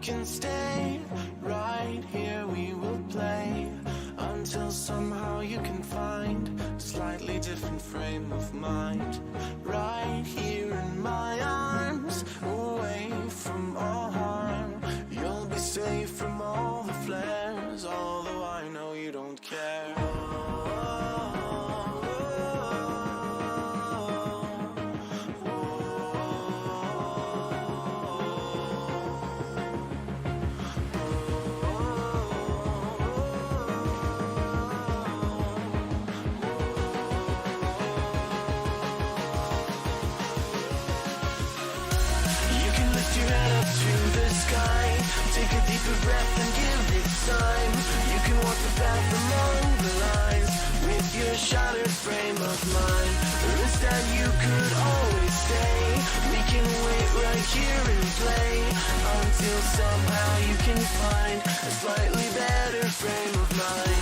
can stay right here, we will play until somehow you can find a slightly different frame of mind. Right here in my arms, away from all harm. You'll be safe from all the flares, although I know you don't care. Take a deeper breath and give it time. You can walk the path along the lines with your shattered frame of mind. Or instead you could always stay. We can wait right here and play until somehow you can find a slightly better frame of mind.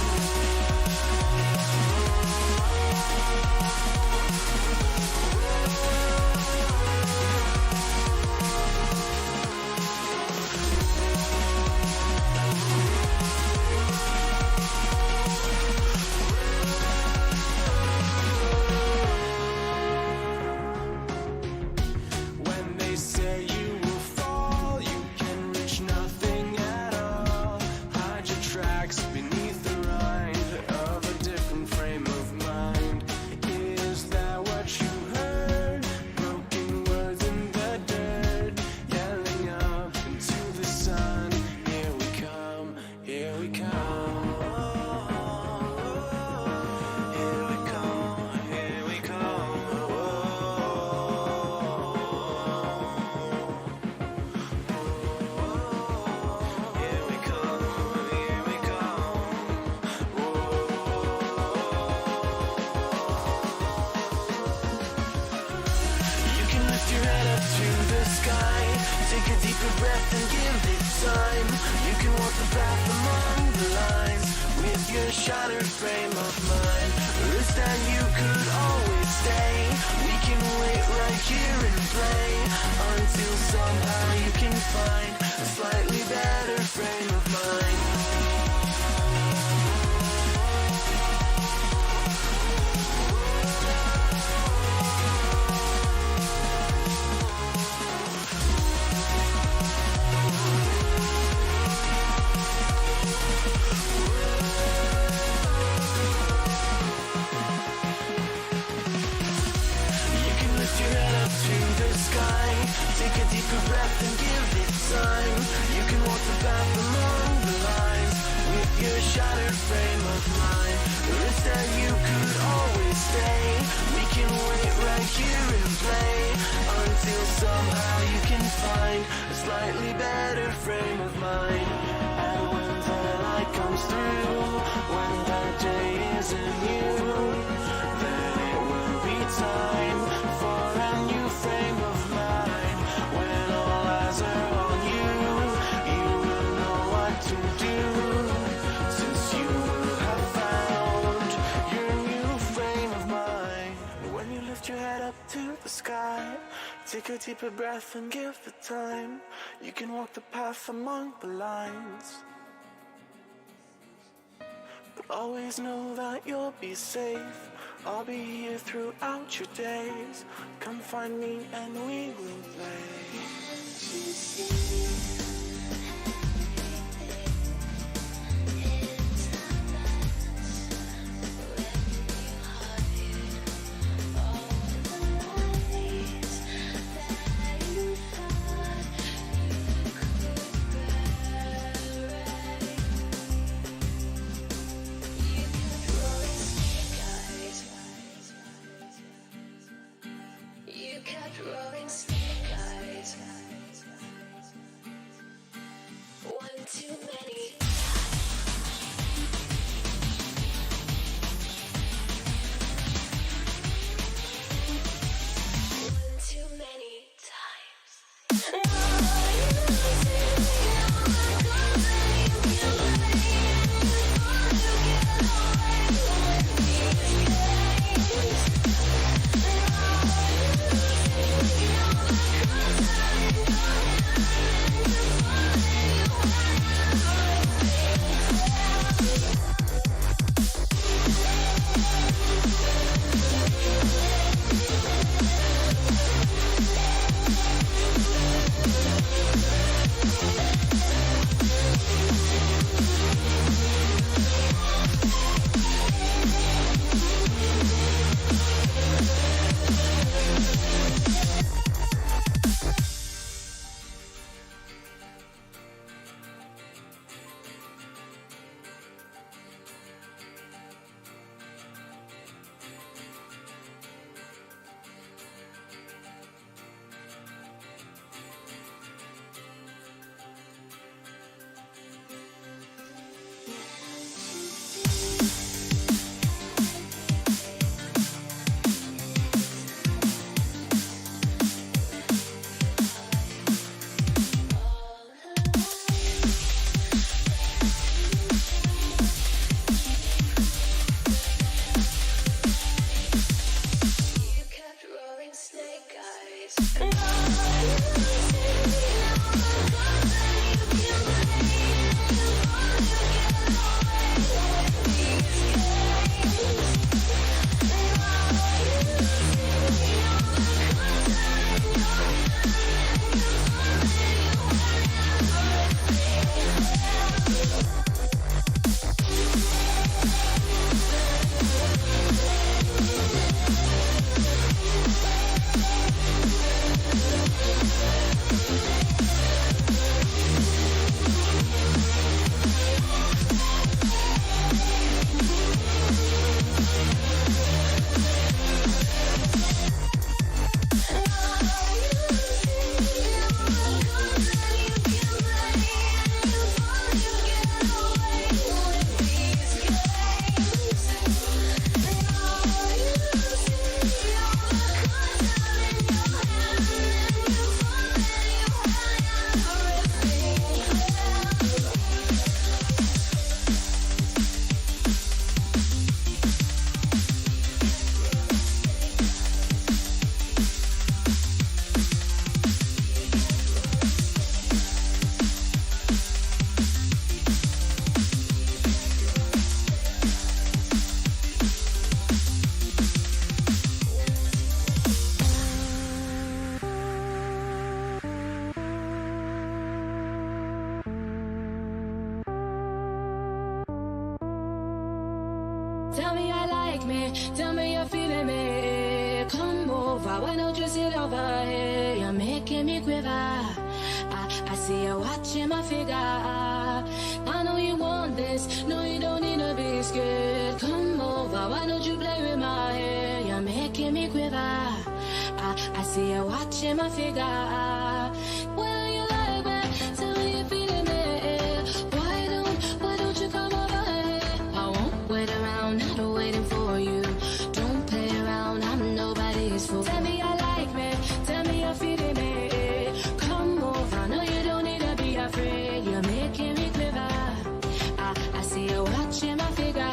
Take a deeper breath and give it time. You can walk the path along the lines with your shattered frame of mind. Or instead you could always stay. We can wait right here and play until somehow you can find a slightly better frame of mind. Take a deeper breath and give it time. You can walk the path along the lines with your shattered frame of mind. Or instead you could always stay. We can wait right here and play until somehow you can find a slightly better frame of mind. And when the light comes through, when the day isn't you, then it will be time for a new frame of mind. When all eyes are on you, you will know what to do, since you will have found your new frame of mind. When you lift your head up to the sky, take a deeper breath and give it time. You can walk the path among the lines, but always know that you'll be safe. I'll be here throughout your days. Come find me and we will play. You kept rolling snake eyes. Tell me I like me, tell me you're feeling me. Come over, why don't you sit over here? You're making me quiver. I see you watching my figure. I know you want this, no you don't need to be scared. Come over, why don't you play with my hair? You're making me quiver. I see you watching my figure. Why don't you like me? Tell me you're feeling me. Why don't you come over here? I won't wait around, not waiting for you. Don't play around, I'm nobody's fool. Tell me I like me, tell me you're feeling me. Come over, no you don't need to be afraid. You're making me quiver. I see you watching my figure.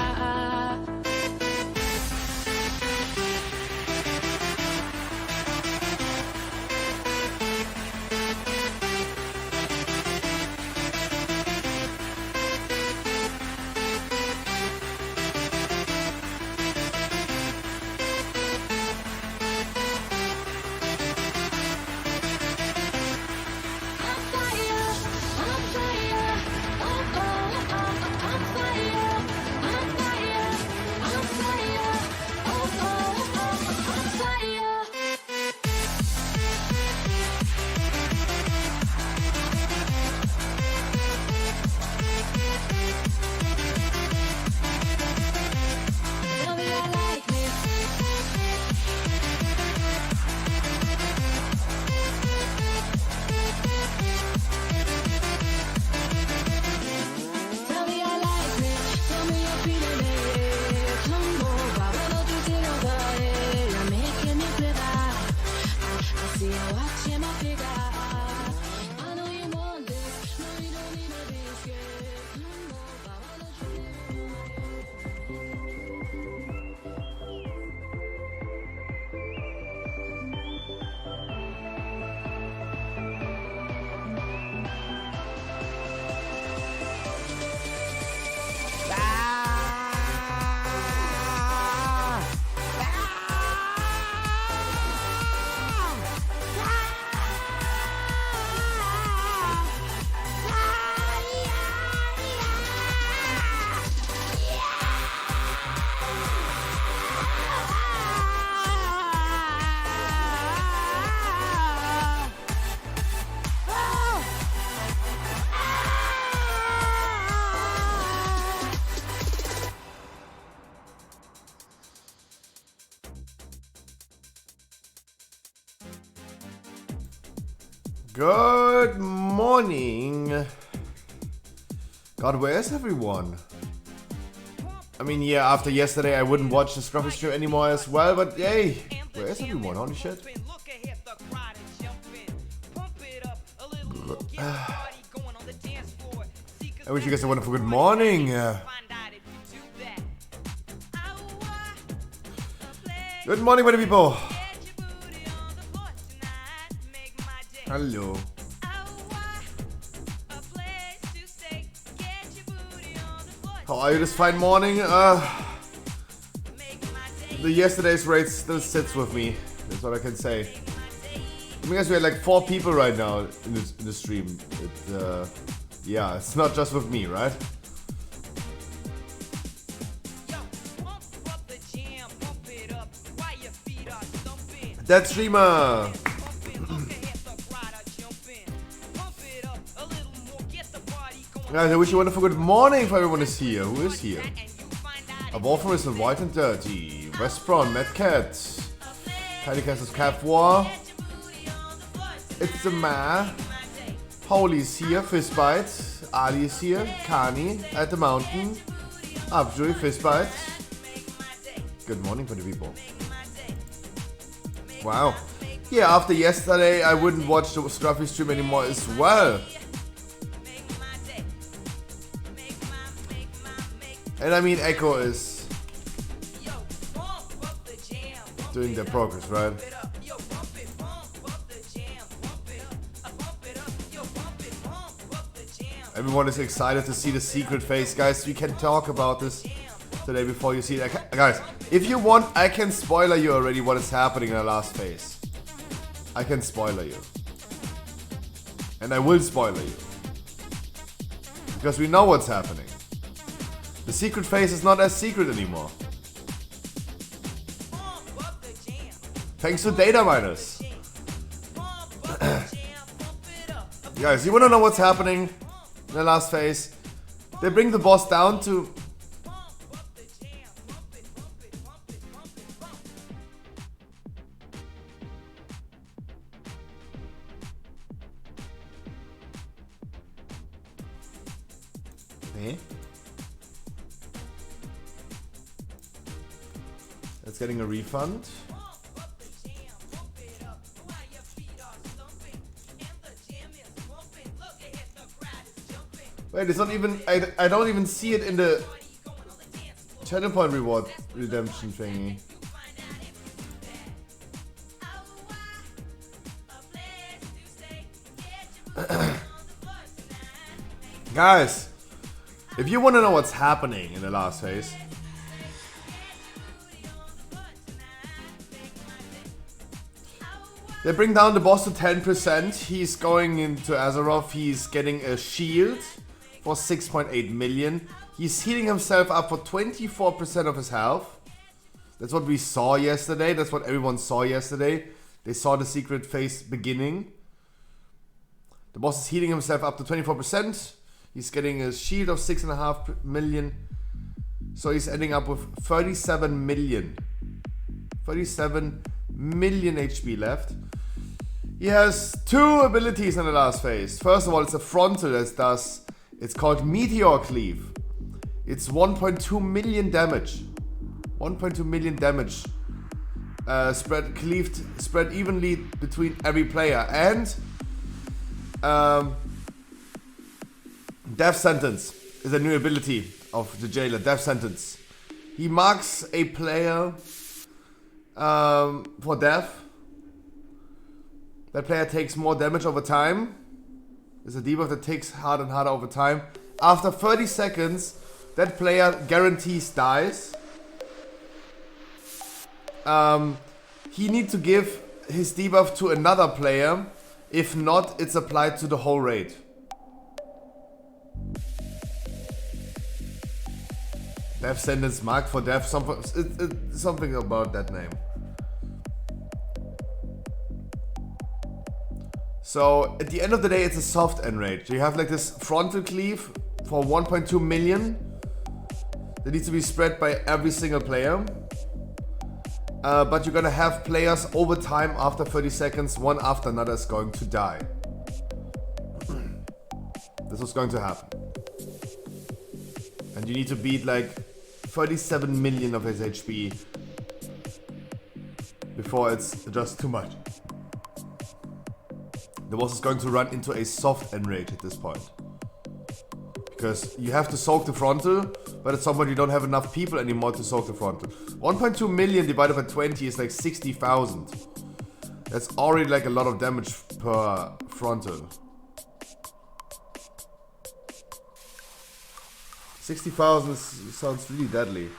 Good morning. God, where is everyone? I mean, yeah, after yesterday I wouldn't watch the Scruffy stream anymore as well, but hey, where is everyone? Holy shit. I wish you guys a wonderful good morning. Good morning, buddy people. Hello. How are you this fine morning? The yesterday's raid still sits with me. That's what I can say. I mean, guys, we had like 4 people right now in the stream. Yeah, it's not just with me, right? That streamer. Guys, I wish you a wonderful good morning for everyone is here. Who is here? A Wolfram is in white and dirty. West Prawn, Mad Cat. Tiny Castle's Cap War. It's the Ma. Holy is here, Fistbite. Ali is here. Kani at the mountain. Abjoy, Fistbite. Good morning for the people. Wow. Yeah, after yesterday I wouldn't watch the Scruffy stream anymore as well. And I mean, Echo is doing their progress, right? Everyone is excited to see the secret phase. Guys, we can talk about this today before you see it. Guys, if you want, I can spoiler you already what is happening in the last phase. I can spoiler you. And I will spoiler you. Because we know what's happening. The secret phase is not as secret anymore. Thanks to data miners. Guys, you wanna know what's happening in the last phase? They bring the boss down to... Eh? It's getting a refund. Wait, it's not even... I don't even see it in the channel point reward redemption thingy. Guys, if you want to know what's happening in the last phase, they bring down the boss to 10%. He's going into Azeroth. He's getting a shield for 6.8 million. He's healing himself up for 24% of his health. That's what we saw yesterday. That's what everyone saw yesterday. They saw the secret phase beginning. The boss is healing himself up to 24%. He's getting a shield of 6.5 million. So he's ending up with 37 million. 37 million HP left. He has two abilities in the last phase. First of all, it's a frontal that does... It's called Meteor Cleave. It's 1.2 million damage. 1.2 million damage. Spread evenly between every player. And... Death Sentence is a new ability of the Jailer. Death Sentence. He marks a player for death. That player takes more damage over time. There's a debuff that takes harder and harder over time. After 30 seconds, that player guarantees dies. He needs to give his debuff to another player. If not, it's applied to the whole raid. Death Sentence, marked for death. Something about that name. So at the end of the day, it's a soft end raid. So you have like this frontal cleave for 1.2 million that needs to be spread by every single player. But you're gonna have players over time after 30 seconds, one after another is going to die. This was going to happen. And you need to beat like 37 million of his HP before it's just too much. The boss is going to run into a soft end rage at this point. Because you have to soak the frontal, but at some point you don't have enough people anymore to soak the frontal. 1.2 million divided by 20 is like 60,000. That's already like a lot of damage per frontal. 60,000 sounds really deadly.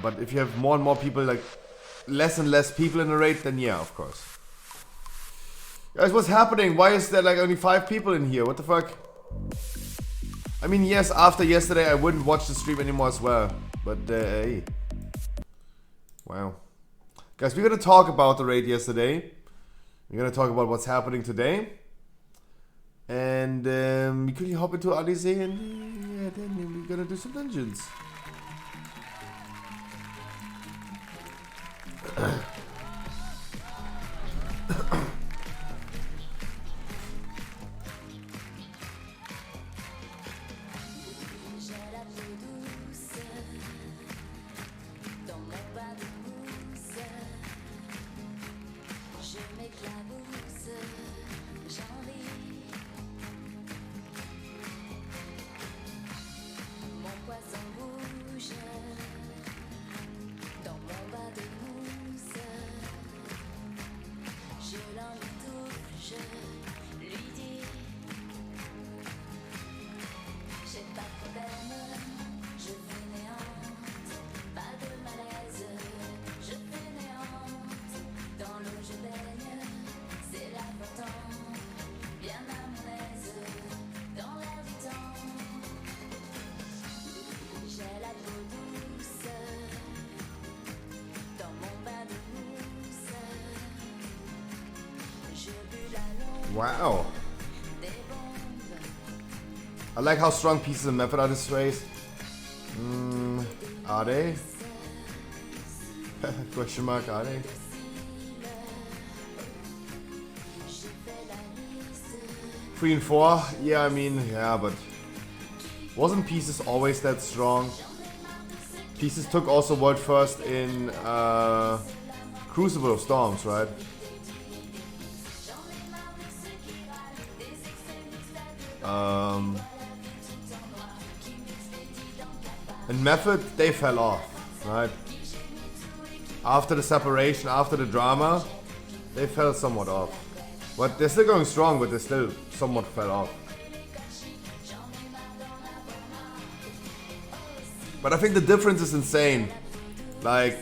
But if you have more and more people, like less and less people in the raid, then yeah, of course. Guys, what's happening? Why is there like only 5 people in here? What the fuck? I mean, yes, after yesterday I wouldn't watch the stream anymore as well. But, hey. Wow. Guys, we're gonna talk about the raid yesterday. We're gonna talk about what's happening today. And we quickly hop into Alize and yeah, then we're gonna do some dungeons. Wow. I like how strong pieces and method are this race. Are they? Question mark, are they? Three and four? Yeah, I mean, yeah, but wasn't Pieces always that strong? Pieces took also world first in Crucible of Storms, right? And Method, they fell off, right? After the separation, after the drama, they fell somewhat off. But they're still going strong, but they still somewhat fell off. But I think the difference is insane. Like,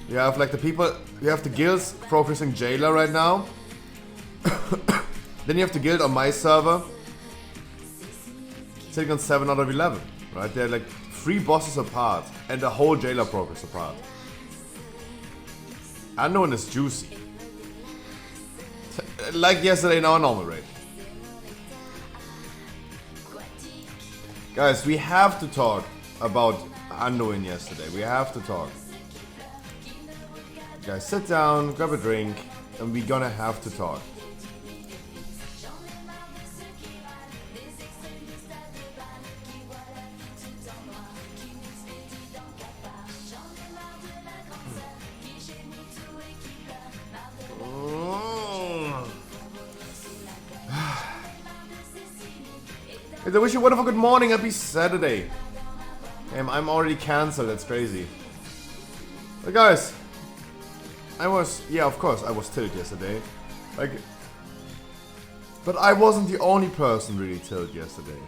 you have like the people, you have the guilds progressing Jailer right now. Then you have the guild on my server sitting on 7 out of 11, right? They're like 3 bosses apart and the whole Jailer progress apart. Unknown is juicy. Like yesterday in our normal raid. Guys, we have to talk about Anduin yesterday. We have to talk. Guys, sit down, grab a drink, and we're gonna have to talk. I wish you a wonderful good morning, happy Saturday. I'm already cancelled, that's crazy. But guys, yeah, of course, I was tilt yesterday. Like, but I wasn't the only person really tilt yesterday.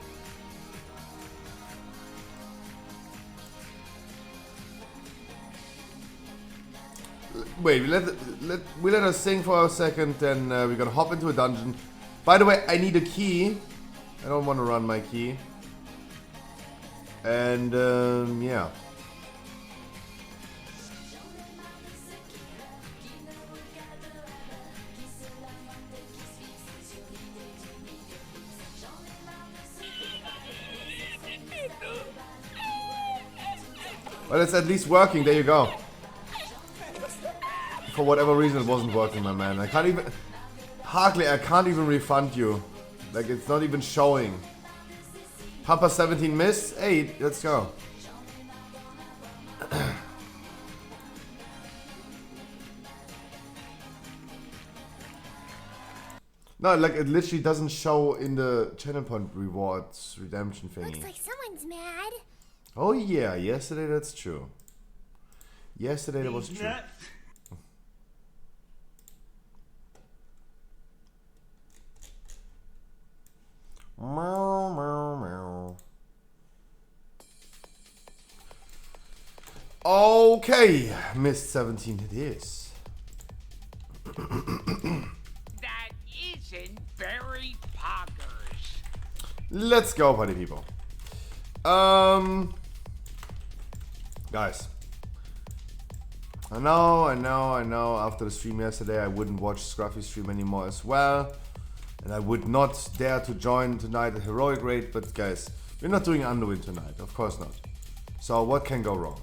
Wait, we let us sing for a second, then we're gonna hop into a dungeon. By the way, I need a key. I don't want to run my key. And yeah. Well, it's at least working. There you go. For whatever reason, it wasn't working, my man. I can't even... Hardly, I can't even refund you. Like, it's not even showing. Papa 17 missed. 8. Let's go. No, like, it literally doesn't show in the channel point rewards redemption thingy. Looks like someone's mad. Oh yeah, yesterday that's true. Yesterday that was true. Meow, meow, meow. Okay, Miss 17 it is. That isn't very poggers. Let's go, party people. Guys. I know. After the stream yesterday, I wouldn't watch Scruffy's stream anymore as well. And I would not dare to join tonight a heroic raid, but guys, we're not doing Anduin tonight, of course not. So what can go wrong?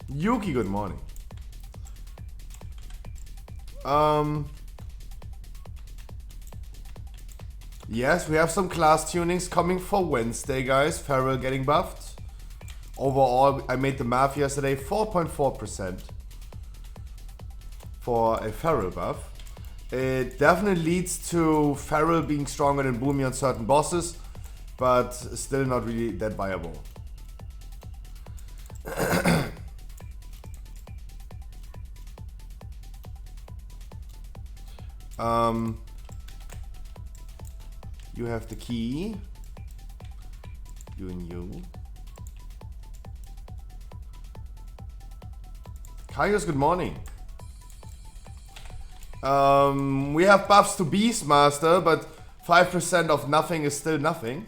Yuki, good morning. Yes, we have some class tunings coming for Wednesday, guys. Feral getting buffed. Overall, I made the math yesterday, 4.4%. For a Feral buff. It definitely leads to Feral being stronger than Boomy on certain bosses, but still not really that viable. You have the key. You and you. Kaios, good morning. We have buffs to Beastmaster, but 5% of nothing is still nothing.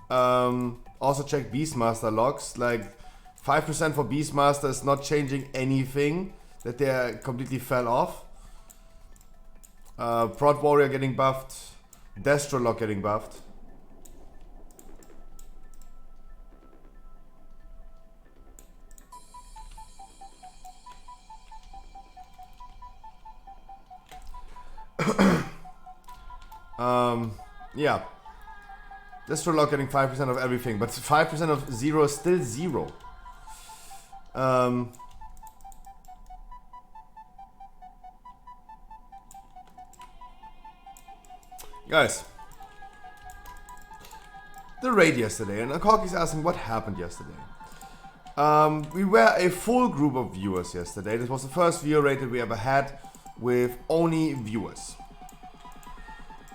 Also check Beastmaster logs. Like 5% for Beastmaster is not changing anything. that they completely fell off. Prod Warrior getting buffed. Destrolock getting buffed. Yeah. Destrolock getting 5% of everything, but 5% of 0 is still 0. Guys, the raid yesterday, and Corky's asking what happened yesterday. We were a full group of viewers yesterday. This was the first viewer raid that we ever had with only viewers.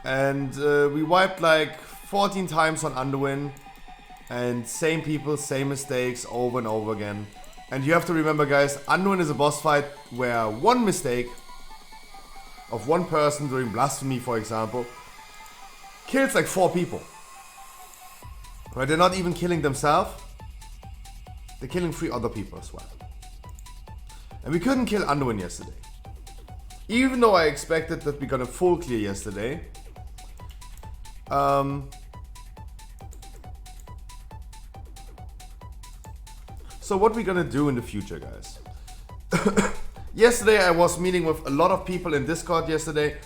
And we wiped like 14 times on Underwin, and same people, same mistakes over and over again. And you have to remember, guys, Underwin is a boss fight where one mistake of one person during Blasphemy, for example, kills like 4 people. Right? They're not even killing themselves. They're killing 3 other people as well. And we couldn't kill Underwin yesterday. Even though I expected that we got a full clear yesterday. So what we gonna do in the future, guys? Yesterday I was meeting with a lot of people in Discord yesterday.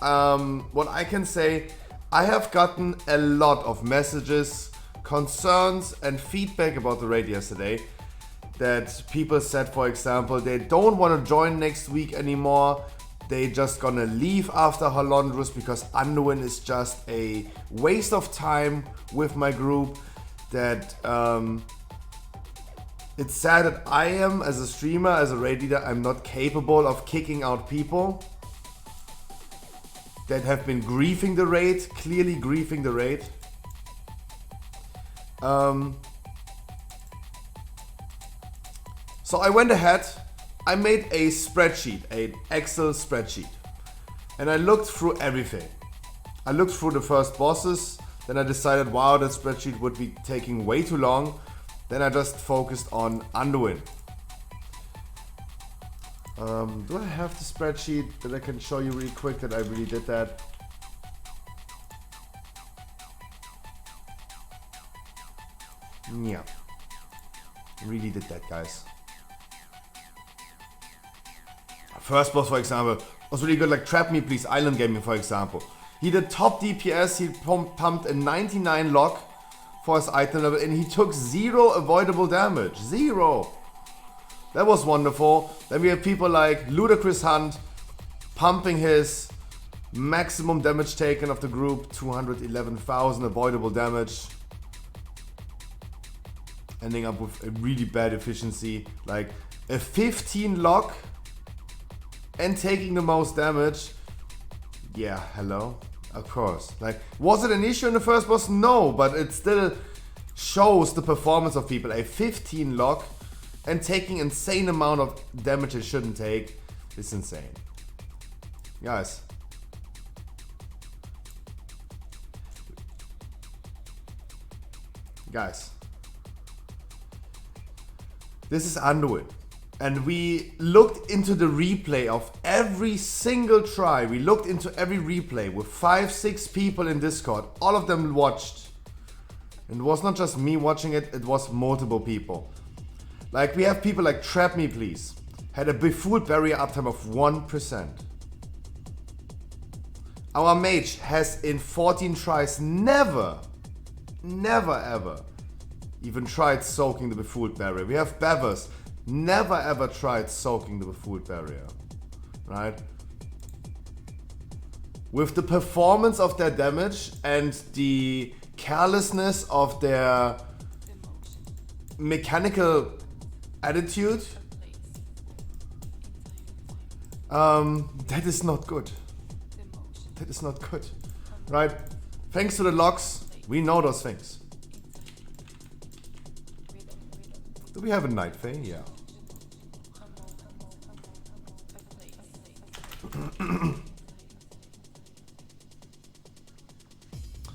What I can say, I have gotten a lot of messages, concerns and feedback about the raid yesterday. That people said, for example, they don't want to join next week anymore. They just gonna leave after Halondrus because Underwin is just a waste of time with my group. That it's sad that I am, as a streamer, as a raid leader, I'm not capable of kicking out people that have been griefing the raid, clearly griefing the raid. So I went ahead, I made a spreadsheet, an Excel spreadsheet, and I looked through everything. I looked through the first bosses, then I decided, wow, that spreadsheet would be taking way too long. Then I just focused on Underwin. Do I have the spreadsheet that I can show you really quick that I really did that? Yeah. Really did that, guys. First boss, for example, was really good, like Trap Me Please Island Gaming, for example. He did top DPS, he pumped a 99 lock for his item level, and he took 0 avoidable damage. 0! That was wonderful. Then we have people like Ludicrous Hunt pumping his maximum damage taken of the group, 211,000 avoidable damage. Ending up with a really bad efficiency, like a 15 lock and taking the most damage. Yeah, hello? Of course. Like, was it an issue in the first boss? No, but it still shows the performance of people. A 15 lock and taking insane amount of damage it shouldn't take is insane. Guys. Guys. This is Underwin. And we looked into the replay of every single try. We looked into every replay with 5-6 people in Discord. All of them watched. And it was not just me watching it, it was multiple people. Like, we have people like Trap Me Please. Had a befooled barrier uptime of 1%. Our mage has in 14 tries never ever even tried soaking the befooled barrier. We have Bevers. Never ever tried soaking the befooled barrier, right? With the performance of their damage and the carelessness of their mechanical attitude, that is not good. That is not good, right? Thanks to the locks, we know those things. Do we have a Night Fae? Yeah.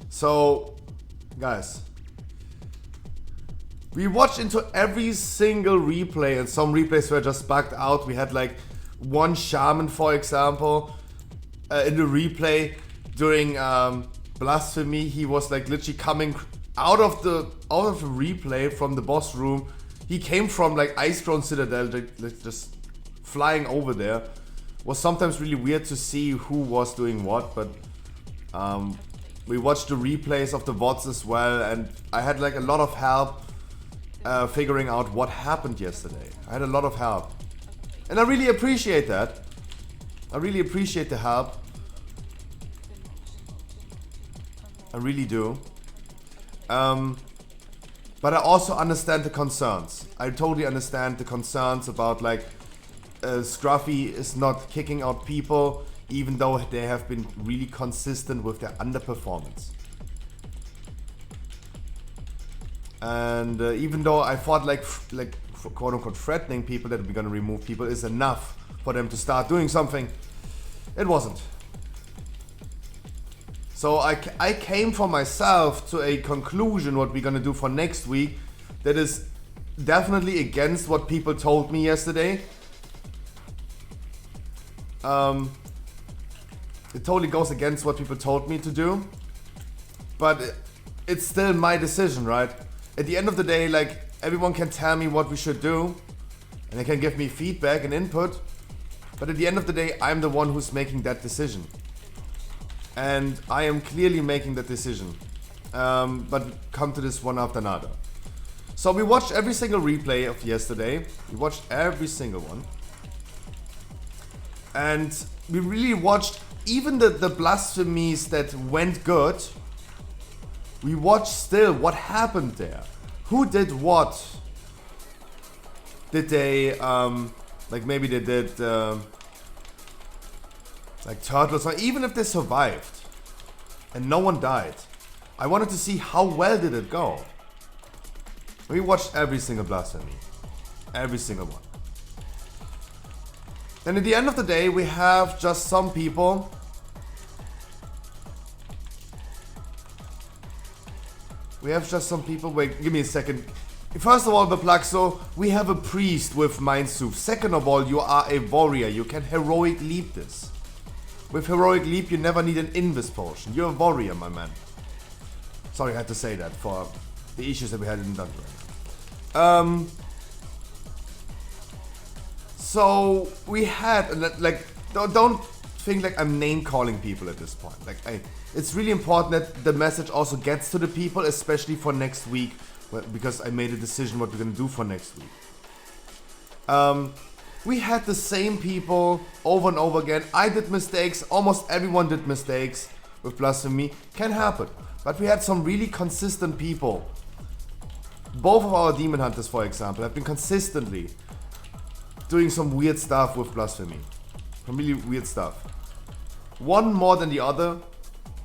So, guys, we watched into every single replay, and some replays were just bugged out. We had like one shaman, for example, in the replay during Blasphemy, he was like literally coming out of the replay from the boss room. He came from like Ice Throne Citadel, just flying over there. Was sometimes really weird to see who was doing what, but we watched the replays of the VoDs as well, and I had like a lot of help figuring out what happened yesterday. I had a lot of help, and I really appreciate that. I really appreciate the help. I really do. But I also understand the concerns. I totally understand the concerns about like Scruffy is not kicking out people, even though they have been really consistent with their underperformance. And even though I thought like quote unquote threatening people that we're gonna remove people is enough for them to start doing something, it wasn't. So I came for myself to a conclusion what we're gonna do for next week that is definitely against what people told me yesterday. It totally goes against what people told me to do, but it's still my decision, right? At the end of the day, like, everyone can tell me what we should do and they can give me feedback and input, but at the end of the day, I'm the one who's making that decision. And I am clearly making that decision, but come to this one after another. So we watched every single replay of yesterday. We watched every single one. And we really watched even the blasphemies that went good. We watched still what happened there. Who did what? Did they, like maybe they did, like turtles, or even if they survived and no one died. I wanted to see how well did it go. We watched every single blasphemy. Every single one. And at the end of the day, we have just some people wait, give me a second. First of all, the Plaxo, we have a priest with Mind Soup. Second of all, you are a warrior. You can heroic leap this. With heroic leap, you never need an invis potion. You're a warrior, my man. Sorry, I had to say that for the issues that we had in Dungeon. So we had like don't think like I'm name calling people at this point. Like it's really important that the message also gets to the people, especially for next week, because I made a decision what we're gonna do for next week. We had the same people over and over again. I did mistakes. Almost everyone did mistakes with Blasphemy. Can happen. But we had some really consistent people. Both of our Demon Hunters, for example, have been consistently doing some weird stuff with Blasphemy. Some really weird stuff. One more than the other.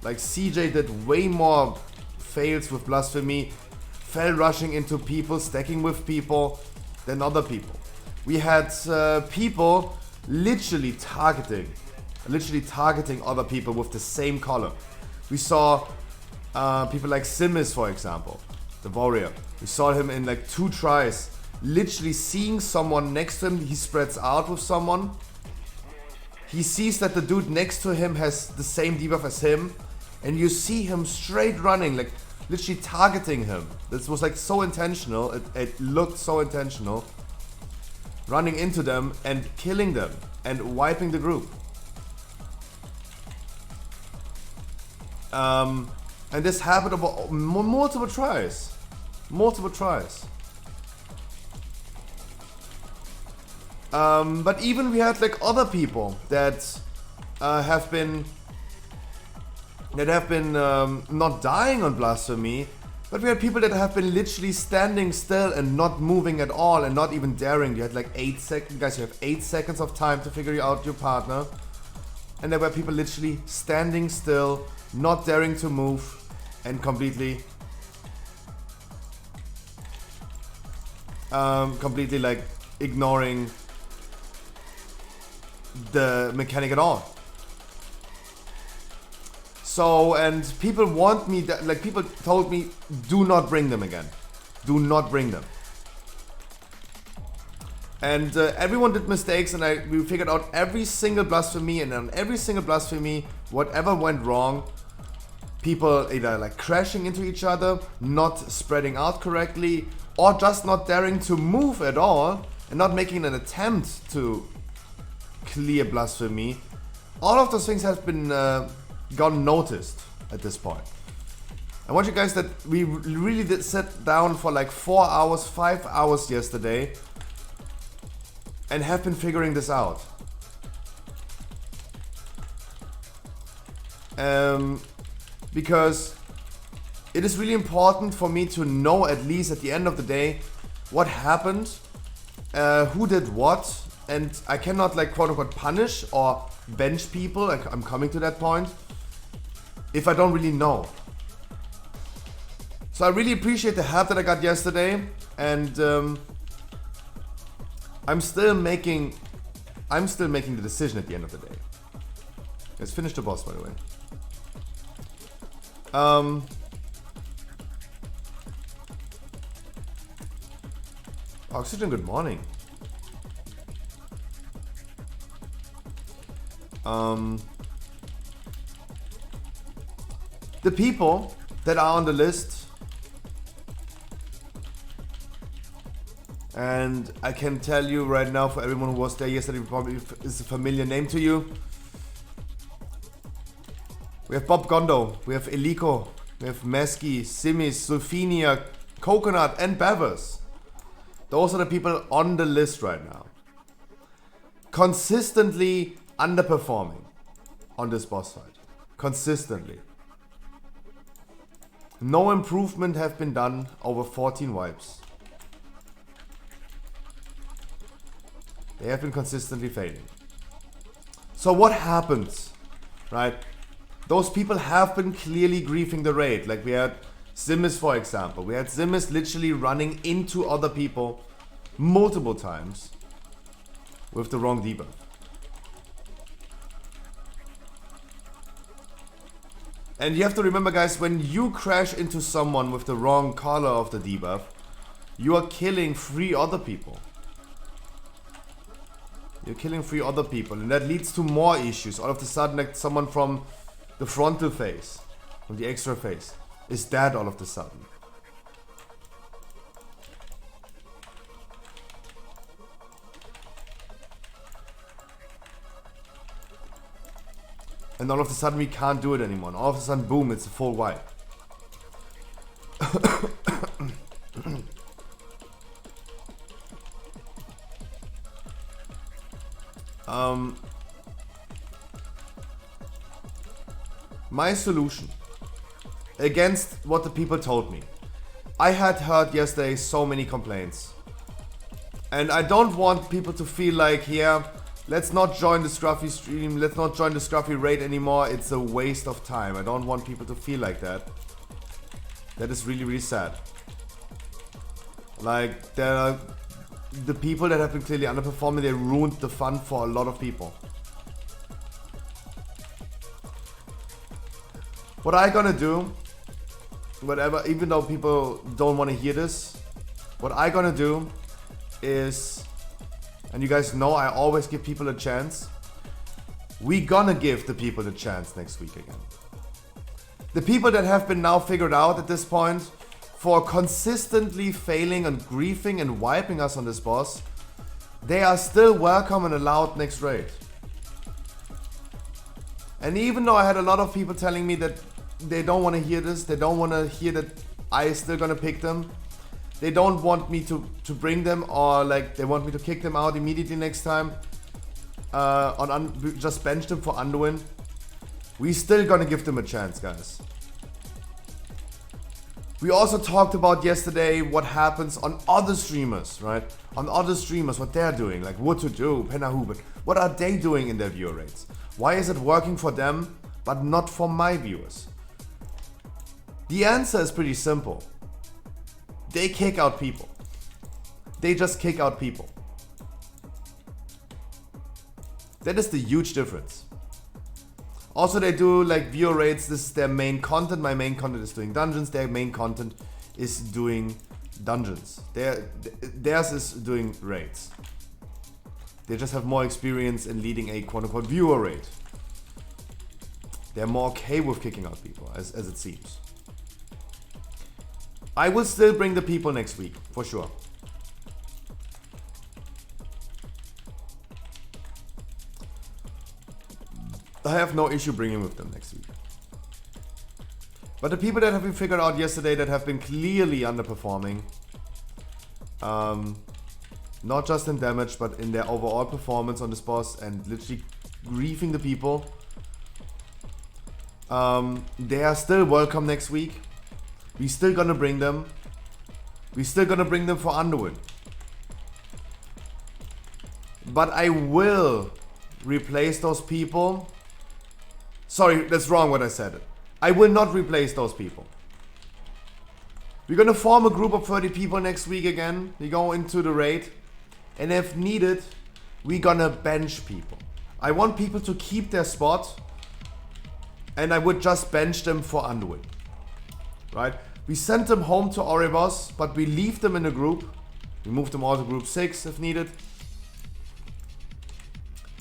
Like CJ did way more fails with Blasphemy. Fell rushing into people, stacking with people than other people. We had people literally targeting other people with the same color. We saw people like Simis, for example, the warrior. We saw him in like 2 tries, literally seeing someone next to him. He spreads out with someone. He sees that the dude next to him has the same debuff as him, and you see him straight running, like literally targeting him. This was like so intentional. It looked so intentional. Running into them and killing them and wiping the group. And this happened over multiple tries. Multiple tries. But even we had like other people that have been not dying on Blasphemy, but we had people that have been literally standing still and not moving at all and not even daring. You had like 8 seconds, guys. You have 8 seconds of time to figure out your partner, and there were people literally standing still, not daring to move, and completely like ignoring the mechanic at all. So, and people want me that, like people told me, do not bring them again. Do not bring them. And everyone did mistakes, and we figured out every single blasphemy, and on every single blasphemy, whatever went wrong, people either like crashing into each other, not spreading out correctly, or just not daring to move at all, and not making an attempt to clear blasphemy. All of those things have been gone noticed at this point. I want you guys that we really did sit down for like 4 hours, 5 hours yesterday, and have been figuring this out. Because it is really important for me to know, at least at the end of the day, what happened, who did what, and I cannot like quote unquote punish or bench people, I'm coming to that point, if I don't really know. So I really appreciate the help that I got yesterday, and I'm still making the decision at the end of the day. Let's finish the boss, by the way. Oxygen, good morning. The people that are on the list, and I can tell you right now, for everyone who was there yesterday, probably is a familiar name to you. We have Bob Gondo, we have Eliko, we have Meski, Simis, Sulfinia, Coconut, and Bevers. Those are the people on the list right now. Consistently underperforming on this boss fight. Consistently. No improvement have been done over 14 wipes. They have been consistently failing. So what happens, right? Those people have been clearly griefing the raid. Like we had Zimis, for example. We had Zimis literally running into other people multiple times with the wrong debuff. And you have to remember, guys, when you crash into someone with the wrong color of the debuff, you are killing 3 other people. You're killing 3 other people, and that leads to more issues. All of a sudden, like someone from the frontal phase, from the extra phase, is dead all of a sudden. And all of a sudden we can't do it anymore. And all of a sudden, boom, it's a full wipe. My solution against what the people told me. I had heard yesterday so many complaints. And I don't want people to feel like, yeah, let's not join the Scruffy stream, let's not join the Scruffy raid anymore, it's a waste of time. I don't want people to feel like that. That is really, really sad. Like, there are the people that have been clearly underperforming, they ruined the fun for a lot of people. What I gonna do, whatever, even though people don't want to hear this, what I gonna do is, and you guys know I always give people a chance, we gonna give the people the chance next week again. The people that have been now figured out at this point for consistently failing and griefing and wiping us on this boss, they are still welcome and allowed next raid. And even though I had a lot of people telling me that they don't want to hear this, they don't want to hear that I still gonna pick them, they don't want me to bring them, or like they want me to kick them out immediately next time, just bench them for Underwin, we still gonna give them a chance, guys. We also talked about yesterday what happens on other streamers, right? On other streamers, what they're doing, like what to do, Penahu, but what are they doing in their viewer rates? Why is it working for them, but not for my viewers? The answer is pretty simple. They kick out people. They just kick out people. That is the huge difference. Also, they do like viewer rates. This is their main content. My main content is doing dungeons. Their main content is doing dungeons. Theirs is doing raids. They just have more experience in leading a quote-unquote viewer rate. They're more okay with kicking out people, as it seems. I will still bring the people next week, for sure. I have no issue bringing with them next week. But the people that have been figured out yesterday that have been clearly underperforming, not just in damage, but in their overall performance on this boss and literally griefing the people, they are still welcome next week. We still gonna bring them. We still gonna bring them for Underwind. But I will replace those people. Sorry, that's wrong what I said. I will not replace those people. We're gonna form a group of 30 people next week again. We go into the raid. And if needed, we're gonna bench people. I want people to keep their spot. And I would just bench them for Underwind. Right? We send them home to Oribos, but we leave them in a group. We move them all to group 6 if needed.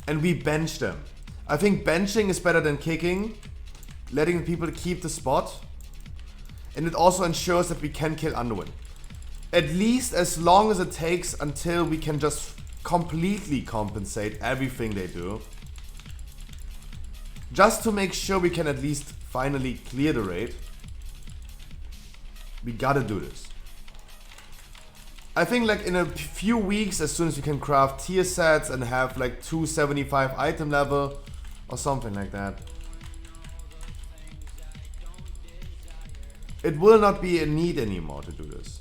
And we bench them. I think benching is better than kicking. Letting people keep the spot. And it also ensures that we can kill Underwind. At least as long as it takes until we can just completely compensate everything they do. Just to make sure we can at least finally clear the raid. We gotta do this. I think like in a few weeks, as soon as we can craft tier sets and have like 275 item level or something like that, it will not be a need anymore to do this.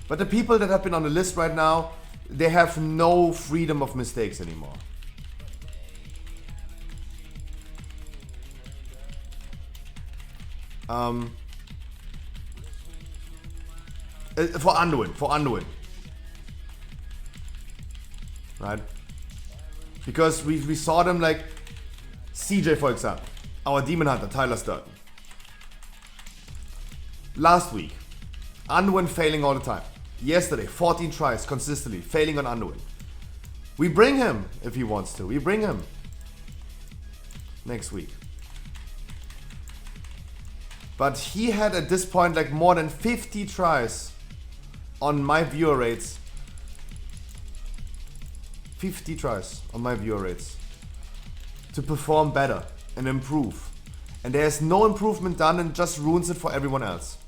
But the people that have been on the list right now, they have no freedom of mistakes anymore. For Underwind. Right? Because we saw them like CJ, for example. Our Demon Hunter, Tyler Sturton. Last week, Underwind failing all the time. Yesterday, 14 tries consistently, failing on Underwind. We bring him if he wants to. We bring him next week. But he had at this point like more than 50 tries on my viewer rates. 50 tries on my viewer rates to perform better and improve. And there's no improvement done and just ruins it for everyone else.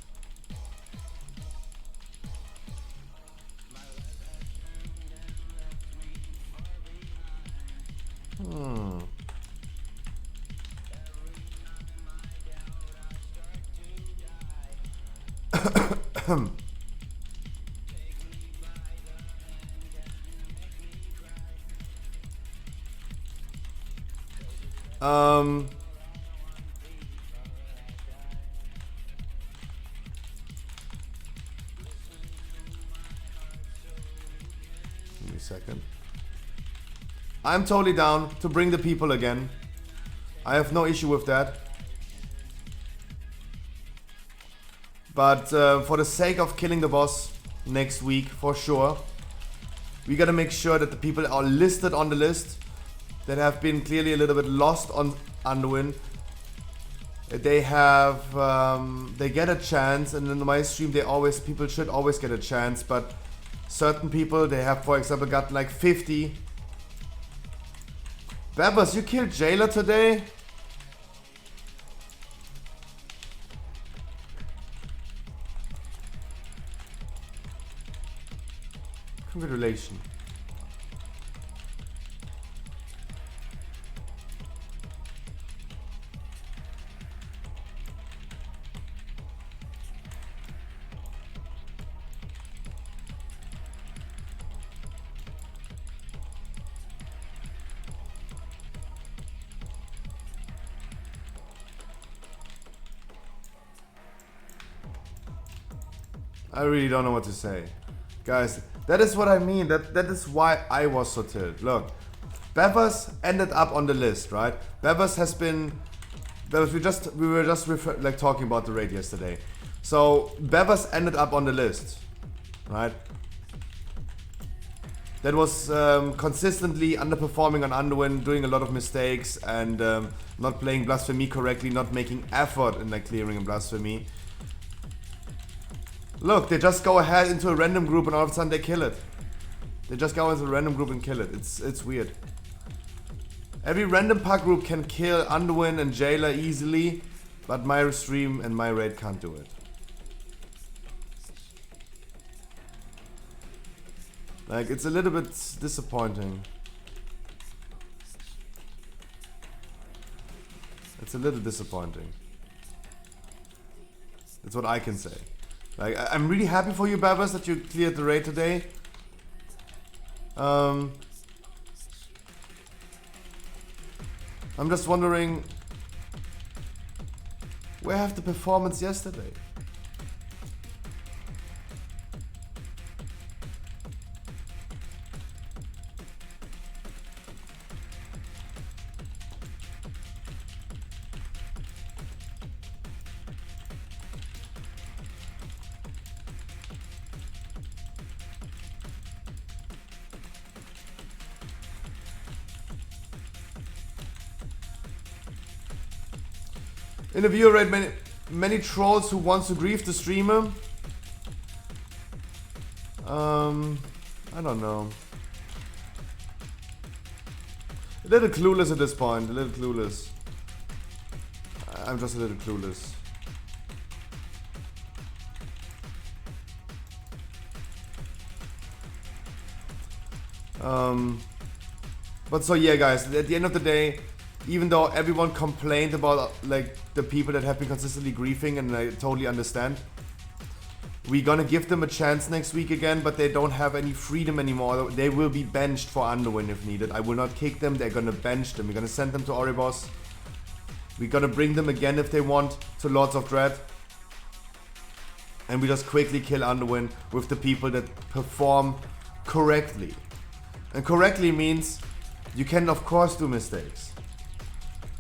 Give me a second. I'm totally down to bring the people again. I have no issue with that. But for the sake of killing the boss next week, for sure, we gotta make sure that the people are listed on the list that have been clearly a little bit lost on Underwind. They have, they get a chance, and in my stream, people should always get a chance. But certain people, they have, for example, got like 50. Babas, you killed Jailer today? Congratulations. I really don't know what to say. Guys, that is what I mean. That is why I was so tilted. Look, Bevers ended up on the list, right? Bevers has been... we were just like talking about the raid yesterday. So, Bevers ended up on the list, right? that was consistently underperforming on Underwin, doing a lot of mistakes, and not playing Blasphemy correctly, not making effort in like clearing a Blasphemy. Look, they just go ahead into a random group and all of a sudden they kill it. They just go into a random group and kill it. It's weird. Every random pack group can kill Underwin and Jailer easily, but my stream and my raid can't do it. Like, it's a little bit disappointing. It's a little disappointing. That's what I can say. Like, I'm really happy for you, Bavas, that you cleared the raid today. I'm just wondering, where have the performance yesterday? In a viewer raid, many trolls who wants to grief the streamer. I don't know. A little clueless at this point. A little clueless. I'm just a little clueless. But so yeah, guys. At the end of the day, even though everyone complained about like the people that have been consistently griefing, and I totally understand, we're gonna give them a chance next week again, but they don't have any freedom anymore. They will be benched for Underwin if needed. I will not kick them, they're gonna bench them. We're gonna send them to Oribos. We're gonna bring them again if they want to Lords of Dread. And we just quickly kill Underwin with the people that perform correctly. And correctly means you can of course do mistakes.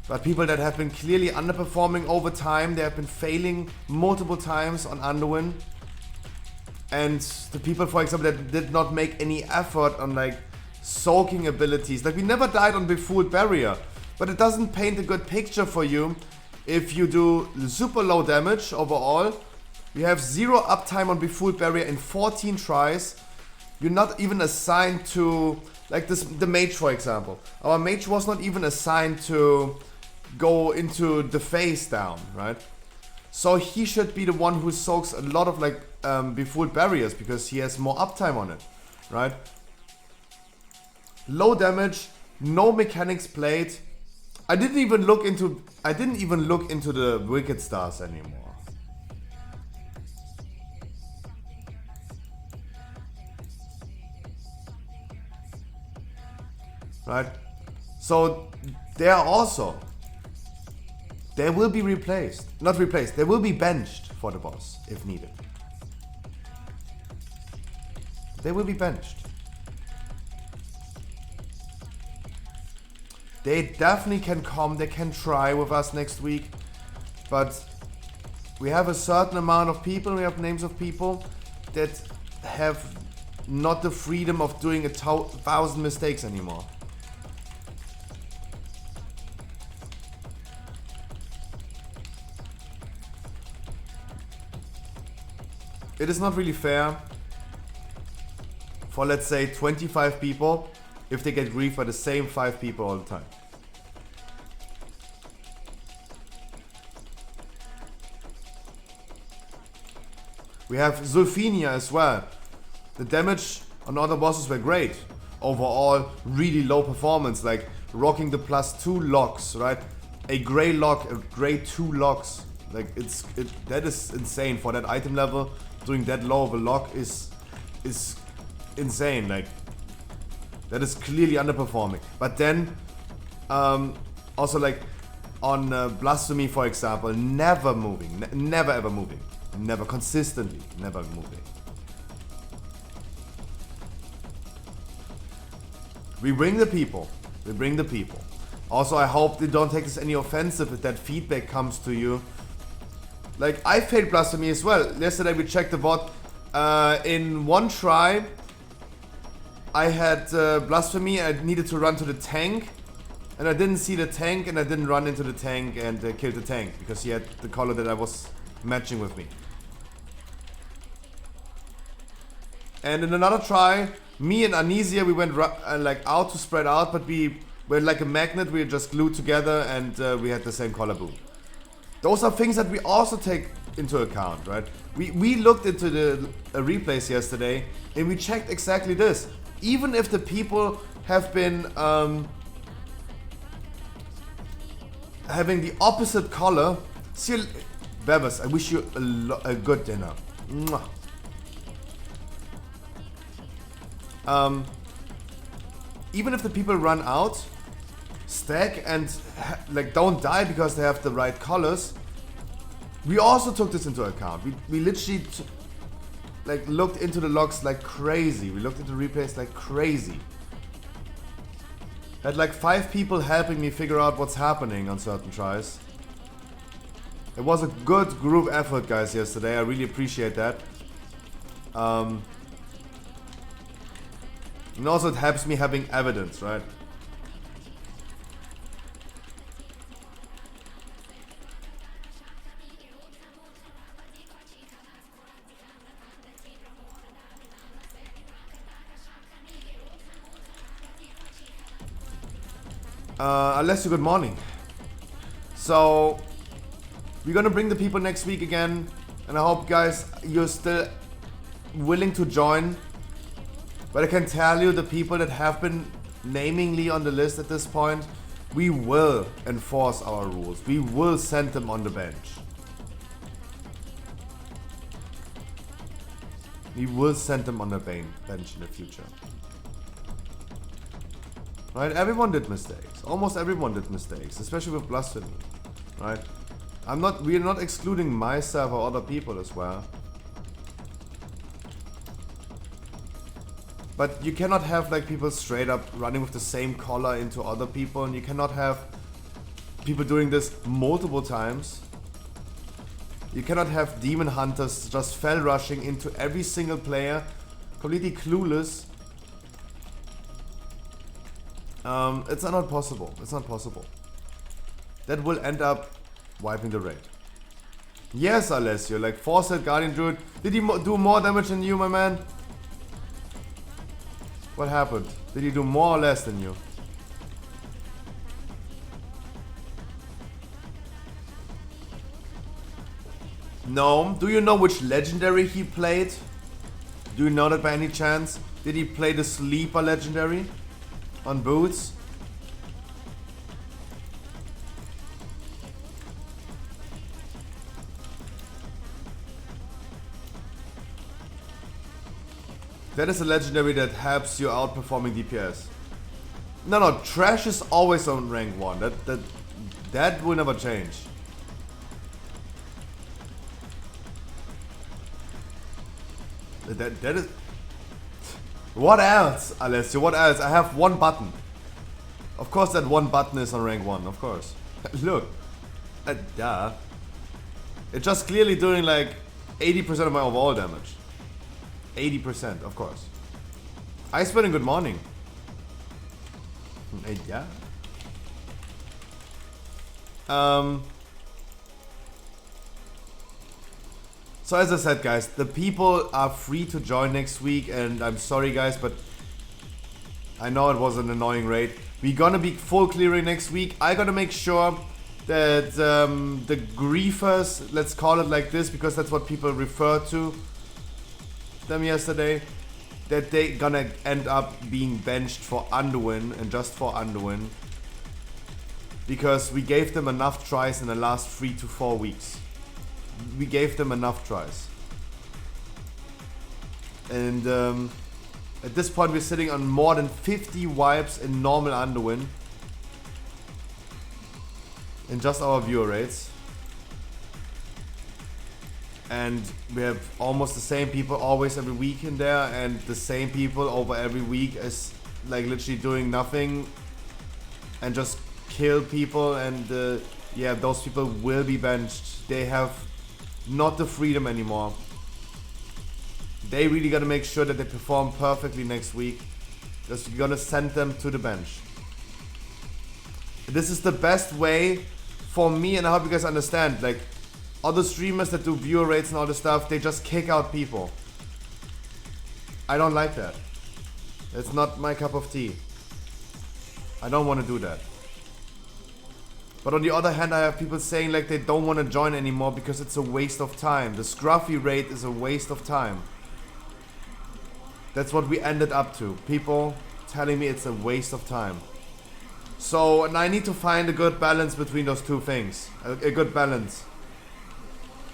But people that have been clearly underperforming over time, they have been failing multiple times on Underwin. And the people, for example, that did not make any effort on like soaking abilities. Like we never died on Befooled Barrier, but it doesn't paint a good picture for you if you do super low damage overall. You have 0 uptime on Befooled Barrier in 14 tries. You're not even assigned to, like the mage for example. Our mage was not even assigned to go into the face down, right? So he should be the one who soaks a lot of like Befooled Barriers because he has more uptime on it, right? Low damage, no mechanics played. I didn't even look into the Wicked Stars anymore. Right? So they are also, they will be replaced. Not replaced, they will be benched for the boss if needed. They will be benched. They definitely can come, they can try with us next week. But we have a certain amount of people, we have names of people that have not the freedom of doing 1,000 mistakes anymore. It is not really fair for, let's say, 25 people if they get griefed by the same 5 people all the time. We have Zulfinia as well. The damage on other bosses were great. Overall, really low performance, like rocking the +2 locks, right? A grey lock, a grey 2 locks. Like that is insane for that item level. Doing that low of a lock is insane. Like that is clearly underperforming. But then also like on Blasphemy for example, never moving, never ever moving, never consistently, never moving. We bring the people. We bring the people. Also, I hope they don't take this any offensive if that feedback comes to you. Like, I failed Blasphemy as well. Yesterday we checked the VoD. In one try, I had Blasphemy, I needed to run to the tank. And I didn't see the tank, and I didn't run into the tank and kill the tank. Because he had the color that I was matching with me. And in another try, me and Anesia, we went like out to spread out, but we were like a magnet, we were just glued together, and we had the same color boom. Those are things that we also take into account, right? We looked into the replays yesterday, and we checked exactly this. Even if the people have been having the opposite color, see, Bevers, I wish you a good dinner. Mwah. Even if the people run out, stack and like don't die because they have the right colors, we also took this into account. We literally like looked into the logs like crazy. We looked into replays like crazy. Had like 5 people helping me figure out what's happening on certain tries. It was a good group effort, guys, yesterday. I really appreciate that. And also it helps me having evidence, right? Alessio, good morning. So, we're gonna bring the people next week again, and I hope, guys, you're still willing to join. But I can tell you, the people that have been namingly on the list at this point, we will enforce our rules. We will send them on the bench. We will send them on the bench in the future. Right? Everyone did mistakes. Almost everyone did mistakes, especially with Blasphemy. Right? We're not excluding myself or other people as well. But you cannot have like people straight up running with the same color into other people, and you cannot have people doing this multiple times. You cannot have demon hunters just fell rushing into every single player, completely clueless. It's not possible. It's not possible. That will end up wiping the raid. Yes, Alessio, like Foresight Guardian Druid. Did he do more damage than you, my man? What happened? Did he do more or less than you? No. Do you know which legendary he played? Do you know that by any chance? Did he play the Sleeper legendary on boots? That is a legendary that helps you outperforming DPS. No, Trash is always on rank 1. That will never change. That is... What else, Alessio? What else? I have one button. Of course that one button is on rank 1, of course. Look. Duh. It's just clearly doing like 80% of my overall damage. 80%, of course. Iceberg, good morning. Yeah. So as I said, guys, the people are free to join next week, and I'm sorry, guys, but I know it was an annoying raid. We're gonna be full clearing next week. I gotta make sure that the griefers, let's call it like this, because that's what people referred to them yesterday, that they gonna end up being benched for Underwin, and just for Underwin, because we gave them enough tries in the last 3 to 4 weeks. We gave them enough tries, and at this point we're sitting on more than 50 wipes in normal Underwin in just our viewer rates. And we have almost the same people always every week in there, and the same people over every week is like literally doing nothing and just kill people, and yeah, those people will be benched. They have not the freedom anymore. They really gotta make sure that they perform perfectly next week. Just you're gonna send them to the bench. This is the best way for me, and I hope you guys understand. Like, other streamers that do viewer rates and all this stuff, they just kick out people. I don't like that. It's not my cup of tea. I don't want to do that. But on the other hand, I have people saying like they don't want to join anymore because it's a waste of time. The scruffy raid is a waste of time. That's what we ended up to. People telling me it's a waste of time. So, and I need to find a good balance between those two things. A good balance.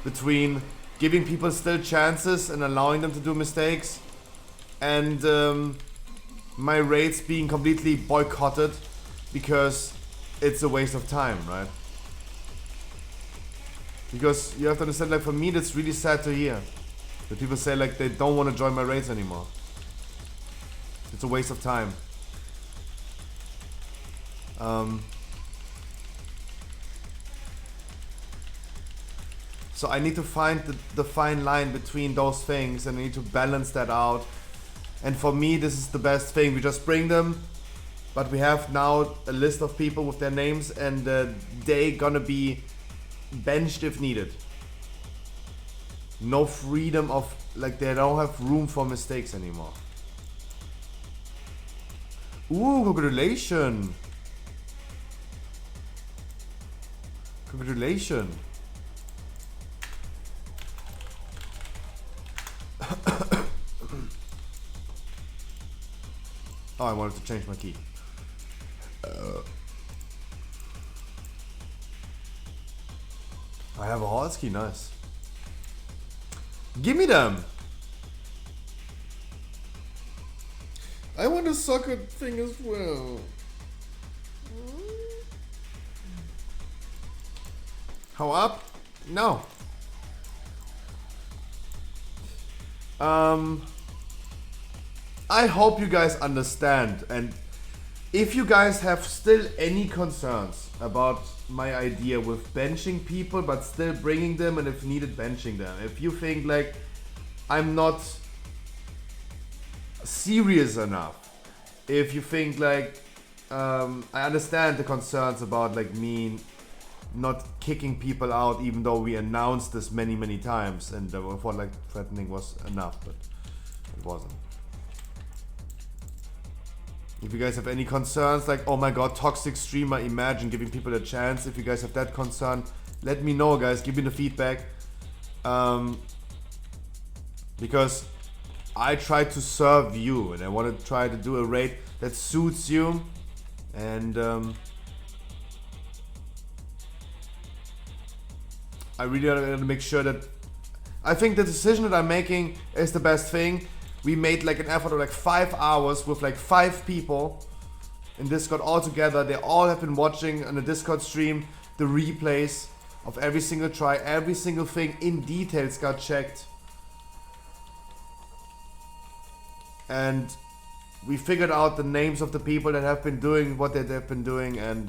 Between giving people still chances and allowing them to do mistakes. And my raids being completely boycotted because it's a waste of time, right? Because you have to understand, like, for me that's really sad to hear. That people say like they don't want to join my raids anymore. It's a waste of time. So I need to find the fine line between those things, and I need to balance that out. And for me, this is the best thing. We just bring them, but we have now a list of people with their names, and they gonna be benched if needed. No freedom of, like, they don't have room for mistakes anymore. Ooh, congratulations! Congratulations! Oh, I wanted to change my key. I have a horse key, nice. Give me them! I want a soccer thing as well. How up? No. I hope you guys understand, and if you guys have still any concerns about my idea with benching people but still bringing them, and if needed benching them, if you think like I'm not serious enough, if you think like I understand the concerns about like me not kicking people out even though we announced this many times, and I thought like threatening was enough, but it wasn't. If you guys have any concerns, like, oh my god, toxic streamer, imagine giving people a chance. If you guys have that concern, let me know, guys. Give me the feedback. Because I try to serve you, and I want to try to do a raid that suits you. And I really want to make sure that I think the decision that I'm making is the best thing. We made like an effort of like 5 hours with like 5 people in Discord all together. They all have been watching on the Discord stream the replays of every single try, every single thing in details got checked. And we figured out the names of the people that have been doing what they've been doing, and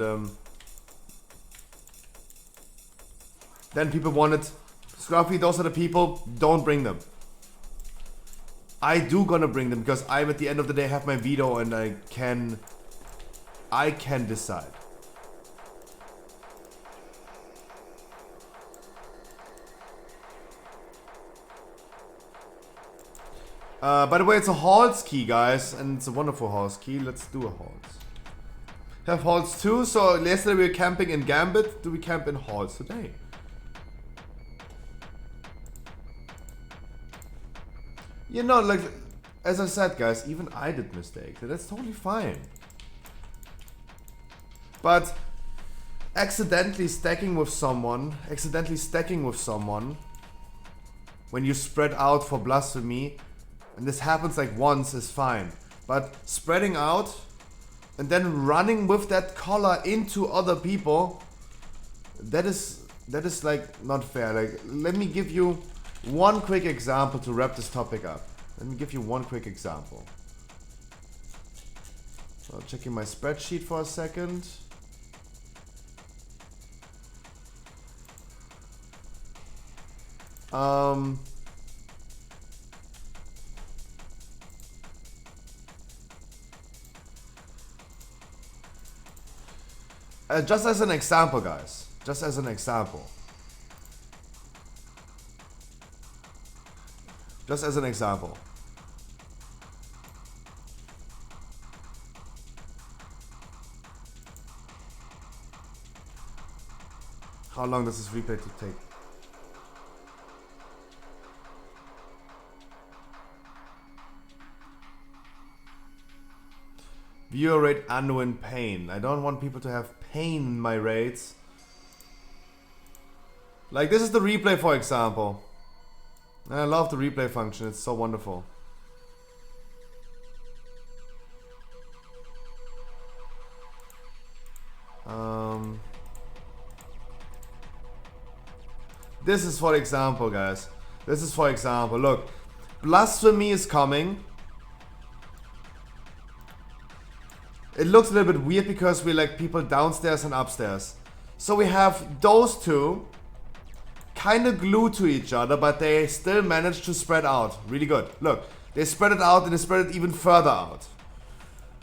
then people wanted, Scruffy, those are the people, don't bring them. I do gonna bring them because I'm at the end of the day have my veto, and I can decide. By the way, it's a Halls key, guys, and it's a wonderful Halls key. Let's do a Halls. Have Halls too, so yesterday we were camping in Gambit. Do we camp in Halls today? You know, like, as I said, guys, even I did mistakes, and that's totally fine. But accidentally stacking with someone, when you spread out for blasphemy, and this happens like once, is fine. But spreading out and then running with that collar into other people, that is like not fair. Like, let me give you one quick example to wrap this topic up. Let me give you one quick example. So checking my spreadsheet for a second. Just as an example, guys. Just as an example. Just as an example. How long does this replay to take? Viewer rate unknown pain. I don't want people to have pain in my rates. Like this is the replay, for example. And I love the replay function. It's so wonderful. This is for example, guys. This is for example. Look, blasphemy is coming. It looks a little bit weird because we like people downstairs and upstairs. So we have those two kind of glued to each other, but they still manage to spread out. Really good. Look, they spread it out and they spread it even further out.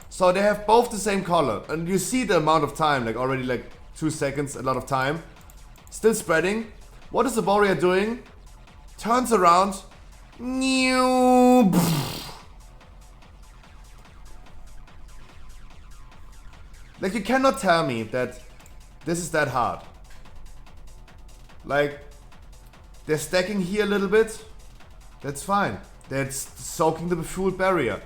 So they have both the same color. And you see the amount of time, like already like 2 seconds, a lot of time. Still spreading. What is the warrior doing? Turns around. Like you cannot tell me that this is that hard. Like they're stacking here a little bit. That's fine. They're soaking the befueled barrier.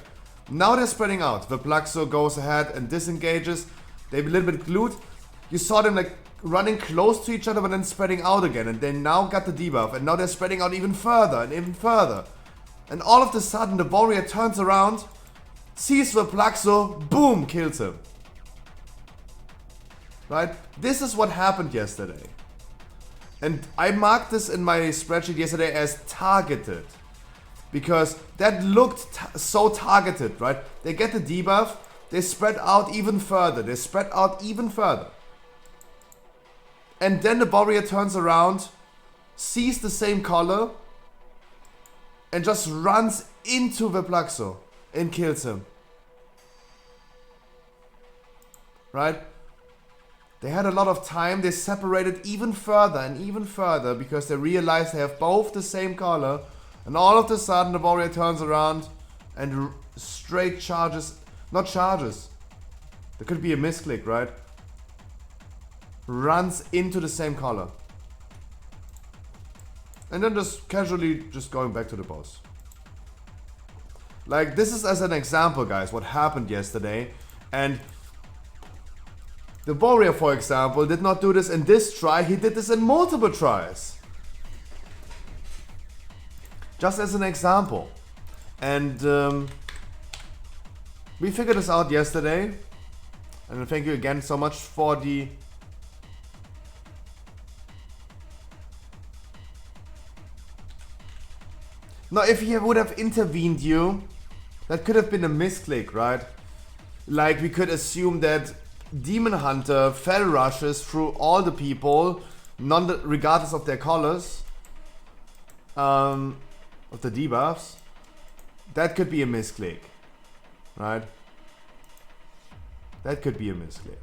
Now they're spreading out. The Plaxo goes ahead and disengages. They're a little bit glued. You saw them like running close to each other but then spreading out again. And they now got the debuff. And now they're spreading out even further and even further. And all of a sudden the warrior turns around, sees the Plaxo, boom, kills him. Right? This is what happened yesterday. And I marked this in my spreadsheet yesterday as targeted. Because that looked so targeted, right? They get the debuff, they spread out even further. They spread out even further. And then the warrior turns around, sees the same color, and just runs into the Plaxo and kills him. Right? They had a lot of time. They separated even further and even further because they realized they have both the same color. And all of a sudden the warrior turns around and straight charges. Not charges. There could be a misclick, right? Runs into the same color. And then just casually just going back to the boss. Like this is as an example, guys, what happened yesterday. And the warrior, for example, did not do this in this try. He did this in multiple tries. Just as an example. And we figured this out yesterday. And thank you again so much for the... Now, if he would have intervened you, that could have been a misclick, right? Like, we could assume that Demon Hunter fell rushes through all the people, regardless of their colors, of the debuffs. That could be a misclick, right? That could be a misclick.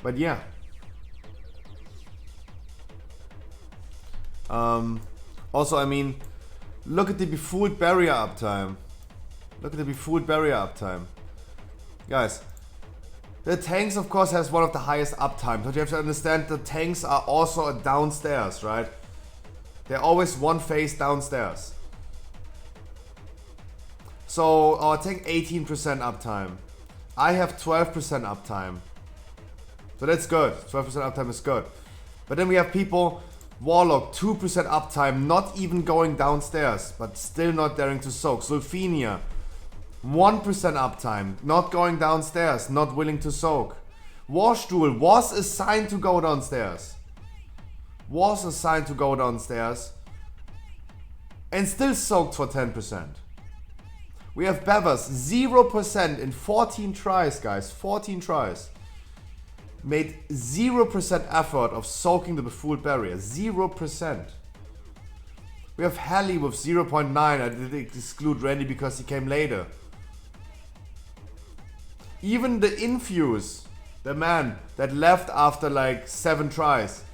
But yeah. Also, I mean, look at the befooled barrier uptime. Look at the befooled barrier uptime. Guys, the tanks of course has one of the highest uptime, but you have to understand the tanks are also downstairs, right? They're always one phase downstairs. So our tank 18% uptime. I have 12% uptime. So that's good. 12% uptime is good. But then we have people, Warlock 2% uptime, not even going downstairs, but still not daring to soak. Sulfinia 1% uptime, not going downstairs, not willing to soak. Warstuhl was assigned to go downstairs. Was assigned to go downstairs. And still soaked for 10%. We have Bevers 0% in 14 tries, guys. 14 tries. Made 0% effort of soaking the befooled barrier. 0%. We have Halley with 0.9. I did exclude Randy because he came later. Even the Infuse, the man that left after like 7 tries,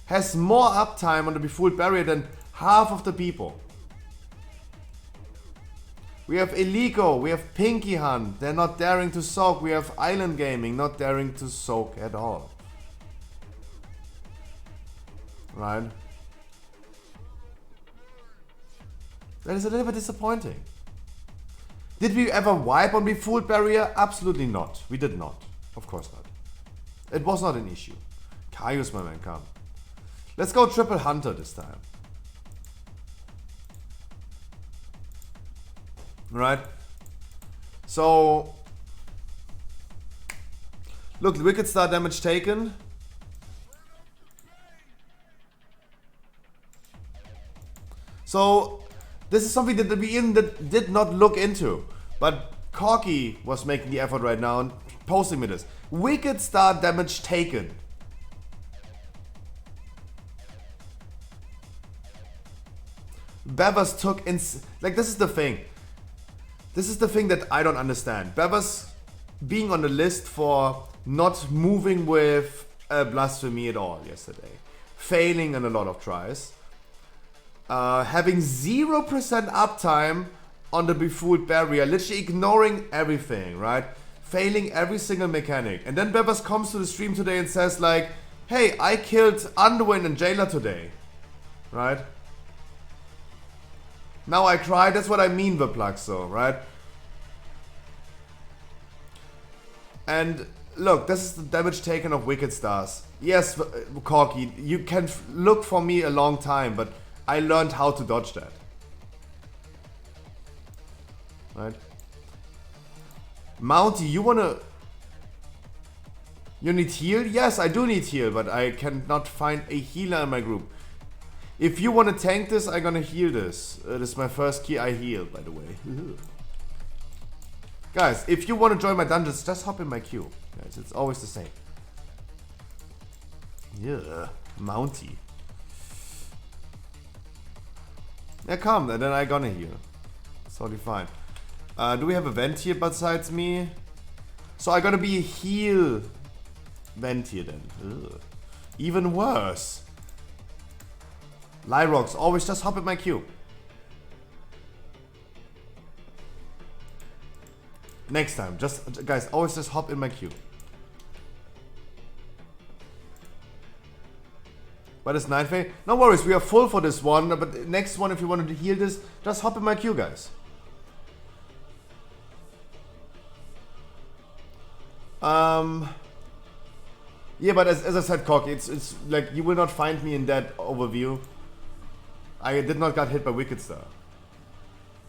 has more uptime on the Befooled Barrier than half of the people. We have Elico, we have Pinky Hunt, they're not daring to soak. We have Island Gaming, not daring to soak at all. Right? That is a little bit disappointing. Did we ever wipe on Befooled Barrier? Absolutely not. We did not. Of course not. It was not an issue. Caius, my man, come. Let's go triple Hunter this time. Right? So... Look, Wicked Star damage taken. So... This is something that we even did not look into. But Corky was making the effort right now and posting me this. Wicked Star damage taken. Bevers took in... Like, this is the thing. This is the thing that I don't understand. Bevers being on the list for not moving with Blasphemy at all yesterday. Failing in a lot of tries. Having 0% uptime on the Befooled Barrier, literally ignoring everything, right? Failing every single mechanic. And then Bevers comes to the stream today and says like, hey, I killed Underwind and Jailer today, right? Now I cried, that's what I mean with Plaxo, right? And look, this is the damage taken of Wicked Stars. Yes, Corky, you can look for me a long time, but I learned how to dodge that. Right? Mounty, you wanna... You need heal? Yes, I do need heal, but I cannot find a healer in my group. If you wanna tank this, I'm gonna heal this. This is my first key I heal, by the way. Guys, if you wanna join my dungeons, just hop in my queue. Guys, it's always the same. Yeah, Mounty. Yeah, come, and then I gonna heal. It's totally fine. Do we have a vent here besides me? So I gotta be a heal vent here then. Ugh. Even worse. Lyrox, always just hop in my queue. Next time, just guys, always just hop in my queue. But it's 9 Fey. No worries, we are full for this one. But next one, if you wanted to heal this, just hop in my queue, guys. Yeah, but as I said, Corky, it's like you will not find me in that overview. I did not get hit by Wicked Star.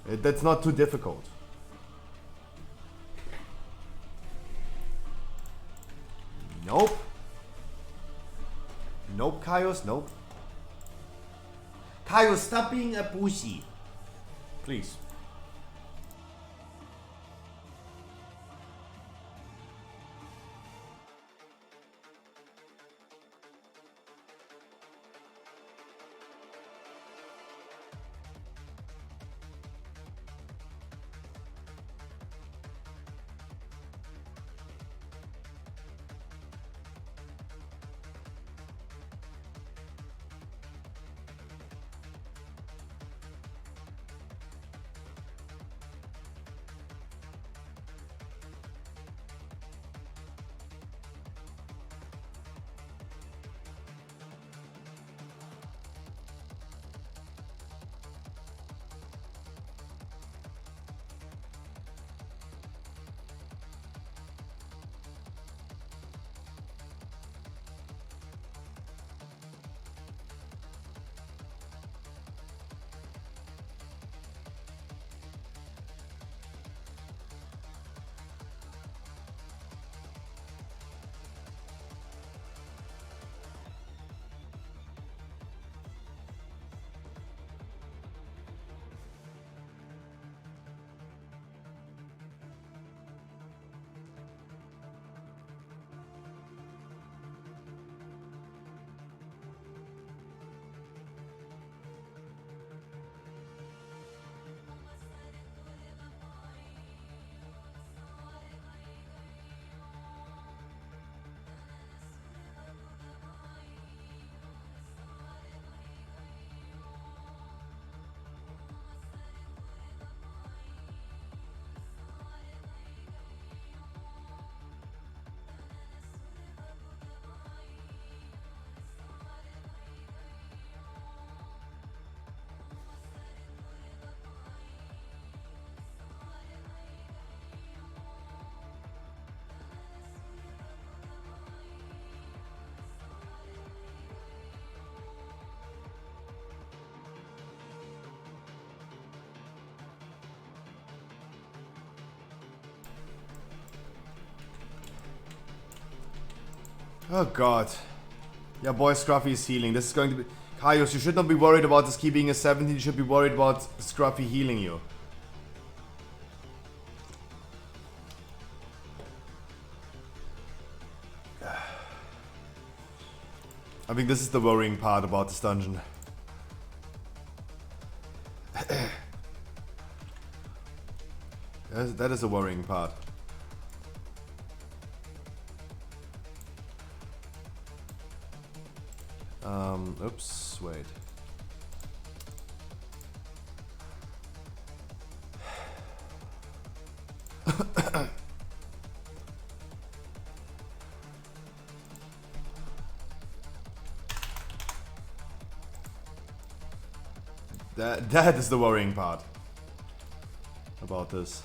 That's not too difficult. Nope. Nope, Kaios, nope. Kaios, stop being a pussy. Please. Oh god. Yeah, boy, Scruffy is healing. This is going to be... Kaios, you should not be worried about this key being a 17. You should be worried about Scruffy healing you. I think this is the worrying part about this dungeon. That is a worrying part. Oops, wait. That is the worrying part about this.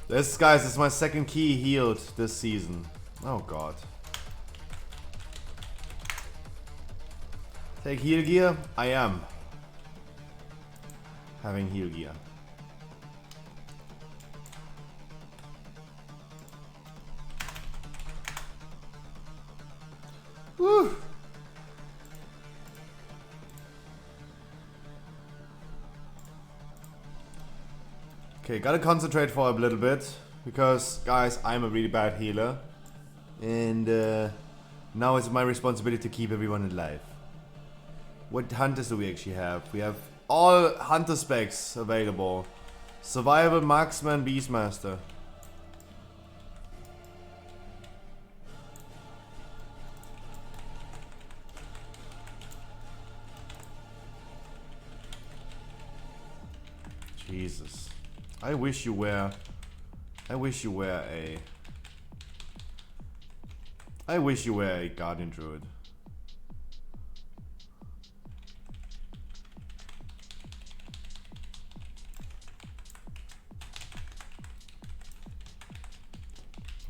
This, guys, is my second key healed this season. Oh god. Take heal gear? I am having heal gear. Woo! Okay, gotta concentrate for a little bit, because, guys, I'm a really bad healer. And now it's my responsibility to keep everyone alive. What hunters do we actually have? We have all hunter specs available. Survival, Marksman, Beastmaster. Jesus. I wish you were a Guardian Druid.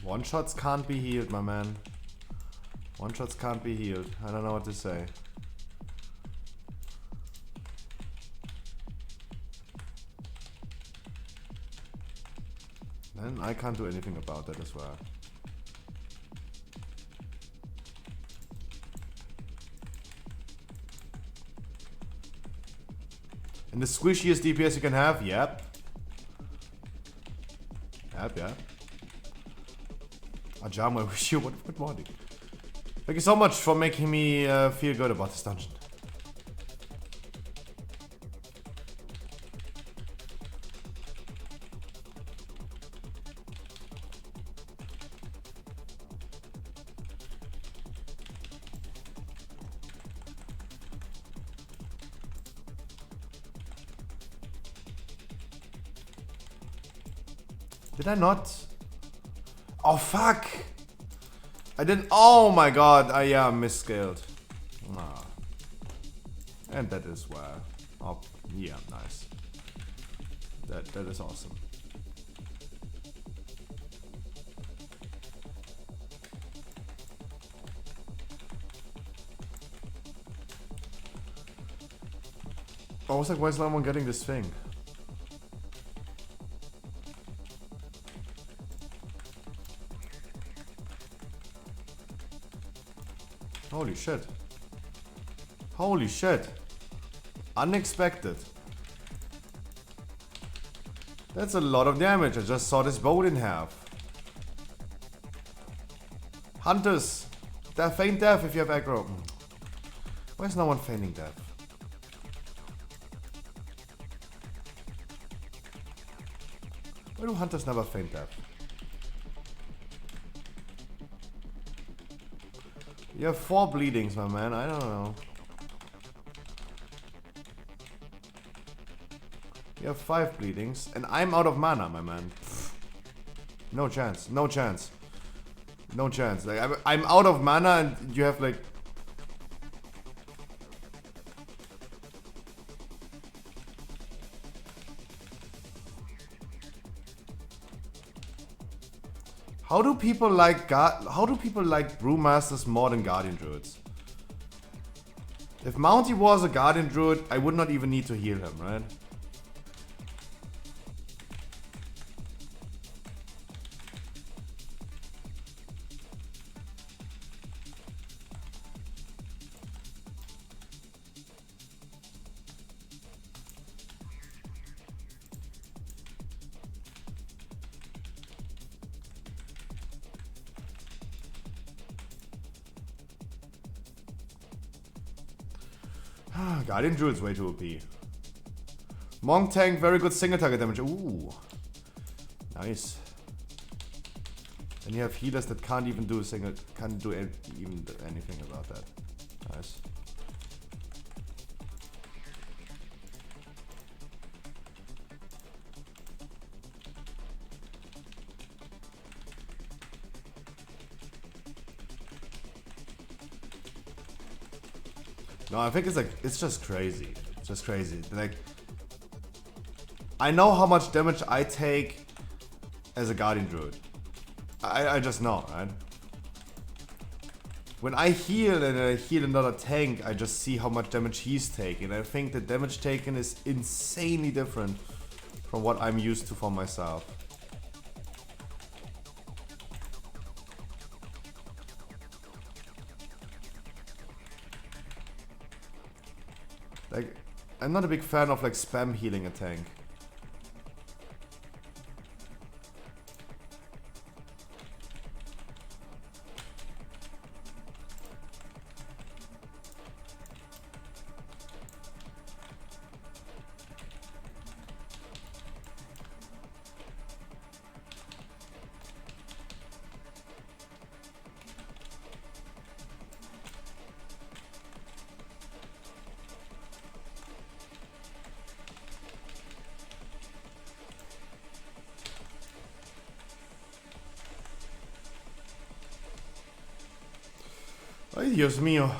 One shots can't be healed, my man. One shots can't be healed. I don't know what to say. Then I can't do anything about that as well. And the squishiest DPS you can have? Yep. Yep. Ajamo, I wish you good morning. Thank you so much for making me feel good about this dungeon. Did I not? Oh fuck! I didn't. Oh my god! I misscaled. Ah. And that is where. Oh yeah, nice. That is awesome. I was like, why is no one getting this thing? Holy shit. Holy shit. Unexpected. That's a lot of damage. I just saw this boat in half. Hunters. Feign death if you have aggro. Why is no one feigning death? Why do hunters never feign death? You have 4 bleedings, my man. I don't know. You have 5 bleedings, and I'm out of mana, my man. Pfft. No chance. No chance. No chance. Like I'm out of mana, and you have like. How do people like Brewmasters more than Guardian Druids? If Mounty was a Guardian Druid, I would not even need to heal him, right? Guardian Druid's way too OP. Monk tank, very good single target damage. Ooh. Nice. And you have healers that can't even do even anything about that. Nice. No, I think it's just crazy. It's just crazy. Like, I know how much damage I take as a Guardian Druid. I just know, right? When I heal and I heal another tank, I just see how much damage he's taking. I think the damage taken is insanely different from what I'm used to for myself. Like, I'm not a big fan of like spam healing a tank. Ay, Dios mío.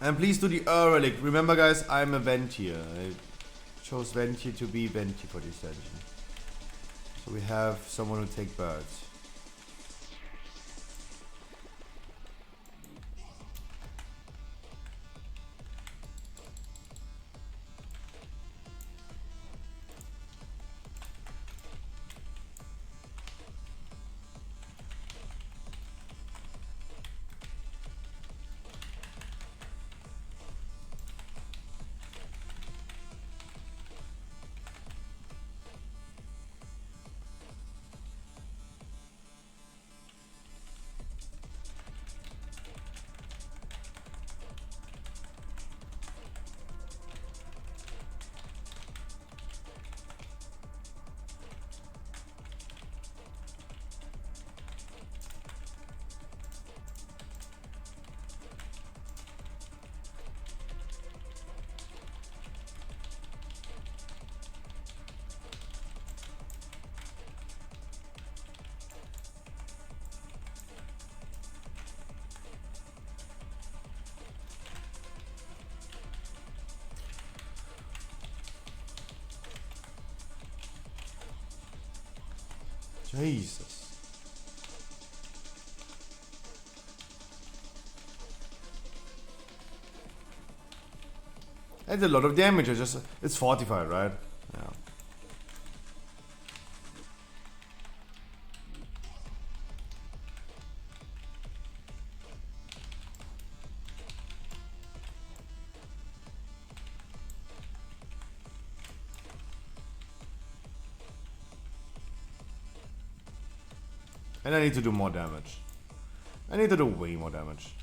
And please do the relic. Remember guys, I'm a Ventier. I chose Ventier to be Ventier for this dungeon. So we have someone who take birds. Jesus. That's a lot of damage. It's fortified, right? Yeah. And I need to do more damage. I need to do way more damage.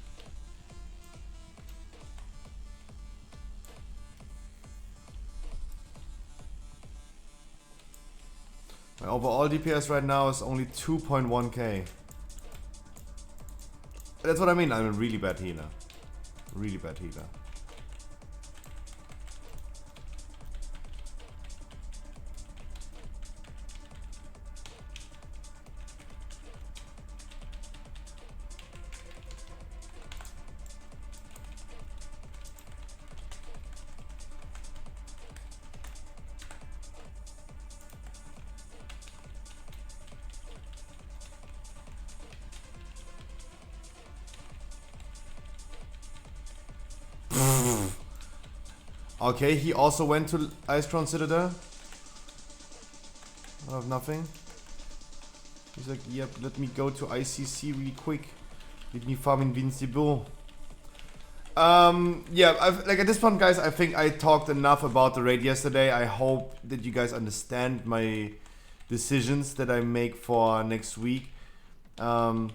My overall DPS right now is only 2.1k. That's what I mean, I'm a really bad healer. Really bad healer. Okay, he also went to Icecrown Citadel. I have nothing. He's like, yep, let me go to ICC really quick. Let me farm Invincible. Yeah, like at this point, guys, I think I talked enough about the raid yesterday. I hope that you guys understand my decisions that I make for next week. As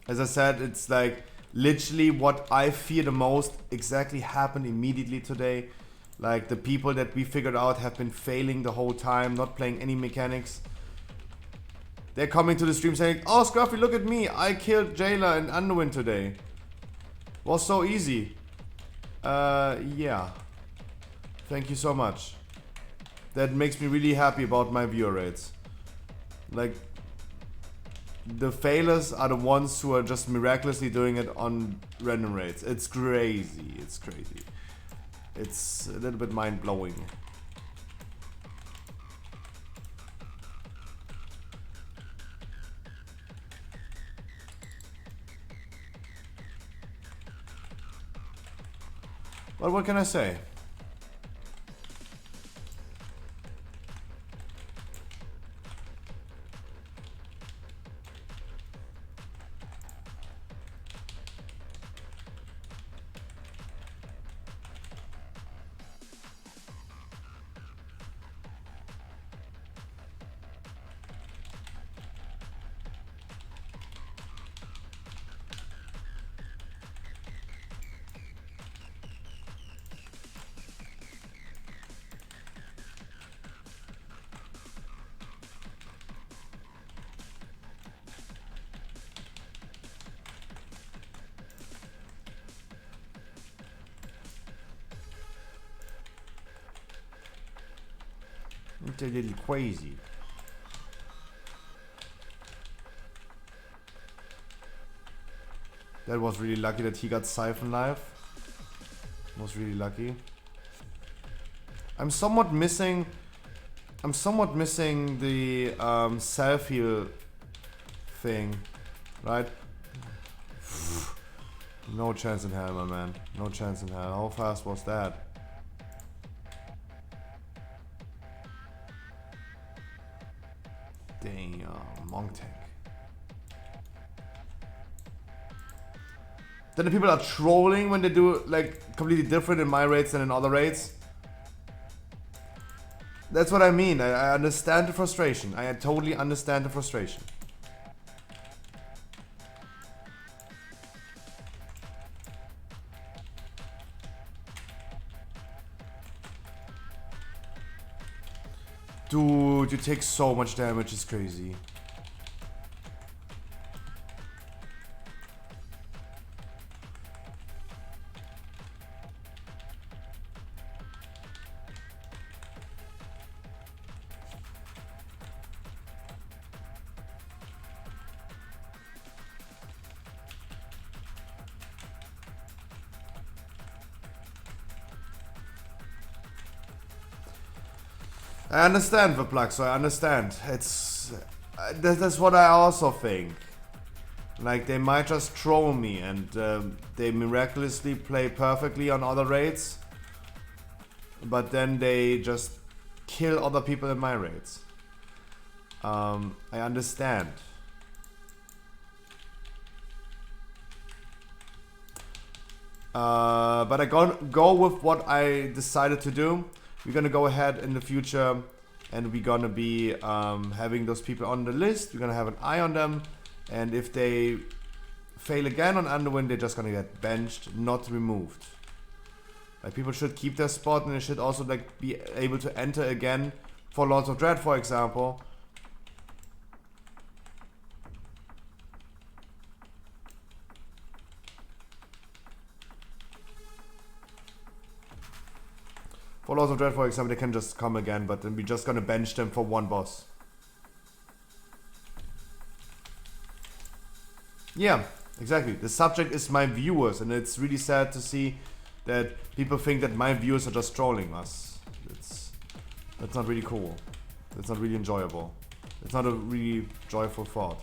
I said, it's like literally what I fear the most exactly happened immediately today. Like the people that we figured out have been failing the whole time, not playing any mechanics. They're coming to the stream saying, oh Scruffy, look at me, I killed Jailer and Underwind today. Was so easy. Yeah. Thank you so much. That makes me really happy about my viewer rates. Like, the failures are the ones who are just miraculously doing it on random raids. It's crazy, it's crazy. It's a little bit mind-blowing. But what can I say? It's a little crazy. That was really lucky that he got Siphon Life. Was really lucky. I'm somewhat missing the self-heal thing, right? No chance in hell, my man. No chance in hell. How fast was that? Damn, Monk Tank. Then the people are trolling when they do like completely different in my raids than in other raids. That's what I mean. I understand the frustration. I totally understand the frustration. Dude, you take so much damage, it's crazy. I understand the plug, so I understand. It's that's what I also think. Like they might just troll me and they miraculously play perfectly on other raids, but then they just kill other people in my raids. I understand. But I go with what I decided to do. We're gonna go ahead in the future and we're gonna be having those people on the list. We're gonna have an eye on them, and if they fail again on Underwind, they're just gonna get benched, not removed. Like people should keep their spot, and they should also like be able to enter again for Lords of Dread, for example. For Lords of Dread, for example, they can just come again, but then we're just gonna bench them for one boss. Yeah, exactly. The subject is my viewers, and it's really sad to see that people think that my viewers are just trolling us. That's not really cool. That's not really enjoyable. It's not a really joyful thought.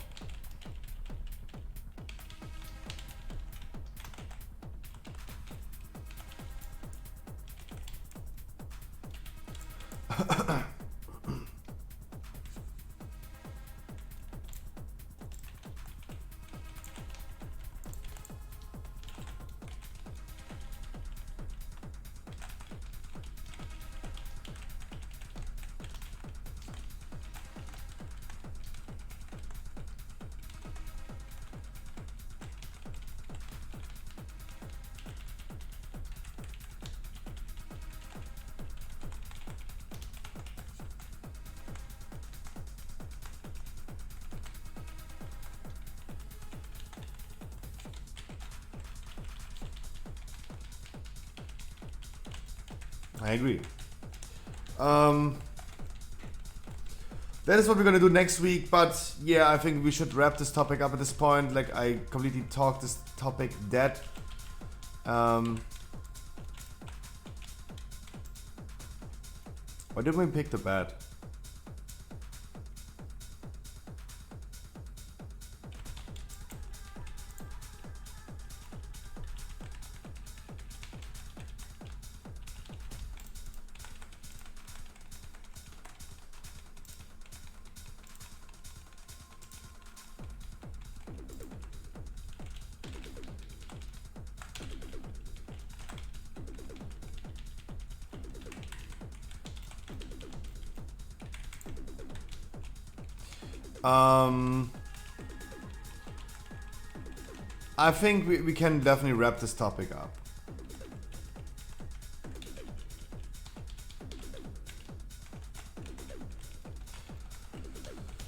I agree. That is what we're gonna do next week, but yeah, I think we should wrap this topic up at this point. Like, I completely talked this topic dead. Why didn't we pick the bat? I think we can definitely wrap this topic up.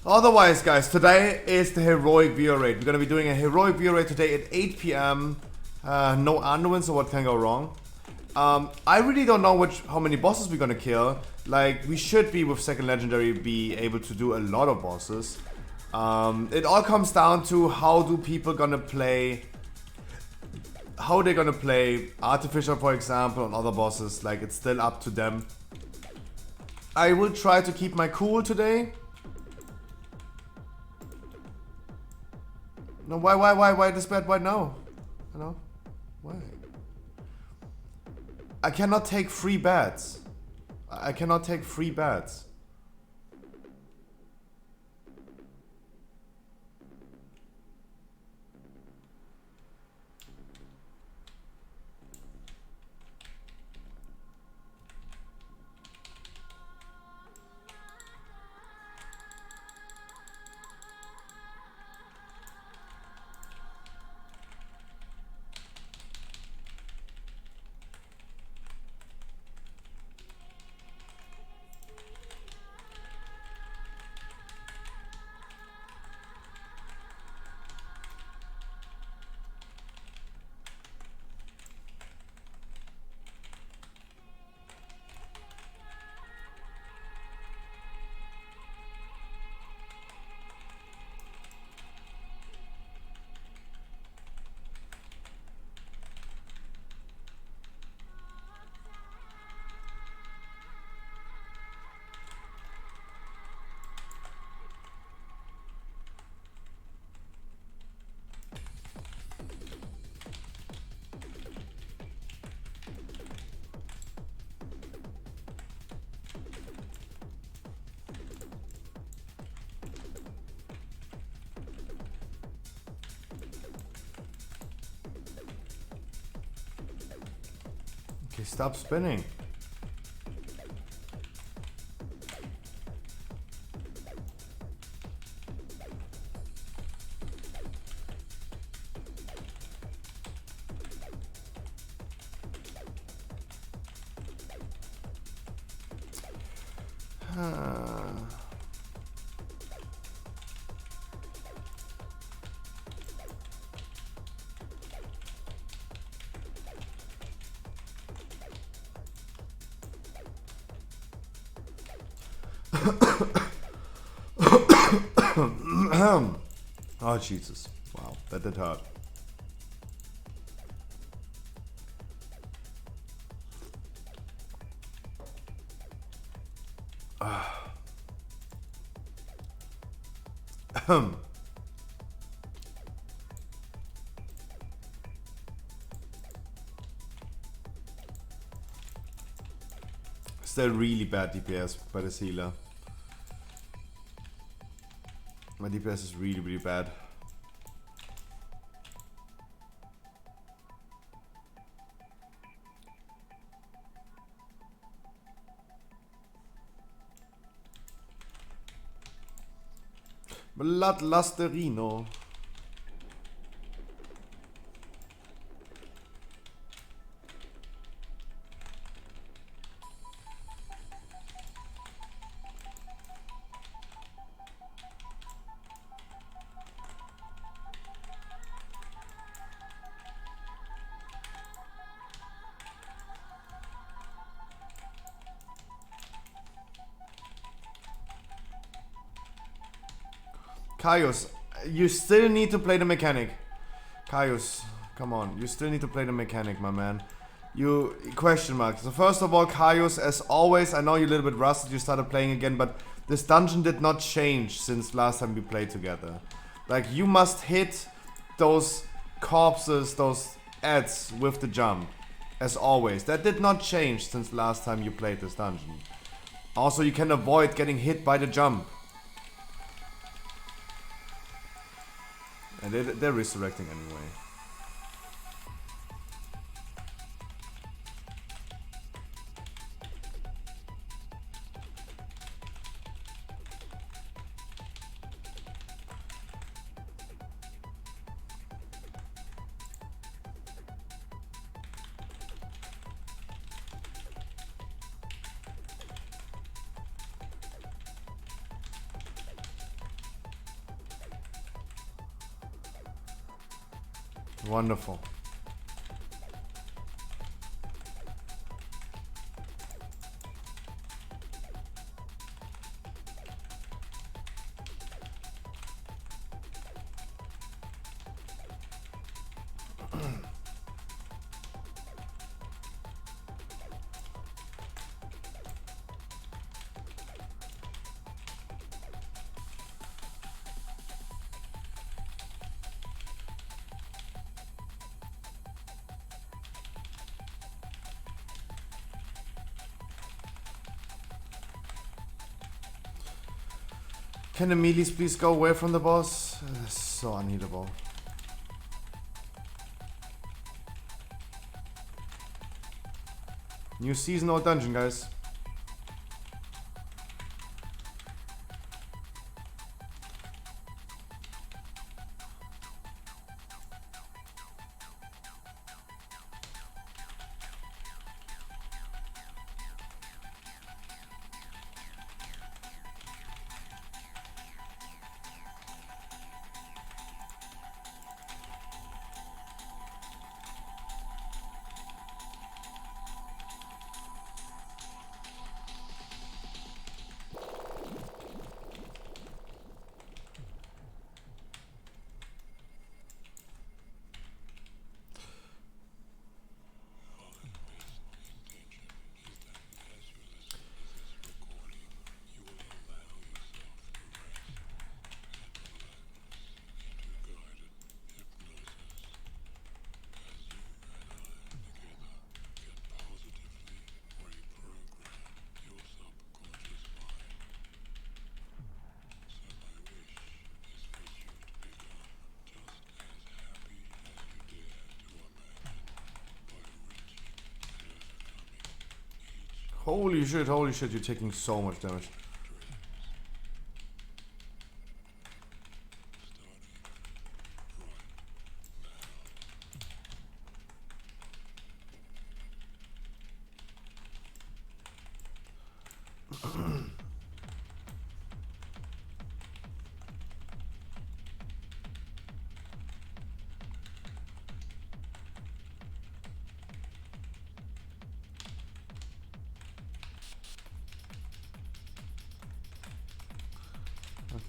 Otherwise, guys, today is the heroic viewer raid. We're gonna be doing a heroic viewer raid today at 8 p.m. No underwin, so what can go wrong? I really don't know how many bosses we're gonna kill. Like, we should be, with second legendary, be able to do a lot of bosses. It all comes down to how they're gonna play Artificial, for example, and other bosses. Like, it's still up to them. I will try to keep my cool today. No, why this bad? Why no? No? Why? I cannot take free bats. I cannot take free bats. Okay, stop spinning. Oh, Jesus. Wow, that did hurt. still really bad DPS by this healer. My DPS is really, really bad. Bloodlusterino. Kaios, you still need to play the mechanic. Kaios, come on. You still need to play the mechanic, my man. You... Question mark. So first of all, Kaios, as always, I know you're a little bit rusted, you started playing again, but this dungeon did not change since last time we played together. Like, you must hit those corpses, those ads with the jump. As always. That did not change since last time you played this dungeon. Also, you can avoid getting hit by the jump. And they're resurrecting anyway. Wonderful. Can the melees please go away from the boss? So unhittable. New season or dungeon, guys. Holy shit, you're taking so much damage.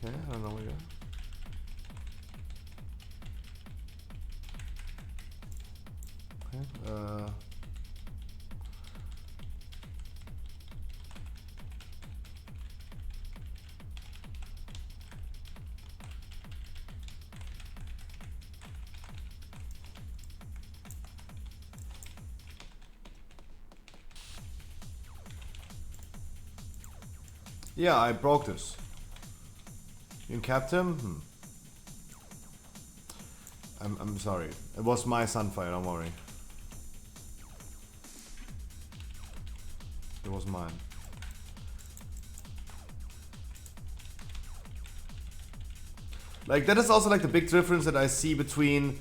Okay, I don't know where you are. Okay, Yeah, I broke this. You capped him? I'm sorry. It was my Sunfire, don't worry. It was mine. Like, that is also like the big difference that I see between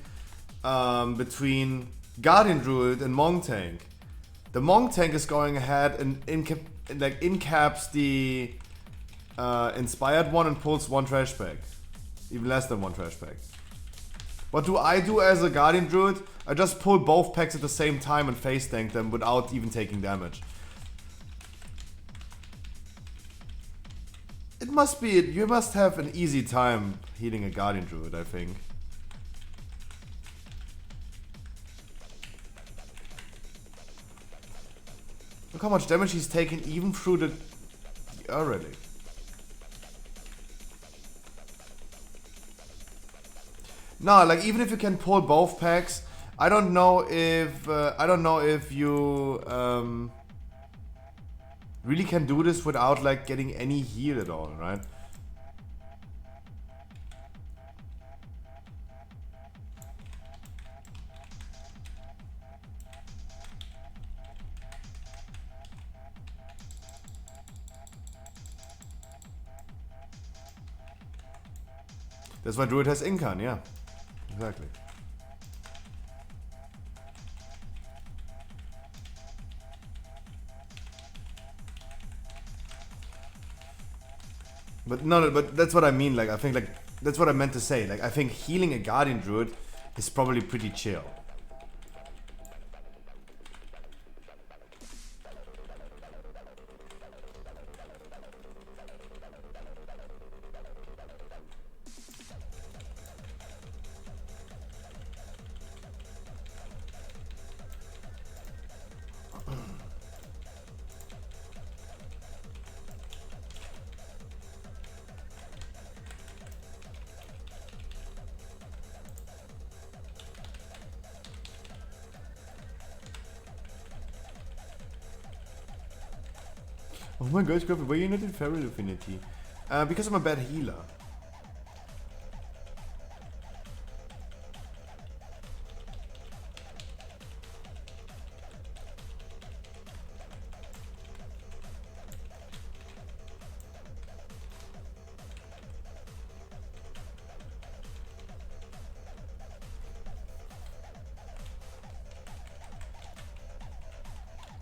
between Guardian Druid and Monk Tank. The Monk Tank is going ahead and incaps the inspired one and pulls one trash pack. Even less than one trash pack. What do I do as a Guardian Druid? I just pull both packs at the same time and face tank them without even taking damage. It must be, you must have an easy time healing a Guardian Druid, I think. Look how much damage he's taken even through the already. No, like even if you can pull both packs, I don't know if you really can do this without like getting any heal at all, right? That's why Druid has Incan, yeah. Exactly. But no, but that's what I mean. Like, I think, like, that's what I meant to say. Like, I think healing a Guardian Druid is probably pretty chill. Oh my gosh, Griffin, why are you not in Feral Affinity? Because I'm a bad healer.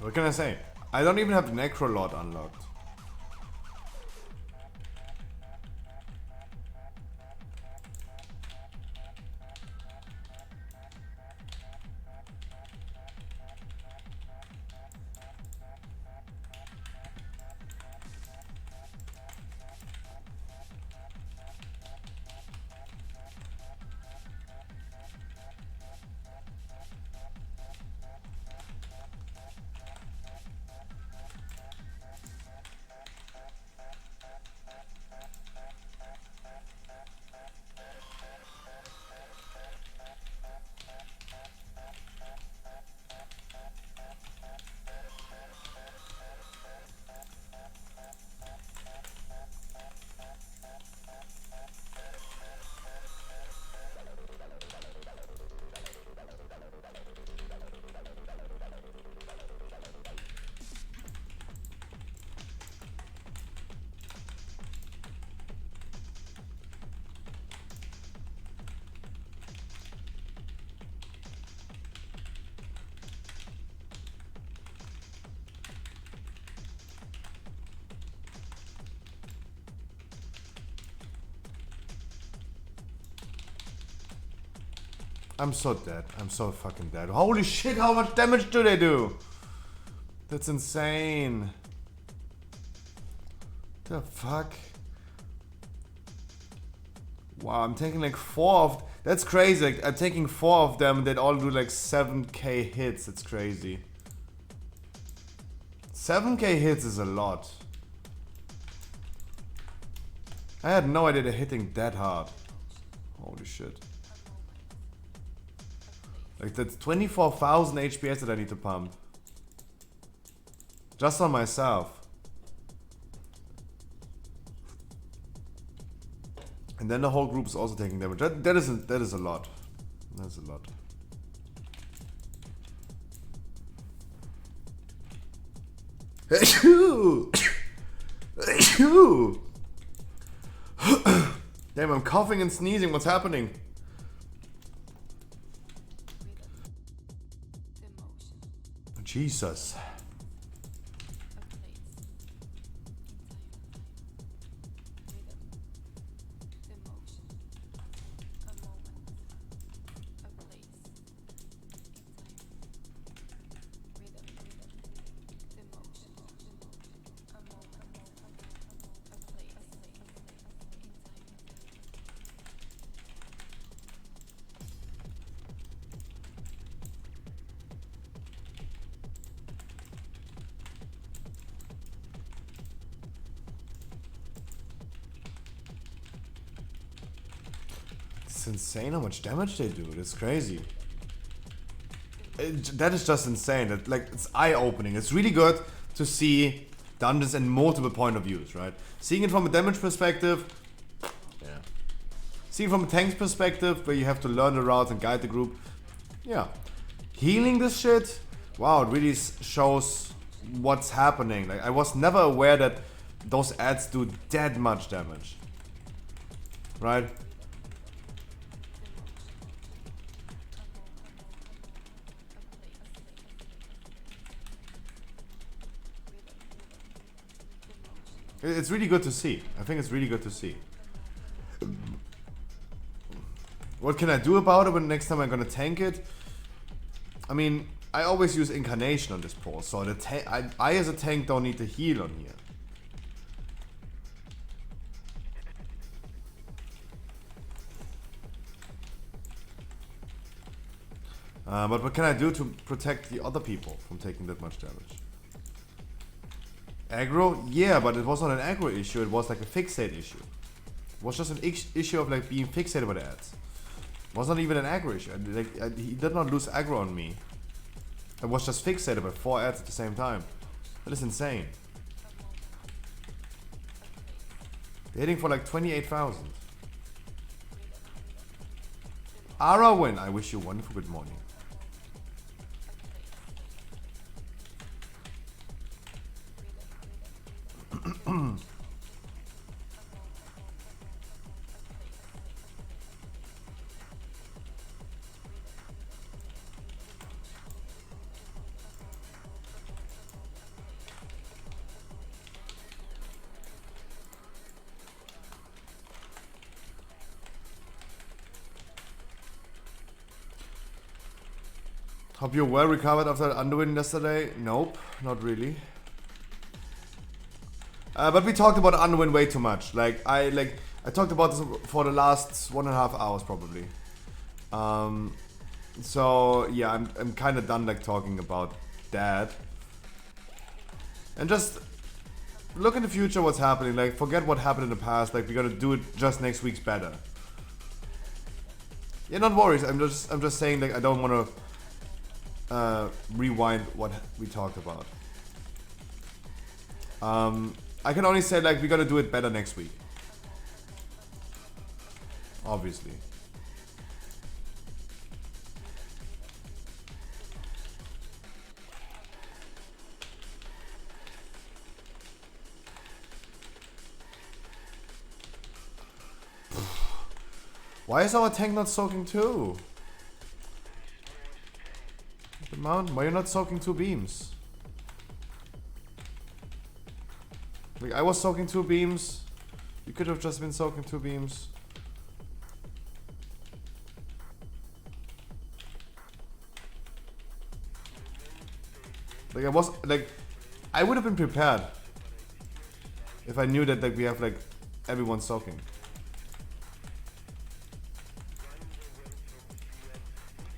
What can I say? I don't even have the Necrolord unlocked. I'm so dead. I'm so fucking dead. Holy shit, how much damage do they do? That's insane. The fuck? Wow, I'm taking like 4 of... That's crazy. Like, I'm taking 4 of them and they all do like 7k hits. That's crazy. 7k hits is a lot. I had no idea they're hitting that hard. Holy shit. Like, that's 24,000 HPS that I need to pump. Just on myself. And then the whole group is also taking damage. That is a lot. That's a lot. Damn, I'm coughing and sneezing. What's happening? Jesus. It's insane how much damage they do. It's crazy. That is just insane. That, like, it's eye-opening. It's really good to see dungeons in multiple point of views, right? Seeing it from a damage perspective, yeah. Seeing from a tank's perspective, where you have to learn the routes and guide the group, yeah. Healing this shit, wow, it really shows what's happening. Like, I was never aware that those ads do that much damage, right? It's really good to see. I think it's really good to see. What can I do about it when next time I'm gonna tank it? I mean, I always use Incarnation on this pole, so I as a tank don't need to heal on here. But what can I do to protect the other people from taking that much damage? Aggro? Yeah, but it was not an aggro issue, it was like a fixate issue. It was just an issue of like being fixated by the ads. It was not even an aggro issue. He did not lose aggro on me. I was just fixated by 4 ads at the same time. That is insane. They're hitting for like 28,000. Arawin, I wish you a wonderful good morning. Hope you're well recovered after that underwind yesterday. Nope, not really. But we talked about underwind way too much. I talked about this for the last 1.5 hours probably. So yeah, I'm kind of done like talking about that. And just look in the future what's happening. Like, forget what happened in the past. Like, we're gonna do it just next week's better. Yeah, not worries. I'm just saying, like, I don't want to rewind what we talked about. I can only say, like, we're gonna do it better next week. Obviously. Why is our tank not soaking too? The mountain, why are you not soaking 2 beams? Like, I was soaking 2 beams. You could have just been soaking 2 beams. Like, I would have been prepared if I knew that, like, we have, like, everyone soaking.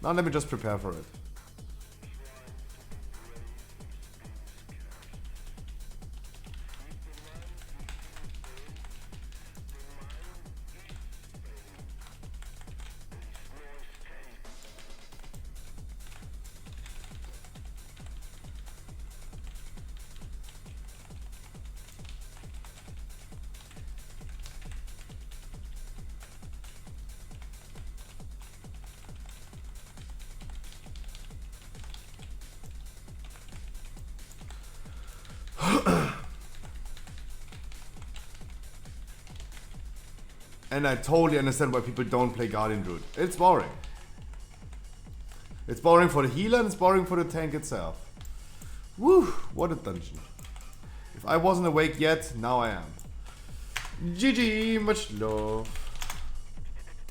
Now let me just prepare for it. And I totally understand why people don't play Guardian Druid. It's boring. It's boring for the healer and it's boring for the tank itself. Woo, what a dungeon. If I wasn't awake yet, now I am. GG, much love.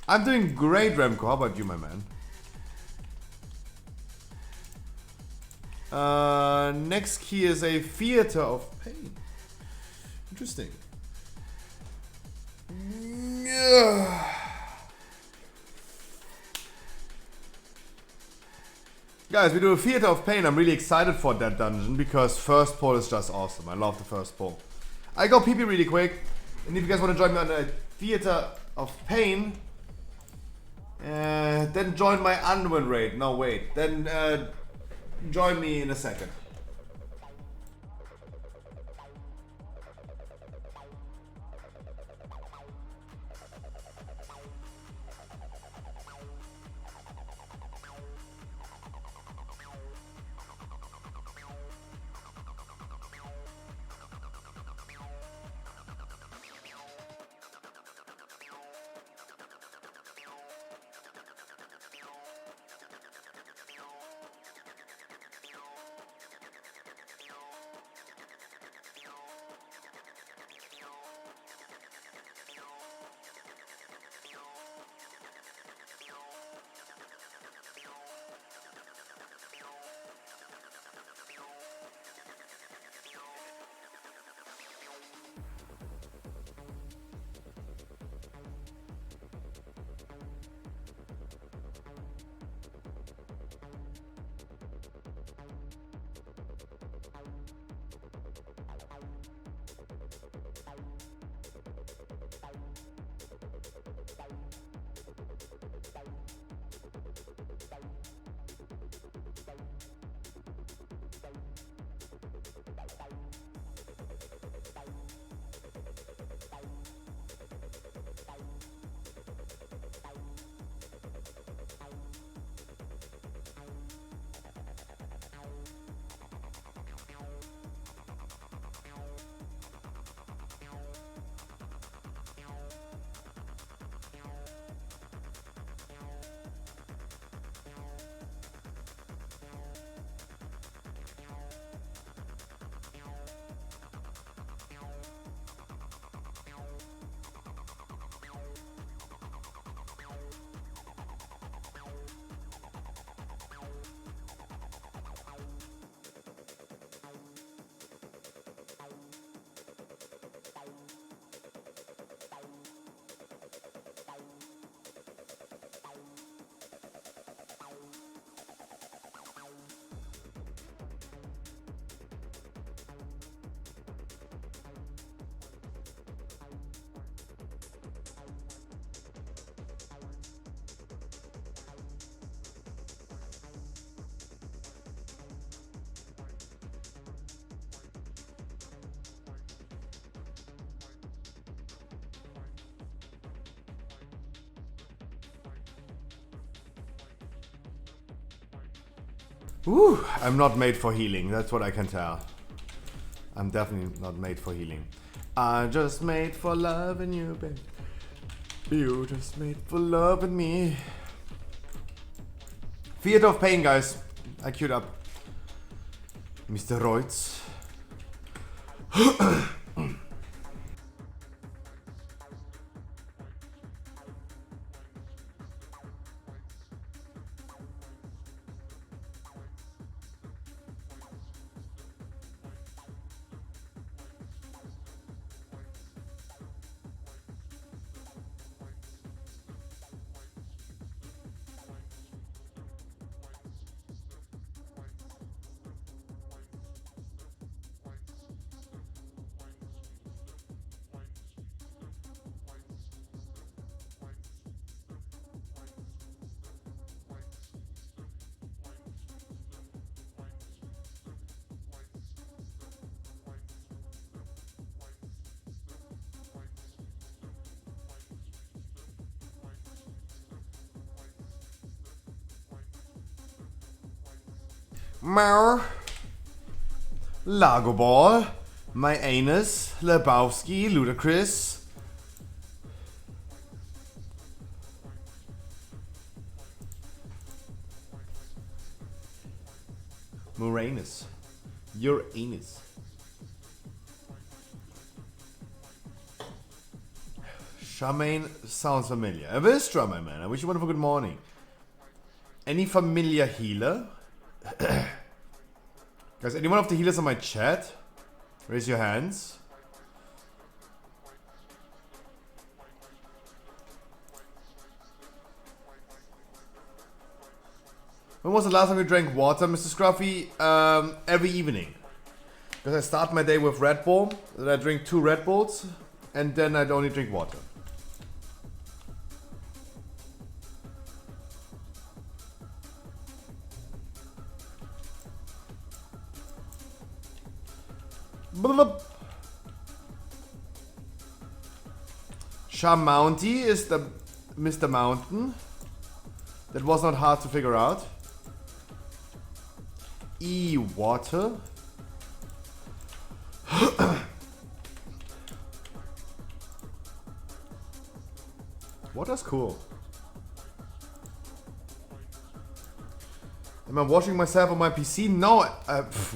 I'm doing great, Remco. How about you, my man? Next key is a Theater of Pain. Interesting. Guys, we do a Theater of Pain. I'm really excited for that dungeon because first pull is just awesome. I love the first pull. I go PP really quick. And if you guys want to join me on a Theater of Pain, then join my Unwin raid. No, wait. Then join me in a second. Whew, I'm not made for healing, that's what I can tell. I'm definitely not made for healing. I'm just made for loving you, baby. You just made for loving me. Theater of Pain, guys. I queued up Mr. Reutz. Meow. Lago Ball, My Anus, Lebowski, Ludacris. Moranus. Your anus. Charmaine sounds familiar. A Vistra, my man. I wish you wonderful good morning. Any familiar healer? Guys, any one of the healers on my chat? Raise your hands. When was the last time you drank water, Mr. Scruffy? Every evening. Because I start my day with Red Bull, then I drink 2 Red Bulls, and then I'd only drink water. Mounty is the Mr. Mountain. That was not hard to figure out. Water. Water's cool. Am I washing myself on my PC? No,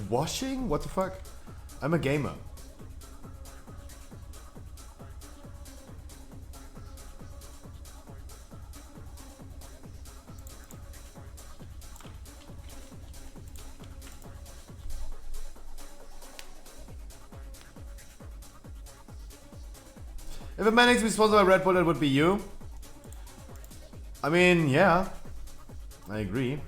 washing? What the fuck? I'm a gamer. If a man needs to be sponsored by Red Bull, it would be you. I mean, yeah. I agree.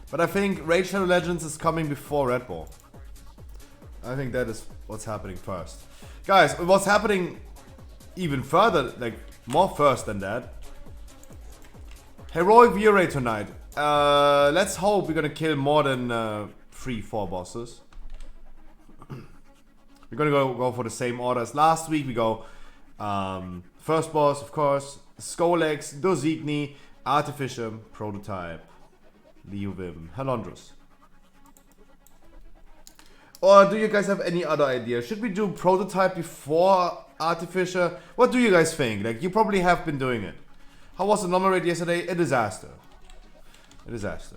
But I think Raid Shadow Legends is coming before Red Bull. I think that is what's happening first. Guys, what's happening even further, like more first than that. Heroic View Raid tonight. Let's hope we're gonna kill more than 3-4 bosses. We're gonna go for the same order as last week. We go first boss, of course, Skolex, Dozigny, Artificium, Prototype, Leovim, Halondrus. Or do you guys have any other idea? Should we do Prototype before Artificial? What do you guys think? Like, you probably have been doing it. How was the normal raid yesterday? A disaster. A disaster.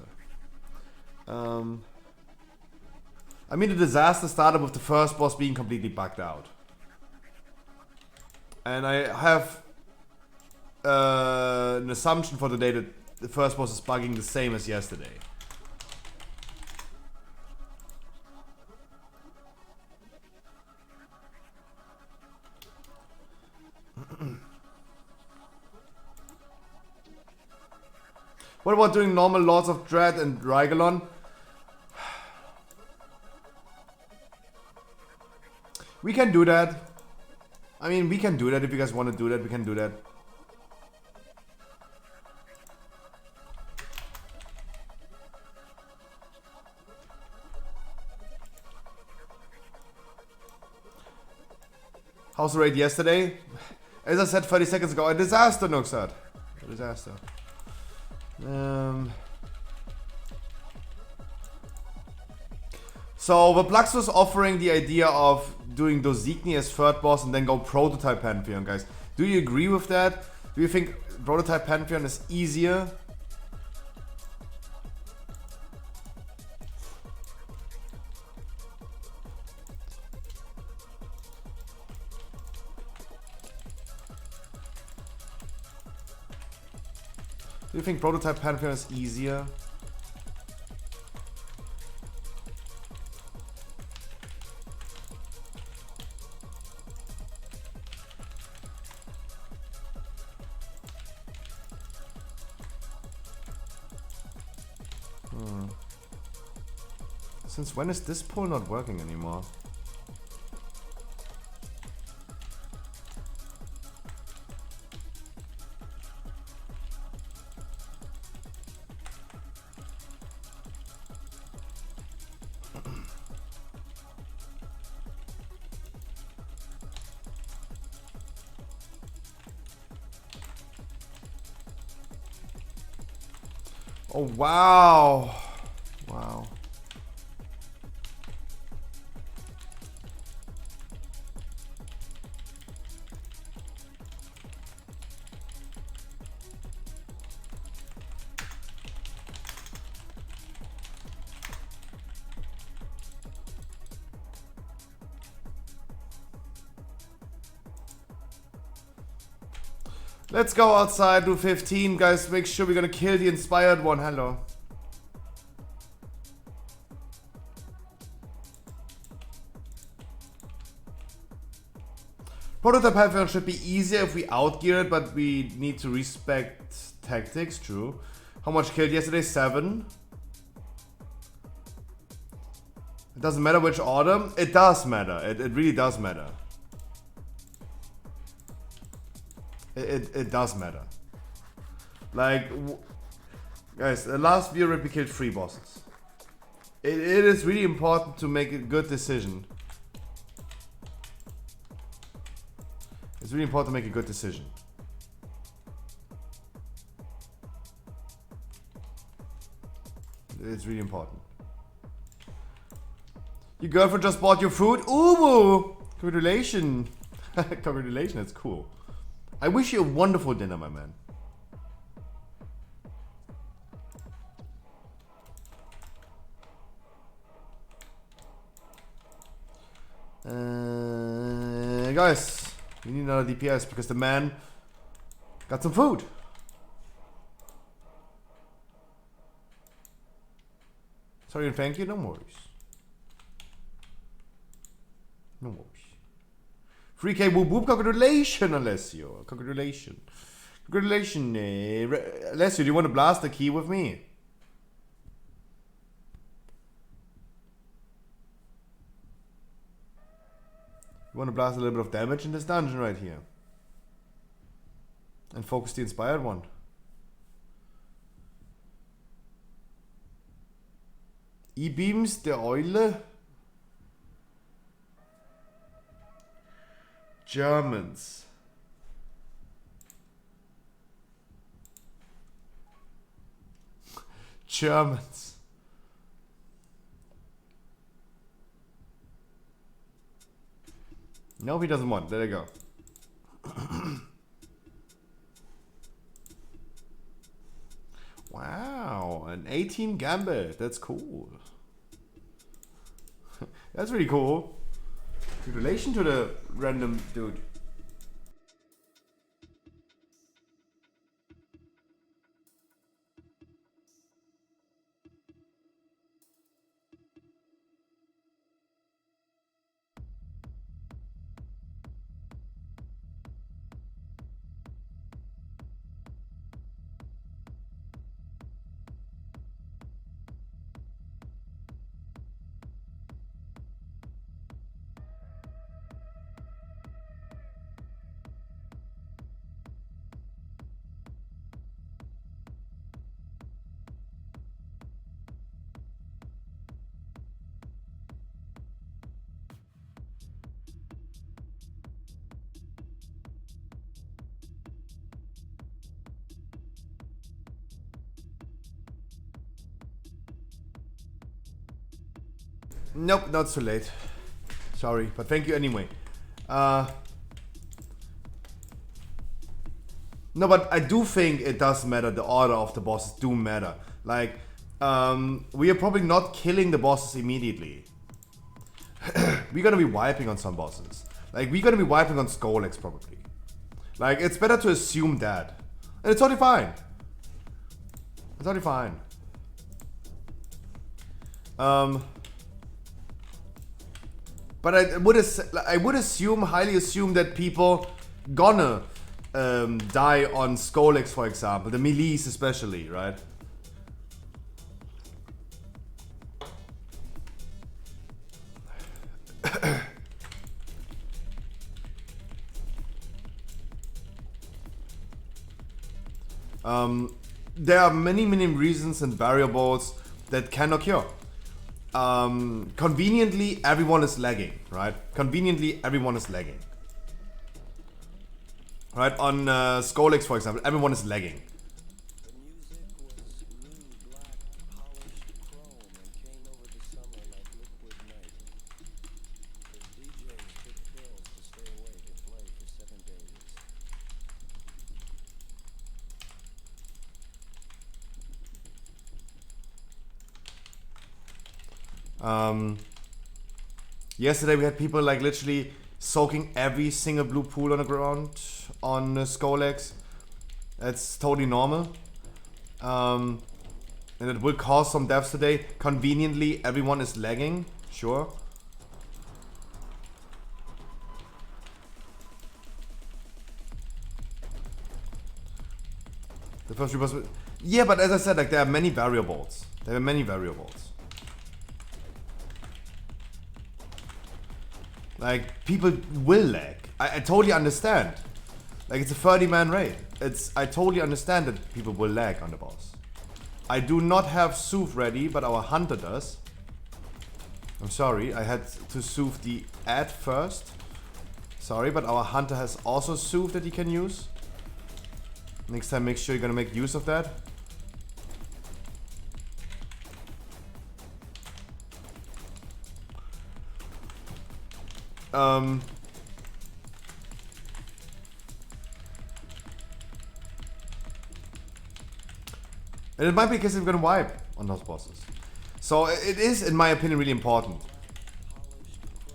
I mean, the disaster started with the first boss being completely bugged out. And I have an assumption for today that the first boss is bugging the same as yesterday. What about doing normal Lords of Dread and Rygalon? We can do that. I mean, we can do that if you guys want to do that. We can do that. How's the raid yesterday? As I said 30 seconds ago, a disaster, Nuxad. A disaster. So the Plux was offering the idea of doing Dozigny as third boss and then go Prototype Pantheon, guys. Do you agree with that? Do you think Prototype Pantheon is easier? Do you think Prototype Pantheon is easier? Since when is this poll not working anymore? Oh, wow. Wow. Let's go outside, do 15. Guys, make sure we're gonna kill the inspired one. Hello. Prototype Hyphen should be easier if we outgear it, but we need to respect tactics, true. How much killed yesterday? 7. It doesn't matter which order. It does matter. It really does matter. It does matter. Like, guys, the last video we killed 3 bosses. It is really important to make a good decision. It's really important to make a good decision. It's really important. Your girlfriend just bought your food? Ooh! Congratulations! Congratulations, that's cool. I wish you a wonderful dinner, my man. Guys, we need another DPS because the man got some food. Sorry and thank you, no worries. No worries. 3K whoop whoop, congratulations, Alessio. Congratulations. Congratulations, Alessio, do you want to blast the key with me? You want to blast a little bit of damage in this dungeon right here. And focus the inspired one. E-beams der Eule. Germans. Germans. No, he doesn't want. There you go. Wow, an 18 gambit. That's cool. That's really cool. In relation to the random dude. Nope, not too late. Sorry, but thank you anyway. No, but I do think it does matter. The order of the bosses do matter. Like, we are probably not killing the bosses immediately. We're gonna be wiping on some bosses. Like, we're gonna be wiping on Skolex probably. Like, it's better to assume that. And it's totally fine. It's totally fine. But I would assume, highly assume that people gonna die on Skolex, for example, the melees especially, right? There are many reasons and variables that can occur. Conveniently, everyone is lagging, right? Conveniently, everyone is lagging. Right, on Skolex, for example, everyone is lagging. Yesterday we had people like literally soaking every single blue pool on the ground on Skolex. That's totally normal. And it will cause some deaths today. Conveniently, everyone is lagging. Sure. The first reboss. Yeah, but as I said, like there are many variables. There are many variables. Like people will lag. I totally understand. Like it's a 30-man raid. I totally understand that people will lag on the boss. I do not have Sooth ready, but our hunter does. I'm sorry, I had to Sooth the ad first. Sorry, but our hunter has also Sooth that he can use. Next time, make sure you're gonna make use of that. And it might be because we're gonna wipe on those bosses. So it is, in my opinion, really important.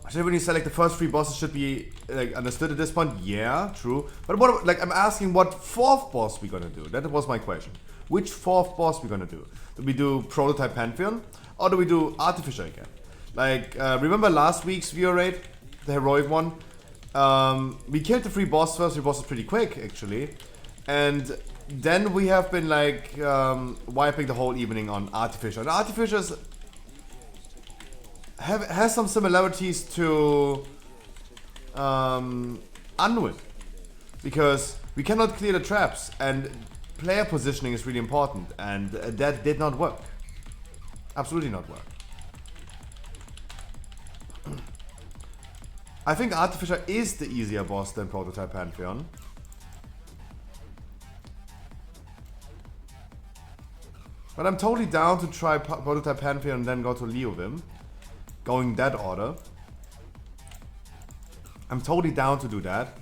Actually, when you say like the first 3 bosses should be like understood at this point, yeah, true. But what, like I'm asking, what 4th boss we gonna do? That was my question. Which 4th boss we gonna do? Do we do Prototype Pantheon, or do we do Artificer again? Like remember last week's viewer raid, the heroic one? We killed the 3 bosses first. 3 bosses pretty quick actually, and then we have been like wiping the whole evening on Artificer. And Artificers has some similarities to Unwin, because we cannot clear the traps and player positioning is really important, and that did not work. Absolutely not work. I think Artificer is the easier boss than Prototype Pantheon. But I'm totally down to try Prototype Pantheon and then go to Leovim. Going that order. I'm totally down to do that.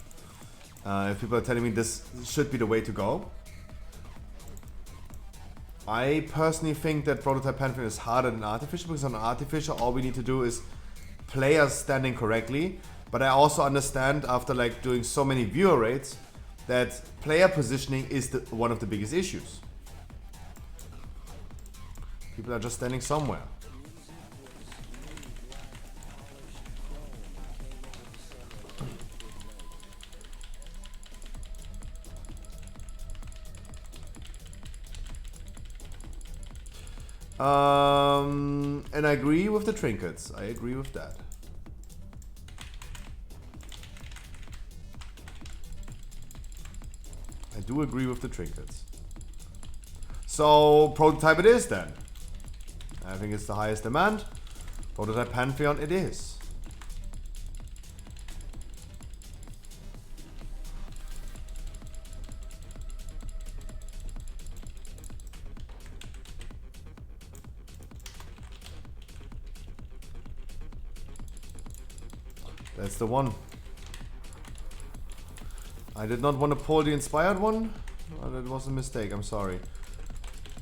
If people are telling me this should be the way to go. I personally think that Prototype Pantheon is harder than Artificer, because on Artificer all we need to do is players standing correctly. But I also understand, after like doing so many viewer rates, that player positioning is one of the biggest issues. People are just standing somewhere. And I agree with the trinkets. I agree with that. I do agree with the trinkets. So Prototype it is then. I think it's the highest demand. Prototype Pantheon it is. That's the one. I did not want to pull the inspired one. Oh, that was a mistake, I'm sorry.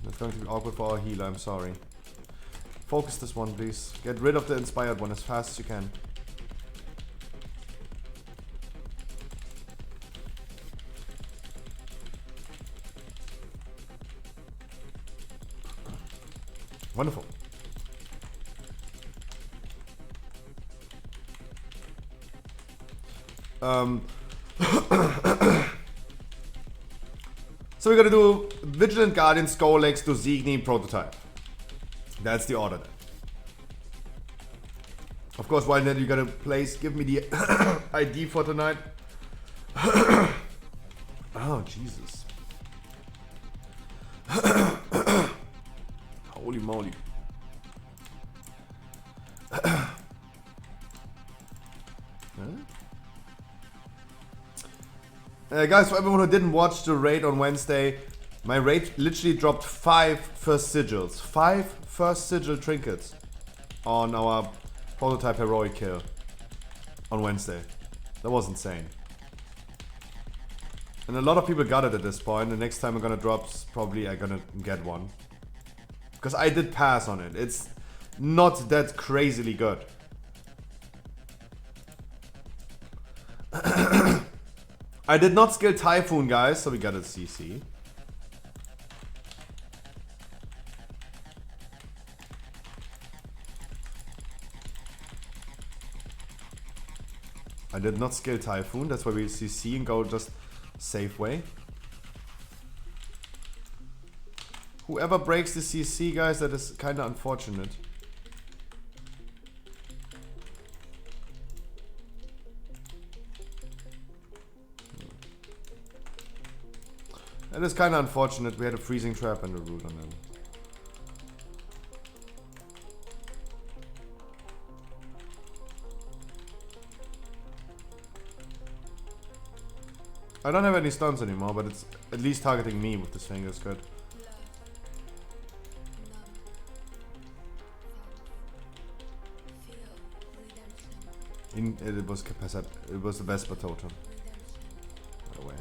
That's going to be awkward for our healer, I'm sorry. Focus this one, please. Get rid of the inspired one as fast as you can. Wonderful. So we're gonna do Vigilant Guardian, Skolex, Dosigny, Prototype. That's the order then. Of course, while then you gotta place, give me the ID for tonight. Oh, Jesus. Holy moly. Guys, for everyone who didn't watch the raid on Wednesday, my raid literally dropped 5 first sigils. 5 first sigil trinkets on our Prototype heroic kill on Wednesday. That was insane. And a lot of people got it at this point. The next time I'm gonna drop, probably I'm gonna get one. Because I did pass on it. It's not that crazily good. I did not skill Typhoon, guys, so we got a CC. I did not skill Typhoon, that's why we CC and go just safe way. Whoever breaks the CC, guys, that is kind of unfortunate. That is kind of unfortunate. We had a freezing trap and a root on them. I don't have any stuns anymore, but it's at least targeting me with this thing. That's good. It was capacity. It was the Vesper totem. By the way.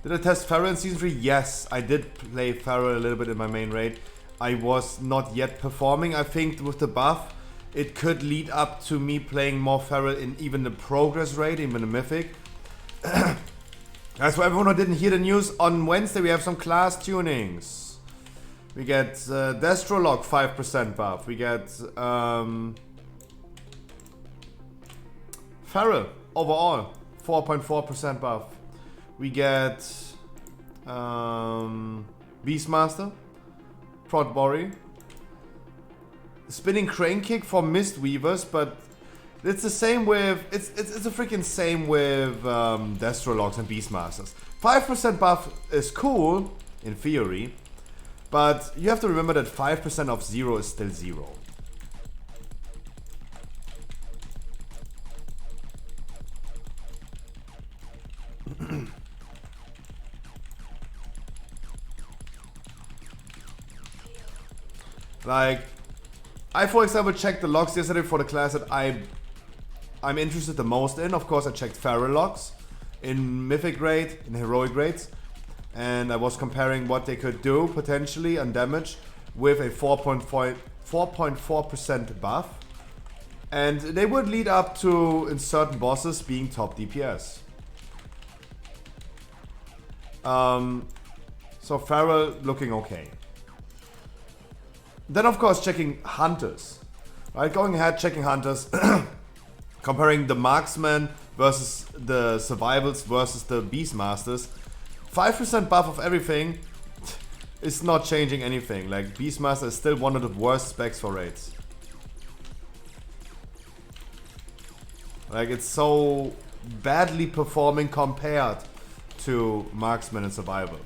Did I test Pharaoh in Season 3? Yes, I did play Pharaoh a little bit in my main raid. I was not yet performing. I think with the buff, it could lead up to me playing more Pharaoh in even the progress raid, even the mythic. As for everyone who didn't hear the news, on Wednesday we have some class tunings. We get Destrolog 5% buff. We get Pharaoh overall 4.4% buff. We get Beastmaster, Prod Bori, Spinning Crane Kick for Mistweavers, but it's the same with it's a freaking same with Destrologs and Beastmasters. 5% buff is cool in theory, but you have to remember that 5% of 0 is still 0. Like, I for example checked the logs yesterday for the class that I'm interested the most in. Of course I checked Pharaoh logs in Mythic grade, in Heroic grades, and I was comparing what they could do potentially on damage with a 4.4% buff. And they would lead up to, in certain bosses, being top DPS. So Pharaoh looking okay. Then of course checking Hunters. Right, going ahead, checking Hunters. Comparing the Marksman versus the Survivals versus the Beastmasters. 5% buff of everything is not changing anything. Like, Beastmaster is still one of the worst specs for raids. Like, it's so badly performing compared to Marksman and Survival.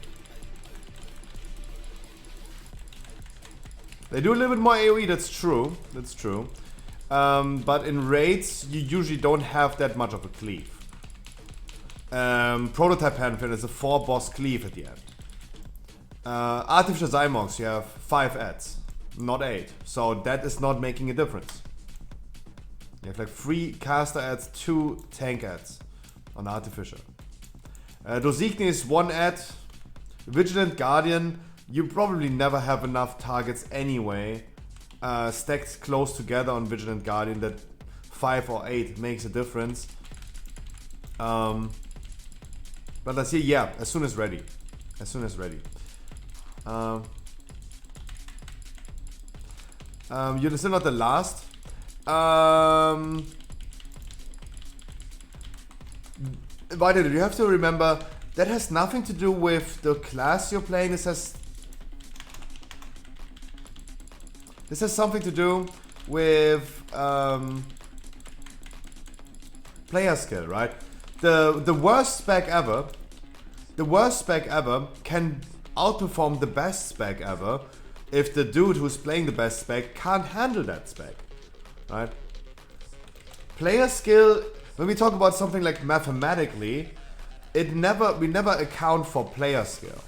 They do a little bit more AoE, that's true. That's true. But in raids, you usually don't have that much of a cleave. Prototype Pantheon is a 4 boss cleave at the end. Artificial Zymox, you have 5 adds, not 8. So that is not making a difference. You have like 3 caster adds, 2 tank adds on Artificial. Dosigny is 1 add. Vigilant Guardian, you probably never have enough targets anyway. Stacked close together on Vigilant Guardian that 5 or 8 makes a difference. But let's see, yeah, as soon as ready. As soon as ready. You're still not the last. But you have to remember, that has nothing to do with the class you're playing. This has something to do with player skill, right? The worst spec ever, can outperform the best spec ever if the dude who's playing the best spec can't handle that spec, right? Player skill, when we talk about something like mathematically, we never account for player skill.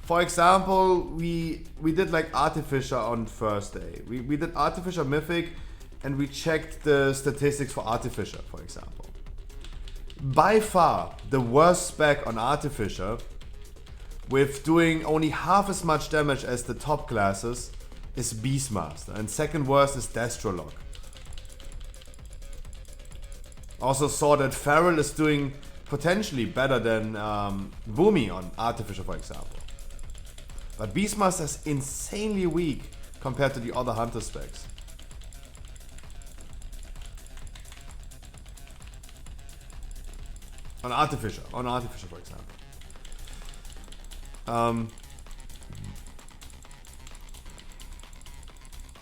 For example, we did like Artificer on Thursday. We did Artificer Mythic, and we checked the statistics for Artificer, for example. By far, the worst spec on Artificer, with doing only half as much damage as the top classes, is Beastmaster, and second worst is Destrolog. Also saw that Feral is doing potentially better than Boomy on Artificer, for example. But Beastmaster is insanely weak compared to the other Hunter specs. On Artificer, for example.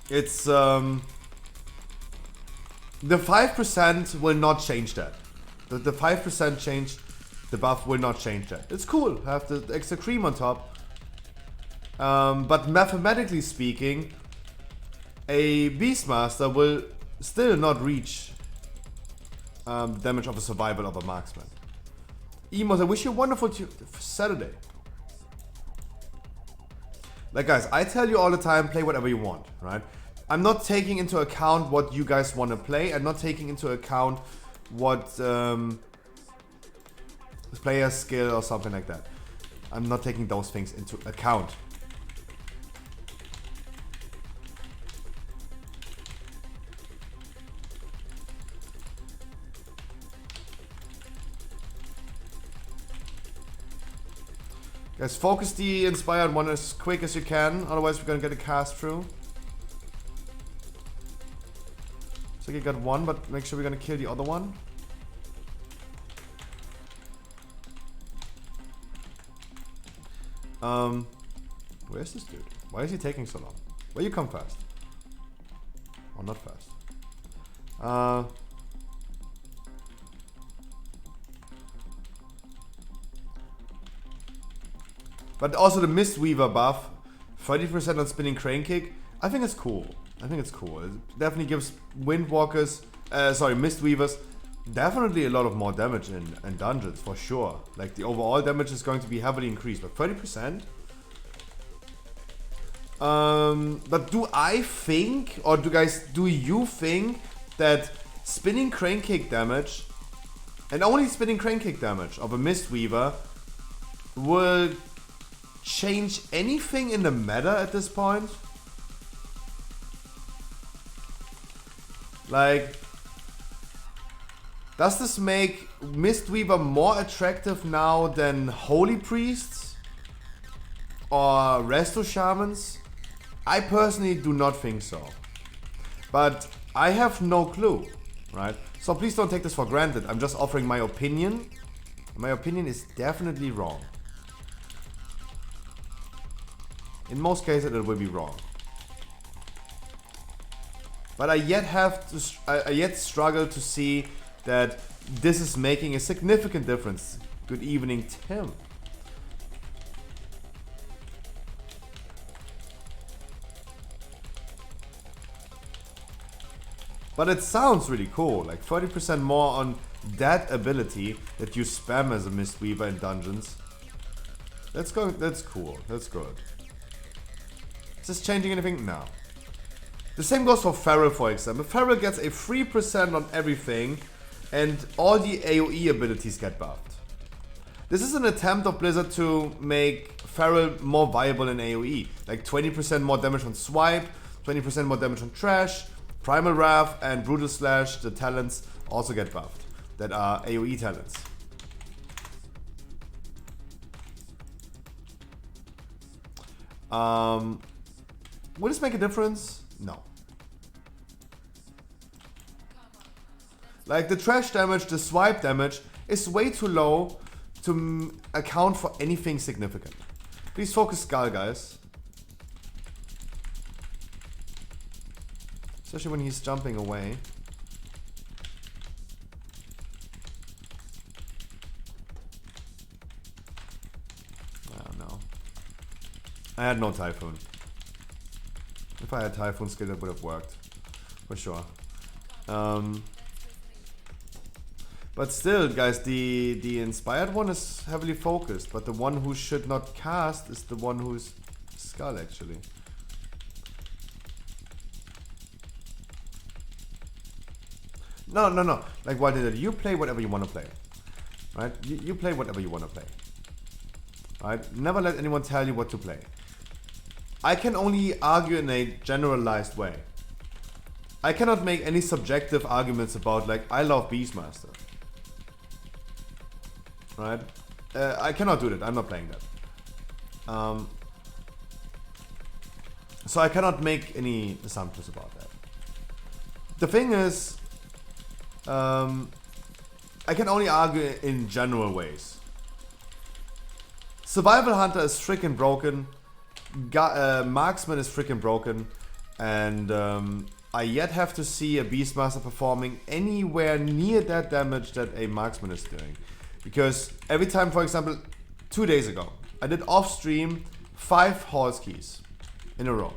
It's the 5% will not change that. The 5% change, the buff will not change that. It's cool, have the extra cream on top. But mathematically speaking, a Beastmaster will still not reach the damage of a survival of a marksman. Emos, I wish you a wonderful Saturday. Like guys, I tell you all the time, play whatever you want, right? I'm not taking into account what you guys want to play. I'm not taking into account what player skill or something like that. I'm not taking those things into account. Guys, focus the inspired one as quick as you can, otherwise we're gonna get a cast through. So you got one, but make sure we're gonna kill the other one. Where's this dude? Why is he taking so long? Well, you come fast. Oh, not fast. But also the Mistweaver buff, 30% on spinning crane kick. I think it's cool. I think it's cool. It definitely gives Windwalkers, Mistweavers, definitely a lot of more damage in dungeons for sure. Like the overall damage is going to be heavily increased, but 30%. But do I think, or do you think that spinning crane kick damage, and only spinning crane kick damage of a Mistweaver will change anything in the meta at this point? Like, does this make Mistweaver more attractive now than Holy Priests or Resto Shamans? I personally do not think so. But I have no clue, right? So please don't take this for granted. I'm just offering my opinion. My opinion is definitely wrong. In most cases, it will be wrong. But I yet struggle to see that this is making a significant difference. Good evening, Tim. But it sounds really cool, like 30% more on that ability that you spam as a Mistweaver in dungeons. That's cool, that's good. Is this changing anything? No. The same goes for Feral, for example. Feral gets a 3% on everything, and all the AoE abilities get buffed. This is an attempt of Blizzard to make Feral more viable in AoE. Like 20% more damage on Swipe, 20% more damage on Trash, Primal Wrath and Brutal Slash, the talents, also get buffed. That are AoE talents. Will this make a difference? No. Like the trash damage, the swipe damage is way too low to account for anything significant. Please focus Skull, guys. Especially when he's jumping away. Oh no. I had no Typhoon. If I had Typhoon skill, that would have worked. For sure. But still, guys, the inspired one is heavily focused, but the one who should not cast is the one who's Skull, actually. No. Like why did it? You play whatever you want to play, right? You play whatever you want to play. Right? Never let anyone tell you what to play. I can only argue in a generalized way. I cannot make any subjective arguments about like I love Beastmaster. Right? I cannot do that. I'm not playing that. So I cannot make any assumptions about that. The thing is, I can only argue in general ways. Survival Hunter is freaking broken. Marksman is freaking broken. And I yet have to see a Beastmaster performing anywhere near that damage that a Marksman is doing. Because every time, for example, 2 days ago, I did off stream 5 Halls keys in a row.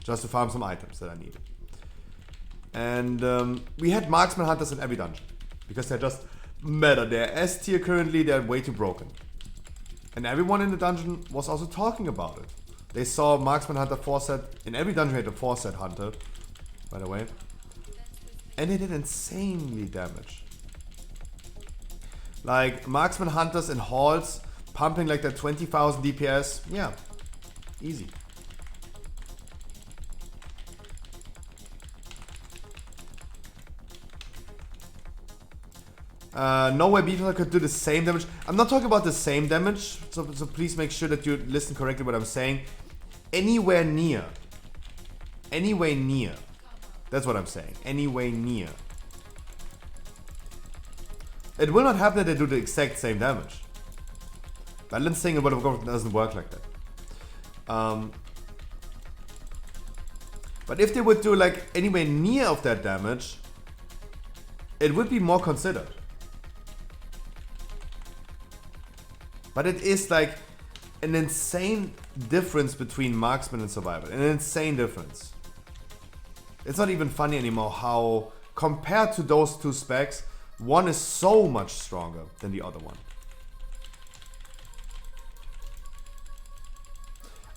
Just to farm some items that I needed. And we had Marksman Hunters in every dungeon. Because they're just meta. They're S tier currently, they're way too broken. And everyone in the dungeon was also talking about it. They saw Marksman Hunter 4-set. In every dungeon we had a 4-set Hunter, by the way. And they did insanely damage. Like Marksman Hunters in Halls, pumping like that 20,000 DPS. Yeah, easy. No way Beatles could do the same damage. I'm not talking about the same damage, so please make sure that you listen correctly what I'm saying. Anywhere near. Anywhere near. That's what I'm saying. Anywhere near. It will not happen that they do the exact same damage. Balancing in World of Warcraft doesn't work like that. But if they would do like anywhere near of that damage, it would be more considered. But it is like an insane difference between Marksman and Survival. An insane difference. It's not even funny anymore how, compared to those two specs, one is so much stronger than the other one.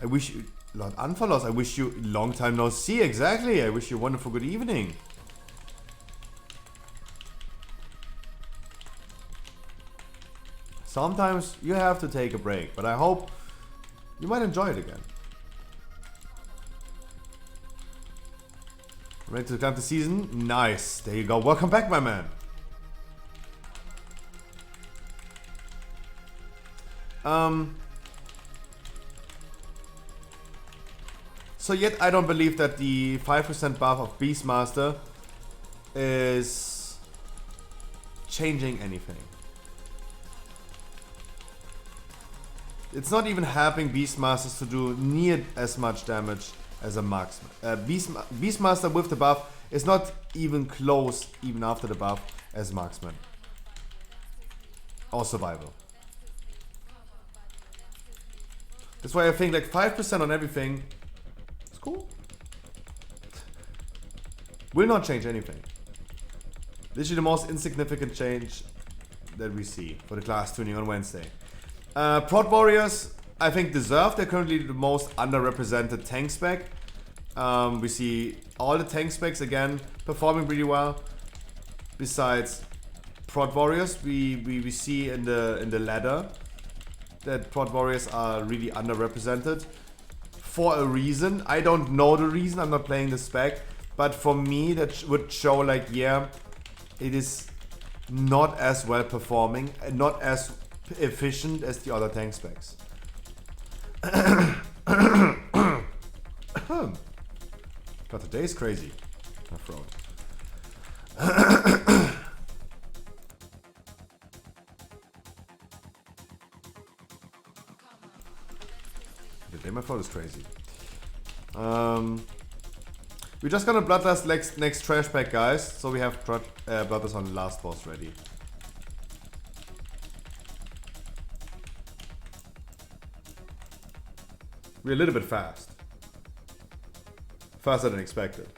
I wish you, Lord Unfollows, I wish you long time no see, exactly. I wish you a wonderful good evening. Sometimes you have to take a break, but I hope you might enjoy it again. Ready to climb the season? Nice. There you go. Welcome back, my man. So yet I don't believe that the 5% buff of Beastmaster is changing anything. It's not even helping Beastmasters to do near as much damage as a Marksman. Beastmaster with the buff is not even close, even after the buff, as Marksman. Or Survival. That's why I think like 5% on everything is cool. Will not change anything. Literally the most insignificant change that we see for the class tuning on Wednesday. Prod Warriors, I think deserve. They're currently the most underrepresented tank spec. We see all the tank specs again performing pretty well. Besides Prod Warriors, we see in the ladder that Prod Warriors are really underrepresented for a reason. I don't know the reason. I'm not playing the spec, but for me that would show like, yeah, it is not as well performing and not as efficient as the other tank specs. God, today is crazy. My throat. Today my throat is crazy. We're just gonna Bloodlust next trash pack, guys. So we have Bloodlust on the last boss ready. We're a little bit fast. Faster than expected.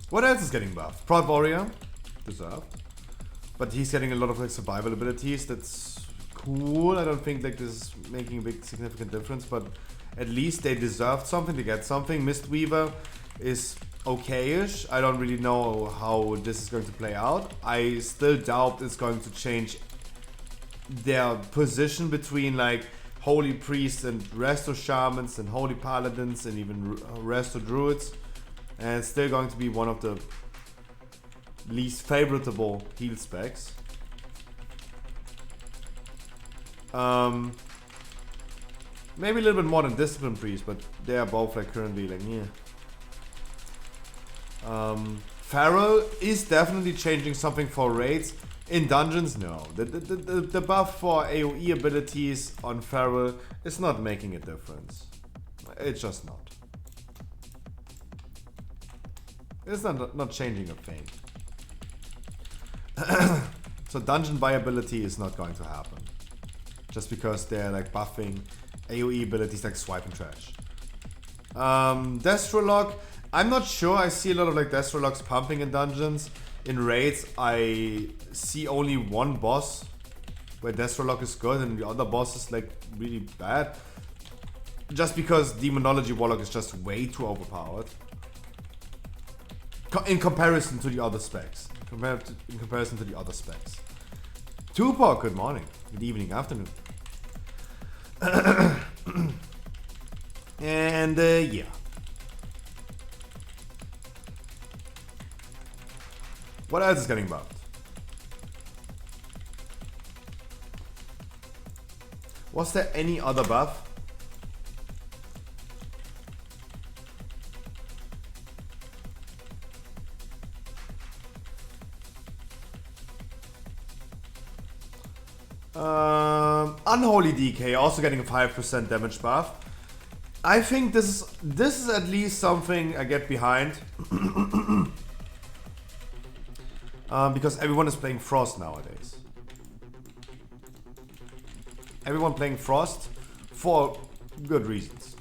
What else is getting buffed? Proud Warrior, deserved. But he's getting a lot of like survival abilities. That's cool. I don't think like this is making a big significant difference, but at least they deserved something to get something. Mistweaver is okay-ish. I don't really know how this is going to play out. I still doubt it's going to change their position between like Holy Priests and Resto Shamans and Holy Paladins and even Resto Druids. And it's still going to be one of the least favorable heal specs. Maybe a little bit more than Discipline Priest, but they are both like currently like yeah. Pharaoh is definitely changing something for raids. In dungeons, no. The buff for AoE abilities on Pharaoh is not making a difference. It's just not. It's not changing a thing. So dungeon viability is not going to happen. Just because they're like buffing AoE abilities like Swipe and Trash. Destrolog, I'm not sure. I see a lot of like Destrologs pumping in dungeons. In raids, I see only one boss where Destrolog is good and the other boss is like really bad. Just because Demonology Warlock is just way too overpowered. In comparison to the other specs. In comparison to the other specs. Tupac, good morning. Good evening, afternoon. And yeah. What else is getting buffed? Was there any other buff? Unholy DK also getting a 5% damage buff. I think this is at least something I get behind. Because everyone is playing Frost nowadays. Everyone playing Frost for good reasons.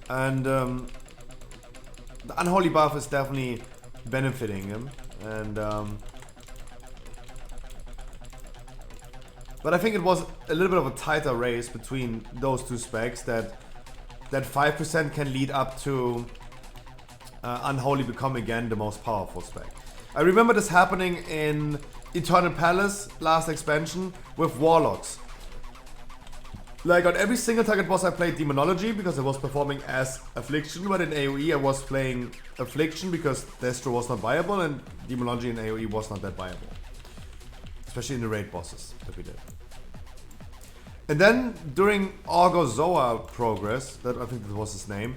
And the Unholy buff is definitely benefiting him. And but I think it was a little bit of a tighter race between those two specs that 5% can lead up to Unholy become again the most powerful spec. I remember this happening in Eternal Palace last expansion with Warlocks. Like on every single target boss I played Demonology because I was performing as Affliction, but in AoE I was playing Affliction because Destro was not viable and Demonology in AoE was not that viable. Especially in the raid bosses that we did. And then during Orgozoa progress, that I think that was his name,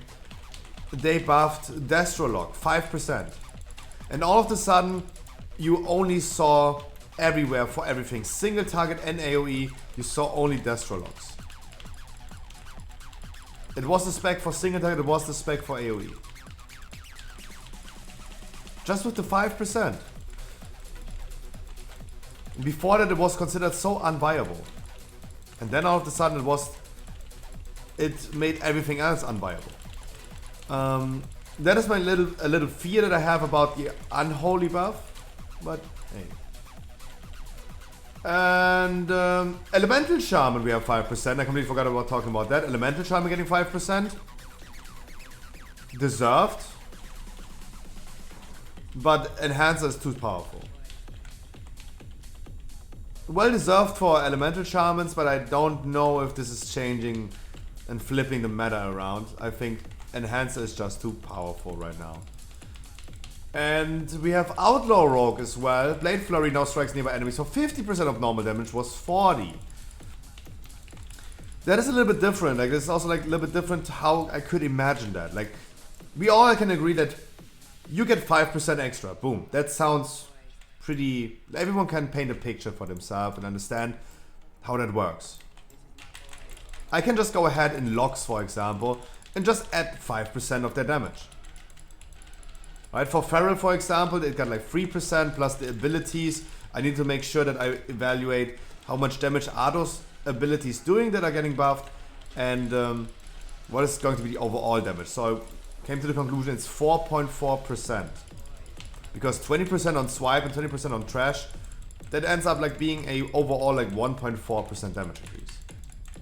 they buffed Destrolog 5%. And all of a sudden, you only saw everywhere for everything, single target and AoE, you saw only Destrologs. It was the spec for single target, it was the spec for AoE. Just with the 5%. Before that it was considered so unviable. And then all of a sudden it made everything else unviable. That is my a little fear that I have about the Unholy buff, but hey. And Elemental Shaman we have 5%. I completely forgot about talking about that. Elemental Shaman getting 5%. Deserved. But Enhancer is too powerful. Well deserved for Elemental Shamans, but I don't know if this is changing and flipping the meta around. I think Enhancer is just too powerful right now. And we have Outlaw Rogue as well. Blade Flurry now strikes nearby enemies, so 50% of normal damage was 40. That is a little bit different. Like, this is also like a little bit different how I could imagine that. Like, we all can agree that you get 5% extra. Boom. That sounds pretty... Everyone can paint a picture for themselves and understand how that works. I can just go ahead in logs, for example, and just add 5% of their damage. Right, for Feral, for example, it got like 3% plus the abilities I need to make sure that I evaluate how much damage are those abilities doing that are getting buffed, and what is going to be the overall damage. So I came to the conclusion it's 4.4%. Because 20% on swipe and 20% on trash, that ends up like being a overall like 1.4% damage increase.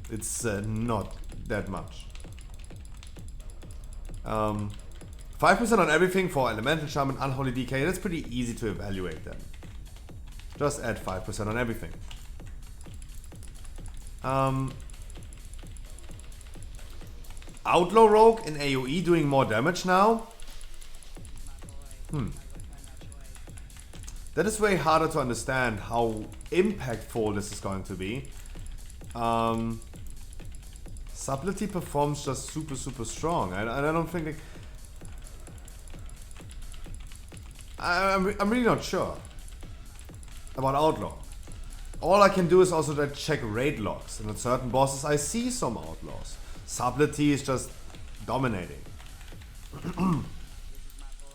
It's not that much. 5% on everything for Elemental Shaman, Unholy DK, that's pretty easy to evaluate then. Just add 5% on everything. Outlaw Rogue in AoE doing more damage now? That is way harder to understand how impactful this is going to be. Subtlety performs just super strong. I don't think like, I'm really not sure about Outlaw. All I can do is also check raid logs, and at certain bosses I see some outlaws. Subtlety is just dominating.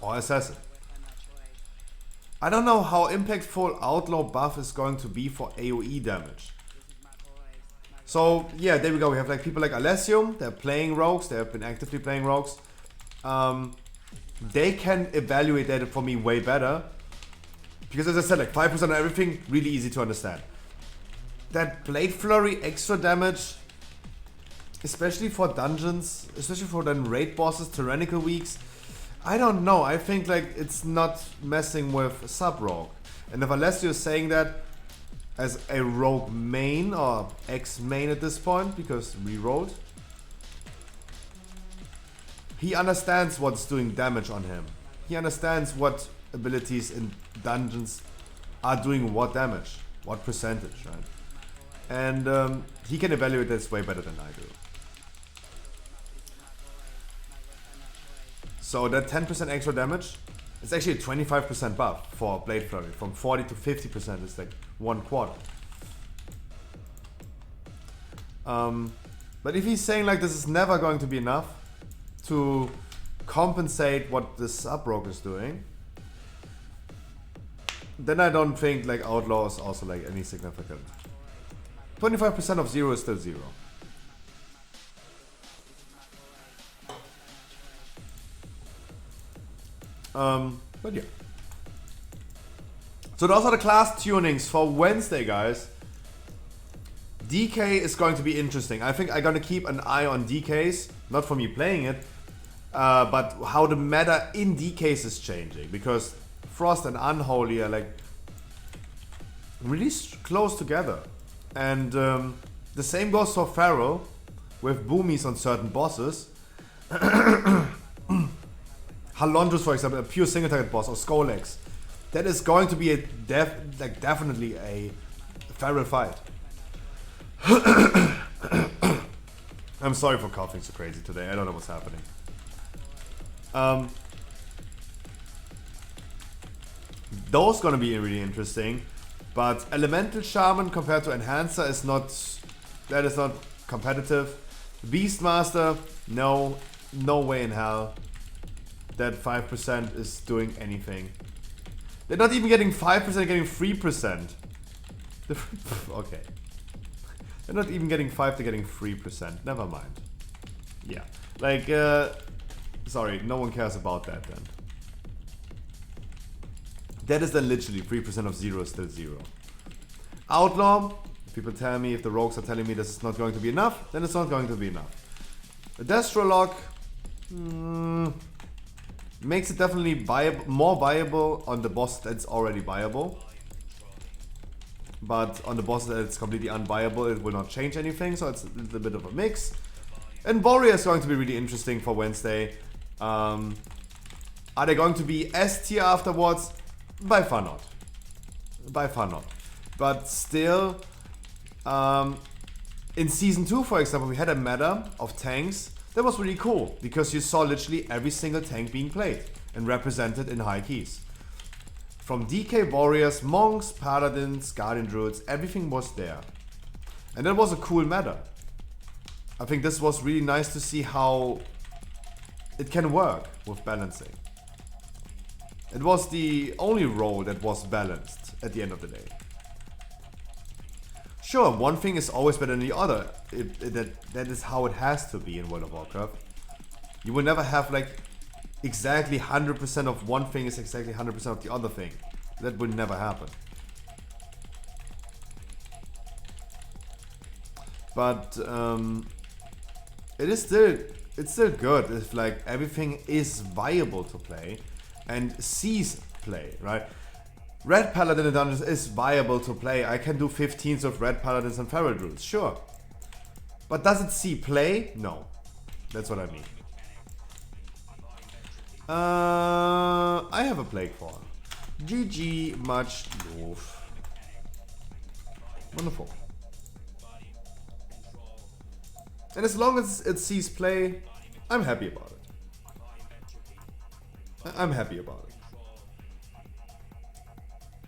Or assassin. I don't know how impactful outlaw buff is going to be for AoE damage. So yeah, there we go. We have like people like Alessium, they're playing rogues, they have been actively playing rogues. They can evaluate that for me way better. Because as I said, like 5% on everything, really easy to understand. That Blade Flurry extra damage, especially for dungeons, especially for then raid bosses, tyrannical weeks, I don't know. I think like it's not messing with sub-rogue. And if Alessio is saying that as a rogue main or ex-main at this point, because re-rolled, he understands what's doing damage on him. He understands what abilities in dungeons are doing what damage, what percentage, right? And he can evaluate this way better than I do. So that 10% extra damage, it's actually a 25% buff for Blade Flurry. From 40 to 50% is like 1/4. But if he's saying like this is never going to be enough to compensate what the sub-rogue is doing, then I don't think like Outlaw is also like any significant. 25% of 0 is still 0. But yeah. So those are the class tunings for Wednesday, guys. DK is going to be interesting. I think I'm gonna keep an eye on DKs, not for me playing it, but how the meta in DKs is changing, because Frost and Unholy are like really close together, and the same goes for Pharaoh with boomies on certain bosses. Halondrus, for example, a pure single target boss, or Skolex, that is going to be a definitely a Pharaoh fight. I'm sorry for coughing so crazy today. I don't know what's happening. Those gonna be really interesting, but Elemental Shaman compared to Enhancer is not competitive. Beastmaster, no way in hell that 5% is doing anything. They're not even getting 5%, they're getting 3%. Okay. They're not even getting 5, they're getting 3%. Never mind. Yeah. Like, sorry, no one cares about that then. That is then literally 3% of 0 is still 0. Outlaw, if people tell me, if the rogues are telling me this is not going to be enough, then it's not going to be enough. The Destrolock makes it definitely more viable on the boss that's already viable. But on the boss that's completely unviable, it will not change anything, so it's a little bit of a mix. And Warrior is going to be really interesting for Wednesday. Are they going to be S tier afterwards? By far not. By far not. But still, in Season 2, for example, we had a meta of tanks. That was really cool, because you saw literally every single tank being played and represented in high keys. From DK Warriors, Monks, Paladins, Guardian Druids, everything was there. And that was a cool meta. I think this was really nice to see how it can work with balancing. It was the only role that was balanced at the end of the day. Sure, one thing is always better than the other. That is how it has to be in World of Warcraft. You will never have like exactly 100% of one thing is exactly 100% of the other thing. That will never happen. But it's still good if like everything is viable to play and sees play, right? Red Paladin in Dungeons is viable to play. I can do 15s of Red Paladins and Feral Druids, sure. But does it see play? No. That's what I mean. I have a Plague Fall. GG, much love. Wonderful. And as long as it sees play, I'm happy about it. I'm happy about it.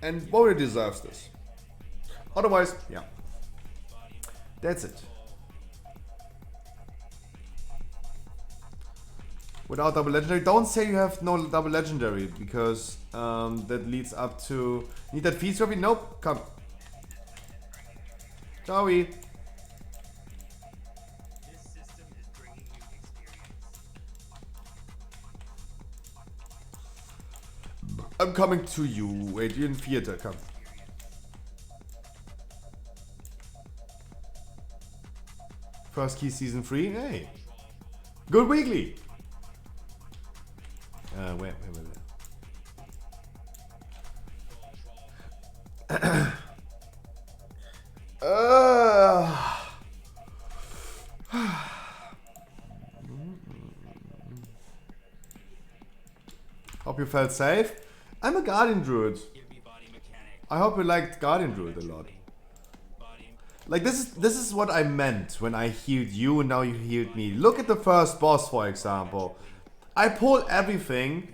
And VoD deserves this. Otherwise, yeah. That's it. Without double legendary, don't say you have no double legendary, because that leads up to... Need that feast trophy? Nope, come. Joey. I'm coming to you. Wait, you're in theater, come. First key season 3, hey. Good weekly. Wait. Hope you felt safe. I'm a Guardian Druid. I hope you liked Guardian Druid a lot. Like this is what I meant when I healed you and now you healed me. Look at the first boss, for example. I pull everything.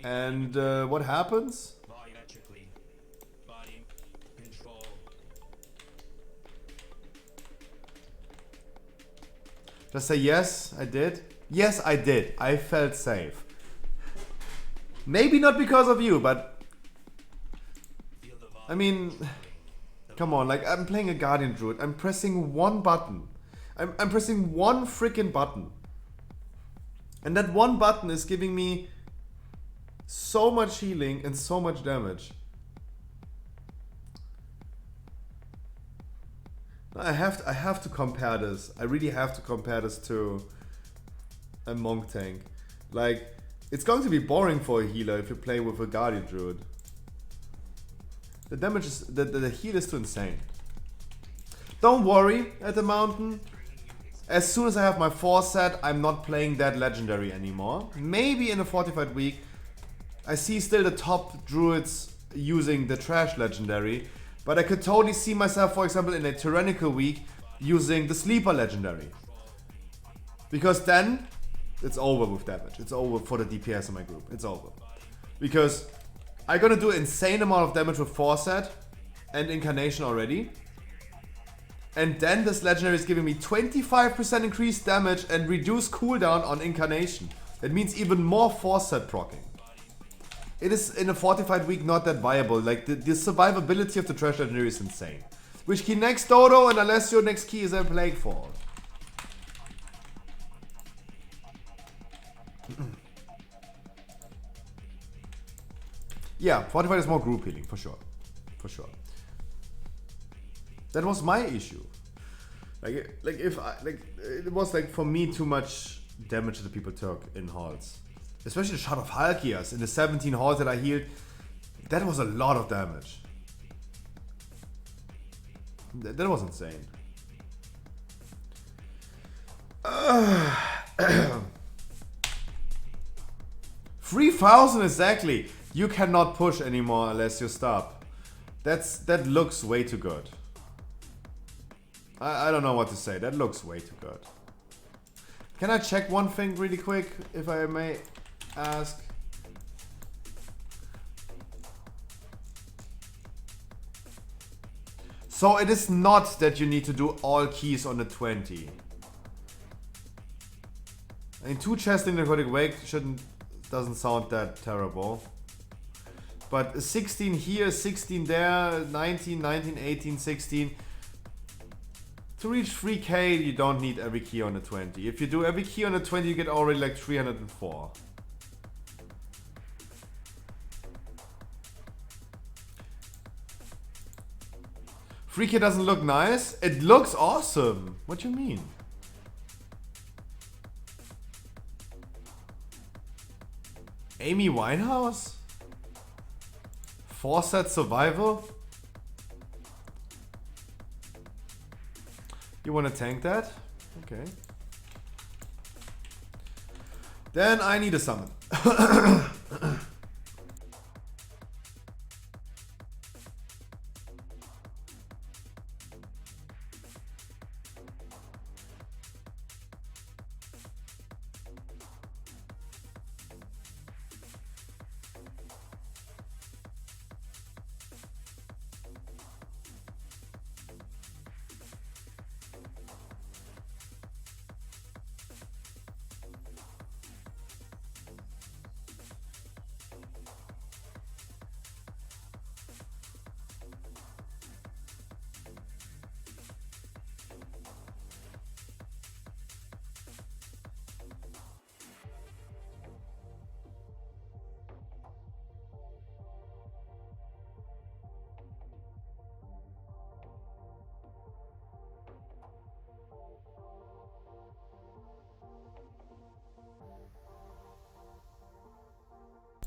And what happens? Just say yes, I did. Yes, I did. I felt safe. Maybe not because of you, but I mean, come on, like I'm playing a Guardian Druid. I'm pressing one button. I'm pressing one freaking button. And that one button is giving me so much healing and so much damage. I have to compare this. I really have to compare this to a Monk tank. Like, it's going to be boring for a healer if you play with a Guardian Druid. The damage is... The heal is too insane. Don't worry at the mountain. As soon as I have my 4 set, I'm not playing that legendary anymore. Maybe in a fortified week. I see still the top druids using the trash legendary. But I could totally see myself, for example, in a tyrannical week using the sleeper legendary. Because then it's over with damage. It's over for the DPS in my group. It's over. Because I'm gonna do an insane amount of damage with 4 set and Incarnation already. And then this legendary is giving me 25% increased damage and reduced cooldown on Incarnation. That means even more 4 set proccing. It is in a fortified week not that viable. Like the survivability of the trash legendary is insane. Which key next, Dodo? And unless your next key is a Plague Fall. Yeah, fortified is more group healing for sure. For sure. That was my issue. Like it was like for me too much damage that people took in halls. Especially the shot of Halkias in the 17 halls that I healed. That was a lot of damage. That was insane. 3,000 exactly. You cannot push anymore unless you stop. That looks way too good. I don't know what to say. That looks way too good. Can I check one thing really quick, if I may ask? So it is not that you need to do all keys on the 20. I mean, 2 chests in the Necrotic Wake doesn't sound that terrible. But 16 here, 16 there, 19, 19, 18, 16. To reach 3k, you don't need every key on the 20. If you do every key on the 20, you get already like 304. Free key doesn't look nice. It looks awesome. What do you mean? Amy Winehouse? 4-set survival? You want to tank that? Okay. Then I need a summon.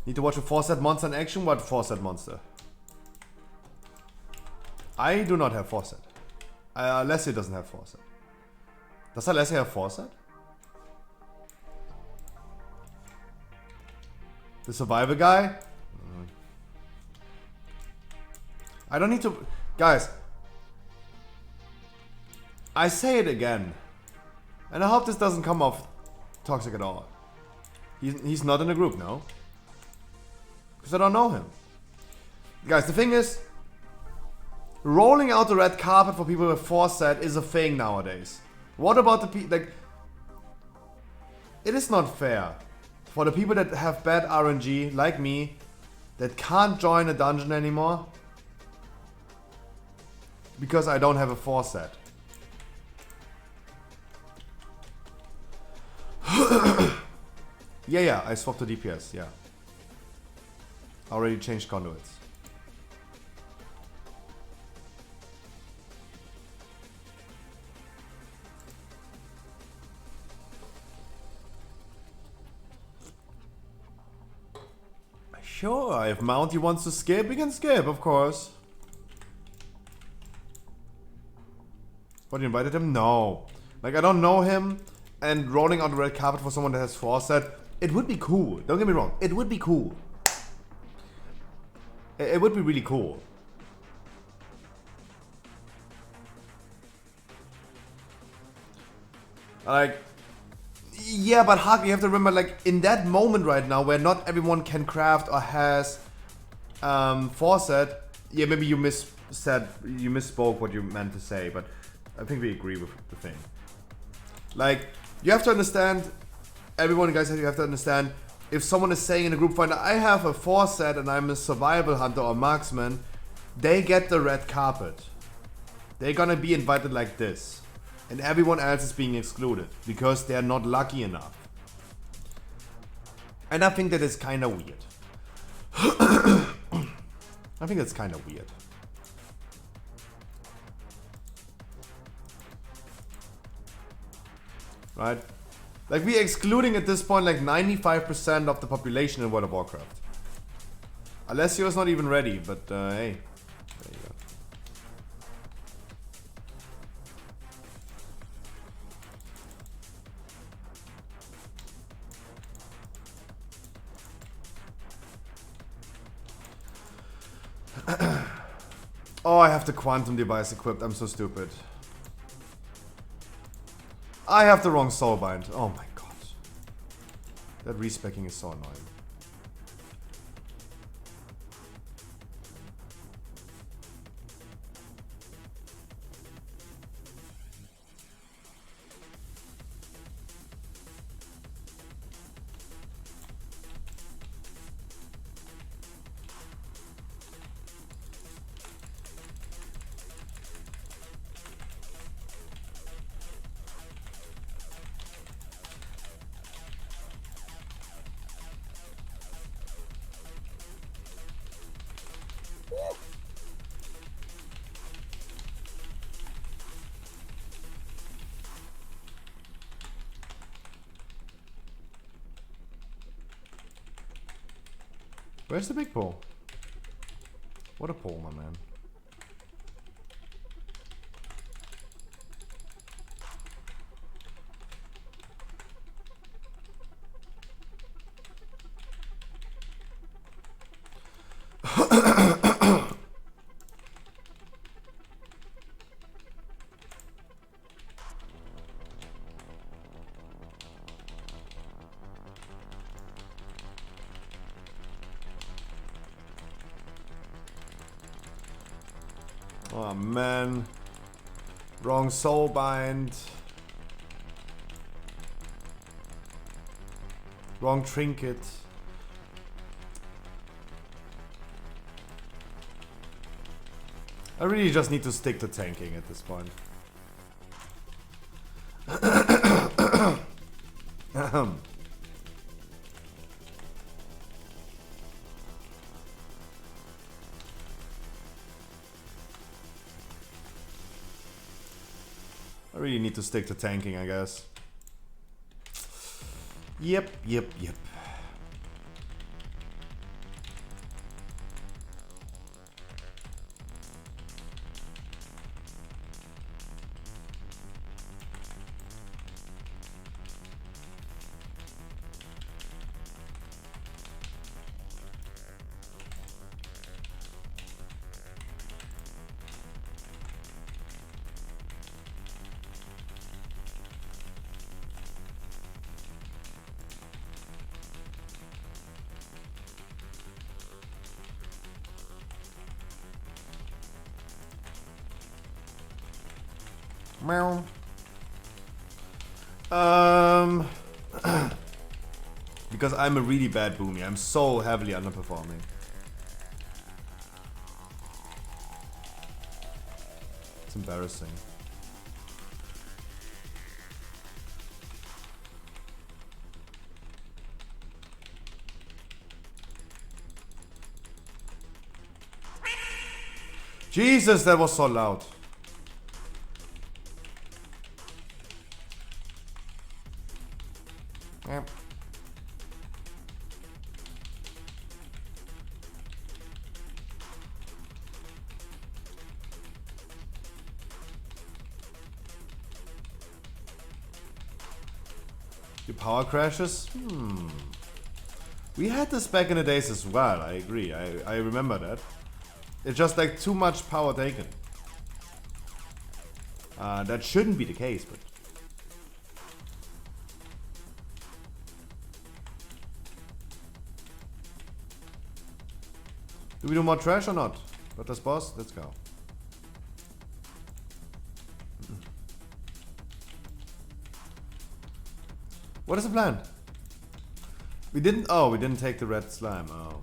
Need to watch a 4-set monster in action? What 4-set monster? I do not have 4-set. Leslie doesn't have 4-set. Does Leslie have 4-set? The survival guy? I don't need to... Guys. I say it again. And I hope this doesn't come off toxic at all. He's not in the group, no? Because I don't know him. Guys, the thing is, rolling out the red carpet for people with 4-set is a thing nowadays. What about the people, like, it is not fair for the people that have bad RNG, like me, that can't join a dungeon anymore because I don't have a 4-set. Yeah, I swapped to DPS, yeah. Already changed conduits. Sure, if Mounty wants to skip, we can skip, of course. But you invited him? No. Like, I don't know him, and rolling on the red carpet for someone that has 4-set, it would be cool. Don't get me wrong, it would be cool. It would be really cool. Like, yeah, but Hawk, you have to remember, like, in that moment right now where not everyone can craft or has 4-set, yeah, maybe you misspoke what you meant to say, but I think we agree with the thing. Like, you have to understand, everyone, guys, you have to understand, if someone is saying in a group find, I have a 4-set and I'm a survival hunter or marksman, they get the red carpet. They're gonna be invited like this. And everyone else is being excluded because they're not lucky enough. And I think that is kinda weird. I think that's kinda weird. Right? Like, we're excluding at this point like 95% of the population in World of Warcraft. Alessio is not even ready, but hey. There you go. Oh, I have the quantum device equipped. I'm so stupid. I have the wrong soulbind. Oh my god. That respecking is so annoying. Where's the big pole? What a pole, my man. Oh man. Wrong soul bind. Wrong trinket. I really just need to stick to tanking at this point. I really need to stick to tanking, I guess. Yep. Meow. Because I'm a really bad boomy. I'm so heavily underperforming. It's embarrassing. Jesus, that was so loud. Yep. The power crashes? We had this back in the days as well, I agree. I remember that. It's just like too much power taken. That shouldn't be the case, but... Do we do more trash or not? Dr. Boss, let's go. What is the plan? We didn't take the red slime. Oh.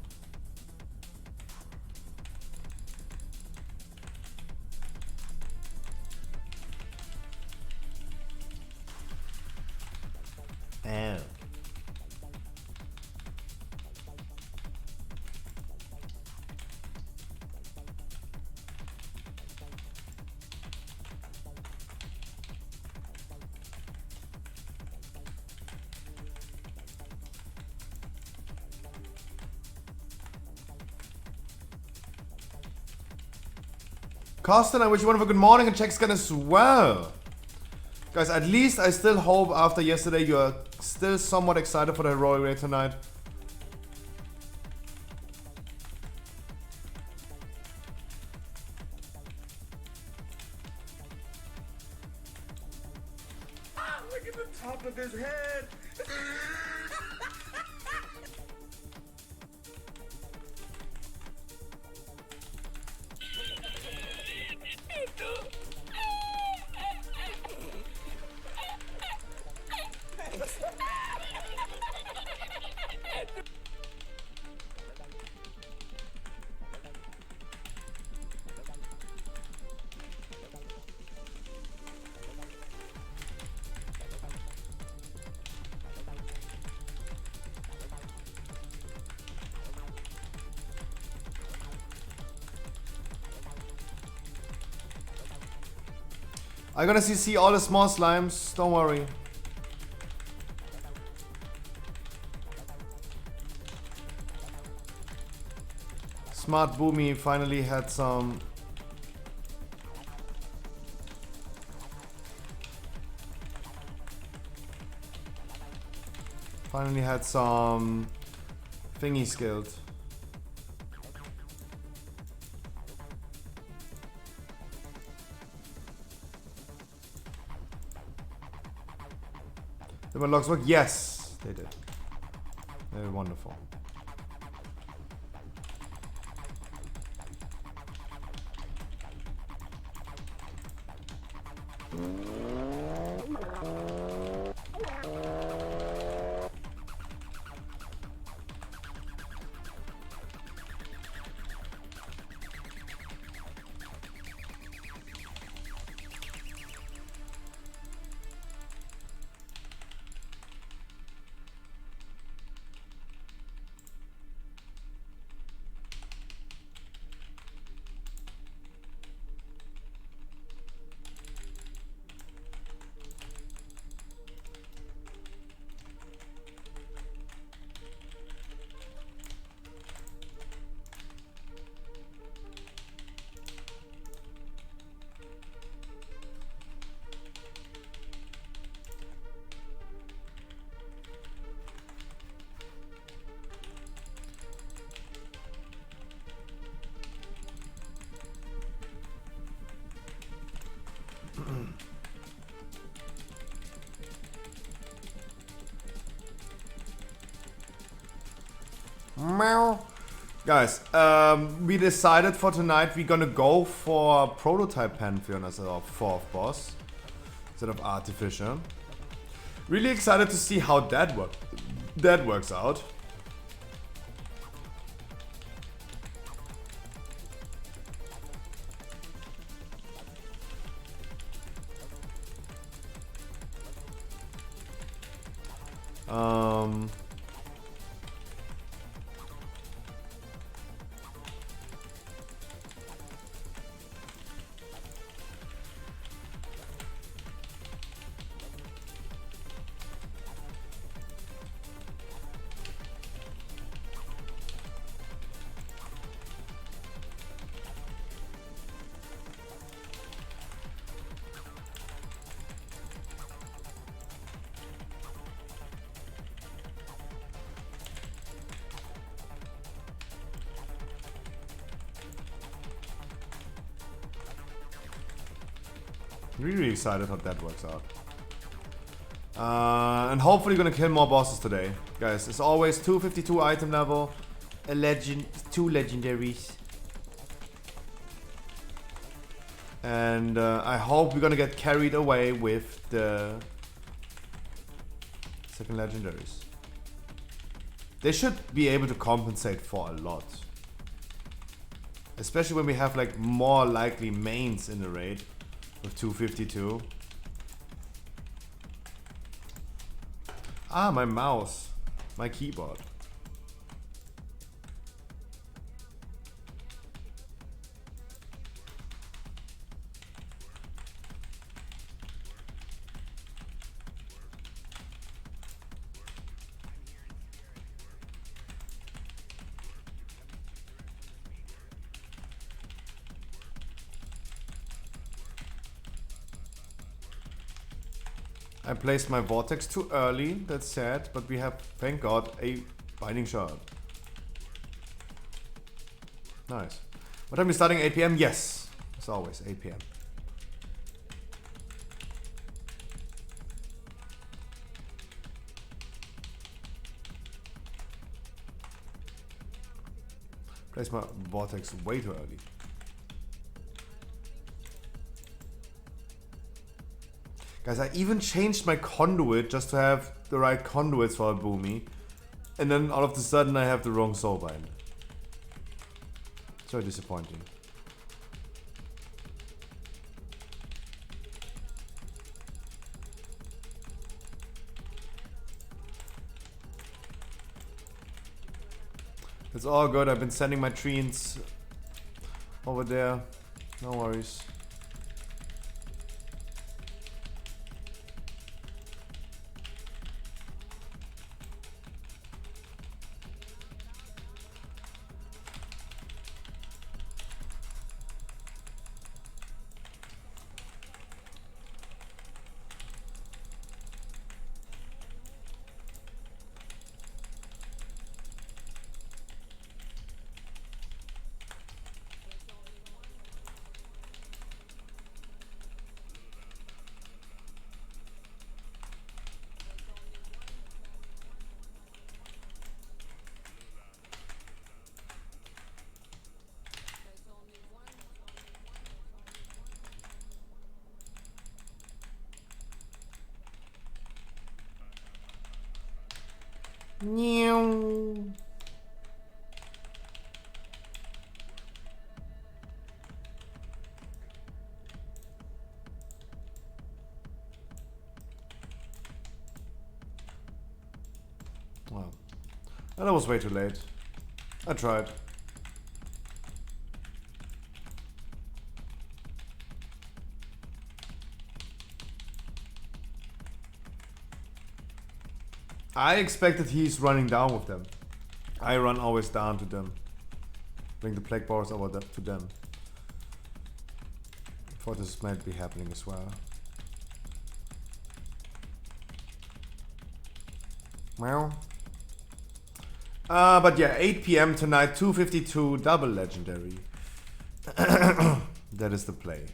Carsten, I wish you one of a good morning and check scan as well. Guys, at least I still hope after yesterday you are still somewhat excited for the heroic raid tonight. Ah, look at the top of his head! I'm gonna see all the small slimes, don't worry. Smart Boomy finally had some... Finally had some... thingy skilled. Did my logs work? Yes, they did. They're wonderful. Meow. Guys, we decided for tonight we're gonna go for Prototype Pantheon as our fourth boss instead of Artificial. Really excited to see how that works out. Really excited how that works out. And hopefully gonna kill more bosses today. Guys, as always, 252 item level, a legend, 2 legendaries. And I hope we're gonna get carried away with the second legendaries. They should be able to compensate for a lot. Especially when we have like more likely mains in the raid. With 252. Ah, my mouse. My keyboard. I placed my vortex too early, that's sad, but we have, thank God, a binding shard. Nice. What time are we starting? 8 PM? Yes, as always, 8 PM. Placed my vortex way too early. Guys, I even changed my conduit just to have the right conduits for a Boomy. And then all of a sudden I have the wrong soulbind. So disappointing. It's all good, I've been sending my treants over there. No worries. Meow. Well, that was way too late. I tried. I expected he's running down with them. I run always down to them. Bring the plague bars over to them. Thought this might be happening as well. Well. But yeah, 8 PM tonight, 252 double legendary. That is the play.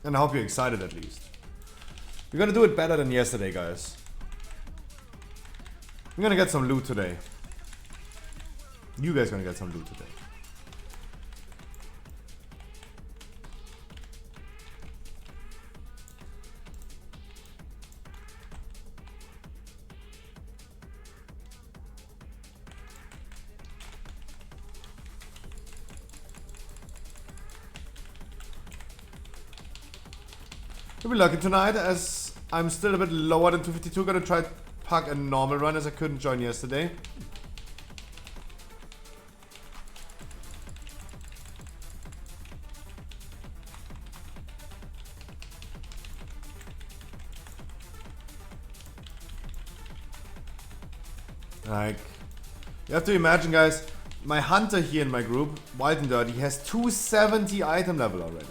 And I hope you're excited at least. We're gonna do it better than yesterday, guys. We're gonna get some loot today. You guys gonna get some loot today. You'll be lucky tonight, as I'm still a bit lower than 252. Gonna try to pack a normal run as I couldn't join yesterday. Like, you have to imagine, guys, my hunter here in my group, Wild and Dirty, has 270 item level already.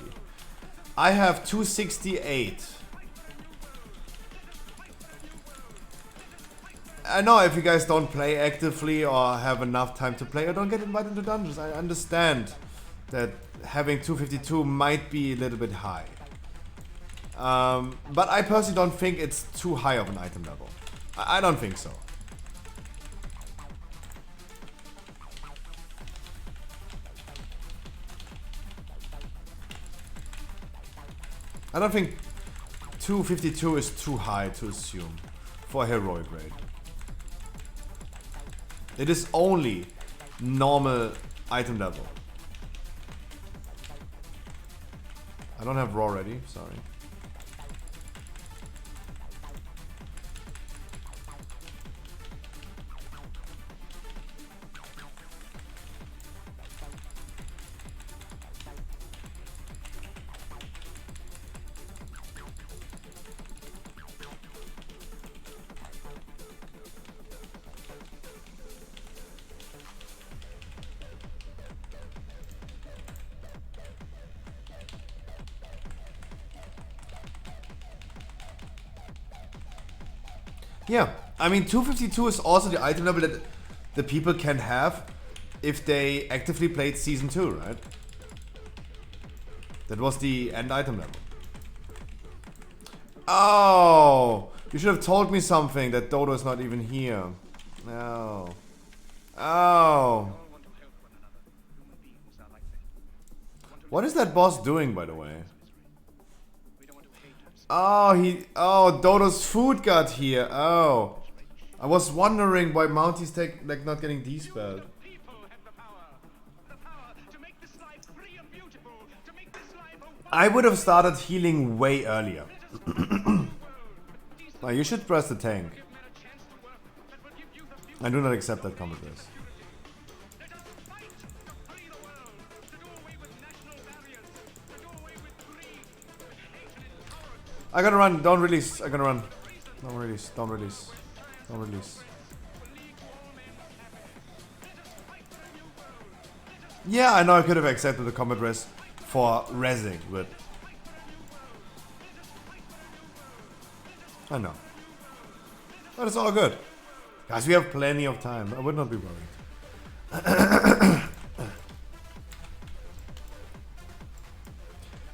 I have 268. I know if you guys don't play actively or have enough time to play or don't get invited into dungeons, I understand that having 252 might be a little bit high. But I personally don't think it's too high of an item level. I don't think so. I don't think 252 is too high to assume for a heroic raid. It is only normal item level. I don't have raw ready, sorry. Yeah, I mean 252 is also the item level that the people can have if they actively played Season 2, right? That was the end item level. Oh, you should have told me something that Dodo is not even here. No. Oh. What is that boss doing, by the way? Oh, Dodo's food got here. Oh. I was wondering why Mounties not getting despelled. I would have started healing way earlier. Now you should press the tank. I do not accept that comment list. I gotta run, don't release, I gotta run. Don't release, don't release. Don't release. Yeah, I know I could have accepted the combat res for resing, but I know. But it's all good. Guys, we have plenty of time. I would not be worried.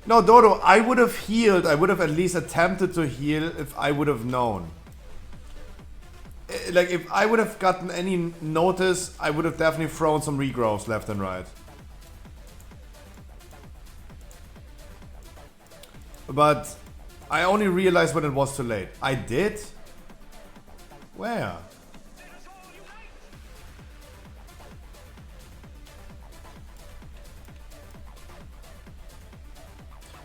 No, Dodo, I would have healed. I would have at least attempted to heal if I would have known. Like, if I would have gotten any notice, I would have definitely thrown some regrowths left and right. But I only realized when it was too late. I did? Where?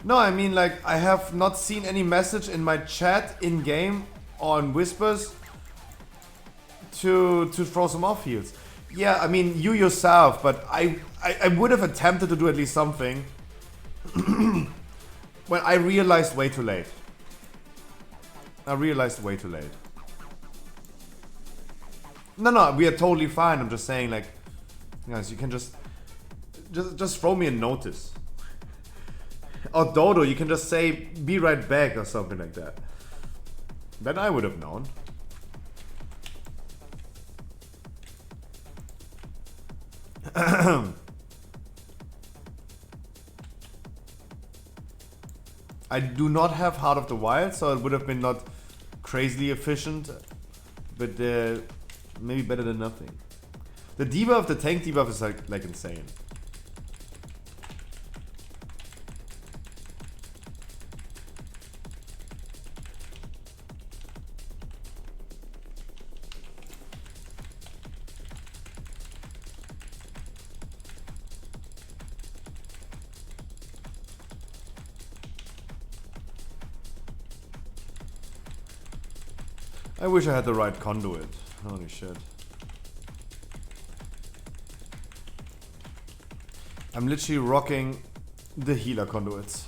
No, I mean, like, I have not seen any message in my chat in-game on Whispers to throw some off heals. Yeah, I mean, you yourself, but I would have attempted to do at least something when I realized way too late. I realized way too late. No, we are totally fine. I'm just saying, like, guys, you can just throw me a notice. Or Dodo, you can just say, be right back or something like that. Then I would have known. I do not have Heart of the Wild, so it would have been not crazily efficient, but maybe better than nothing. The debuff, the tank debuff is like insane. I wish I had the right conduit. Holy shit. I'm literally rocking the healer conduits.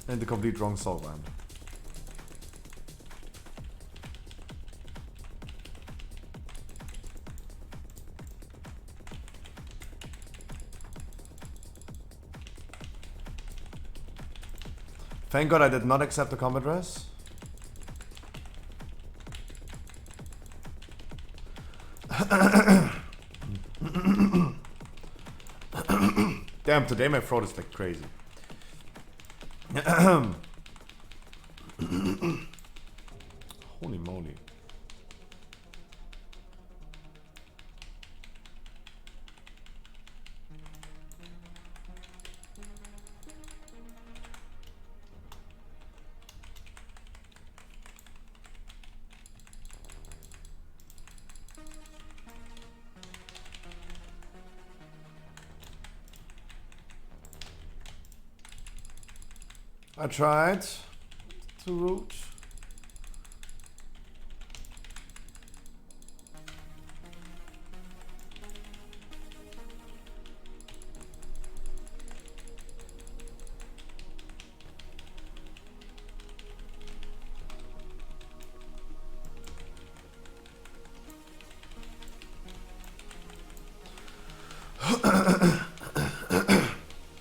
And the complete wrong soul band. Thank God I did not accept the combat res. Damn, today my throat is like crazy. Holy moly. I tried to root.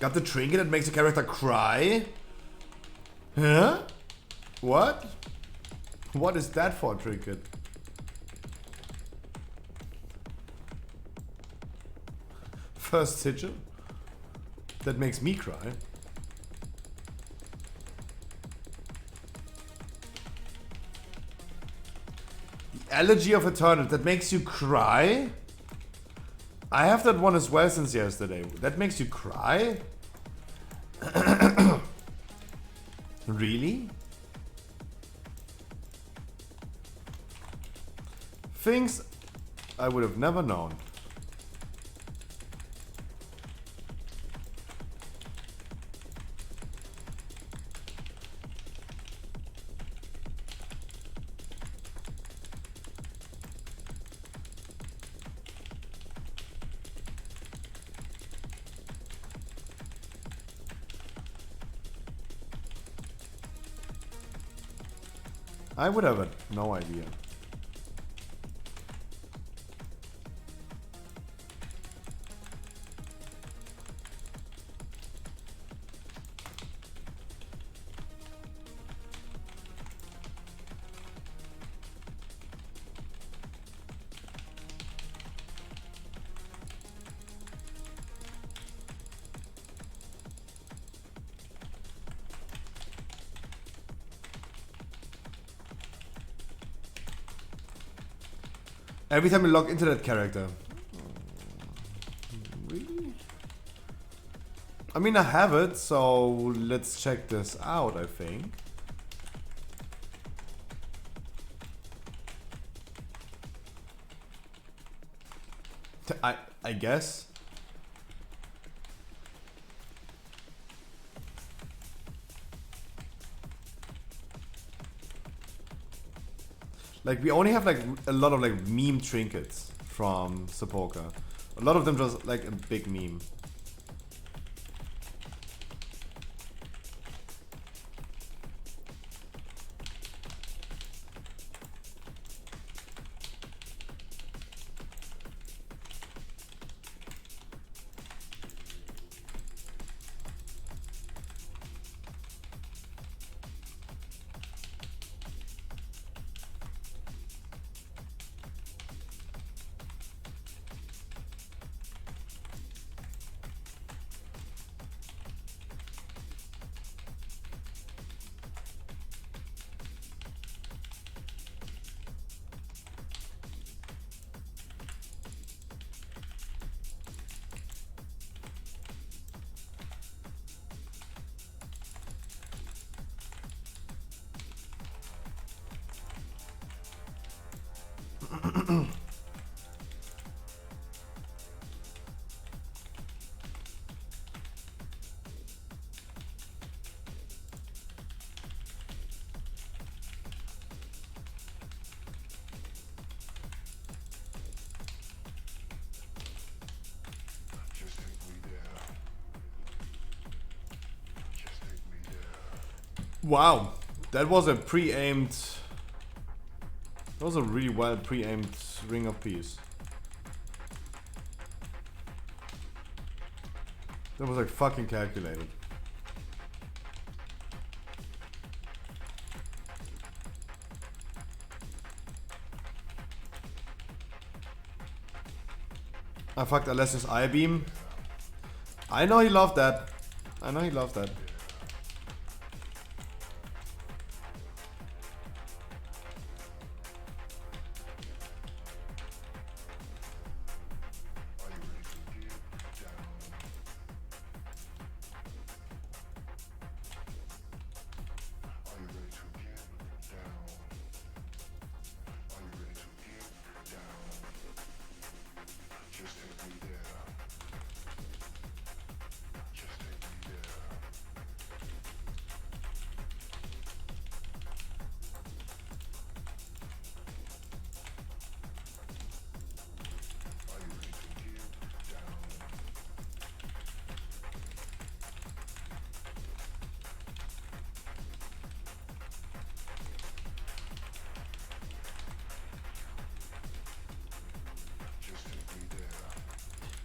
Got the trinket that makes the character cry? Huh? What? What is that for a trinket? First sigil? That makes me cry. The Allergy of Eternal, that makes you cry? I have that one as well since yesterday. That makes you cry? Really? Things I would have never known. I would have no idea. Every time you log into that character. Really? I mean, I have it, so let's check this out, I think. I guess. Like, we only have like a lot of like meme trinkets from Sepulka. A lot of them just like a big meme. Wow, that was a pre-aimed. That was a really well pre-aimed ring of peace. That was like fucking calculated. I fucked Alessi's I-beam. I know he loved that. I know he loved that.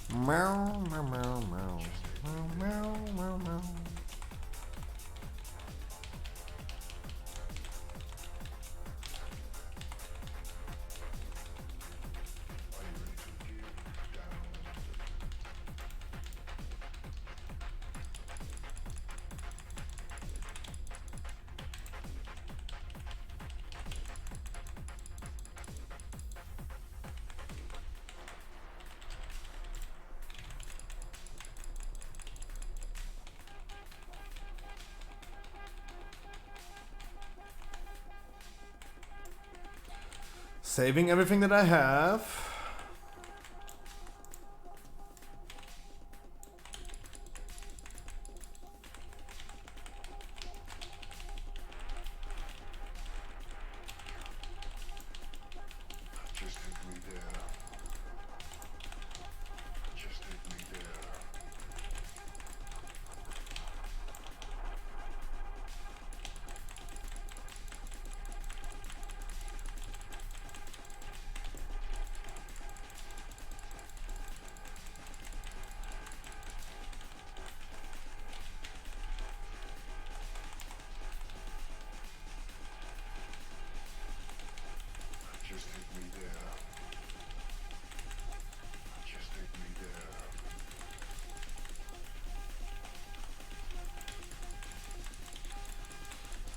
Meow, meow, meow, meow, meow, meow, meow. Saving everything that I have.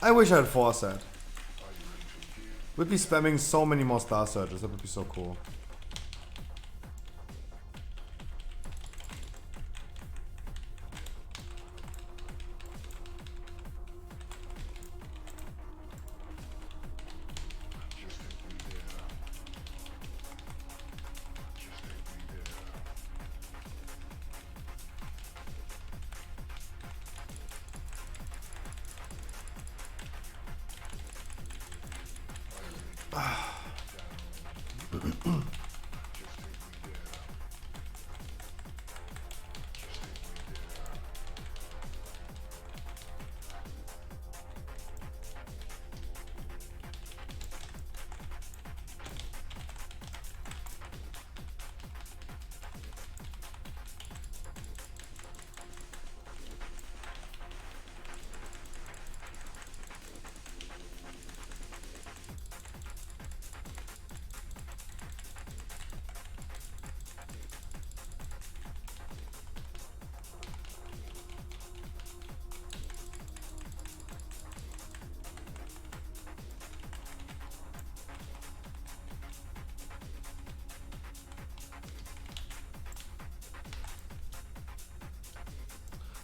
I wish I had foresight. Would be spamming so many more star searches. That would be so cool.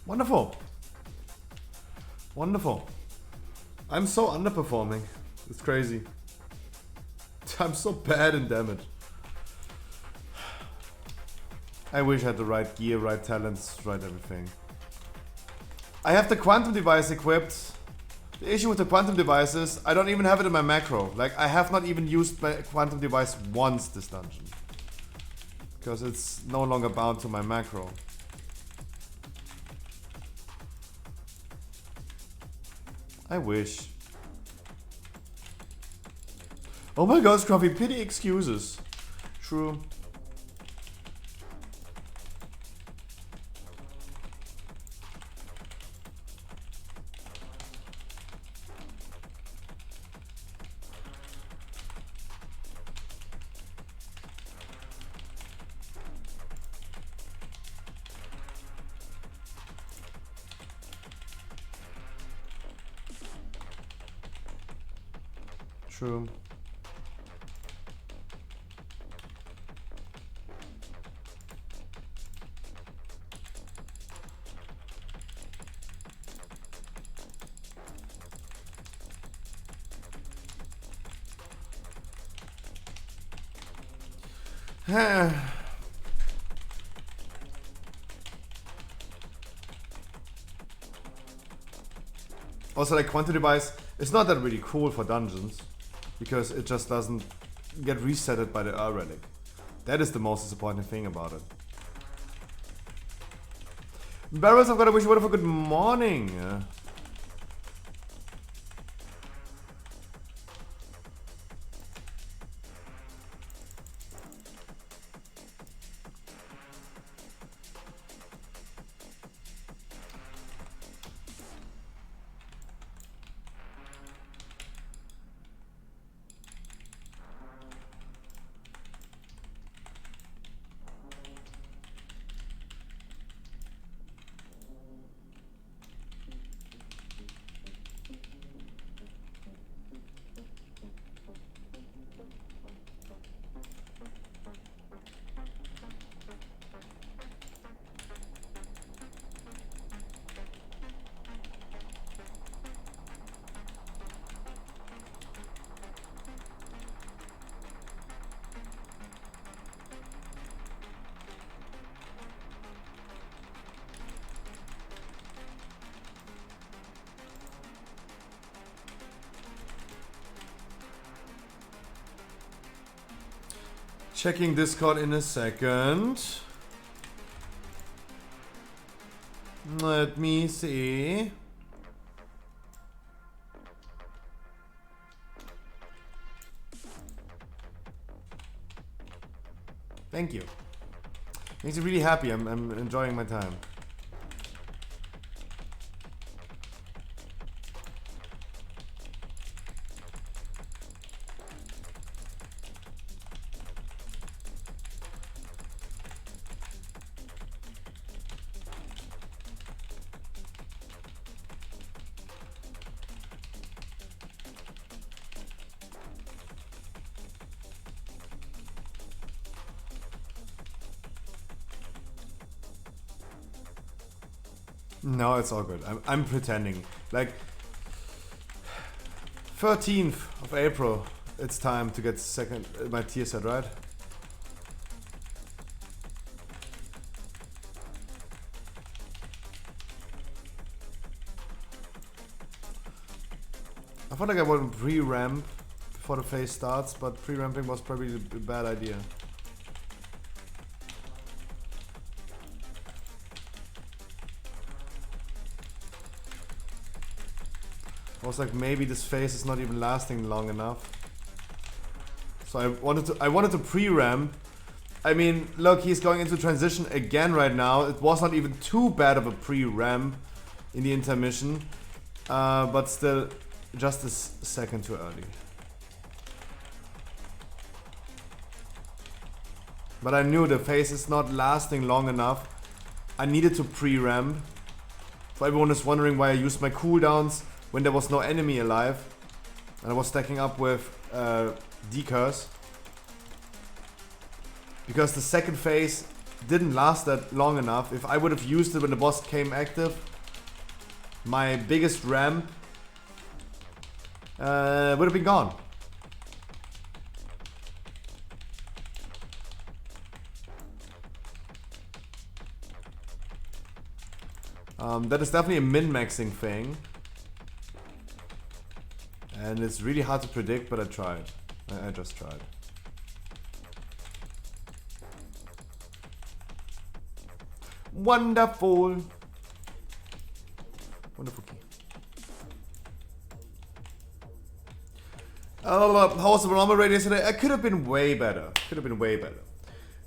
Wonderful. Wonderful. I'm so underperforming. It's crazy. I'm so bad in damage. I wish I had the right gear, right talents, right everything. I have the quantum device equipped. The issue with the quantum device is I don't even have it in my macro. Like, I have not even used my quantum device once this dungeon. Because it's no longer bound to my macro. I wish. Oh my god, Scruffy, pity excuses. True. True. Also, like, quantum device, it's not that really cool for dungeons. Because it just doesn't get resetted by the relic. That is the most disappointing thing about it. Barrels, I've got to wish you a good morning. Checking Discord in a second. Let me see. Thank you. Makes me really happy. I'm enjoying my time. No, it's all good. I'm pretending. Like 13th of April, it's time to get my tier set, right? I felt like I want to pre-ramp before the phase starts, but pre-ramping was probably a bad idea. I was like, maybe this phase is not even lasting long enough. So I wanted to pre-ramp. I mean, look, he's going into transition again right now. It was not even too bad of a pre-ramp in the intermission, but still just a second too early. But I knew the phase is not lasting long enough. I needed to pre-ramp. So everyone is wondering why I used my cooldowns when there was no enemy alive. And I was stacking up with decurs. Because the second phase didn't last that long enough. If I would have used it when the boss came active, my biggest ramp would have been gone. That is definitely a min-maxing thing. And it's really hard to predict, but I tried. I just tried. Wonderful. Wonderful key. How was the normal radio today? I could have been way better. Could have been way better.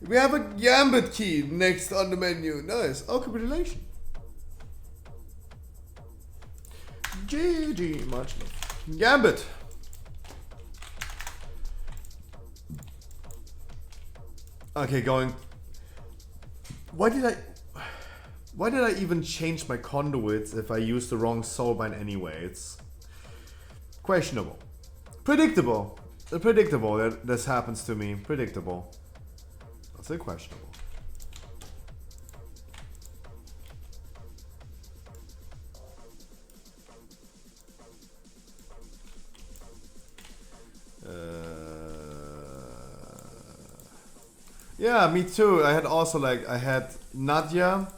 We have a Gambit key next on the menu. Nice. Oh, congratulations. GG, much love. Gambit. Okay, going. Why did I even change my conduits if I used the wrong soulbind anyway? It's questionable. Predictable. Predictable that this happens to me. Predictable. I'll say questionable. Yeah, me too. I had also Nadia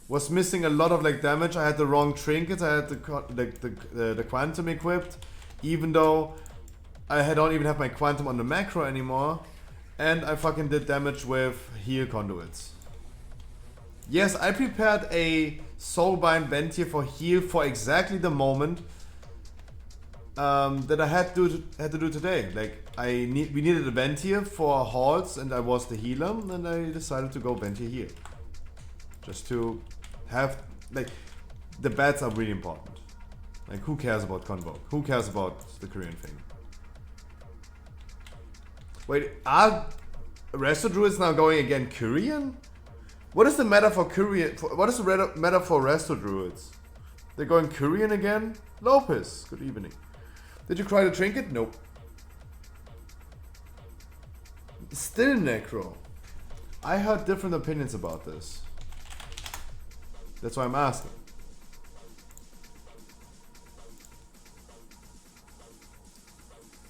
was missing a lot of damage. I had the wrong trinkets. I had the quantum equipped, even though I don't even have my quantum on the macro anymore, and I fucking did damage with heal conduits. Yes, I prepared a soulbind Ventier for heal for exactly the moment that I had to do today. We needed a Ventier for halts, and I was the healer, and I decided to go Ventier here, just to have the bats are really important. Who cares about Convoke? Who cares about the Korean thing? Wait, are Resto Druids now going again Korean? What is the meta for Korean? What is the meta for Resto Druids? They're going Korean again? Lopez, good evening. Did you cry the trinket? Nope. Still Necro. I heard different opinions about this. That's why I'm asking.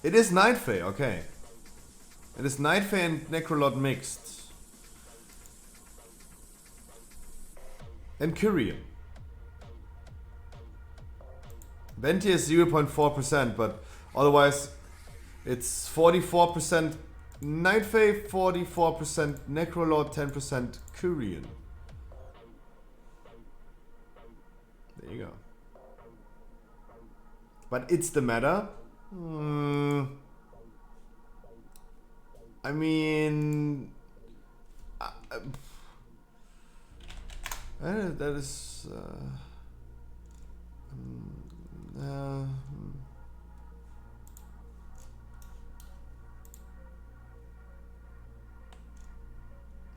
It is Night Fae, okay. It is Night Fae and Necrolord mixed. And Korean. Venti is 0.4%, but otherwise it's 44% Night Fae, 44% Necrolord, 10% Korean. There you go. But it's the meta. I mean, that is.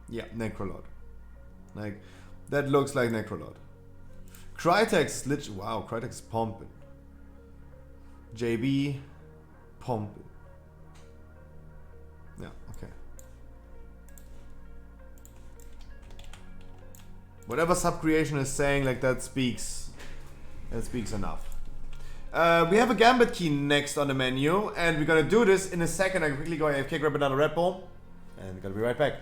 Yeah, Necrolord. That looks like Necrolord. Crytek's literally. Wow, Crytek's pumping. JB, pumping. Yeah, okay. Whatever Subcreation is saying, that speaks enough. We have a Gambit key next on the menu, and we're gonna do this in a second. I can quickly go AFK, grab another Red Bull, and we're gonna be right back.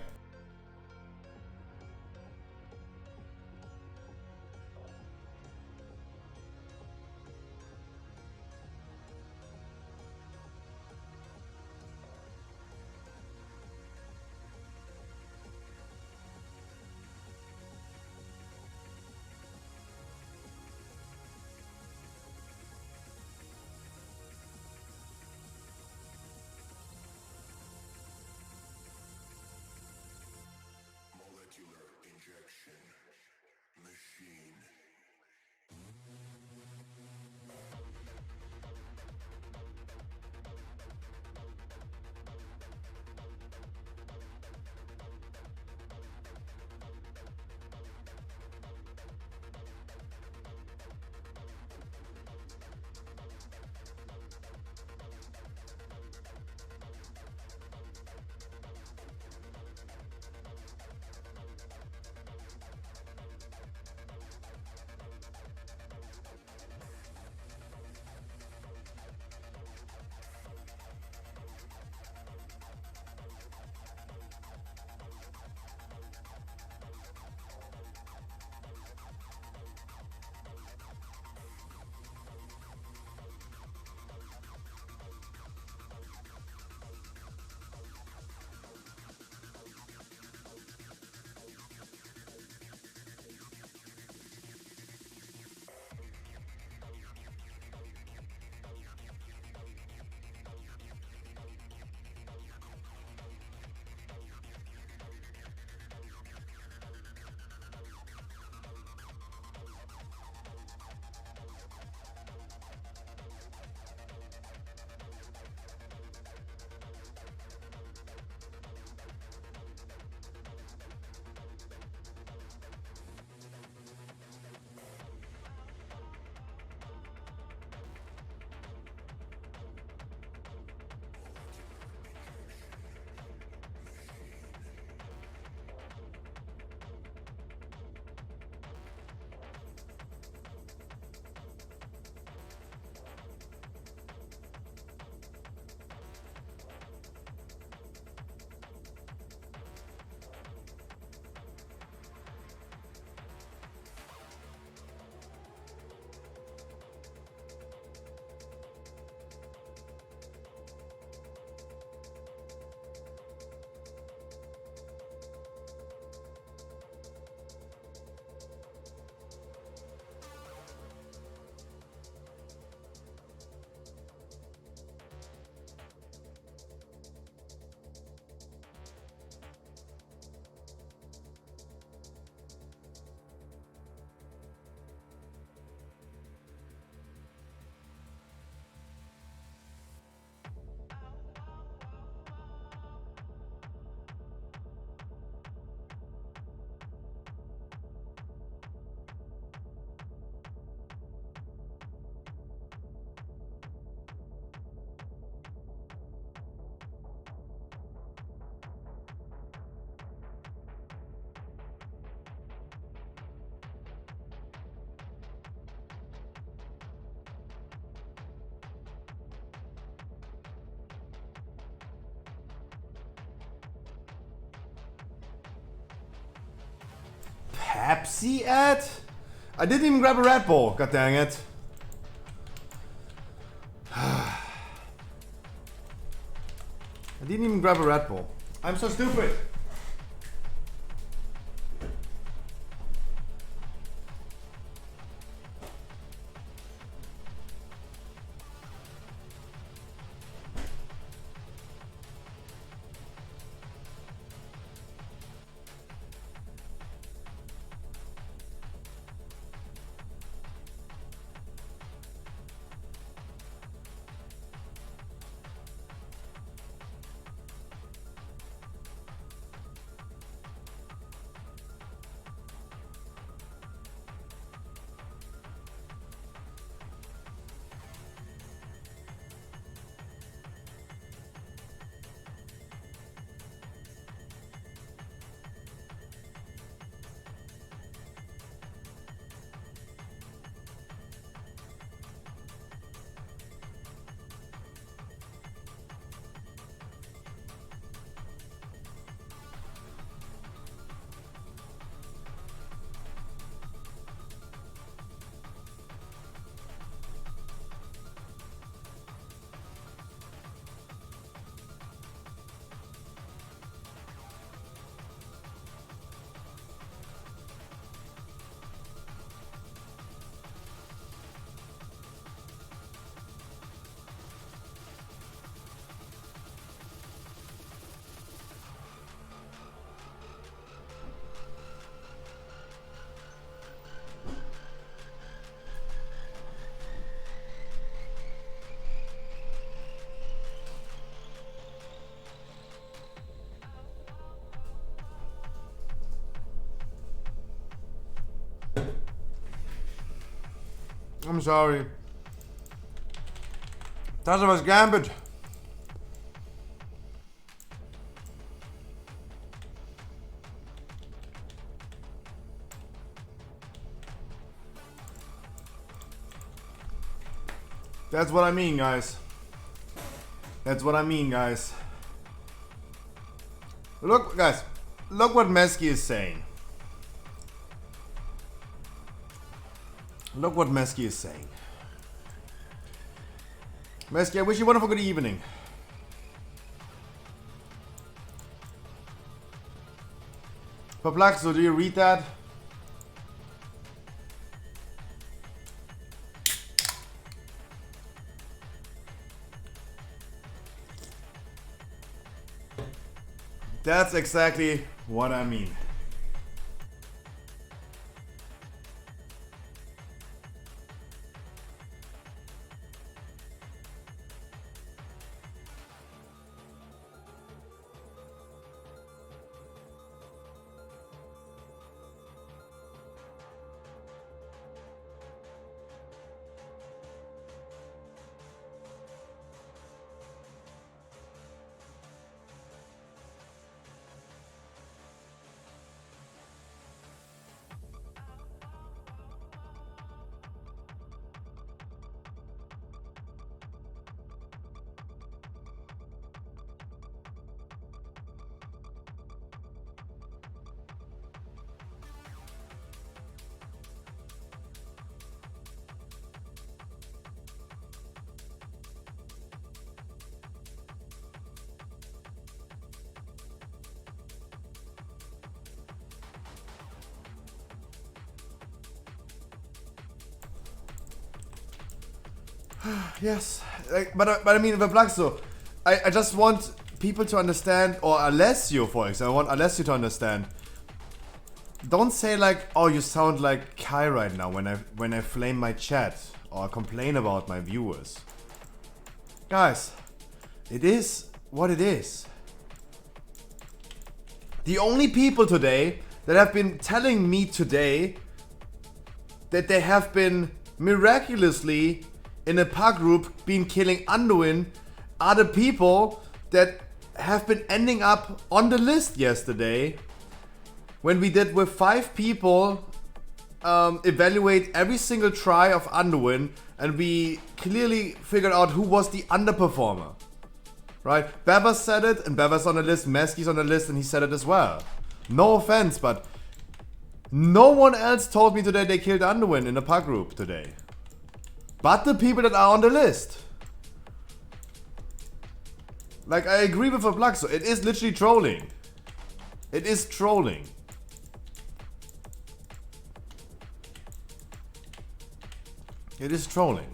Pepsi ad? I didn't even grab a Red Bull, god dang it. I didn't even grab a Red Bull. I'm so stupid. I'm sorry. Das was Gambit. That's what I mean, guys. That's what I mean, guys. Look, guys. Look what Mesky is saying. Look what Mesky is saying. Mesky, I wish you a wonderful good evening. Perplexo, do you read that? That's exactly what I mean. Yes, but I mean, Verplaxo, I just want people to understand, or Alessio, for example, I want Alessio to understand. Don't say like, oh, you sound like Kai right now when I flame my chat or complain about my viewers. Guys, it is what it is. The only people today that have been telling me today that they have been miraculously in a pack group been killing Anduin are the people that have been ending up on the list yesterday when we did with 5 people evaluate every single try of Anduin, and we clearly figured out who was the underperformer. Right? Bevers said it, and Bevers on the list, Mesky's on the list, and he said it as well. No offense, but No one else told me today they killed Underwind in a pug group today. But the people that are on the list. Like, I agree with Fablaxo. It is literally trolling. It is trolling. It is trolling.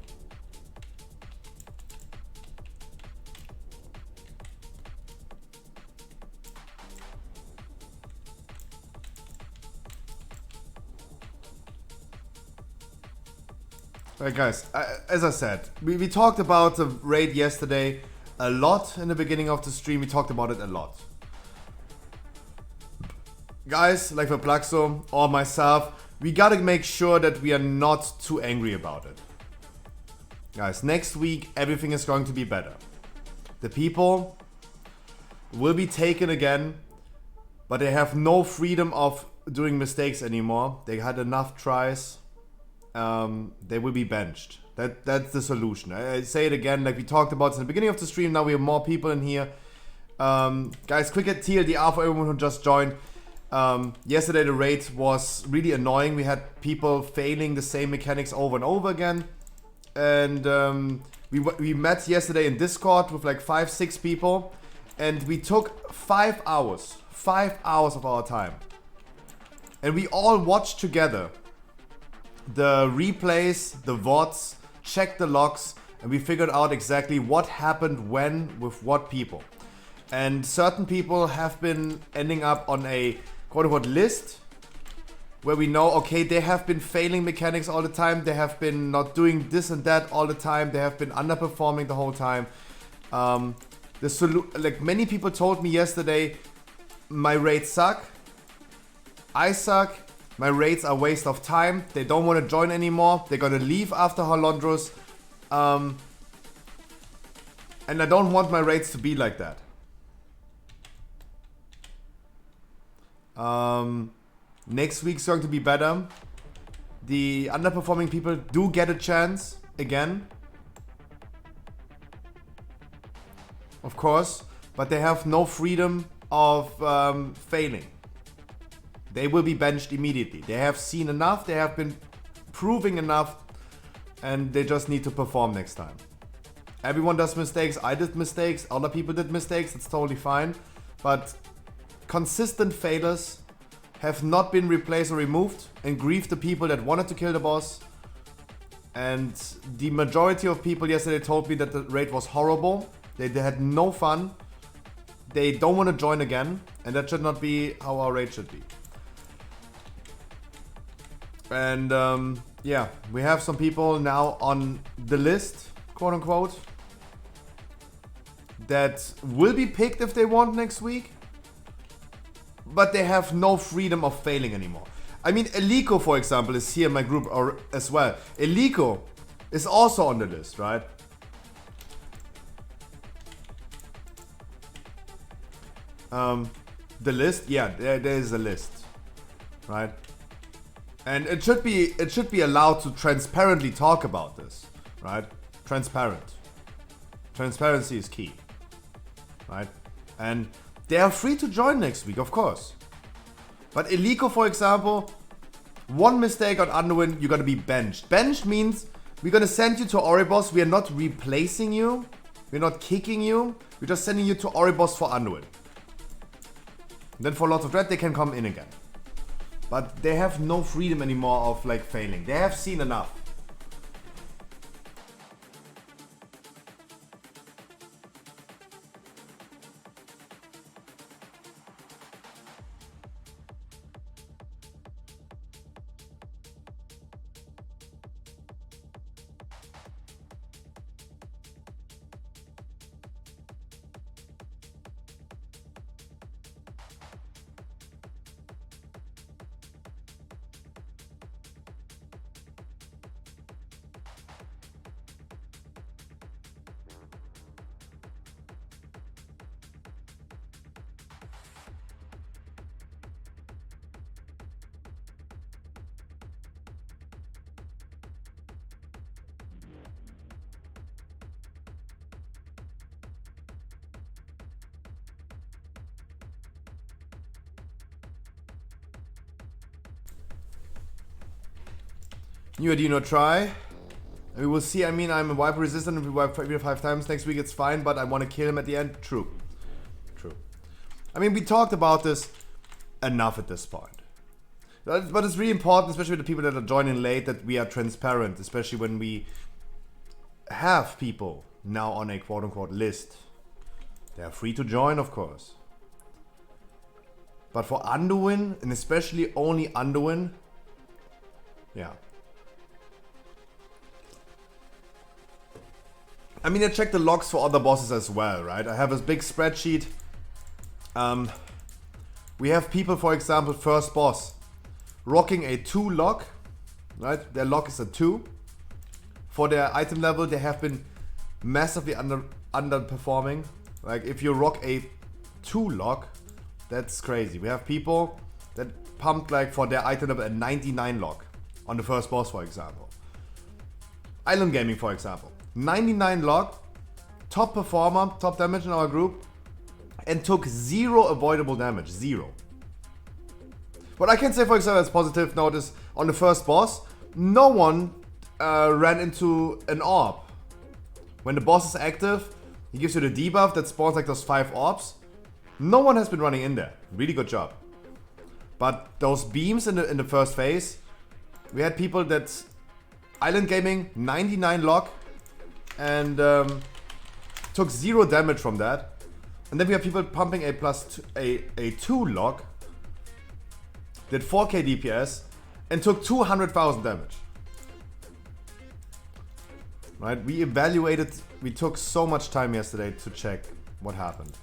Alright guys, as I said, we talked about the raid yesterday a lot in the beginning of the stream. We talked about it a lot. Guys, like Fablaxo or myself, we gotta make sure that we are not too angry about it. Guys, next week everything is going to be better. The people will be taken again, but they have no freedom of doing mistakes anymore. They had enough tries. They will be benched. That's the solution. I say it again, like we talked about in the beginning of the stream. Now we have more people in here. Guys, quick at TLDR for everyone who just joined. Yesterday the raid was really annoying. We had people failing the same mechanics over and over again. And we met yesterday in Discord with like 5-6 people. And we took 5 hours. 5 hours of our time. And we all watched together the replays, the VoDs, checked the logs, and we figured out exactly what happened when with what people. And certain people have been ending up on a quote-unquote list where we know, okay, they have been failing mechanics all the time, they have been not doing this and that all the time, they have been underperforming the whole time. Like many people told me yesterday, my raids suck, I suck, my raids are a waste of time. They don't want to join anymore. They're gonna leave after Holondros. And I don't want my raids to be like that. Next week's going to be better. The underperforming people do get a chance again. Of course. But they have no freedom of failing. They will be benched immediately. They have seen enough, they have been proving enough, and they just need to perform next time. Everyone does mistakes, I did mistakes, other people did mistakes, it's totally fine. But consistent failures have not been replaced or removed and grieved the people that wanted to kill the boss. And the majority of people yesterday told me that the raid was horrible. They had no fun. They don't want to join again, and that should not be how our raid should be. And yeah, we have some people now on the list, quote unquote, that will be picked if they want next week. But they have no freedom of failing anymore. I mean, Eliko, for example, is here in my group as well. Eliko is also on the list, right? The list, yeah, there is a list, right? And it should be allowed to transparently talk about this, right? Transparent. Transparency is key, right? And they are free to join next week, of course. But Eliko, for example, one mistake on Underwind, you're gonna be benched. Benched means we're gonna send you to Oribos. We are not replacing you. We're not kicking you. We're just sending you to Oribos for Underwind. Then for Lords of Dread, they can come in again. But they have no freedom anymore of like failing. They have seen enough. New ID, no try. We will see. I mean, I'm a wipe resistant. If we wipe 5 times next week, it's fine. But I want to kill him at the end. True. True. I mean, we talked about this enough at this point. But it's really important, especially with the people that are joining late, that we are transparent. Especially when we have people now on a quote-unquote list. They are free to join, of course. But for Anduin, and especially only Anduin, yeah. I mean, I checked the logs for other bosses as well, right? I have this big spreadsheet. We have people, for example, first boss, rocking a 2 log, right? Their log is a 2. For their item level, they have been massively underperforming. Like, if you rock a 2 log, that's crazy. We have people that pumped, like, for their item level a 99 log on the first boss, for example. Island Gaming, for example. 99 log, top performer, top damage in our group, and took 0 avoidable damage. 0. What I can say, for example, as positive note is on the first boss, no one ran into an orb. When the boss is active, he gives you the debuff that spawns like those 5 orbs. No one has been running in there. Really good job. But those beams in the first phase, we had people that Island Gaming 99 log and took 0 damage from that. And then we have people pumping a 2 log, did 4k DPS, and took 200,000 damage. Right? We evaluated, we took so much time yesterday to check what happened.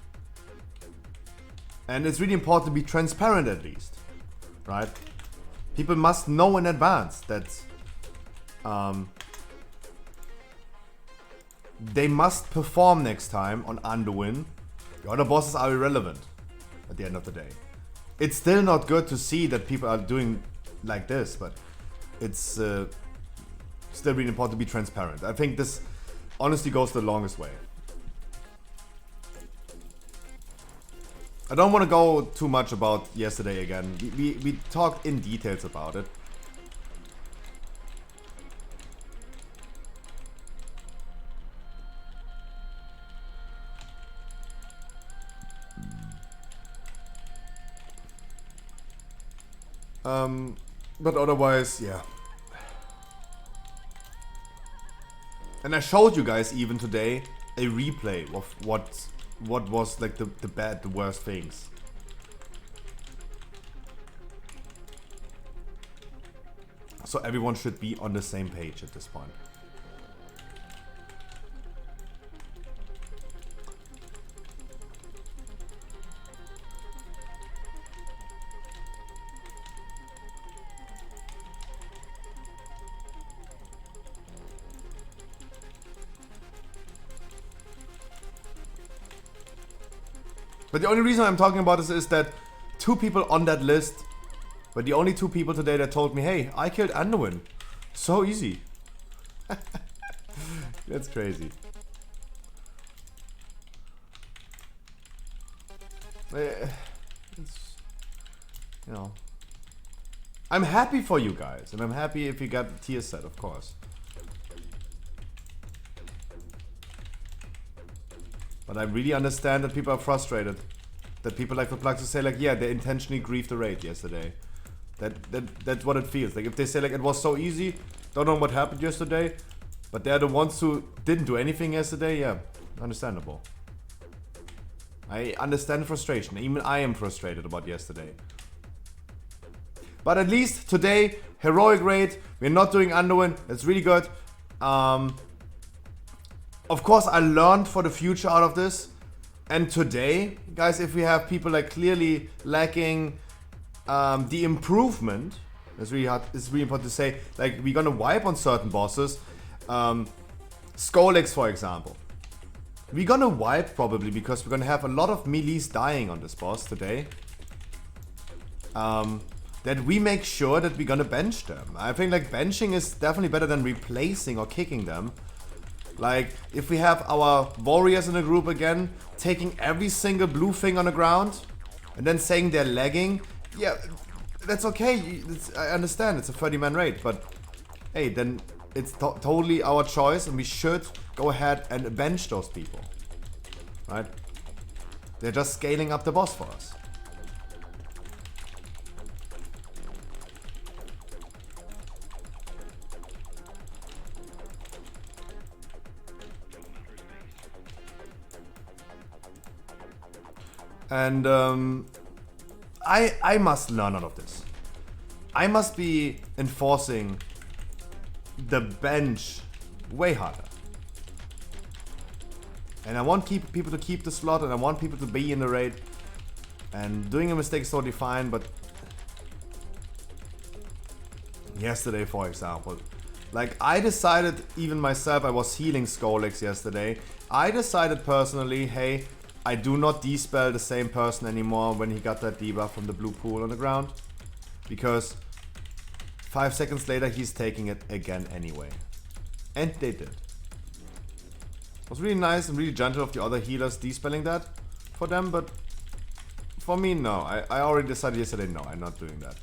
And it's really important to be transparent at least. Right? People must know in advance that they must perform next time on Anduin. The other bosses are irrelevant at the end of the day. It's still not good to see that people are doing like this, but it's still really important to be transparent. I think this honestly goes the longest way. I don't want to go too much about yesterday again. We talked in details about it. But otherwise, yeah. And I showed you guys even today a replay of what was like the worst things. So everyone should be on the same page at this point. But the only reason I'm talking about this is that 2 people on that list were the only 2 people today that told me, hey, I killed Anduin. So easy. That's crazy. It's, you know, I'm happy for you guys, and I'm happy if you got the tier set, of course. But I really understand that people are frustrated. That people like the plugs to say like, yeah, they intentionally griefed the raid yesterday. That's what it feels. Like if they say like it was so easy, don't know what happened yesterday, but they're the ones who didn't do anything yesterday, yeah, understandable. I understand frustration. Even I am frustrated about yesterday. But at least today, heroic raid. We're not doing Anduin. That's really good. Of course, I learned for the future out of this. And today, guys, if we have people like clearly lacking the improvement, it's really hard. It's really important to say. Like we're gonna wipe on certain bosses, Skolex, for example. We're gonna wipe probably because we're gonna have a lot of melees dying on this boss today. That we make sure that we're gonna bench them. I think like benching is definitely better than replacing or kicking them. Like, if we have our warriors in a group again, taking every single blue thing on the ground, and then saying they're lagging, yeah, that's okay, I understand, it's a 30-man raid, but hey, then it's totally our choice and we should go ahead and avenge those people. Right? They're just scaling up the boss for us. And I must learn out of this. I must be enforcing the bench way harder. And I want people to keep the slot, and I want people to be in the raid. And doing a mistake is totally fine, but yesterday, for example, like I decided, even myself, I was healing Skolix yesterday. I decided personally, hey, I do not dispel the same person anymore when he got that debuff from the blue pool on the ground. Because 5 seconds later he's taking it again anyway. And they did. It was really nice and really gentle of the other healers dispelling that for them, but for me, no. I already decided yesterday, no, I'm not doing that.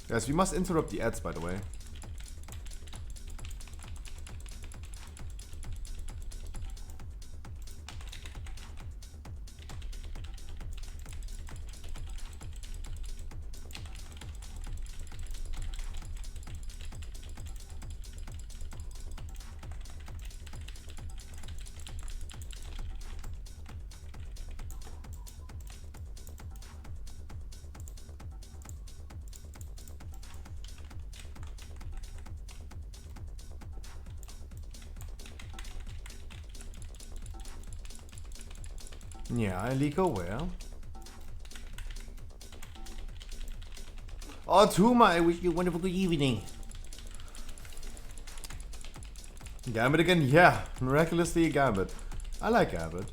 Yes, we must interrupt the ads, by the way. Yeah, illegal where? Oh, Tuma, I wish you a wonderful good evening. Gambit again? Yeah, miraculously Gambit. I like Gambit.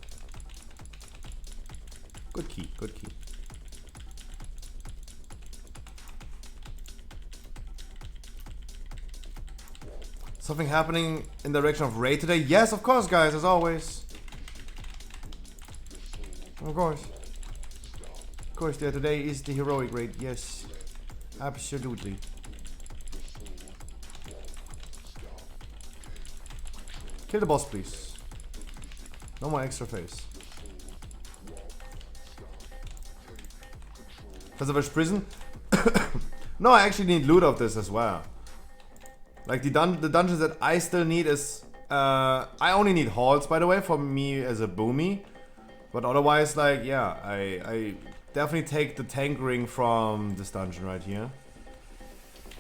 Good key, good key. Something happening in the direction of raid today? Yes, of course, guys, as always. Of course. Of course, yeah, today is the heroic raid, yes. Absolutely. Kill the boss, please. No more extra face. Preservation prison? No, I actually need loot of this as well. Like the dungeons that I still need is... I only need halls, by the way, for me as a boomy. But otherwise, like, yeah, I definitely take the tank ring from this dungeon right here.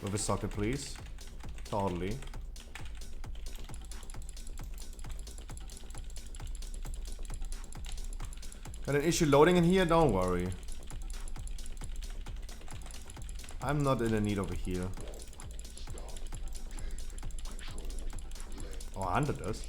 With a socket, please. Totally. Got an issue loading in here? Don't worry. I'm not in the need of a heal. Oh, 100 does.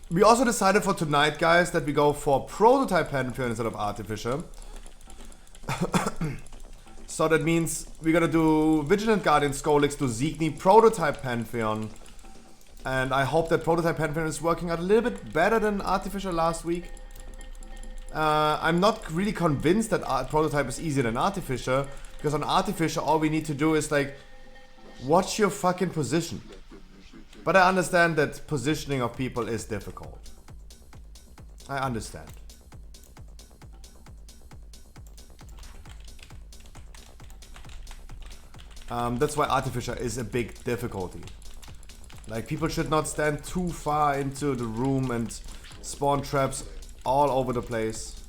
We also decided for tonight, guys, that we go for Prototype Pantheon instead of Artificer. So that means we're gonna do Vigilant Guardian Skolix to Zigni Prototype Pantheon. And I hope that Prototype Pantheon is working out a little bit better than Artificer last week. I'm not really convinced that Prototype is easier than Artificer. Because on Artificer, all we need to do is like, watch your fucking position. But I understand that positioning of people is difficult. I understand. That's why Artificer is a big difficulty. Like, people should not stand too far into the room and spawn traps all over the place.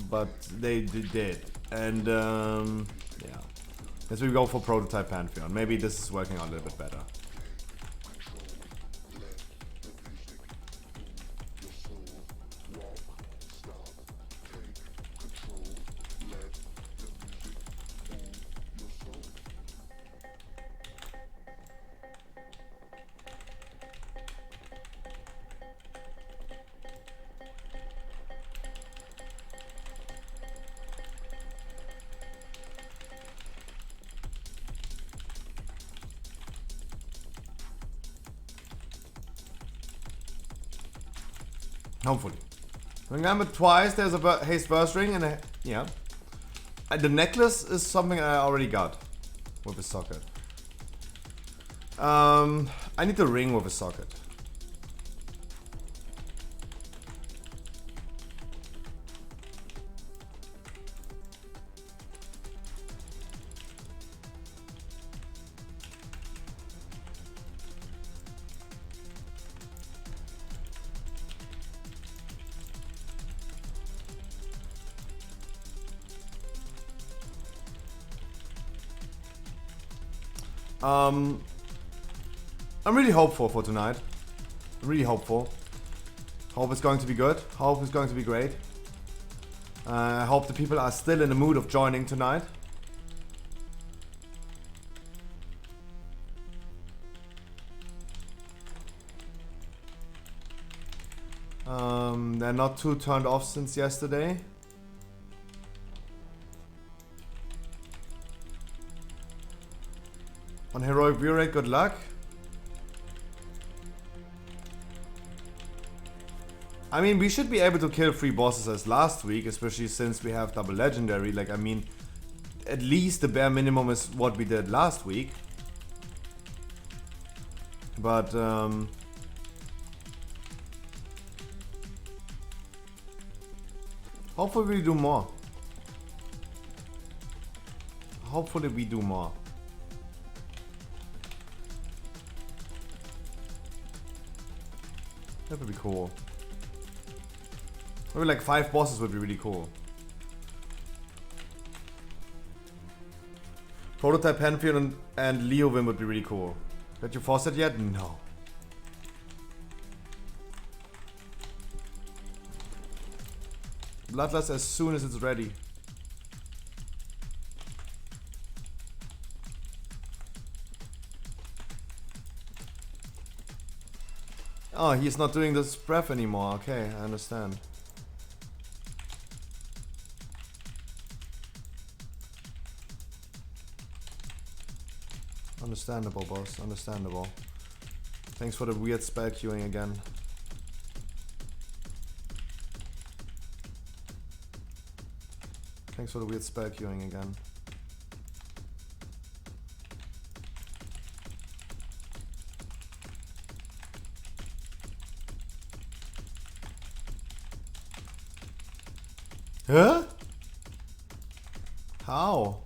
But they did. And yeah. Let's go for Prototype Pantheon. Maybe this is working out a little bit better. Hopefully. Remember, twice there's a haste burst ring and a, yeah. And the necklace is something I already got with a socket. I need the ring with a socket. I'm really hopeful for tonight. Really hopeful. Hope it's going to be good. Hope it's going to be great. I hope the people are still in the mood of joining tonight. They're not too turned off since yesterday. On Heroic View Rate, good luck. I mean, we should be able to kill 3 bosses as last week, especially since we have double legendary. Like, I mean, at least the bare minimum is what we did last week. But, hopefully we do more. Hopefully we do more. That would be cool. Maybe like 5 bosses would be really cool. Prototype Pantheon and Leovin would be really cool. Did you force it yet? No. Bloodlust as soon as it's ready. Oh, he's not doing this breath anymore. Okay, I understand. Understandable, boss. Understandable. Thanks for the weird spell queuing again. Thanks for the weird spell queuing again. Huh? How?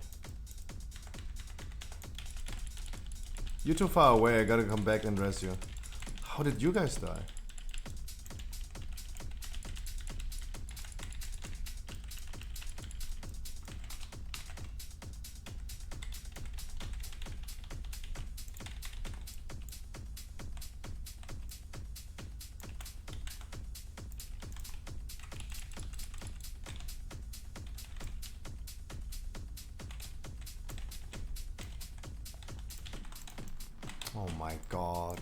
You're too far away, I gotta come back and dress you. How did you guys die? Oh my god.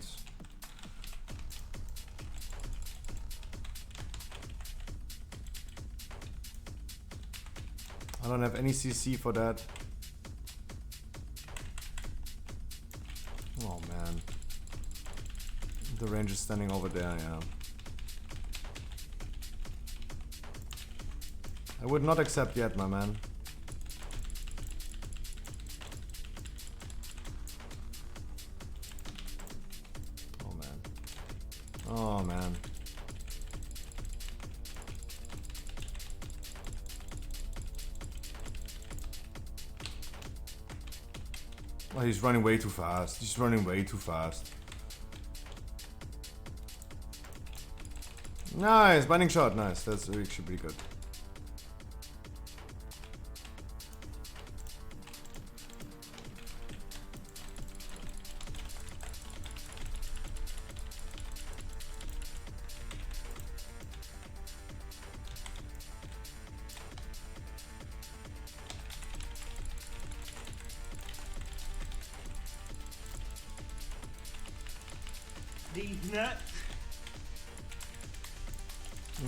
I don't have any CC for that. Oh man. The range is standing over there, yeah. I would not accept yet, my man. Oh man. Oh, he's running way too fast. He's running way too fast. Nice, binding shot. Nice. That's actually pretty good. These nuts.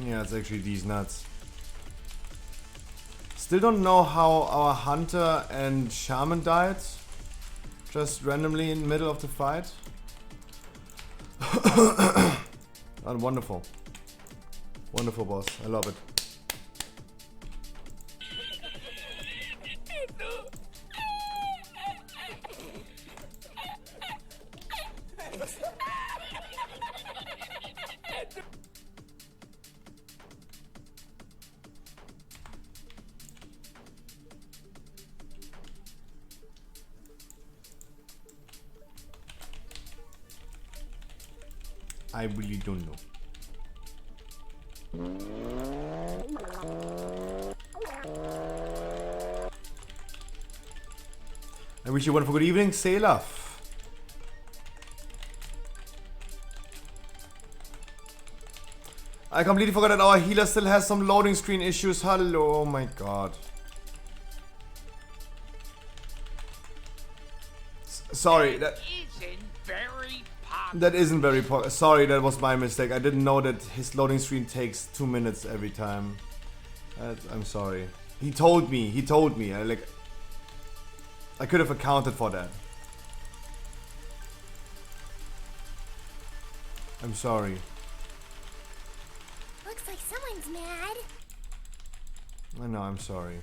Yeah, it's actually these nuts. Still don't know how our hunter and shaman died. Just randomly in the middle of the fight. Oh, wonderful. Wonderful, boss. I love it. I really don't know. I wish you a wonderful good evening, Selaf. I completely forgot that our healer still has some loading screen issues. Hello, oh my god. Sorry, that isn't very sorry, that was my mistake. I didn't know that his loading screen takes 2 minutes every time. I'm sorry. He told me. I could have accounted for that. I'm sorry. Looks like someone's mad. I know, I'm sorry.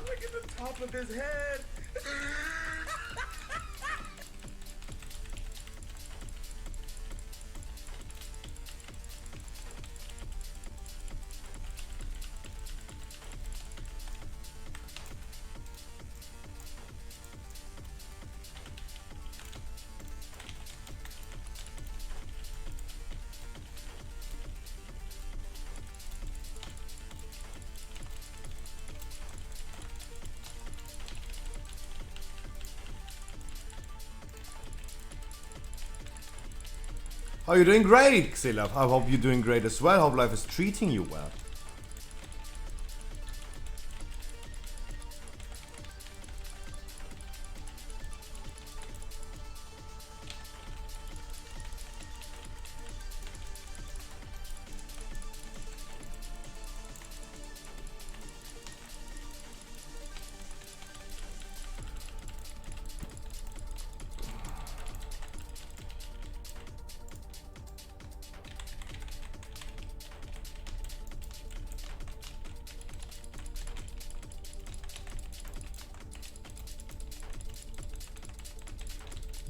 Look at the top of his head. How are you doing? Great, Xelaf. I hope you're doing great as well. Hope life is treating you well.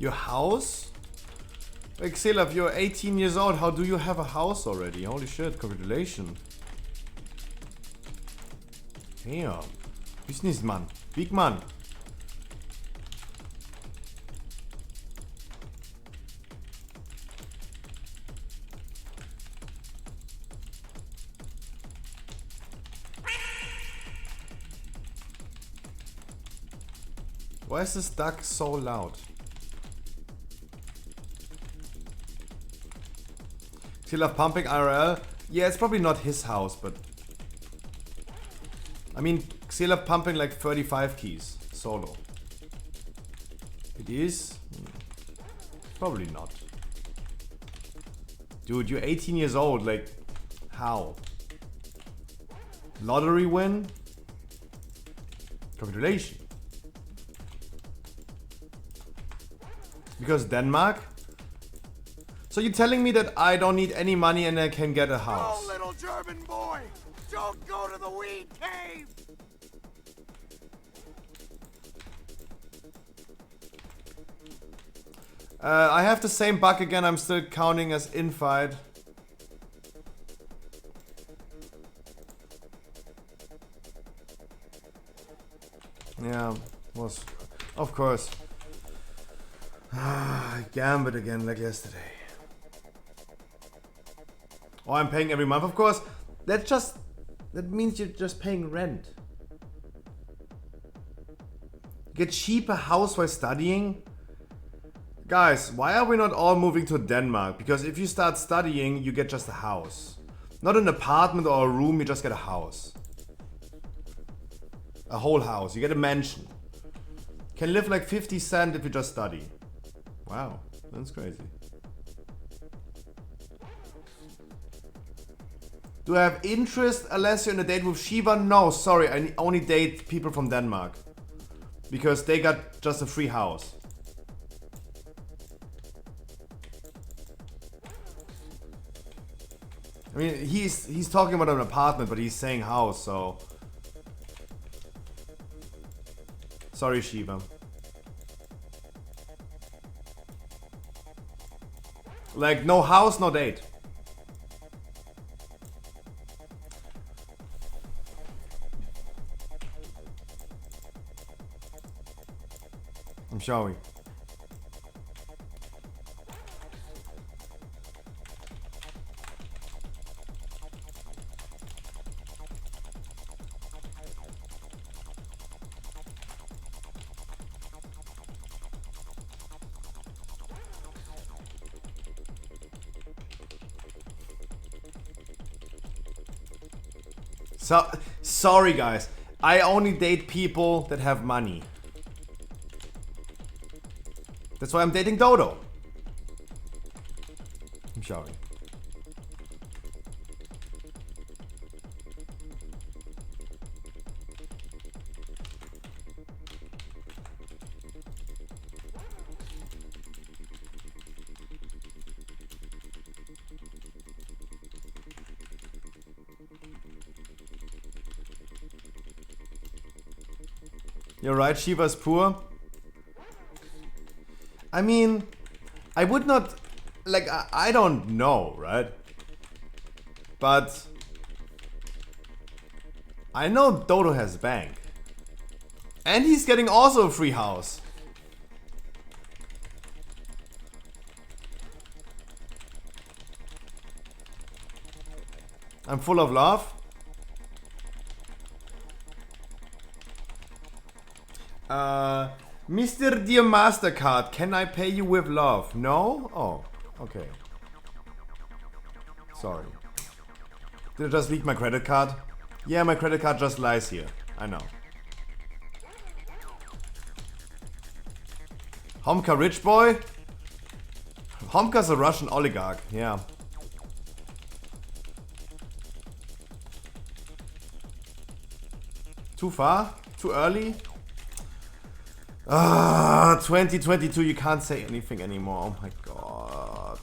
Your house? Like, Xelaf, you're 18 years old. How do you have a house already? Holy shit, congratulations. Damn. Businessman. Big man. Why is this duck so loud? Xelaf pumping IRL? Yeah, it's probably not his house, but... I mean, Xelaf pumping like 35 keys, solo. It is? Probably not. Dude, you're 18 years old, like... How? Lottery win? Congratulations. Because Denmark? So you're telling me that I don't need any money and I can get a house? Oh, little German boy! Don't go to the weed cave! I have the same bug again. I'm still counting as infight. Yeah, was of course. I gambled again like yesterday. Oh, I'm paying every month, of course. That means you're just paying rent. Get cheaper house while studying? Guys, why are we not all moving to Denmark? Because if you start studying, you get just a house. Not an apartment or a room, you just get a house. A whole house, you get a mansion. Can live like 50 cent if you just study. Wow, that's crazy. Do I have interest unless you're in a date with Shiva? No, sorry, I only date people from Denmark. Because they got just a free house. I mean, he's talking about an apartment, but he's saying house, so... Sorry, Shiva. Like, no house, no date. I'm showing. So, sorry guys, I only date people that have money. That's why I'm dating Dodo. I'm showing. You're right, Shiva's poor. I mean, I would not, like, I don't know, right? But I know Dodo has bank. And he's getting also a free house. I'm full of love. Mr. Dear MasterCard, can I pay you with love? No? Oh, okay. Sorry. Did I just leak my credit card? Yeah, my credit card just lies here. I know. Homka rich boy? Homka's a Russian oligarch, yeah. Too far? Too early? 2022, you can't say anything anymore. Oh my god.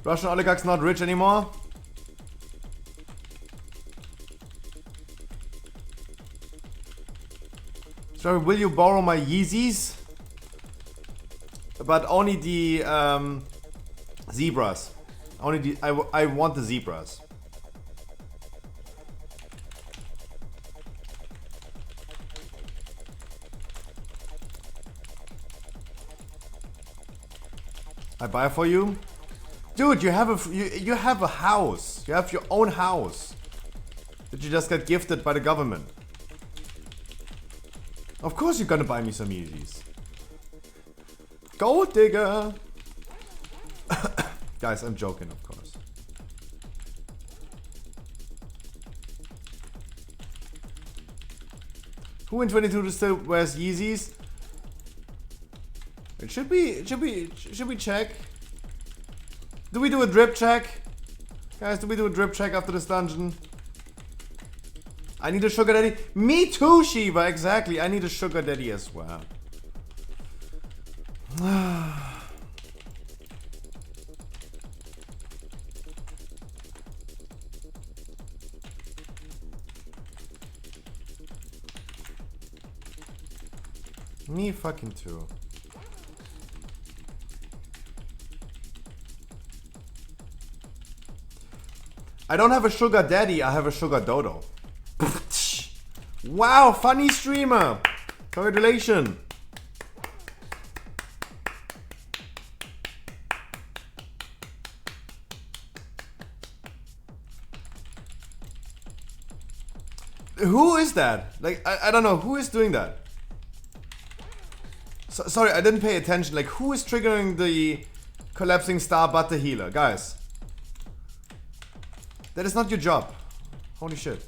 Russian oligarchs not rich anymore? So will you borrow my Yeezys? But only the zebras. Only the I want the zebras. I buy for you, dude. You have you have a house. You have your own house that you just got gifted by the government. Of course you're gonna buy me some Yeezys. Gold digger! Guys, I'm joking, of course. Who in 22 still wears Yeezys? Should we check? Do we do a drip check? Guys, do we do a drip check after this dungeon? I need a sugar daddy. Me too, Shiva. Exactly. I need a sugar daddy as well. Me fucking too. I don't have a sugar daddy. I have a sugar dodo. Wow, funny streamer. Congratulations. who is that? Like, I don't know. Who is doing that? Sorry, I didn't pay attention. Like, who is triggering the collapsing star but the healer? Guys. That is not your job. Holy shit.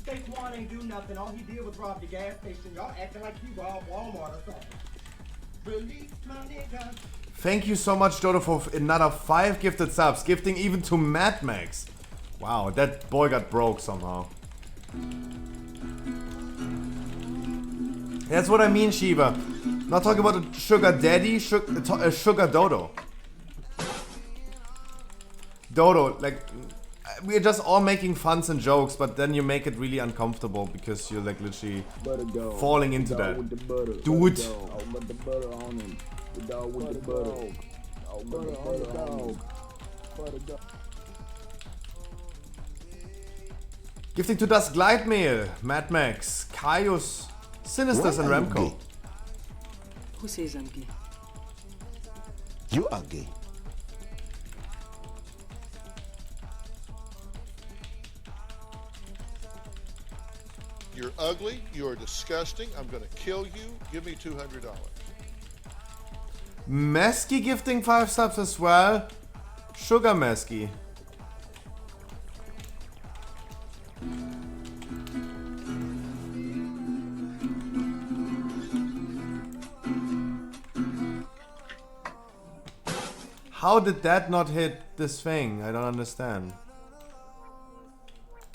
Saquon ain't do nothing. All he did was rob the gas station. Y'all acting like he robbed Walmart or something. Release my nigga. Thank you so much, Dodo, for another 5 gifted subs. Gifting even to Mad Max. Wow, that boy got broke somehow. That's what I mean, Shiva. Not talking about a sugar daddy, sugar Dodo. Dodo, like, we're just all making funs and jokes, but then you make it really uncomfortable because you're like literally falling into that. Dude. Gifting to Das Gleitmehl, Mad Max, Kaius, Sinisters, and Remco. Who says I'm gay? You are gay. You're ugly. You are disgusting. I'm going to kill you. Give me $200. Mesky gifting 5 subs as well. Sugar Mesky. How did that not hit this thing? I don't understand.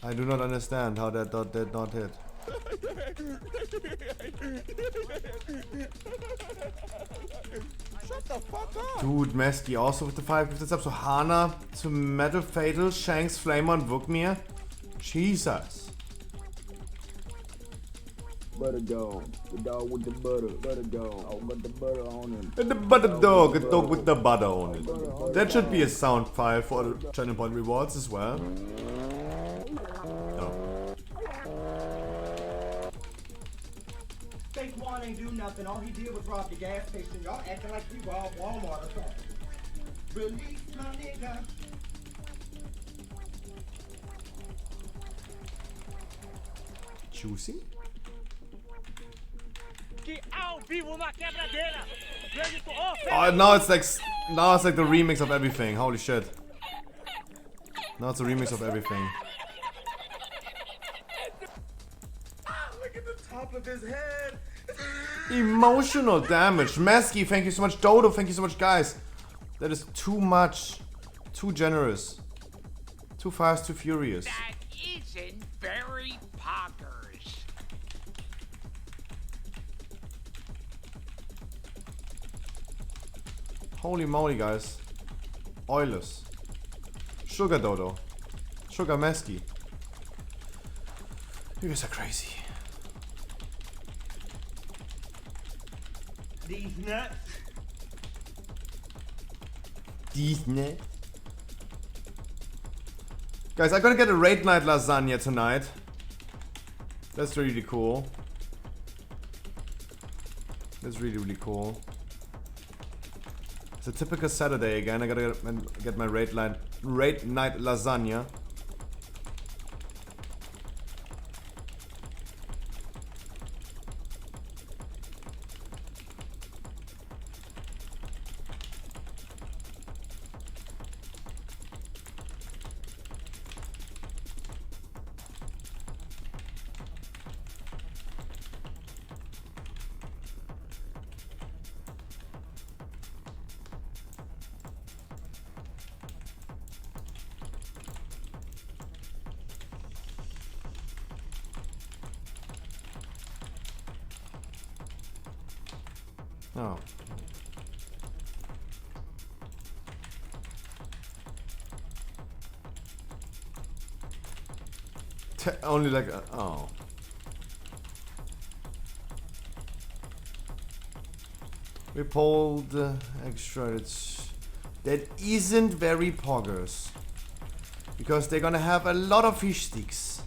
I do not understand how that did not hit. Shut the fuck up. Dude, Mesky also with the 5 gifted subs. So Hana to Metal Fatal, Shanks, Flamer, and Vukmir. Jesus. Butter dog. The dog with the butter. Butter dog. Oh, got the butter on him. And the butter dog, a dog with the butter on it. That should be a sound file for the channel point rewards as well. Oh. Saquon ain't do nothing. All he did was rob the gas station. Y'all acting like he robbed Walmart or something. Release my nigga. Juicy? Oh, now it's like the remix of everything. Holy shit. Now it's a remix of everything. Look at the top of his head. Emotional damage. Mesky, thank you so much. Dodo, thank you so much, guys. That is too much. Too generous. Too fast, too furious. That isn't very poggers. Holy moly, guys. Oilers. Sugar Dodo. Sugar Mesky. You guys are crazy. These nuts. Disney. Guys, I'm gonna get a raid night lasagna tonight. That's really cool. That's really, really cool. It's a typical Saturday again. I gotta get my raid night lasagna. Oh. Only like oh. We pulled extra. That isn't very poggers because they're gonna have a lot of fish sticks.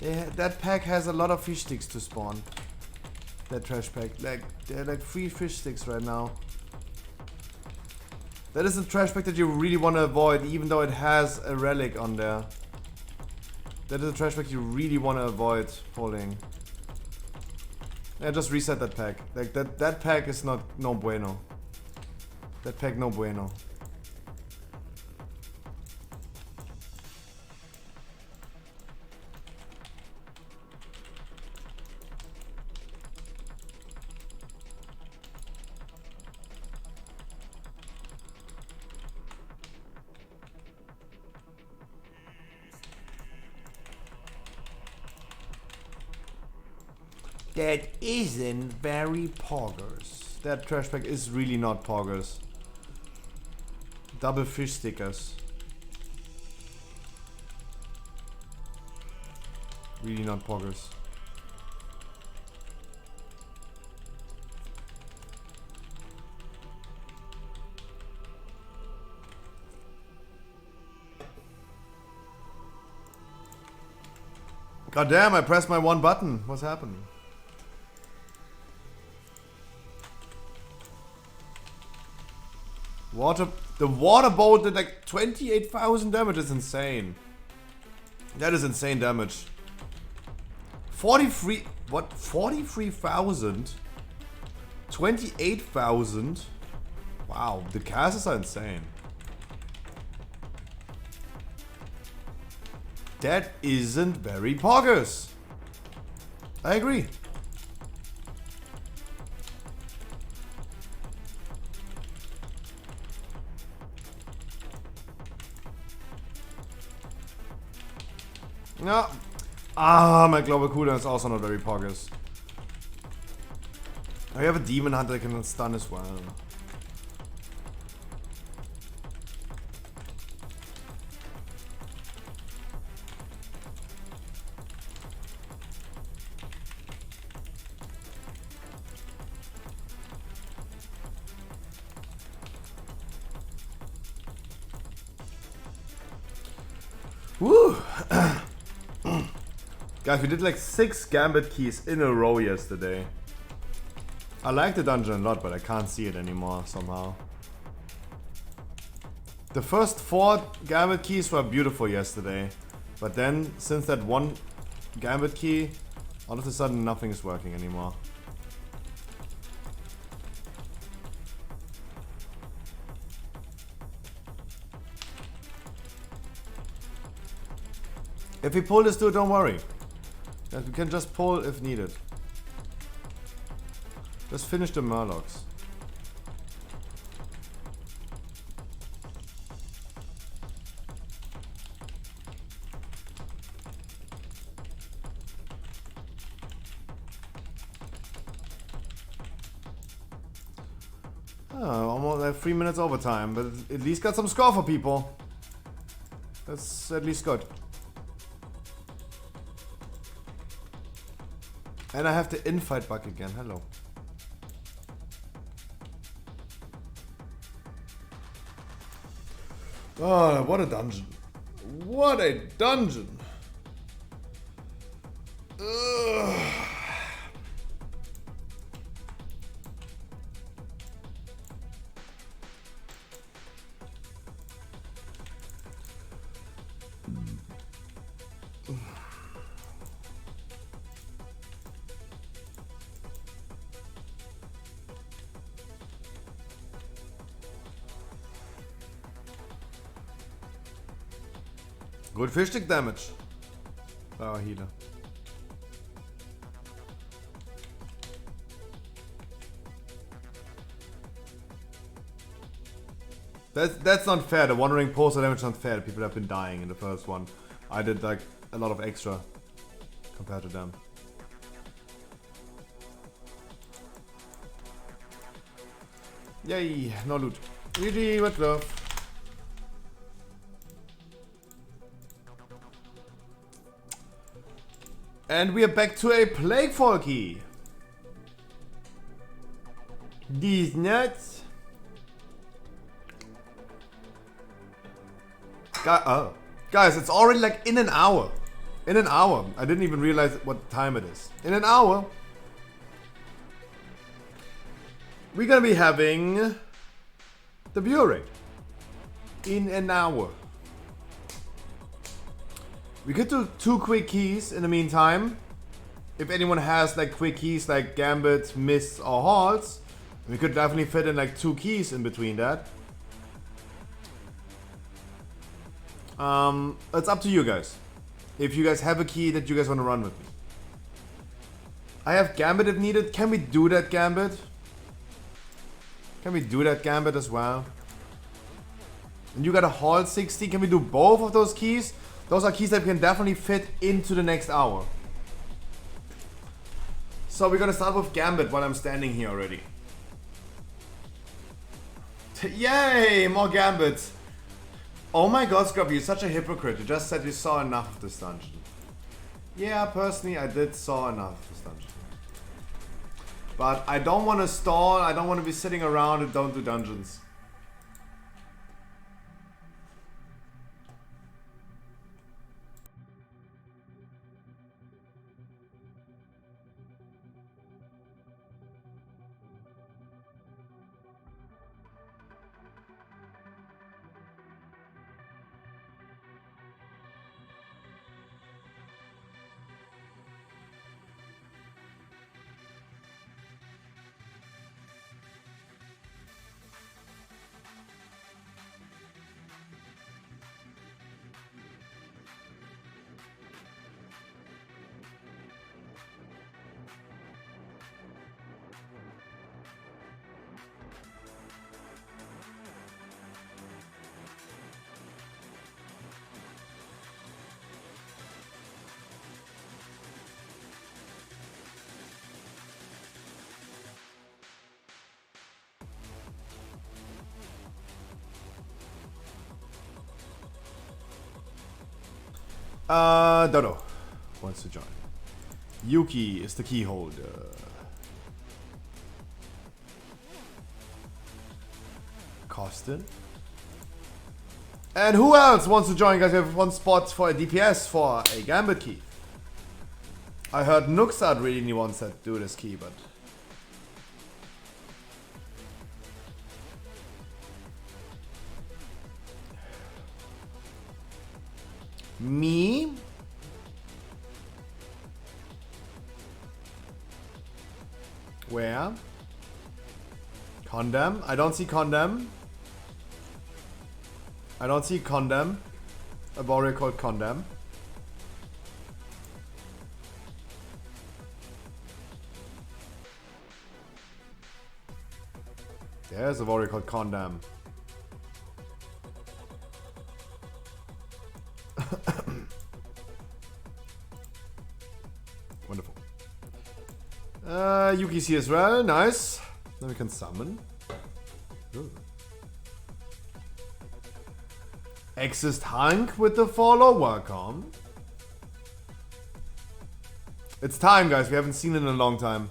That pack has a lot of fish sticks to spawn. That trash pack. Like, there are like 3 fish sticks right now. That is a trash pack that you really want to avoid, even though it has a relic on there. That is a trash pack you really want to avoid pulling. Yeah, just reset that pack. Like, that pack is no bueno. That pack no bueno. That isn't very poggers. That trash pack is really not poggers. Double fish stickers. Really not poggers. God damn, I pressed my one button. What's happening? The water bolt did like 28,000 damage. Is insane. That is insane damage. 43. What? 43,000? 28,000? Wow, the casters are insane. That isn't very poggers. I agree. No. Ah, my global cooldown is also not very poggers. I have a demon hunter that can stun as well. Woo! Guys, we did like 6 gambit keys in a row yesterday. I like the dungeon a lot, but I can't see it anymore somehow. The first 4 gambit keys were beautiful yesterday. But then, since that one gambit key, all of a sudden nothing is working anymore. If we pull this dude, don't worry. Yes, we can just pull if needed. Just finish the Murlocs. Oh, almost like 3 minutes overtime, but at least got some score for people. That's at least good. And I have the infight bug again. Hello. Oh, what a dungeon. What a dungeon. Ugh. Good fish stick damage. Oh, healer. That's not fair. The wandering poster damage is not fair. People have been dying in the first one. I did like a lot of extra compared to them. Yay, no loot. GG, much love. And we are back to a Plaguefall key. These nuts. Guys, it's already like in an hour. In an hour. I didn't even realize what time it is. In an hour, we're gonna be having the view rate. In an hour. We could do 2 quick keys in the meantime. If anyone has like quick keys like Gambit, Mist, or Halls, we could definitely fit in like 2 keys in between that. It's up to you guys. If you guys have a key that you guys want to run with me. I have Gambit if needed. Can we do that, Gambit? Can we do that, Gambit, as well? And you got a Hall 60. Can we do both of those keys? Those are keys that can definitely fit into the next hour. So we're gonna start with Gambit while I'm standing here already. Yay! More Gambits! Oh my god, Scruffy, you're such a hypocrite. You just said you saw enough of this dungeon. Yeah, personally, I did saw enough of this dungeon. But I don't want to stall. I don't want to be sitting around and don't do dungeons. Dodo wants to join. Yuki is the key holder. Costin. And who else wants to join, guys? We have 1 spot for a DPS for a Gambit key. I heard Nuxad really wants to do this key, but... Me? Where? Condemn? I don't see Condemn. I don't see Condemn. A warrior called Condemn. There's a warrior called Condemn. Wonderful. Yuki's here as well. Nice. Then we can summon. Ooh. Exist Hank with the follow. Welcome. It's time, guys. We haven't seen it in a long time.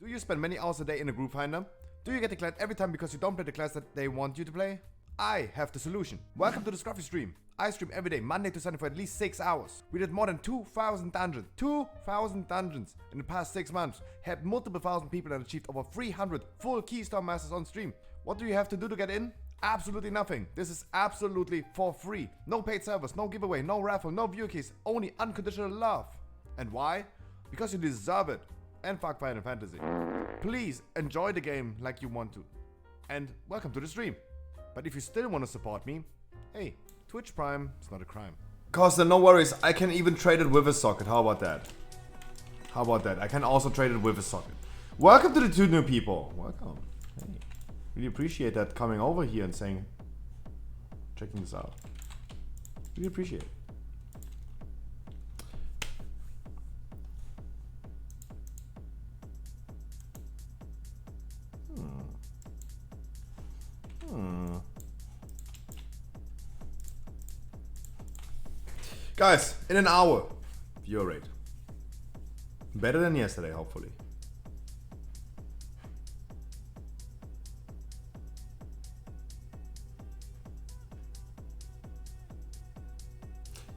Do you spend many hours a day in a group finder? Do you get declared every time because you don't play the class that they want you to play? I have the solution. Welcome to the Scruffy stream. I stream every day, Monday to Sunday for at least 6 hours. We did more than 2,000 dungeons. 2,000 dungeons in the past 6 months. Had multiple thousand people and achieved over 300 full Keystone Masters on stream. What do you have to do to get in? Absolutely nothing. This is absolutely for free. No paid servers, no giveaway, no raffle, no view keys. Only unconditional love. And why? Because you deserve it. And fuck Final Fantasy. Please enjoy the game like you want to. And welcome to the stream. But if you still want to support me, hey, Twitch Prime is not a crime. Costa, no worries. I can even trade it with a socket. How about that? How about that? I can also trade it with a socket. Welcome to the 2 new people. Welcome. Hey, really appreciate that coming over here and saying, checking this out. Really appreciate it. Guys, in an hour, viewer rate. Better than yesterday, hopefully.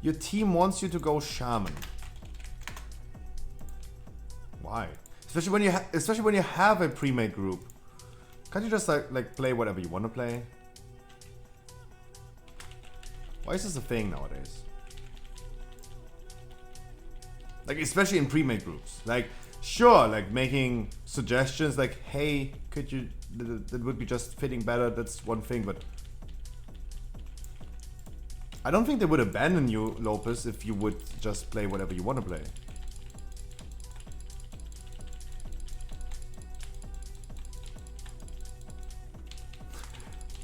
Your team wants you to go shaman. Why? Especially when you have a pre-made group. Can't you just like play whatever you want to play? Why is this a thing nowadays? Like, especially in pre-made groups. Like, sure, like making suggestions like, hey, could you, that would be just fitting better, that's one thing, but I don't think they would abandon you, Lopez, if you would just play whatever you want to play.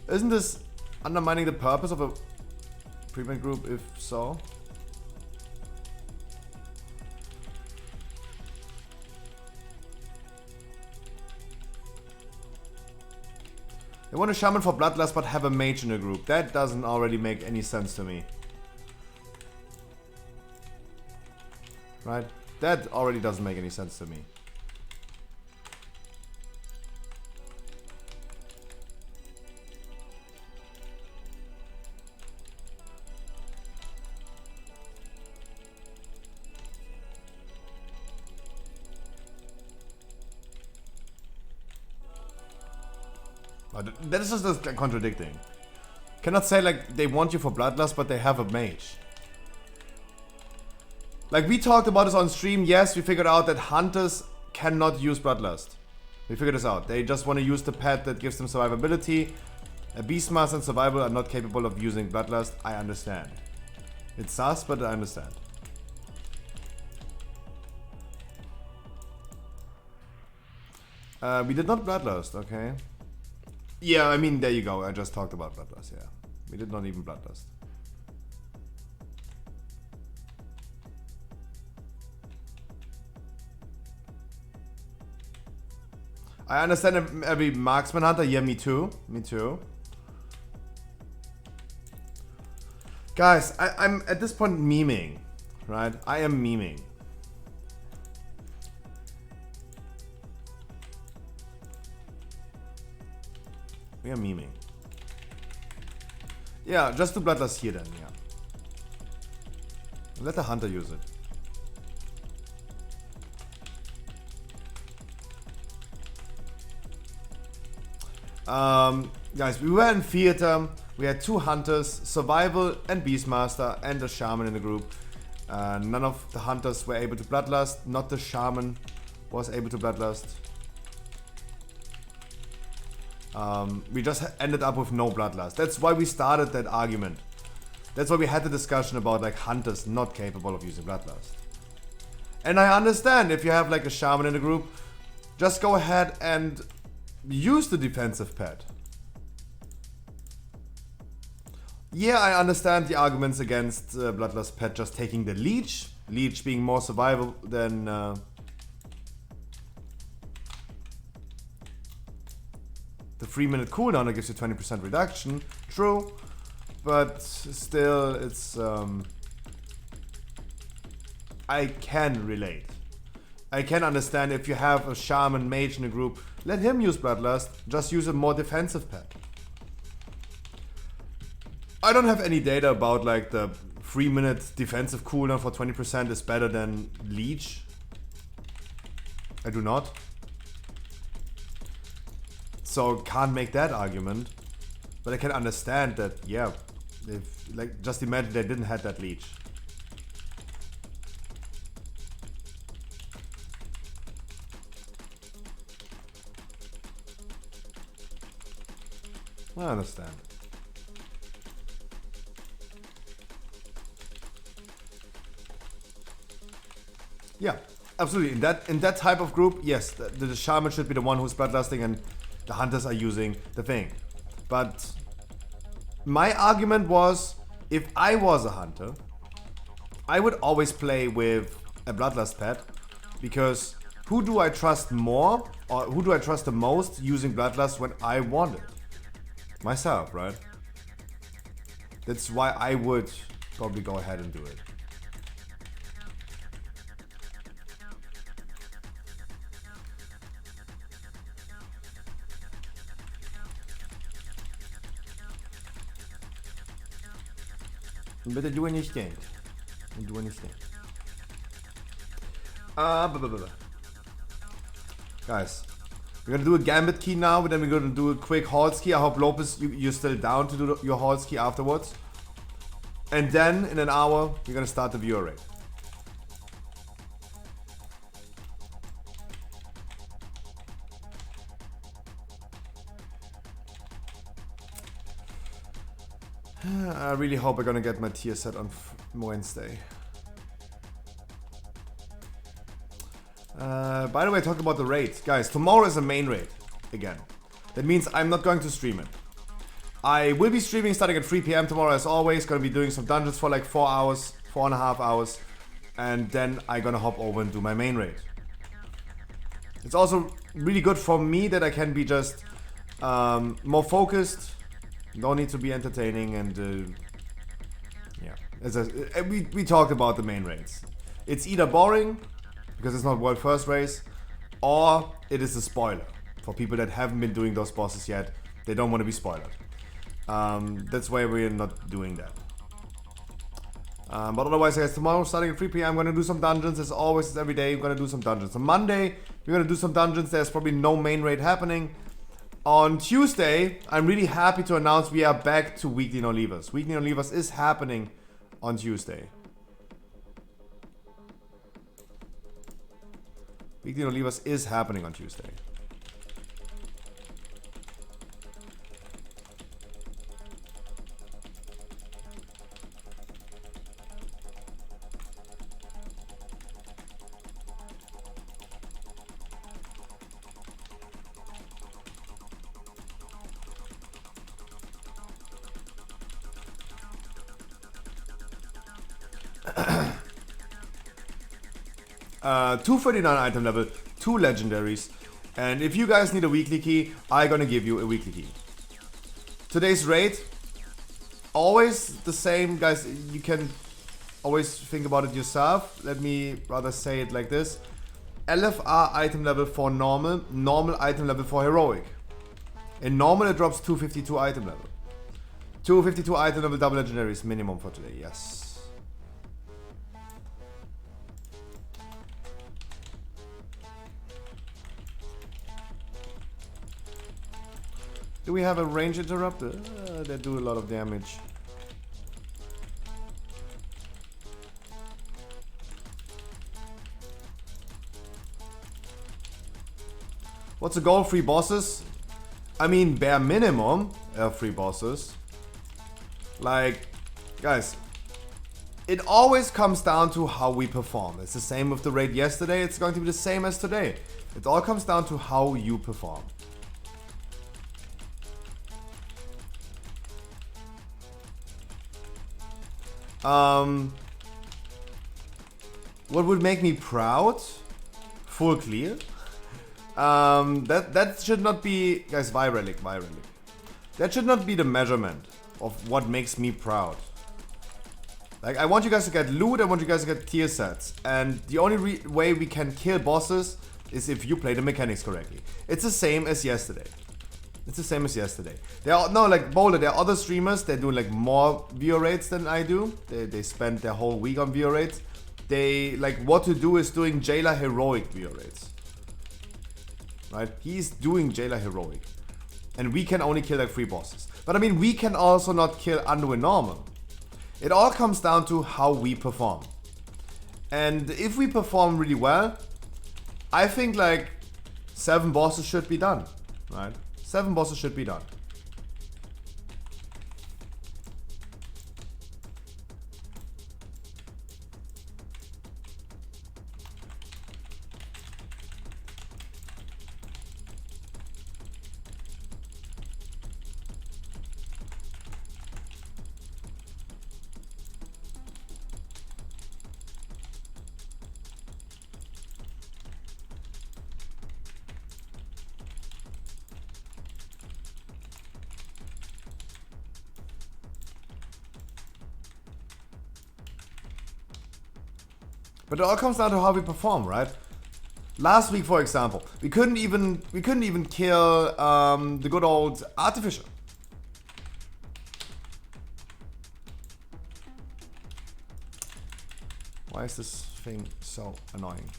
Isn't this undermining the purpose of a pre-made group, if so? They want a shaman for Bloodlust but have a mage in the group. That doesn't already make any sense to me. Right? That already doesn't make any sense to me. That is just contradicting. Cannot say like they want you for Bloodlust, but they have a mage. Like we talked about this on stream. Yes, we figured out that hunters cannot use Bloodlust. We figured this out. They just want to use the pet that gives them survivability. A Beastmaster and Survival are not capable of using Bloodlust. I understand. It's sus, but I understand. We did not Bloodlust, okay. Yeah, I mean, there you go. I just talked about Bloodlust, yeah. We did not even Bloodlust. I understand every marksman hunter. Yeah, me too. Me too. Guys, I'm at this point memeing, right? I am memeing. We are memeing. Yeah, just do Bloodlust here then, yeah. Let the hunter use it. Guys, we were in theater. We had 2 hunters, Survival and Beastmaster, and a shaman in the group. None of the hunters were able to Bloodlust. Not the shaman was able to Bloodlust. We just ended up with no Bloodlust. That's why we started that argument. That's why we had the discussion about like hunters not capable of using Bloodlust. And I understand if you have like a shaman in the group, just go ahead and use the defensive pet. Yeah, I understand the arguments against Bloodlust pet just taking the leech. Leech being more survival than... the 3-minute cooldown that gives you 20% reduction. True. But still, it's... I can relate. I can understand if you have a shaman mage in a group, let him use Bloodlust, just use a more defensive pet. I don't have any data about like the 3-minute defensive cooldown for 20% is better than Leech. I do not. So can't make that argument. But I can understand that, yeah, if like just imagine they didn't have that Leech. I understand. Yeah, absolutely. In that type of group, yes, the shaman should be the one who's bloodlusting and the hunters are using the thing. But my argument was, if I was a hunter, I would always play with a bloodlust pet, because who do I trust more, or who do I trust the most using bloodlust when I want it? Myself, right? That's why I would probably go ahead and do it. Bitte du nicht Geld. Didn't do anything. Guys, we're gonna do a gambit key now, but then we're gonna do a quick halt key. I hope Lopez, you're still down to do your halt key afterwards. And then in an hour, we're gonna start the viewer rate. I really hope I'm gonna get my tier set on Wednesday. By the way, talk about the raid. Guys, tomorrow is a main raid again. That means I'm not going to stream it. I will be streaming starting at 3 PM tomorrow as always. Gonna be doing some dungeons for like 4 hours, 4.5 hours. And then I'm gonna hop over and do my main raid. It's also really good for me that I can be just more focused. Don't need to be entertaining and yeah. We talked about the main raids. It's either boring, because it's not world first race, or it is a spoiler. For people that haven't been doing those bosses yet, they don't want to be spoiled. That's why we're not doing that. But otherwise, guys, tomorrow starting at 3 PM, I'm going to do some dungeons. As always, every day, I'm going to do some dungeons. On Monday, we're going to do some dungeons. There's probably no main raid happening. On Tuesday, I'm really happy to announce we are back to Weekly No Leavers. Weekly No Leavers is happening on Tuesday. Weekly No Leavers is happening on Tuesday. $239 item level, 2 legendaries, and if you guys need a weekly key, I'm gonna give you a weekly key. Today's raid, always the same, guys. You can always think about it yourself. Let me rather say it like this: LFR item level for normal, normal item level for heroic. In normal, it drops 252 item level. 252 item level double legendaries minimum for today. Yes. Do we have a range interrupter? They do a lot of damage. What's the goal? 3 bosses? I mean, bare minimum 3 bosses. Like, guys, it always comes down to how we perform. It's the same with the raid yesterday. It's going to be the same as today. It all comes down to how you perform. What would make me proud? Full clear. That should not be, guys. Viralic. That should not be the measurement of what makes me proud. Like, I want you guys to get loot. I want you guys to get tier sets, and the only way we can kill bosses is if you play the mechanics correctly. It's the same as yesterday. There are, no, like Boulder, there are other streamers that do like more viewer rates than I do. They spend their whole week on viewer rates. They, like, what to do is doing Jailer heroic viewer rates. Right? He's doing Jailer heroic. And we can only kill like 3 bosses. But I mean, we can also not kill Anduin normal. It all comes down to how we perform. And if we perform really well, I think like 7 bosses should be done. Right? 7 bosses should be done. But it all comes down to how we perform, right? Last week, for example, we couldn't even kill the good old Artificial. Why is this thing so annoying?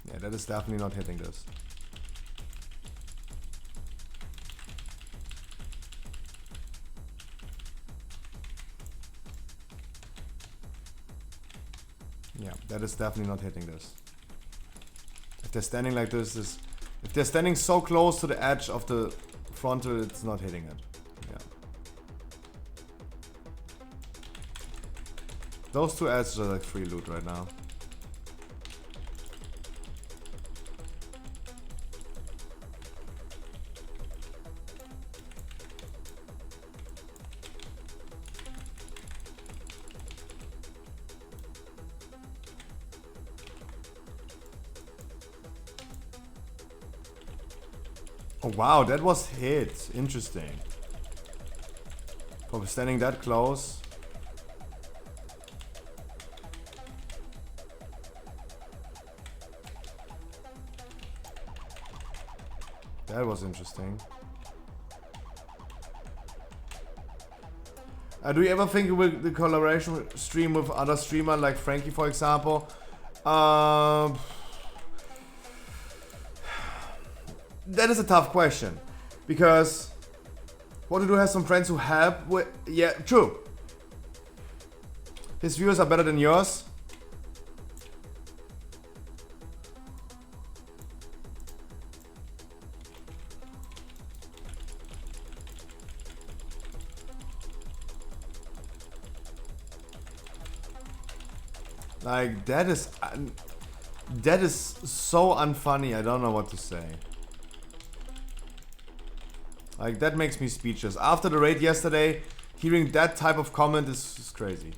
Yeah, that is definitely not hitting this. Yeah, that is definitely not hitting this. If they're standing like this, if they're standing so close to the edge of the frontal, it's not hitting it. Yeah. Those two edges are like free loot right now. Oh wow, that was hit. Interesting. For standing that close. That was interesting. Do you ever think with the collaboration stream with other streamer like Frankie, for example? That is a tough question, because VoD has some friends who help with. Yeah, true. His viewers are better than yours. Like that is so unfunny. I don't know what to say. Like, that makes me speechless. After the raid yesterday, hearing that type of comment is crazy.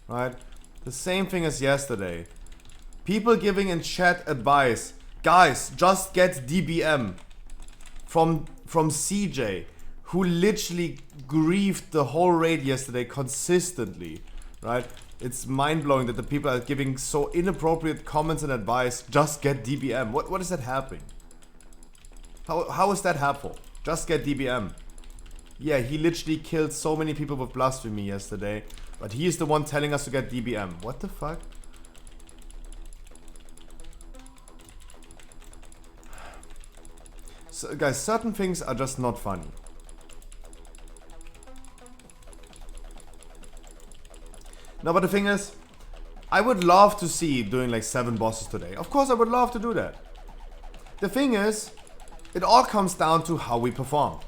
Right? The same thing as yesterday. People giving in chat advice. Guys, just get DBM. From CJ, who literally griefed the whole raid yesterday consistently. Right? It's mind-blowing that the people are giving so inappropriate comments and advice. Just get DBM. What is that helping? How is that helpful? Just get DBM. Yeah, he literally killed so many people with blasphemy yesterday. But he is the one telling us to get DBM. What the fuck? So, guys, certain things are just not funny. No, but the thing is, I would love to see doing like 7 bosses today. Of course, I would love to do that. The thing is, it all comes down to how we perform.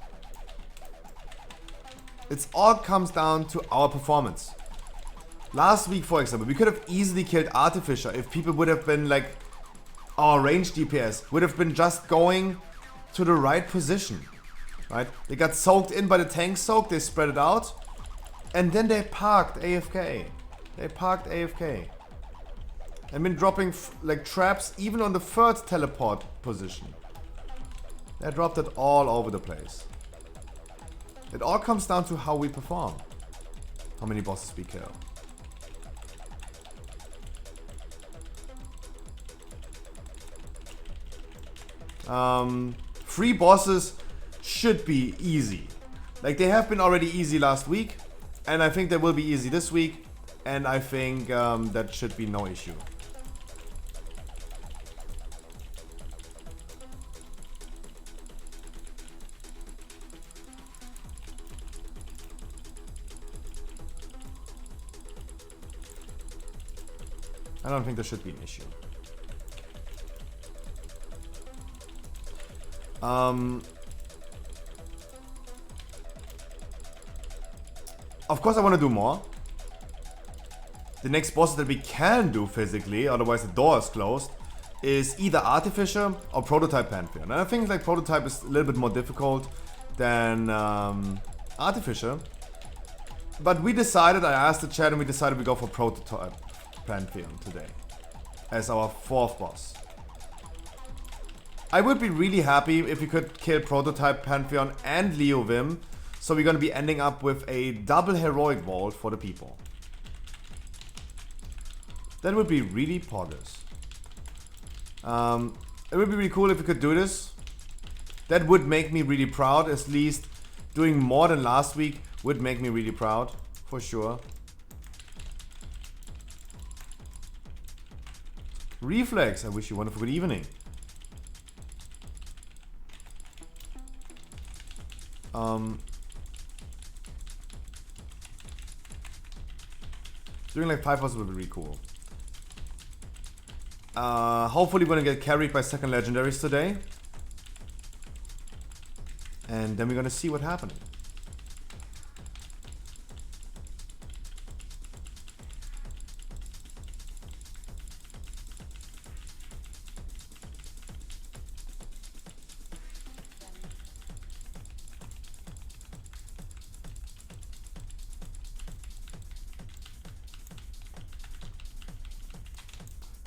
It all comes down to our performance. Last week, for example, we could have easily killed Artificer if people would have been like, our range DPS would have been just going to the right position. Right? They got soaked in by the tank soak, they spread it out, and then they parked AFK. They parked AFK. And been dropping like traps even on the 3rd teleport position. They dropped it all over the place. It all comes down to how we perform. How many bosses we kill. Free bosses should be easy. Like they have been already easy last week. And I think they will be easy this week. And I think that should be no issue. I don't think there should be an issue. Of course I want to do more. The next boss that we can do physically, otherwise the door is closed, is either Artificer or Prototype Pantheon. And I think like Prototype is a little bit more difficult than Artificer. But we decided, I asked the chat and we decided we go for Prototype Pantheon today as our 4th boss. I would be really happy if we could kill Prototype Pantheon and Leo Vim, so we're gonna be ending up with a double heroic vault for the people. That would be really poggers. It would be really cool if we could do this. That would make me really proud. At least doing more than last week would make me really proud, for sure. Reflex, I wish you a wonderful good evening. Doing like 5 bosses would be really cool. Hopefully we're gonna get carried by second legendaries today. And then we're gonna see what happens.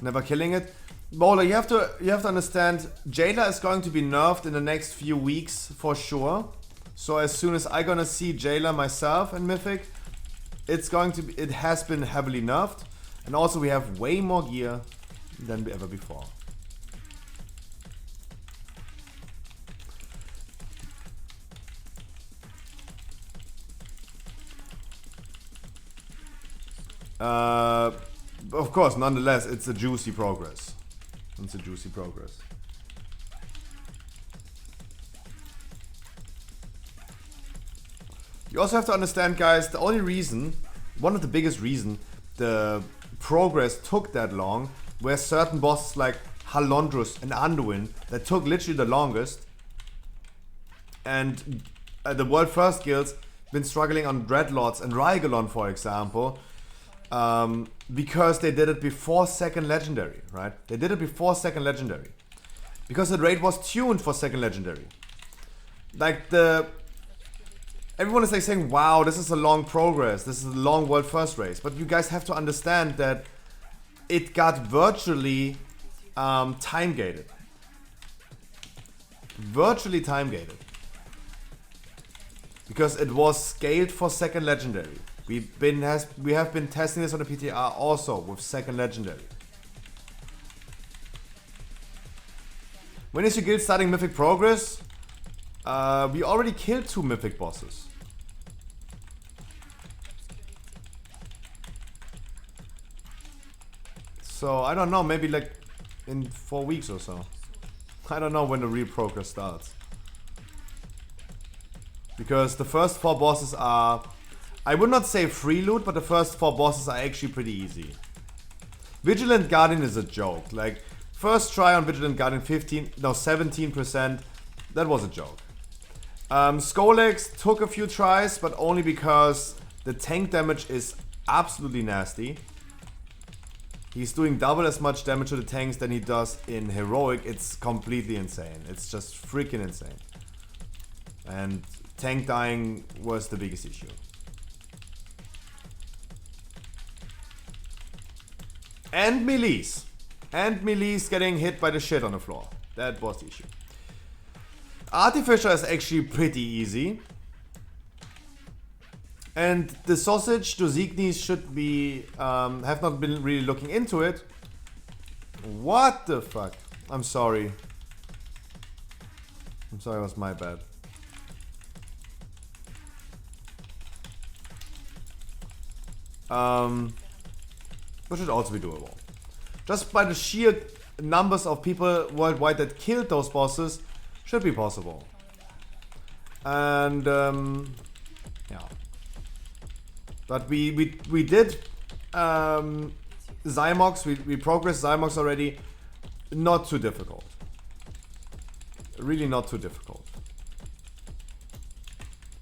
Never killing it. Bowler, you have to understand, Jailer is going to be nerfed in the next few weeks for sure. So as soon as I'm gonna see Jailer myself in Mythic, it has been heavily nerfed. And also we have way more gear than ever before. Of course, nonetheless, it's a juicy progress. It's a juicy progress. You also have to understand, guys, the only reason, one of the biggest reason the progress took that long were certain bosses like Halondrus and Anduin that took literally the longest. And the World First Guilds been struggling on Dreadlords and Rygalon, for example. Because they did it before second legendary, right? They did it before second legendary. Because the raid was tuned for second legendary. Like everyone is like saying, wow, this is a long progress. This is a long world first race. But you guys have to understand that it got virtually time gated. Virtually time gated. Because it was scaled for second legendary. We have been testing this on the PTR also with second legendary. When is your guild starting Mythic Progress? We already killed 2 Mythic bosses. So I don't know, maybe like in 4 weeks or so. I don't know when the real progress starts. Because the first 4 bosses are, I would not say free loot, but the first 4 bosses are actually pretty easy. Vigilant Guardian is a joke. Like, first try on Vigilant Guardian 17%. That was a joke. Skolex took a few tries, but only because the tank damage is absolutely nasty. He's doing double as much damage to the tanks than he does in Heroic. It's completely insane. It's just freaking insane. And tank dying was the biggest issue. And melees. And melees getting hit by the shit on the floor. That was the issue. Artificer is actually pretty easy. And the sausage, Dosignis should be, have not been really looking into it. What the fuck? I'm sorry. I'm sorry, it was my bad. Which should also be doable. Just by the sheer numbers of people worldwide that killed those bosses, should be possible. And yeah. But we did Zymox, we progressed Zymox already. Not too difficult. Really not too difficult.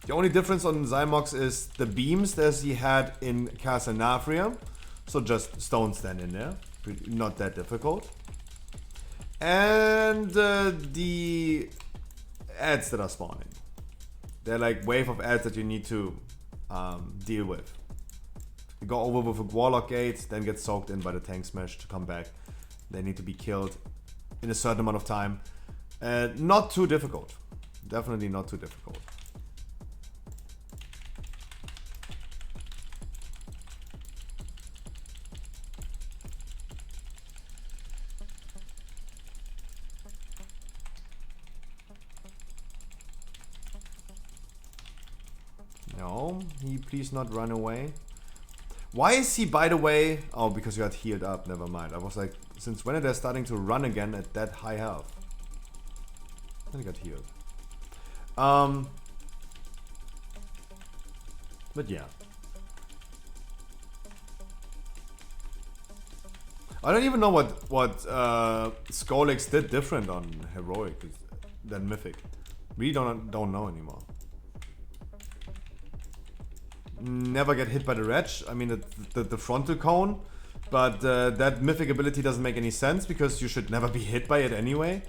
The only difference on Zymox is the beams that he had in Casanafria. So just stone stand in there. Not that difficult. And the ads that are spawning. They're like wave of ads that you need to deal with. You go over with a Warlock Gate, then get soaked in by the Tank Smash to come back. They need to be killed in a certain amount of time. Not too difficult. Definitely not too difficult. No, he please not run away. Why is he, by the way... Oh, because you got healed up. Never mind. I was like, since when are they starting to run again at that high health? Then he got healed. But yeah. I don't even know what Skolix did different on Heroic than Mythic. We don't know anymore. Never get hit by the Wretch. I mean the frontal cone, but that Mythic ability doesn't make any sense because you should never be hit by it anyway.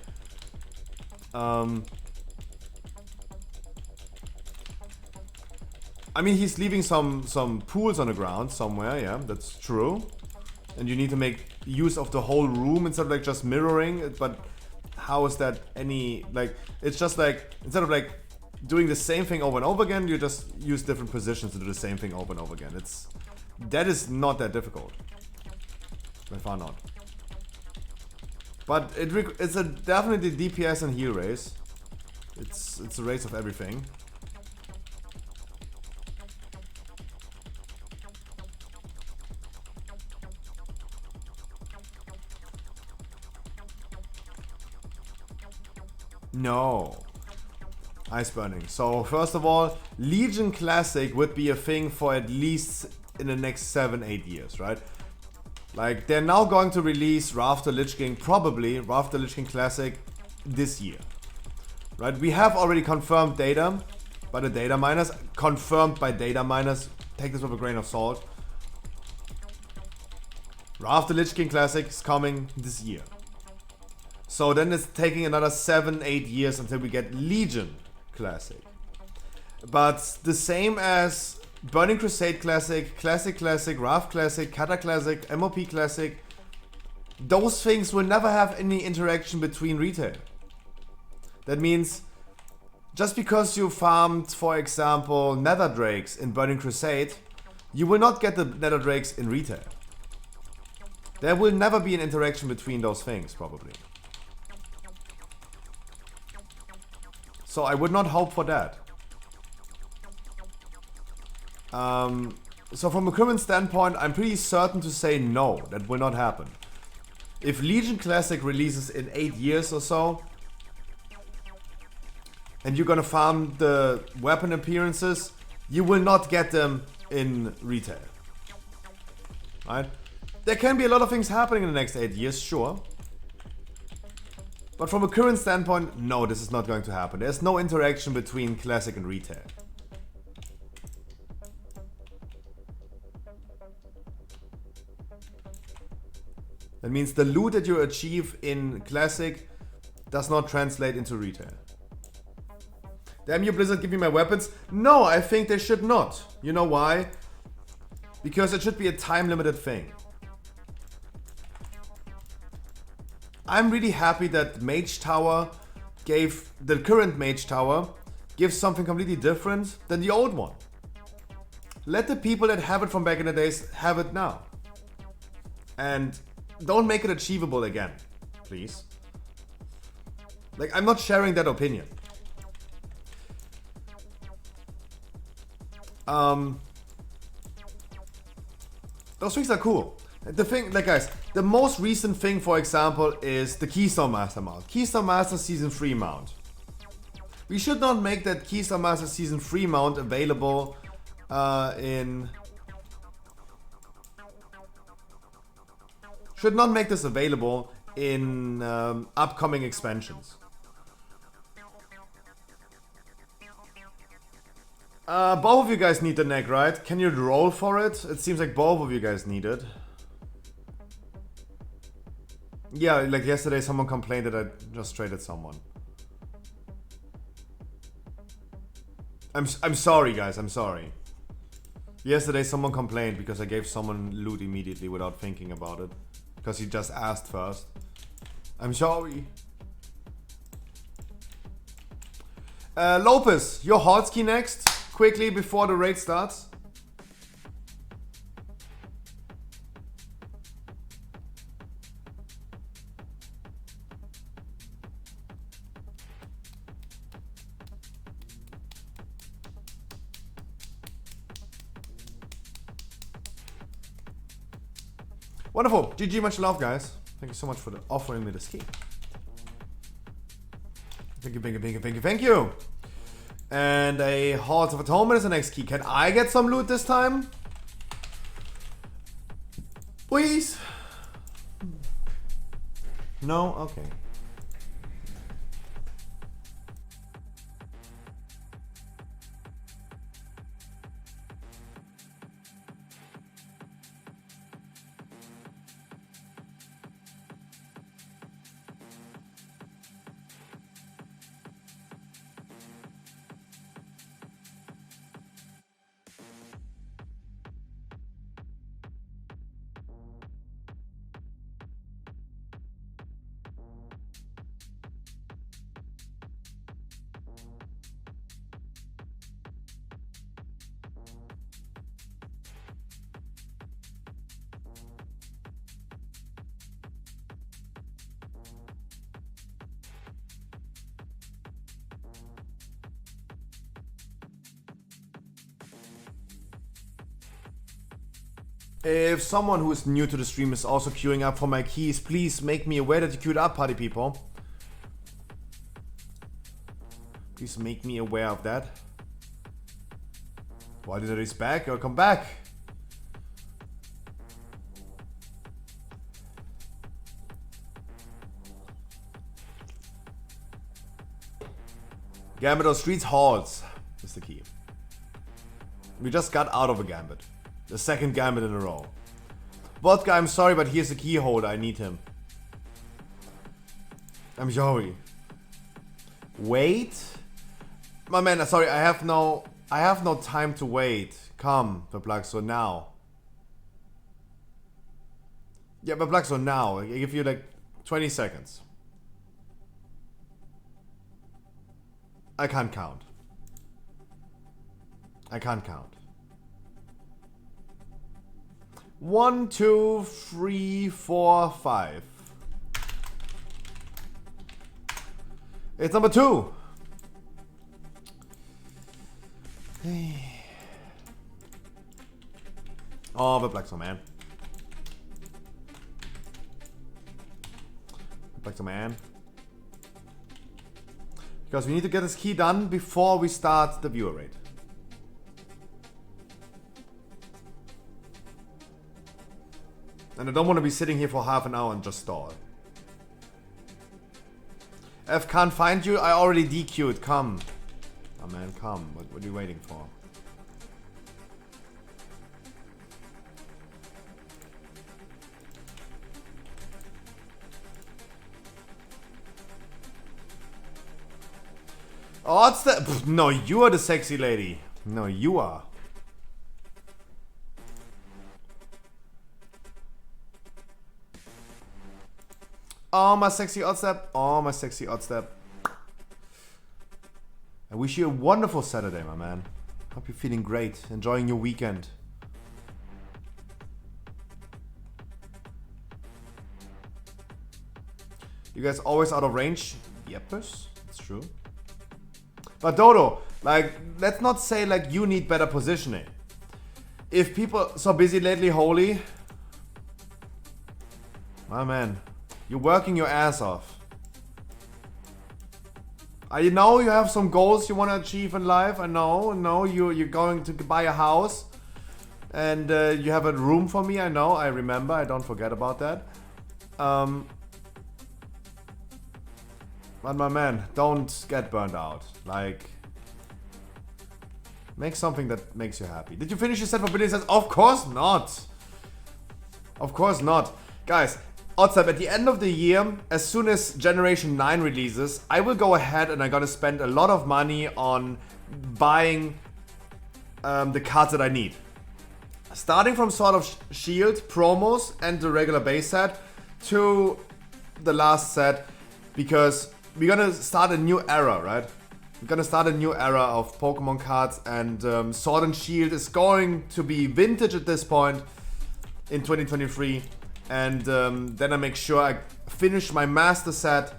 I mean, he's leaving some pools on the ground somewhere. Yeah, that's true. And you need to make use of the whole room instead of like just mirroring it. But how is that any, like, it's just like, instead of like doing the same thing over and over again, you just use different positions to do the same thing over and over again. That is not that difficult. By far not. But it's a definitely DPS and heal race. It's a race of everything. No. Ice burning. So first of all, Legion Classic would be a thing for at least in the next 7-8 years, right? Like, they're now going to release Rafter Lich King, probably Rafter Lich King Classic this year. Right? We have already confirmed data by the data miners. Confirmed by data miners. Take this with a grain of salt. Rafter Lich King Classic is coming this year. So then it's taking another 7-8 years until we get Legion Classic. But the same as Burning Crusade Classic, Classic Classic, Wrath Classic, Kata Classic, MOP Classic, those things will never have any interaction between retail. That means just because you farmed, for example, Nether Drakes in Burning Crusade, you will not get the Nether Drakes in retail. There will never be an interaction between those things, probably. So I would not hope for that. So from a current standpoint, I'm pretty certain to say no, that will not happen. If Legion Classic releases in 8 years or so, and you're gonna farm the weapon appearances, you will not get them in retail. Right? There can be a lot of things happening in the next 8 years, sure. But from a current standpoint, no, this is not going to happen. There's no interaction between Classic and retail. That means the loot that you achieve in Classic does not translate into retail. Damn you, Blizzard, give me my weapons. No, I think they should not. You know why? Because it should be a time-limited thing. I'm really happy that Mage Tower gave, the current Mage Tower gives something completely different than the old one. Let the people that have it from back in the days have it now. And don't make it achievable again, please. Like, I'm not sharing that opinion. Those things are cool. The thing, like guys, the most recent thing, for example, is the Keystone Master mount. Keystone Master Season 3 mount. We should not make that Keystone Master Season 3 mount available should not make this available in upcoming expansions. Both of you guys need the neck, right? Can you roll for it? It seems like both of you guys need it. Yeah, like yesterday someone complained that I just traded someone. I'm sorry guys, I'm sorry. Yesterday someone complained because I gave someone loot immediately without thinking about it. Because he just asked first. I'm sorry. Lopez, your hotkey next, quickly before the raid starts. Wonderful. GG, much love, guys. Thank you so much for offering me this key. Thank you, thank you, thank you, thank you, thank you. And a Halls of Atonement is the next key. Can I get some loot this time? Please? No? Okay. If someone who is new to the stream is also queuing up for my keys, please make me aware that you queued up, party people. Please make me aware of that. Why did I back? Or come back? Gambit of Streets Halls is the key. We just got out of a gambit. The second gambit in a row. Vodka, I'm sorry, but here's the key holder. I need him. I'm sorry. Wait? My man, sorry, I have no time to wait. Come, Perpluxo, now. Yeah, Perpluxo, now. I give you like 20 seconds. I can't count. I can't count. 1, 2, 3, 4, 5. It's number 2. Oh, Perplexo, man. Perplexo, man. Because we need to get this key done before we start the viewer raid. And I don't want to be sitting here for half an hour and just stall. F can't find you. I already DQ'd. Come. Oh man, come. What are you waiting for? Oh, what's that? No, you are the sexy lady. No, you are. Oh, my sexy odd step. Oh, my sexy odd step. I wish you a wonderful Saturday, my man. Hope you're feeling great. Enjoying your weekend. You guys always out of range? Yepers, it's true. But Dodo, like, let's not say like you need better positioning. If people so busy lately, holy. My man. You're working your ass off. I know you have some goals you want to achieve in life. I know you're going to buy a house. And you have a room for me. I know, I remember. I don't forget about that. But my man, don't get burned out. Like, make something that makes you happy. Did you finish your set for Billy Says? Of course not. Of course not. Guys, Oddstep, at the end of the year, as soon as Generation 9 releases, I will go ahead and I'm gonna spend a lot of money on buying the cards that I need. Starting from Sword of Shield promos and the regular base set to the last set, because we're gonna start a new era, right? We're gonna start a new era of Pokemon cards, and Sword and Shield is going to be vintage at this point in 2023. And then I make sure I finish my master set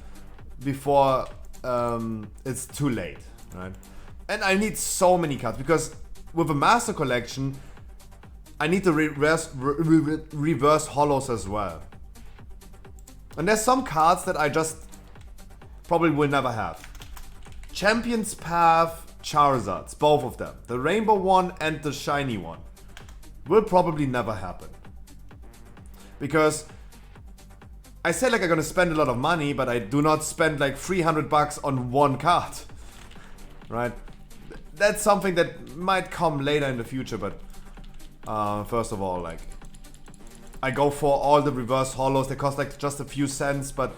before it's too late, right? And I need so many cards, because with a master collection, I need the reverse hollows as well. And there's some cards that I just probably will never have. Champion's Path Charizards, both of them. The rainbow one and the shiny one. Will probably never happen. Because I say like I'm gonna spend a lot of money, but I do not spend like 300 bucks on one card. Right? That's something that might come later in the future, but first of all, like, I go for all the reverse hollows. They cost like just a few cents, but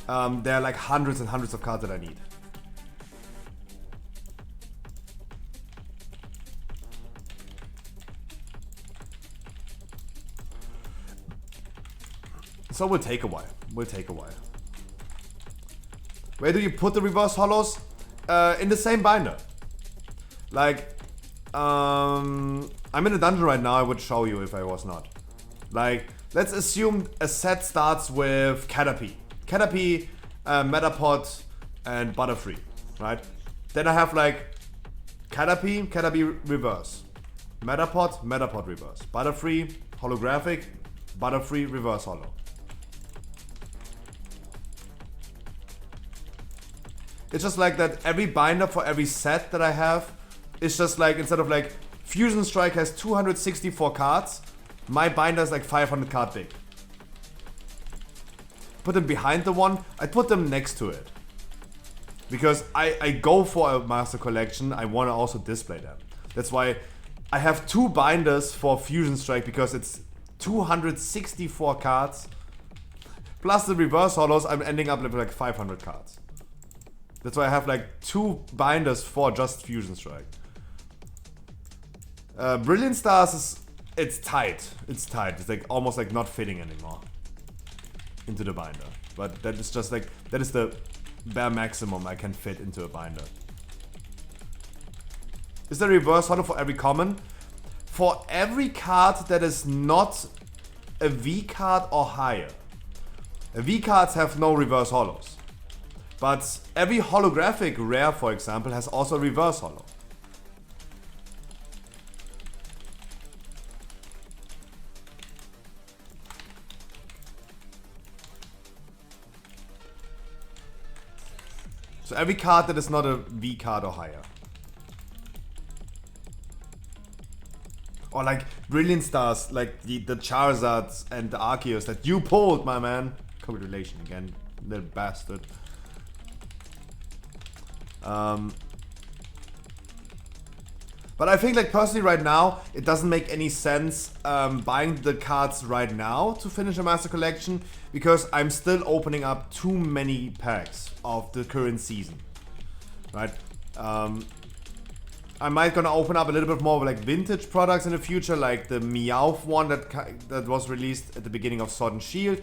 there are like hundreds and hundreds of cards that I need. So we'll take a while. We'll take a while. Where do you put the reverse hollows? In the same binder. Like, I'm in a dungeon right now. I would show you if I was not. Like, let's assume a set starts with Caterpie. Caterpie, Metapod, and Butterfree, right? Then I have like Caterpie, Caterpie reverse. Metapod, Metapod reverse. Butterfree, holographic, Butterfree, reverse holo. It's just like that every binder for every set that I have is just like, instead of like Fusion Strike has 264 cards, my binder is like 500 card big. Put them behind the one, I put them next to it. Because I go for a master collection, I want to also display them. That's why I have two binders for Fusion Strike, because it's 264 cards. Plus the reverse holos, I'm ending up with like 500 cards. That's why I have like two binders for just Fusion Strike. Brilliant Stars is, it's tight. It's tight. It's like almost like not fitting anymore into the binder. But that is just like, that is the bare maximum I can fit into a binder. Is there a reverse holo for every common? For every card that is not a V card or higher. V cards have no reverse holos. But every holographic rare, for example, has also a reverse holo. So every card that is not a V card or higher. Or like Brilliant Stars, like the Charizards and the Arceus that you pulled, my man. Congratulations again, little bastard. But I think like personally right now, it doesn't make any sense buying the cards right now to finish a master collection, because I'm still opening up too many packs of the current season, right? I might gonna open up a little bit more of like vintage products in the future, like the Meowth one that was released at the beginning of Sword and Shield.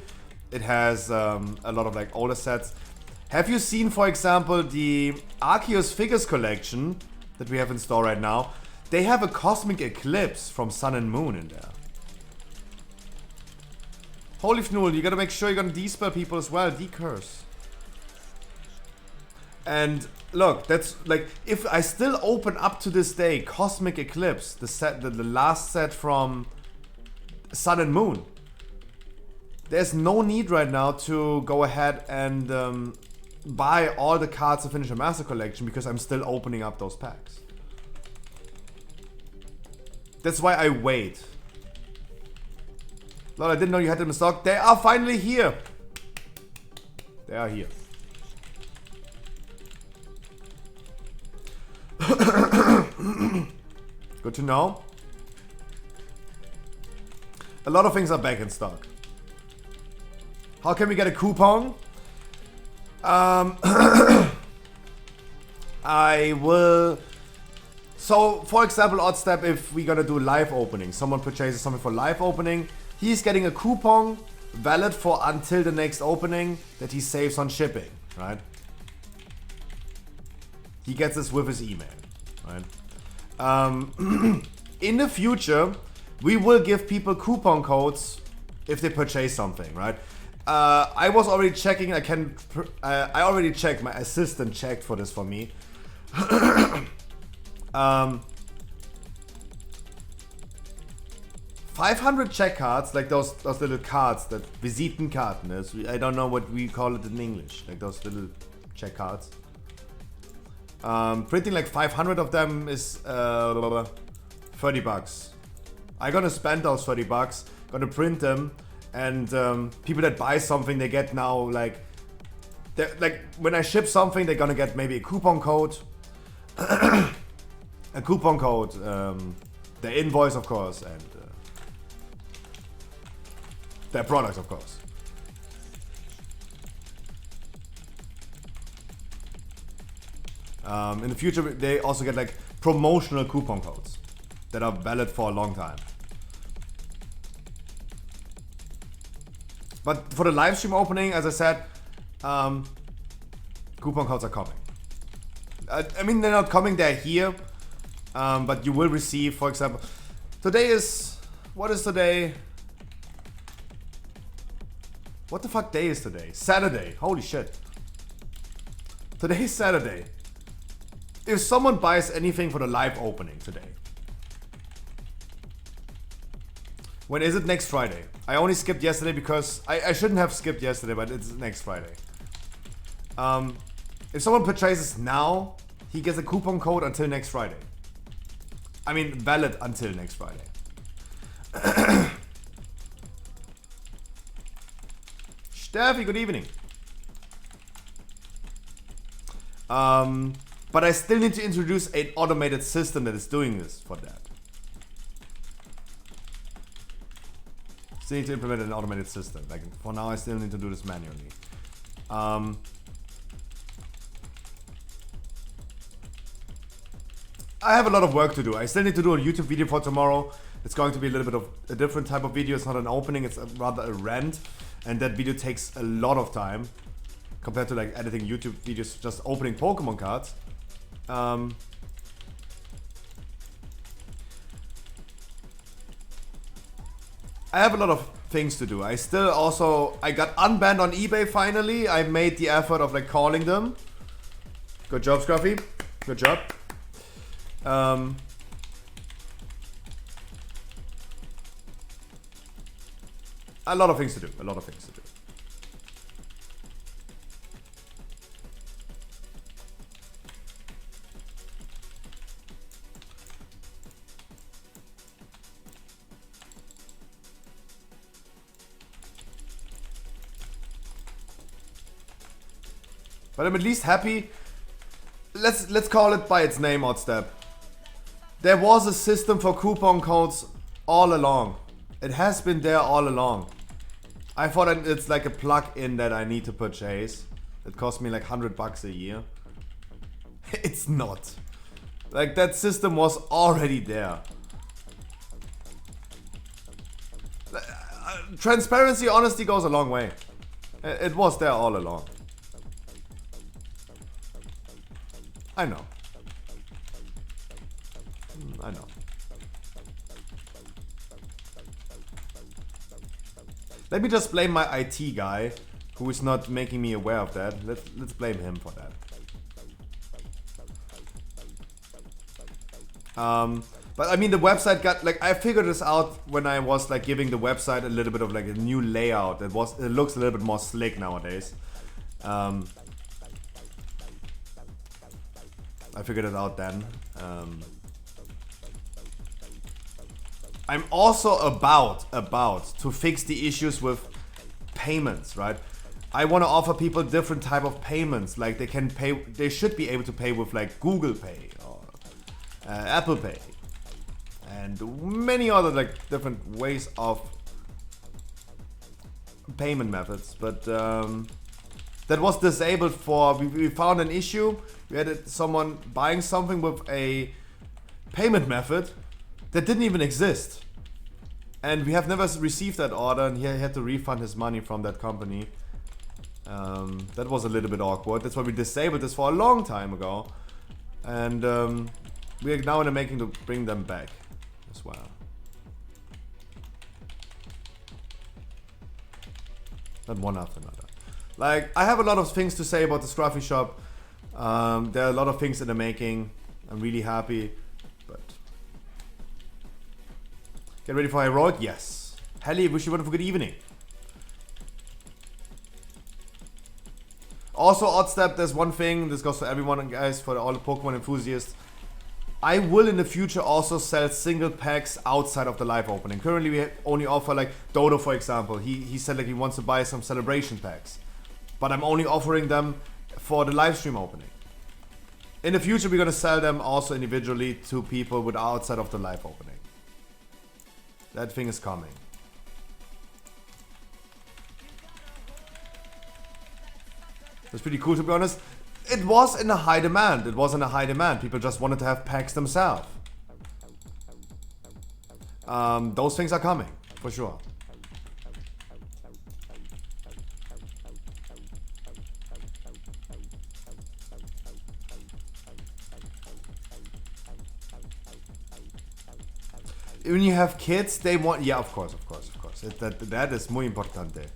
It has a lot of like older sets. Have you seen, for example, the Arceus Figures collection that we have in store right now? They have a Cosmic Eclipse from Sun and Moon in there. Holy Fnool, you gotta make sure you're gonna de-spell people as well, de-curse. And look, that's like, if I still open up to this day Cosmic Eclipse, the last set from Sun and Moon, there's no need right now to go ahead and buy all the cards to finish a master collection, because I'm still opening up those packs. That's why I wait. Lord, I didn't know you had them in stock. They are finally here. They are here. Good to know. A lot of things are back in stock. How can we get a coupon? I will. So, for example, Oddstep, if we're gonna do live opening, someone purchases something for live opening, he's getting a coupon valid for until the next opening that he saves on shipping, right? He gets this with his email, right? In the future, we will give people coupon codes if they purchase something, right? I was already checking. I already checked. My assistant checked for this for me. 500 check cards, like those little cards, that Visitenkarten is. I don't know what we call it in English, like those little check cards. Printing like 500 of them is $30. I'm gonna spend those $30, gonna print them, and people that buy something, they get now like when I ship something, they're gonna get maybe a coupon code, the invoice of course, and their products of course. In the future, they also get like promotional coupon codes that are valid for a long time. But for the live stream opening, as I said, coupon codes are coming. I mean, they're not coming, they're here. But you will receive, for example, today is, what is today? What the fuck day is today? Saturday, holy shit. Today is Saturday. If someone buys anything for the live opening today. When is it? Next Friday. I only skipped yesterday because I shouldn't have skipped yesterday, but it's next Friday. If someone purchases now, he gets a coupon code until next Friday. I mean, valid until next Friday. Steffi, good evening. But I still need to introduce an automated system that is doing this for that. Still need to implement an automated system. Like for now, I still need to do this manually. I have a lot of work to do. I still need to do a YouTube video for tomorrow. It's going to be a little bit of a different type of video. It's not an opening, it's rather a rant. And that video takes a lot of time compared to like editing YouTube videos, just opening Pokemon cards. I have a lot of things to do. I got unbanned on eBay finally. I made the effort of like calling them. Good job, Scruffy. Good job. A lot of things to do. A lot of things to do. But I'm at least happy. Let's call it by its name, Oddstep. There was a system for coupon codes all along. It has been there all along. I thought it's like a plug-in that I need to purchase. It cost me like $100 a year. It's not. Like that system was already there. Transparency, honesty goes a long way. It was there all along. I know. I know. Let me just blame my IT guy, who is not making me aware of that. Let's blame him for that. But I mean, the website got like, I figured this out when I was like giving the website a little bit of like a new layout. It looks a little bit more slick nowadays. I figured it out then. I'm also about to fix the issues with payments, right? I want to offer people different type of payments, like they should be able to pay with like Google Pay or Apple Pay and many other like different ways of payment methods, but that was disabled for, we found an issue. We had someone buying something with a payment method that didn't even exist. And we have never received that order, and he had to refund his money from that company. That was a little bit awkward. That's why we disabled this for a long time ago. And we are now in the making to bring them back as well. Not one after another. Like, I have a lot of things to say about the Scruffy shop. There are a lot of things in the making. I'm really happy, but Get ready for Heroic? Yes. Helly, wish you a wonderful good evening. Also, Oddstep, there's one thing, this goes for everyone, guys, for all the Pokemon enthusiasts. I will in the future also sell single packs outside of the live opening. Currently we only offer like Dodo, for example. He said like he wants to buy some celebration packs. But I'm only offering them for the live stream opening. In the future we're gonna sell them also individually to people with outside of the live opening. That thing is coming. That's pretty cool, to be honest. It was in a high demand. It was in a high demand. People just wanted to have packs themselves. Those things are coming, for sure. When you have kids, they want... Yeah, of course. That is muy importante.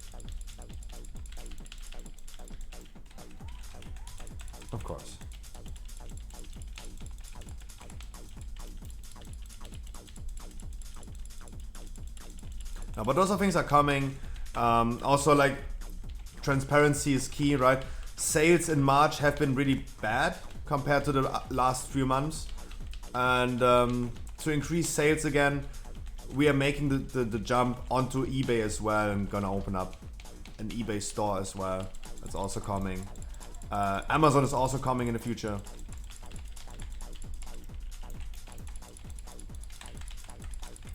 Of course. Now, but those are things are coming. Also, like, transparency is key, right? Sales in March have been really bad compared to the last few months. And to increase sales again, we are making the jump onto eBay as well. I'm gonna open up an eBay store as well. That's also coming. Amazon is also coming in the future.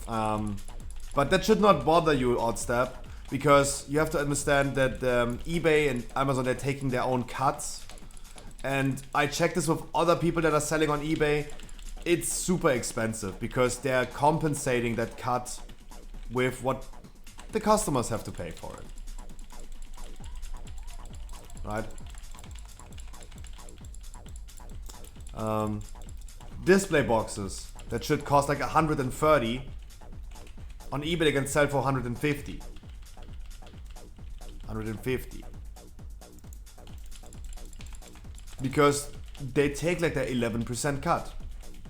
But that should not bother you, Oddstep, because you have to understand that eBay and Amazon, they're taking their own cuts. And I checked this with other people that are selling on eBay. It's super expensive because they're compensating that cut with what the customers have to pay for it. Right? Display boxes that should cost like 130 on eBay, they can sell for 150. Because they take like their 11% cut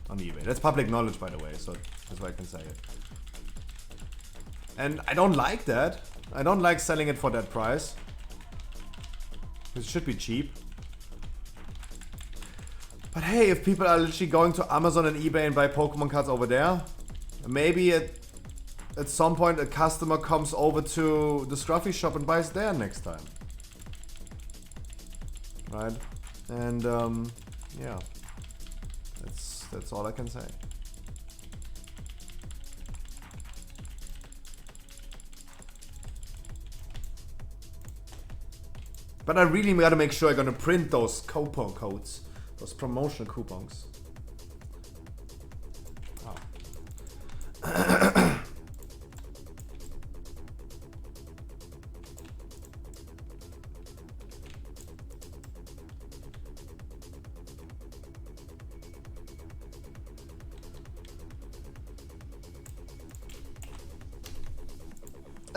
on eBay. That's public knowledge, by the way, so that's why I can say it. And I don't like that. I don't like selling it for that price. It should be cheap. But hey, if people are literally going to Amazon and eBay and buy Pokemon cards over there, maybe at some point a customer comes over to the Scruffy shop and buys there next time. Right? And yeah, that's all I can say. But I really gotta make sure I'm gonna print those coupon codes. Those promotional coupons. Wow.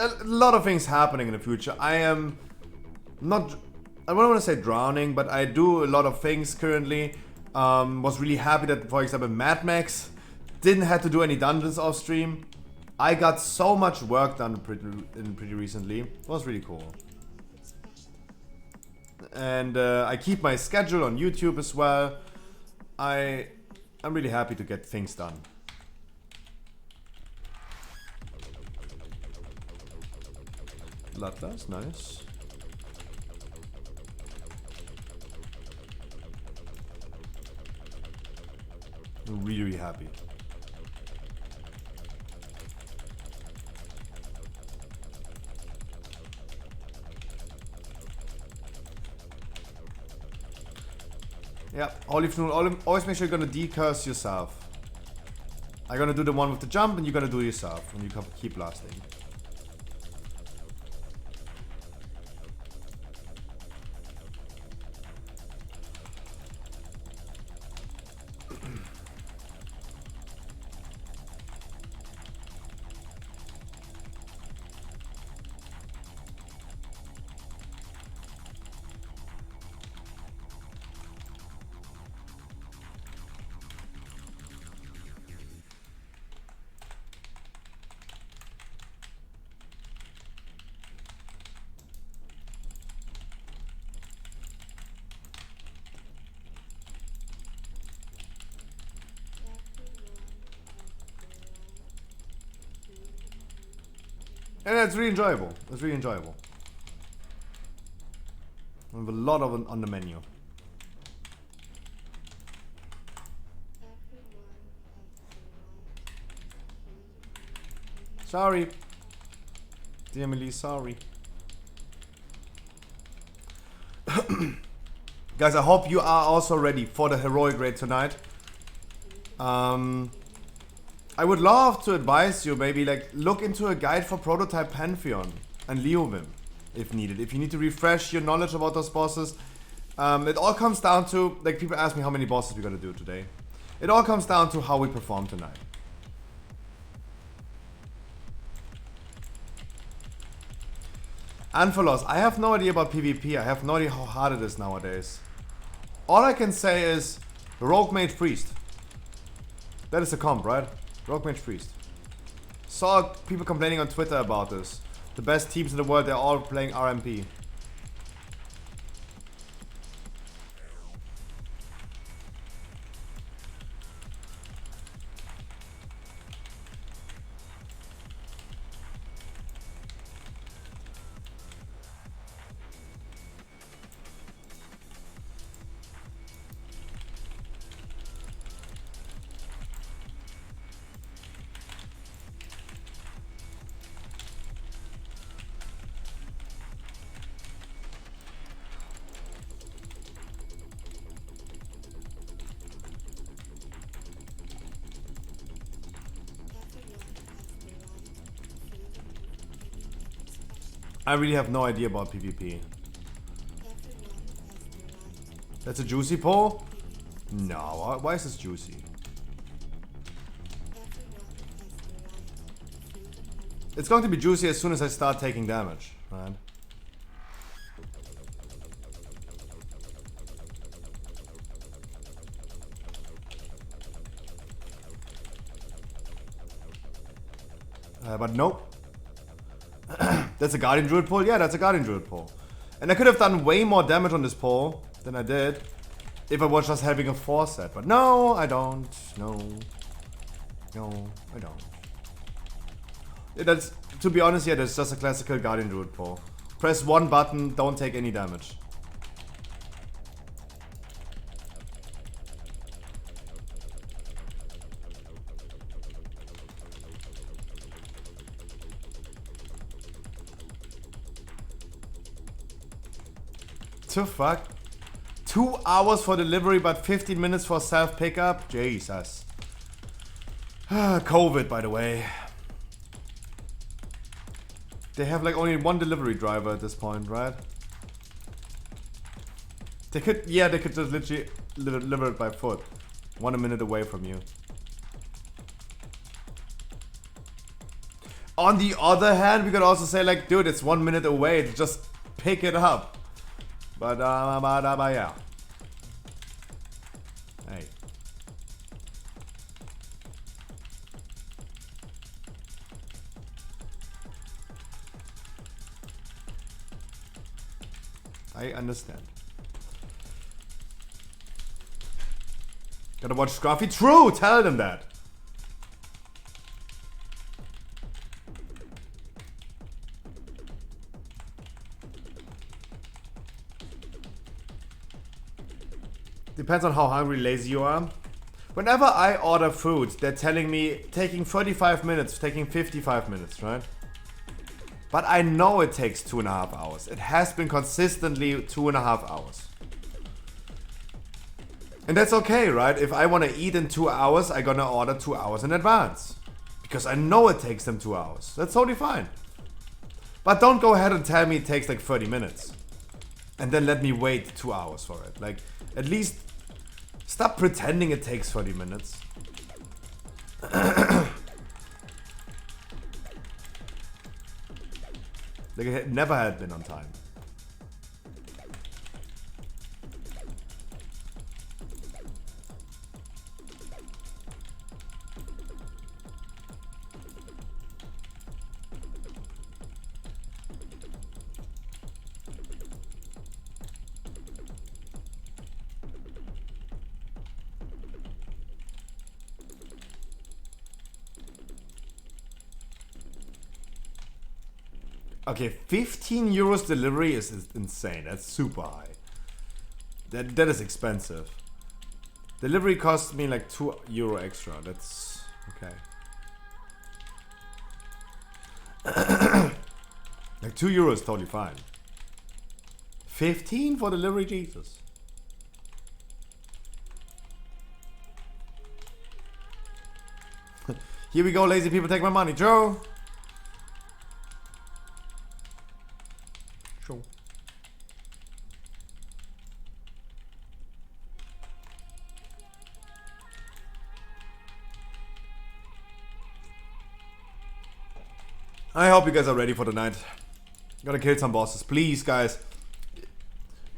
A lot of things happening in the future. I am not... I don't want to say drowning, but I do a lot of things currently. Was really happy that, for example, Mad Max didn't have to do any dungeons off stream. I got so much work done pretty recently. It was really cool. And I keep my schedule on YouTube as well. I'm really happy to get things done. Latlas, nice. I'm really, really happy. Yeah, Olive Noon, always make sure you're gonna decurse yourself. I'm gonna do the one with the jump and you're gonna do it yourself when you keep blasting. And it's really enjoyable. It's really enjoyable. We have a lot of on the menu. Sorry. Dear Emily, sorry. Guys, I hope you are also ready for the heroic raid tonight. I would love to advise you, maybe like look into a guide for Prototype Pantheon and Leovim if needed. If you need to refresh your knowledge about those bosses, it all comes down to, like, people ask me how many bosses we're gonna do today. It all comes down to how we perform tonight. Anphalos, I have no idea about PvP. I have no idea how hard it is nowadays. All I can say is Rogue Mage Priest. That is the comp, right? Rogue Mage Priest. Saw people complaining on Twitter about this. The best teams in the world, they're all playing RMP. I really have no idea about PvP. That's a juicy poll? No, why is this juicy? It's going to be juicy as soon as I start taking damage, right? But nope. That's a Guardian Druid pull? Yeah, that's a Guardian Druid pull. And I could have done way more damage on this pull than I did if I was just having a 4 set. But no, I don't. No. No, I don't. Yeah, that's, to be honest, yeah, that's just a classical Guardian Druid pull. Press 1 button, don't take any damage. The fuck? 2 hours for delivery but 15 minutes for self pickup? Jesus. COVID, by the way. They have like only one delivery driver at this point, right? They could, yeah, they could just literally deliver it by foot. 1 minute away from you. On the other hand, we could also say like, dude, it's 1 minute away, just pick it up. But yeah. Hey. I understand. Gotta watch Scruffy? True! Tell them that! Depends on how hungry, lazy you are. Whenever I order food, they're telling me taking 35 minutes, taking 55 minutes, right? But I know it takes 2.5 hours. It has been consistently 2.5 hours. And that's okay, right? If I want to eat in 2 hours, I'm gonna order 2 hours in advance. Because I know it takes them 2 hours. That's totally fine. But don't go ahead and tell me it takes like 30 minutes. And then let me wait 2 hours for it. Like, at least stop pretending it takes 30 minutes. Like, it never had been on time. Okay, 15 euros delivery is insane. That's super high. That is expensive. Delivery costs me like €2 extra. That's okay. Like €2 is totally fine. 15 for delivery, Jesus. Here we go, lazy people, take my money, Joe. Sure. I hope you guys are ready for the night. Gotta kill some bosses. Please, guys.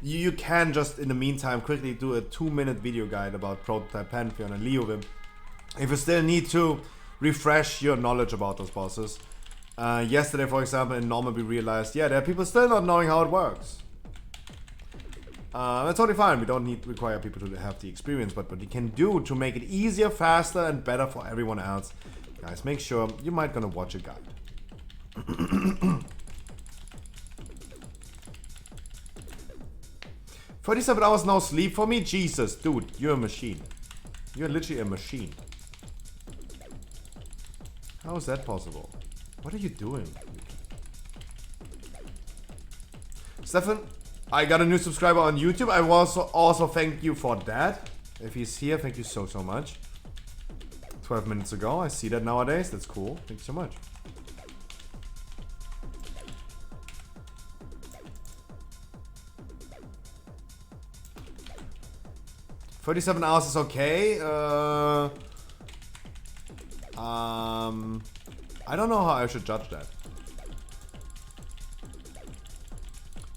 You can just, in the meantime, quickly do a 2-minute video guide about Prototype Pantheon and Leovim. If you still need to refresh your knowledge about those bosses. Yesterday, for example, in normal, we realized, yeah, there are people still not knowing how it works. That's totally fine. We don't require people to have the experience, but what you can do to make it easier, faster, and better for everyone else, guys, make sure you might gonna watch a guide. 47 hours no sleep for me? Jesus, dude, you're a machine. You're literally a machine. How is that possible? What are you doing? Stefan, I got a new subscriber on YouTube. I also thank you for that. If he's here, thank you so much. 12 minutes ago, I see that nowadays. That's cool. Thank you so much. $37 hours is okay. I don't know how I should judge that.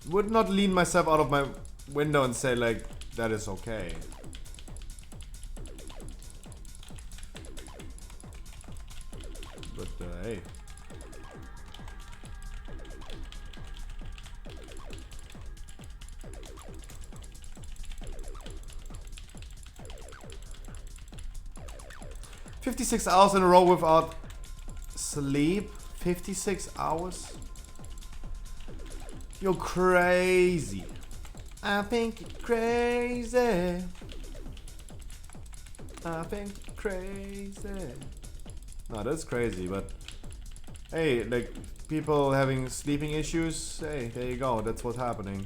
Would not lean myself out of my window and say like that is okay. But hey. $56 hours in a row without sleep. 56 hours? You're crazy. I think you're crazy. I think you're crazy. No, that's crazy, but hey, like people having sleeping issues, hey, there you go, that's what's happening.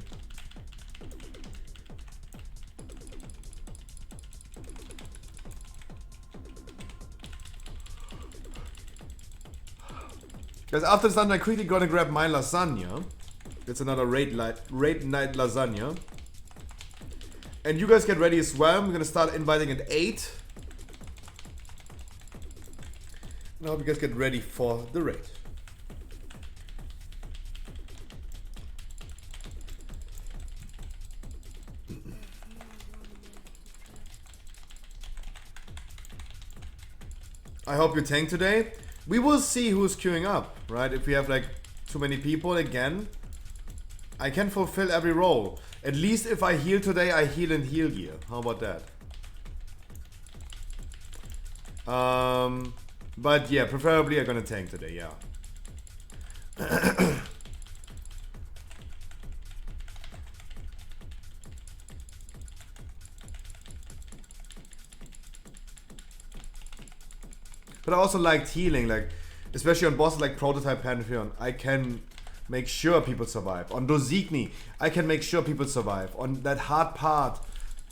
Guys, after this done, I'm quickly gonna grab my lasagna. It's another raid night lasagna. And you guys get ready as well. I'm gonna start inviting at 8. And I hope you guys get ready for the raid. I hope you tank today. We will see who's queuing up, right? If we have like too many people again, I can fulfill every role. At least if I heal today, I heal in heal gear. How about that? But yeah, preferably I'm gonna tank today, yeah. But I also liked healing, like, especially on bosses like Prototype Pantheon, I can make sure people survive. On Dozigny, I can make sure people survive. On that hard part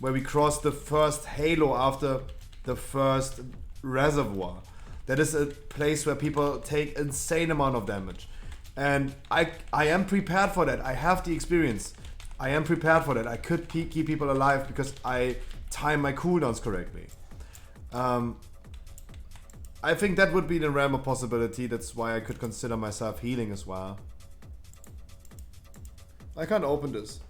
where we cross the first halo after the first reservoir, that is a place where people take insane amount of damage. And I am prepared for that. I have the experience. I am prepared for that. I could keep people alive because I time my cooldowns correctly. I think that would be the realm of possibility. That's why I could consider myself healing as well. I can't open this.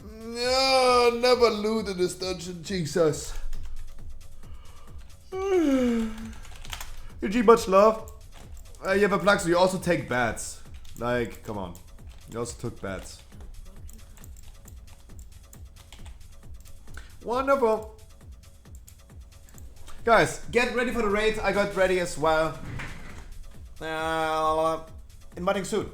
No, never loot in this dungeon, Jesus. GG, much love. You have a plug, so you also take bats. Like, come on. You also took bats. Wonderful. Guys, get ready for the raid. I got ready as well. Inviting soon.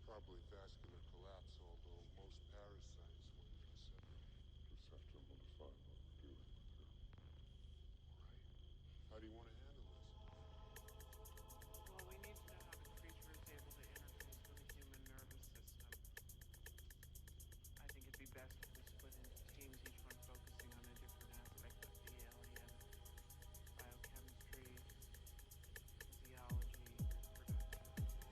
Probably vascular collapse, although most parasites, when receptive. Just have to modify what we're doing. All right. How do you want to handle this? Well, we need to know how the creature is able to interface with the human nervous system. I think it'd be best if we split into teams, each one focusing on a different aspect of the alien. Biochemistry, physiology, reproduction.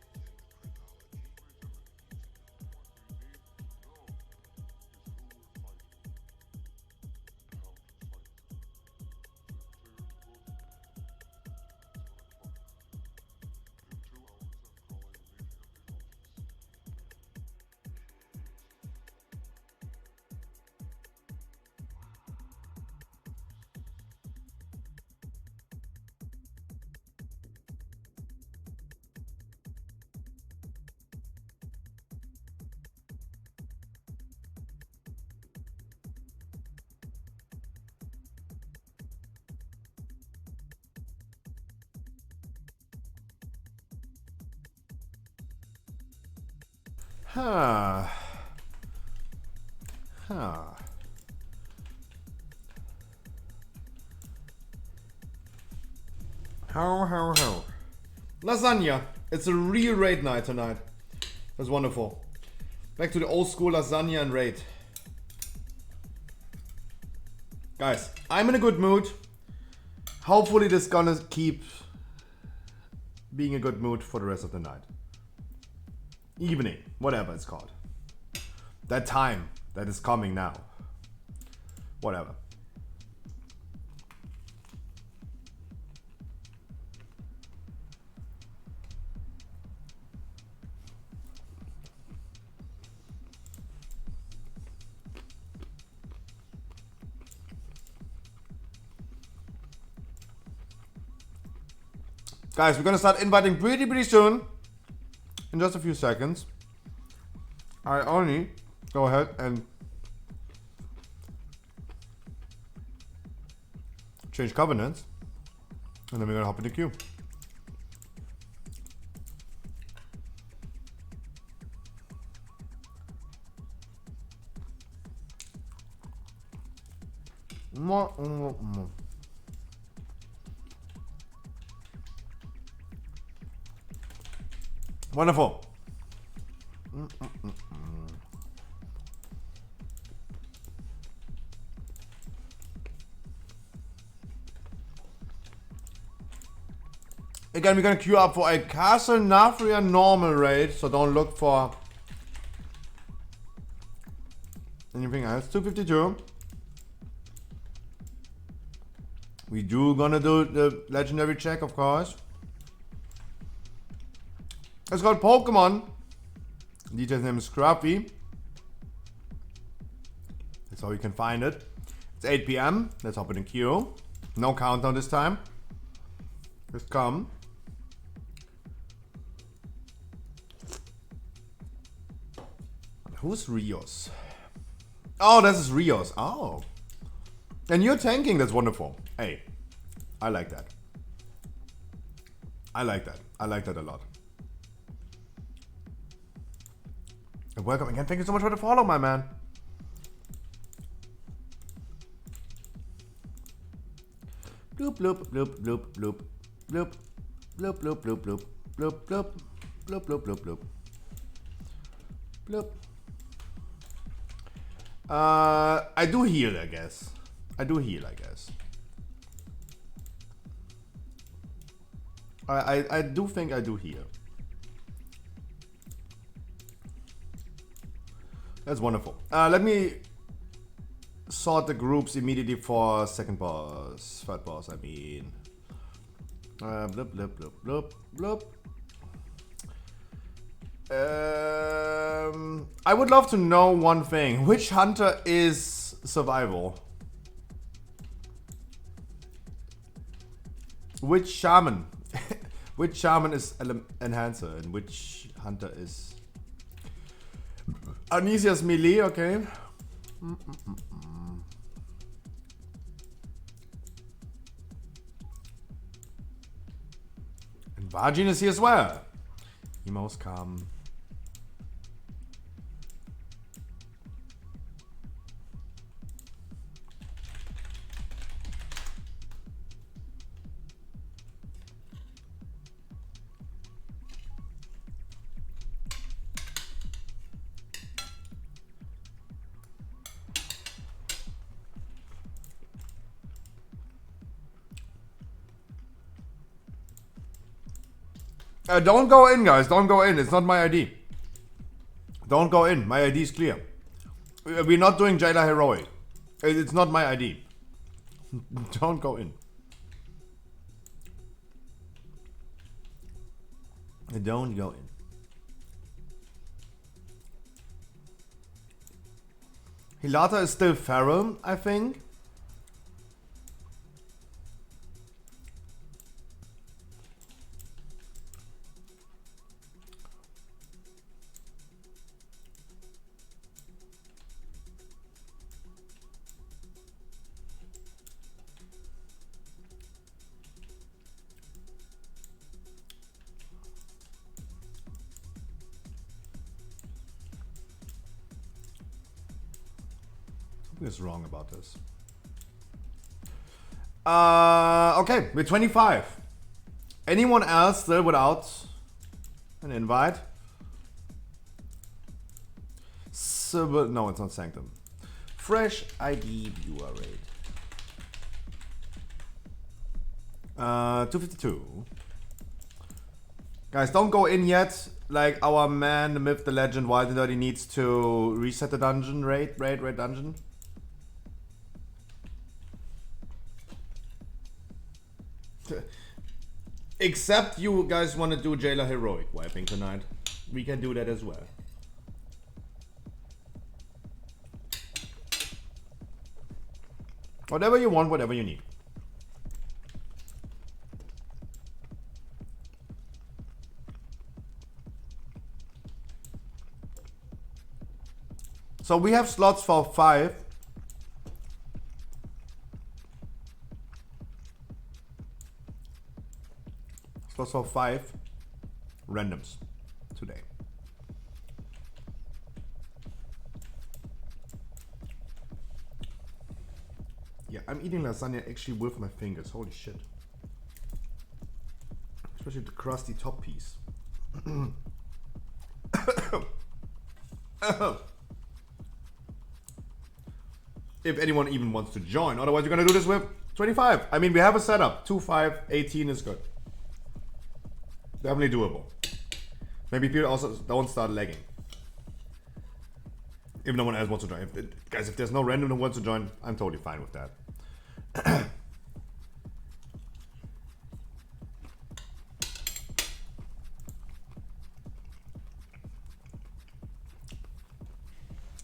Huh. Huh. How. Lasagna. It's a real raid night tonight. That's wonderful. Back to the old school lasagna and raid. Guys, I'm in a good mood. Hopefully this is gonna keep being a good mood for the rest of the night. Evening, whatever it's called. That time that is coming now. Whatever. Guys, we're gonna start inviting pretty soon. In just a few seconds. I only go ahead and change covenants. And then we're gonna hop in the queue. Wonderful. Again, we're gonna queue up for a Castle Nafria normal raid, so don't look for anything else. 252. We gonna do the legendary check, of course. It's called Pokemon. DJ's name is Scruffy. That's how you can find it. It's 8 PM. Let's hop in the queue. No countdown this time. Just come. Who's Rios? Oh, this is Rios. Oh. And you're tanking. That's wonderful. Hey, I like that. I like that. I like that a lot. And welcome again. Thank you so much for the follow, my man. Bloop, bloop, bloop, bloop, bloop, bloop, bloop, bloop, bloop, bloop, bloop, bloop, bloop, bloop, bloop, bloop, bloop. I do heal, I guess. I do think I do heal. That's wonderful. Let me sort the groups immediately for second boss, third boss, I mean. Bloop, bloop, bloop, bloop, bloop. I would love to know one thing. Which hunter is survival? Which shaman? Which shaman is enhancer and which hunter is Anisia's melee? Okay. And Vagin is here as well. Emos come. Don't go in, guys. Don't go in. It's not my ID. Don't go in. My ID is clear. We're not doing Jada Heroic. It's not my ID. Don't go in. Don't go in. Hilata is still feral, I think. Something is wrong about this. Okay, we're 25. Anyone else still without an invite? No, it's not Sanctum. Fresh ID viewer rate. 252. Guys, don't go in yet. Like our man, the myth, the legend, Wild and Dirty needs to reset the dungeon raid dungeon. Except you guys want to do Jailer Heroic wiping tonight. We can do that as well. Whatever you want, whatever you need. So we have slots for 5. Slots for 5 randoms today. Yeah, I'm eating lasagna actually with my fingers. Holy shit. Especially the crusty top piece. If anyone even wants to join. Otherwise, you're gonna do this with 25. I mean, we have a setup. 2, 5, 18 is good. Definitely doable. Maybe people also don't start lagging. If no one else wants to join. Guys, if there's no random who wants to join, I'm totally fine with that.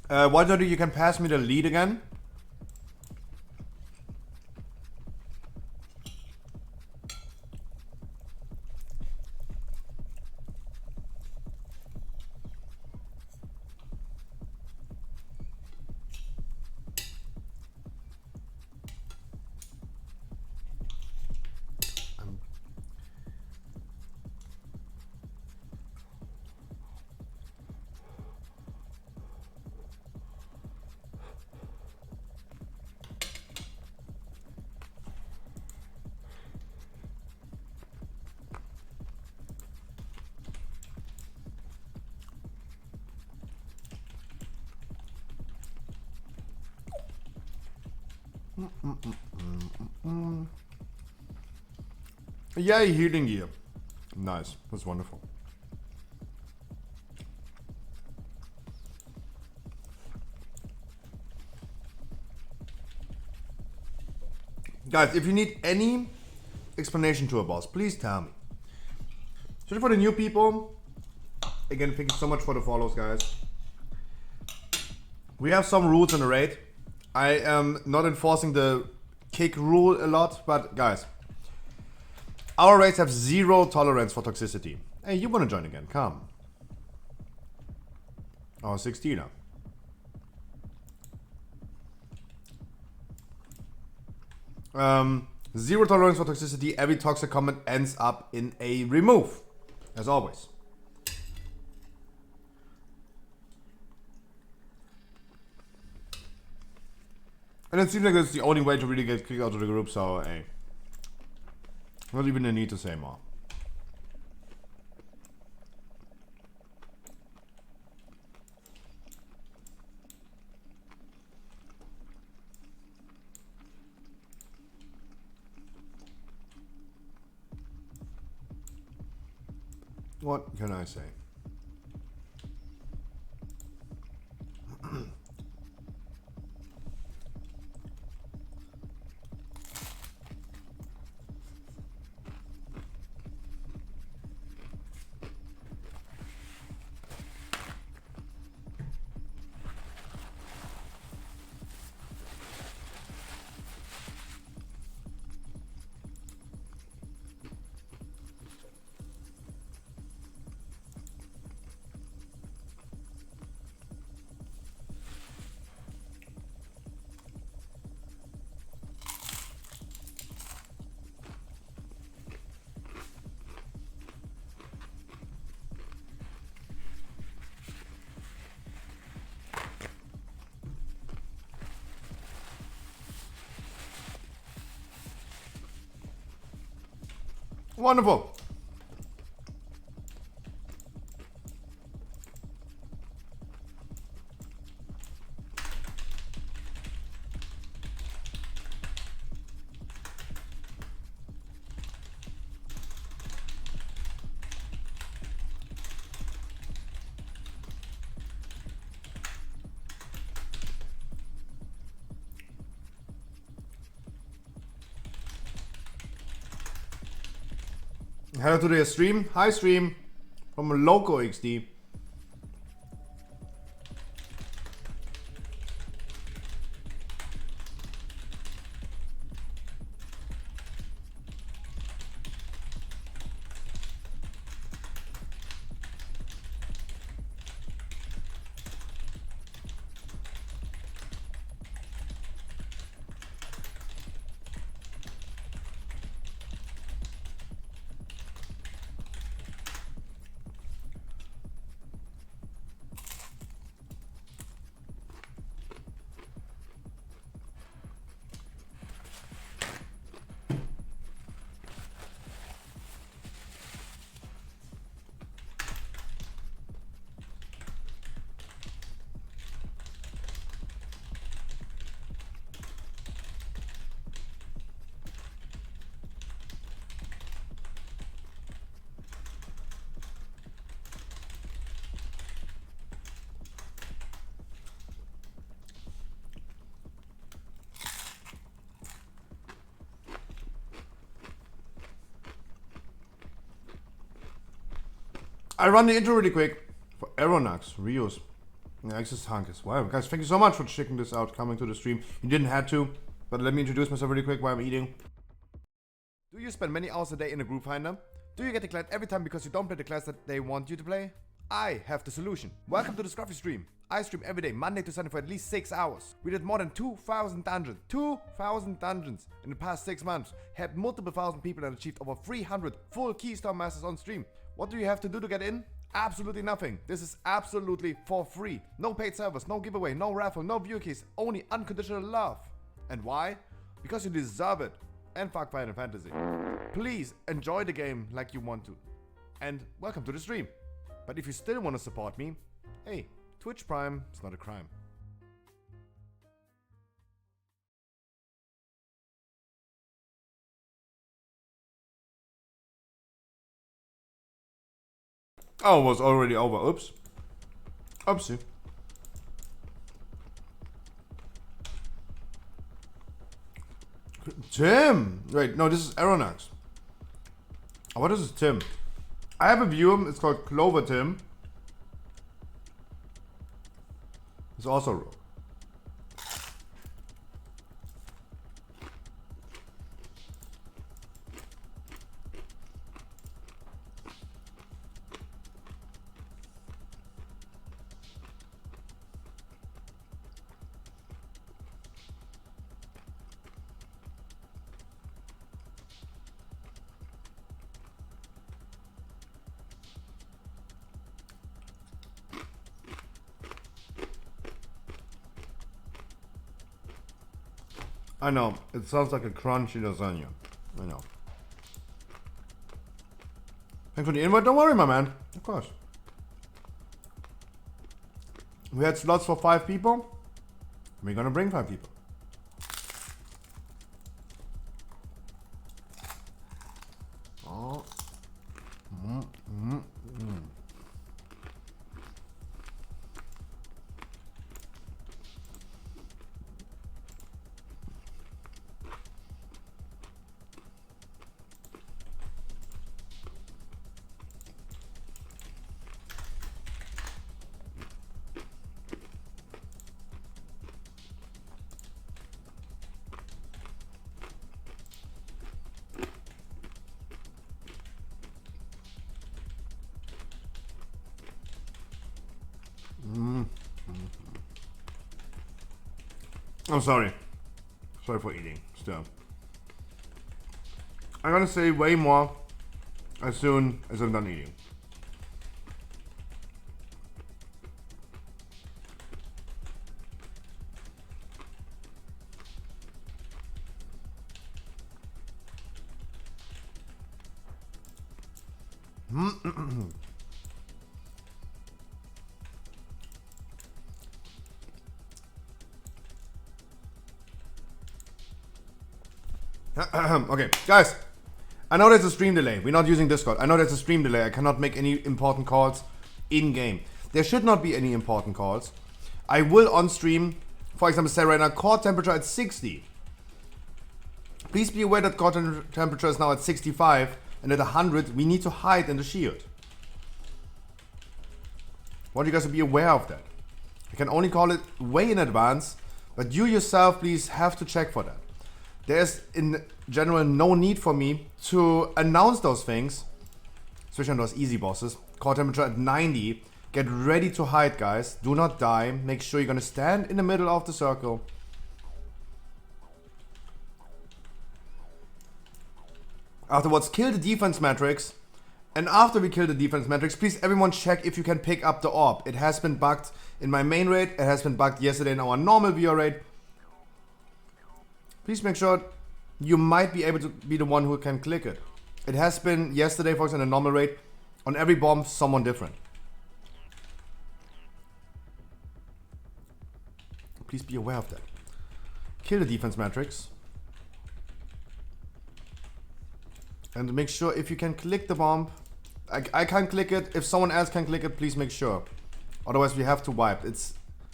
Why don't you can pass me the lead again? Yay, healing gear. Nice. That's wonderful. Guys, if you need any explanation to a boss, please tell me. Especially for the new people. Again, thank you so much for the follows, guys. We have some rules in the raid. I am not enforcing the kick rule a lot, but guys, our raids have 0 tolerance for toxicity. Hey, you wanna join again? Come. Oh, 16er. Zero tolerance for toxicity. Every toxic comment ends up in a remove, as always. And it seems like it's the only way to really get kicked out of the group, so hey. Not even a need to say more. What can I say? Wonderful. Hello to the stream. Hi stream. From Loco XD. I run the intro really quick for Aeronax, Rios, and Access Tankers. Wow, guys, thank you so much for checking this out, coming to the stream. You didn't have to, but let me introduce myself really quick while I'm eating. Do you spend many hours a day in a group finder? Do you get declared every time because you don't play the class that they want you to play? I have the solution. Welcome to the Scruffy stream. I stream every day, Monday to Sunday for at least 6 hours. We did more than 2,000 dungeons. 2,000 dungeons in the past 6 months. Had multiple thousand people and achieved over 300 full Keystone Masters on stream. What do you have to do to get in? Absolutely nothing. This is absolutely for free. No paid servers, no giveaway, no raffle, no view keys, only unconditional love. And why? Because you deserve it. And fuck Final Fantasy. Please enjoy the game like you want to. And welcome to the stream. But if you still want to support me, hey, Twitch Prime is not a crime. Oh, it was already over. Oops. Oopsie. Tim! Wait, no, this is Aeronax. Oh, what is this, Tim? I have a view, it's called Clover Tim. It's also rogue. I know, it sounds like a crunchy lasagna. I know. Thanks for the invite, don't worry my man. Of course. We had slots for 5 people. We're gonna bring 5 people. Oh. I'm sorry. Sorry for eating. Still. I'm gonna say way more as soon as I'm done eating. Okay, guys. I know there's a stream delay. We're not using Discord. I know there's a stream delay. I cannot make any important calls in-game. There should not be any important calls. I will on stream, for example, say right now, core temperature at 60. Please be aware that core temperature is now at 65, and at 100, we need to hide in the shield. I want you guys to be aware of that. I can only call it way in advance, but you yourself, please have to check for that. There's in general no need for me to announce those things, especially on those easy bosses. Core temperature at 90. Get ready to hide, guys. Do not die. Make sure you're gonna stand in the middle of the circle. Afterwards, kill the defense matrix. And after we kill the defense matrix, please everyone check if you can pick up the orb. It has been bugged in my main raid. It has been bugged yesterday in our normal VR raid. Please make sure you might be able to be the one who can click it. It has been yesterday, for example, in a normal raid. On every bomb, someone different. Please be aware of that. Kill the defense matrix. And make sure if you can click the bomb. I can't click it. If someone else can click it, please make sure. Otherwise, we have to wipe. It's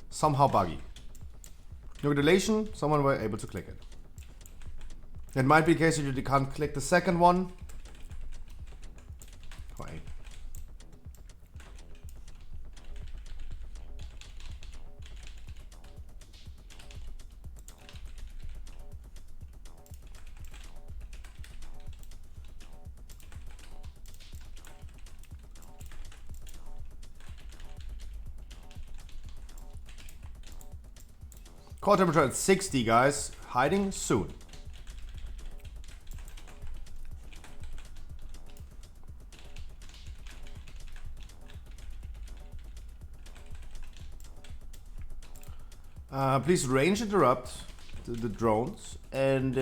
somehow buggy. Congratulations, someone were able to click it. It might be the case that you can't click the second one. Wait. Core temperature at 60, guys. Hiding soon. Please range interrupt the drones. And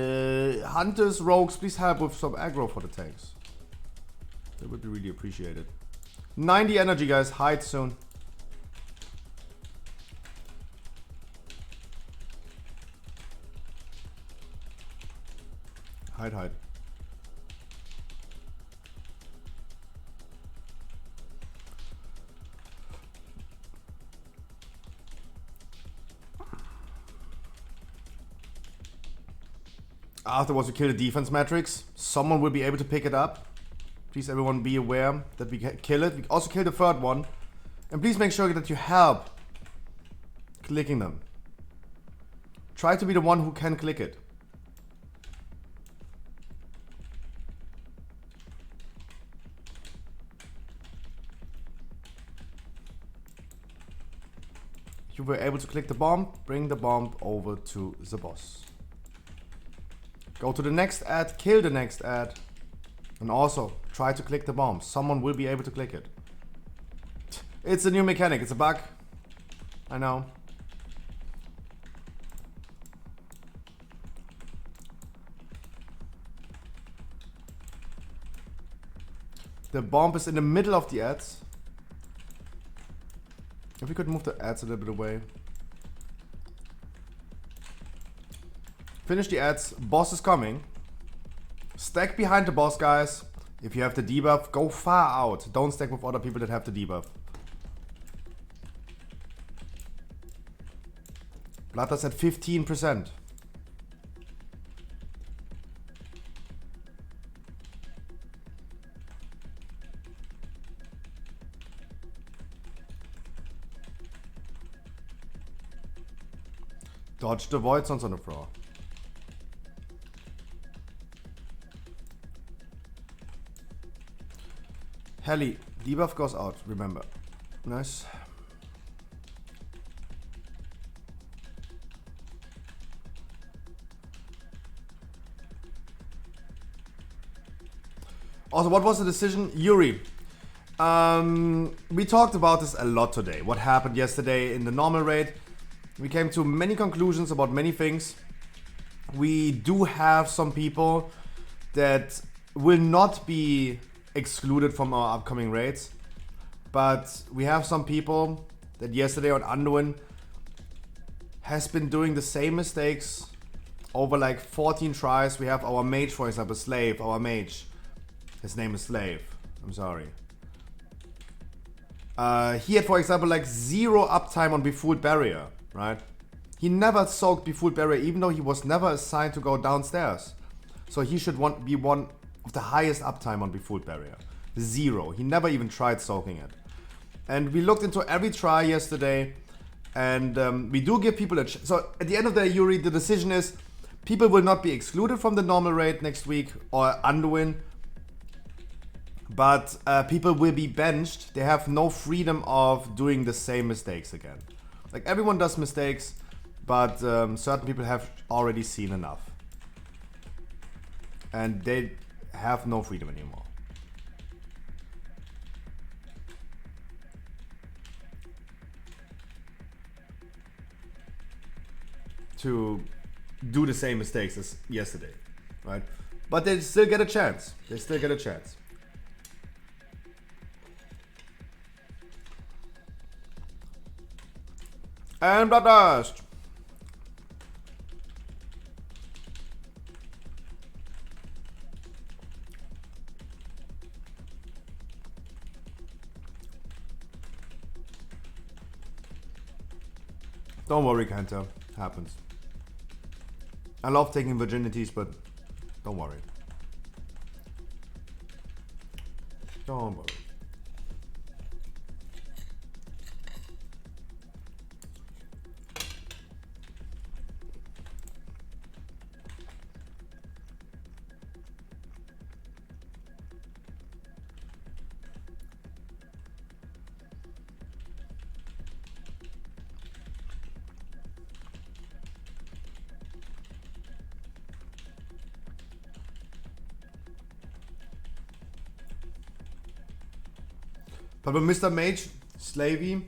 hunters, rogues, please help with some aggro for the tanks. That would be really appreciated. 90 energy, guys. Hide soon. Hide. Afterwards, we kill the defense matrix. Someone will be able to pick it up. Please, everyone, be aware that we kill it. We also kill the third one. And please make sure that you help clicking them. Try to be the one who can click it. You were able to click the bomb, bring the bomb over to the boss. Go to the next ad, kill the next ad, and also try to click the bomb. Someone will be able to click it. It's a new mechanic, it's a bug. I know. The bomb is in the middle of the ads. If we could move the ads a little bit away. Finish the ads. Boss is coming. Stack behind the boss, guys. If you have the debuff, go far out. Don't stack with other people that have the debuff. Blooder's at 15%. Dodge the void zones on the floor. Heli, debuff goes out, remember. Nice. Also, what was the decision? Yuri. We talked about this a lot today. What happened yesterday in the normal raid. We came to many conclusions about many things. We do have some people that will not be excluded from our upcoming raids. But we have some people that yesterday on Anduin has been doing the same mistakes over like 14 tries. We have our mage, for example, Slave, our mage. His name is Slave. I'm sorry. He had, for example, like 0 uptime on Befooled Barrier, right? He never soaked Befooled Barrier, even though he was never assigned to go downstairs. So he should be one of the highest uptime on Befooled Barrier. 0. He never even tried soaking it. And we looked into every try yesterday, and we do give people a so at the end of the day, Yuri, the decision is people will not be excluded from the normal raid next week or Anduin, but people will be benched. They have no freedom of doing the same mistakes again. Like, everyone does mistakes, but certain people have already seen enough, and they have no freedom anymore. To do the same mistakes as yesterday, right? But they still get a chance. They still get a chance. And Blood Dust. Don't worry, Kanta. Happens. I love taking virginities, but don't worry. Don't worry. But when Mr. Mage, Slavey,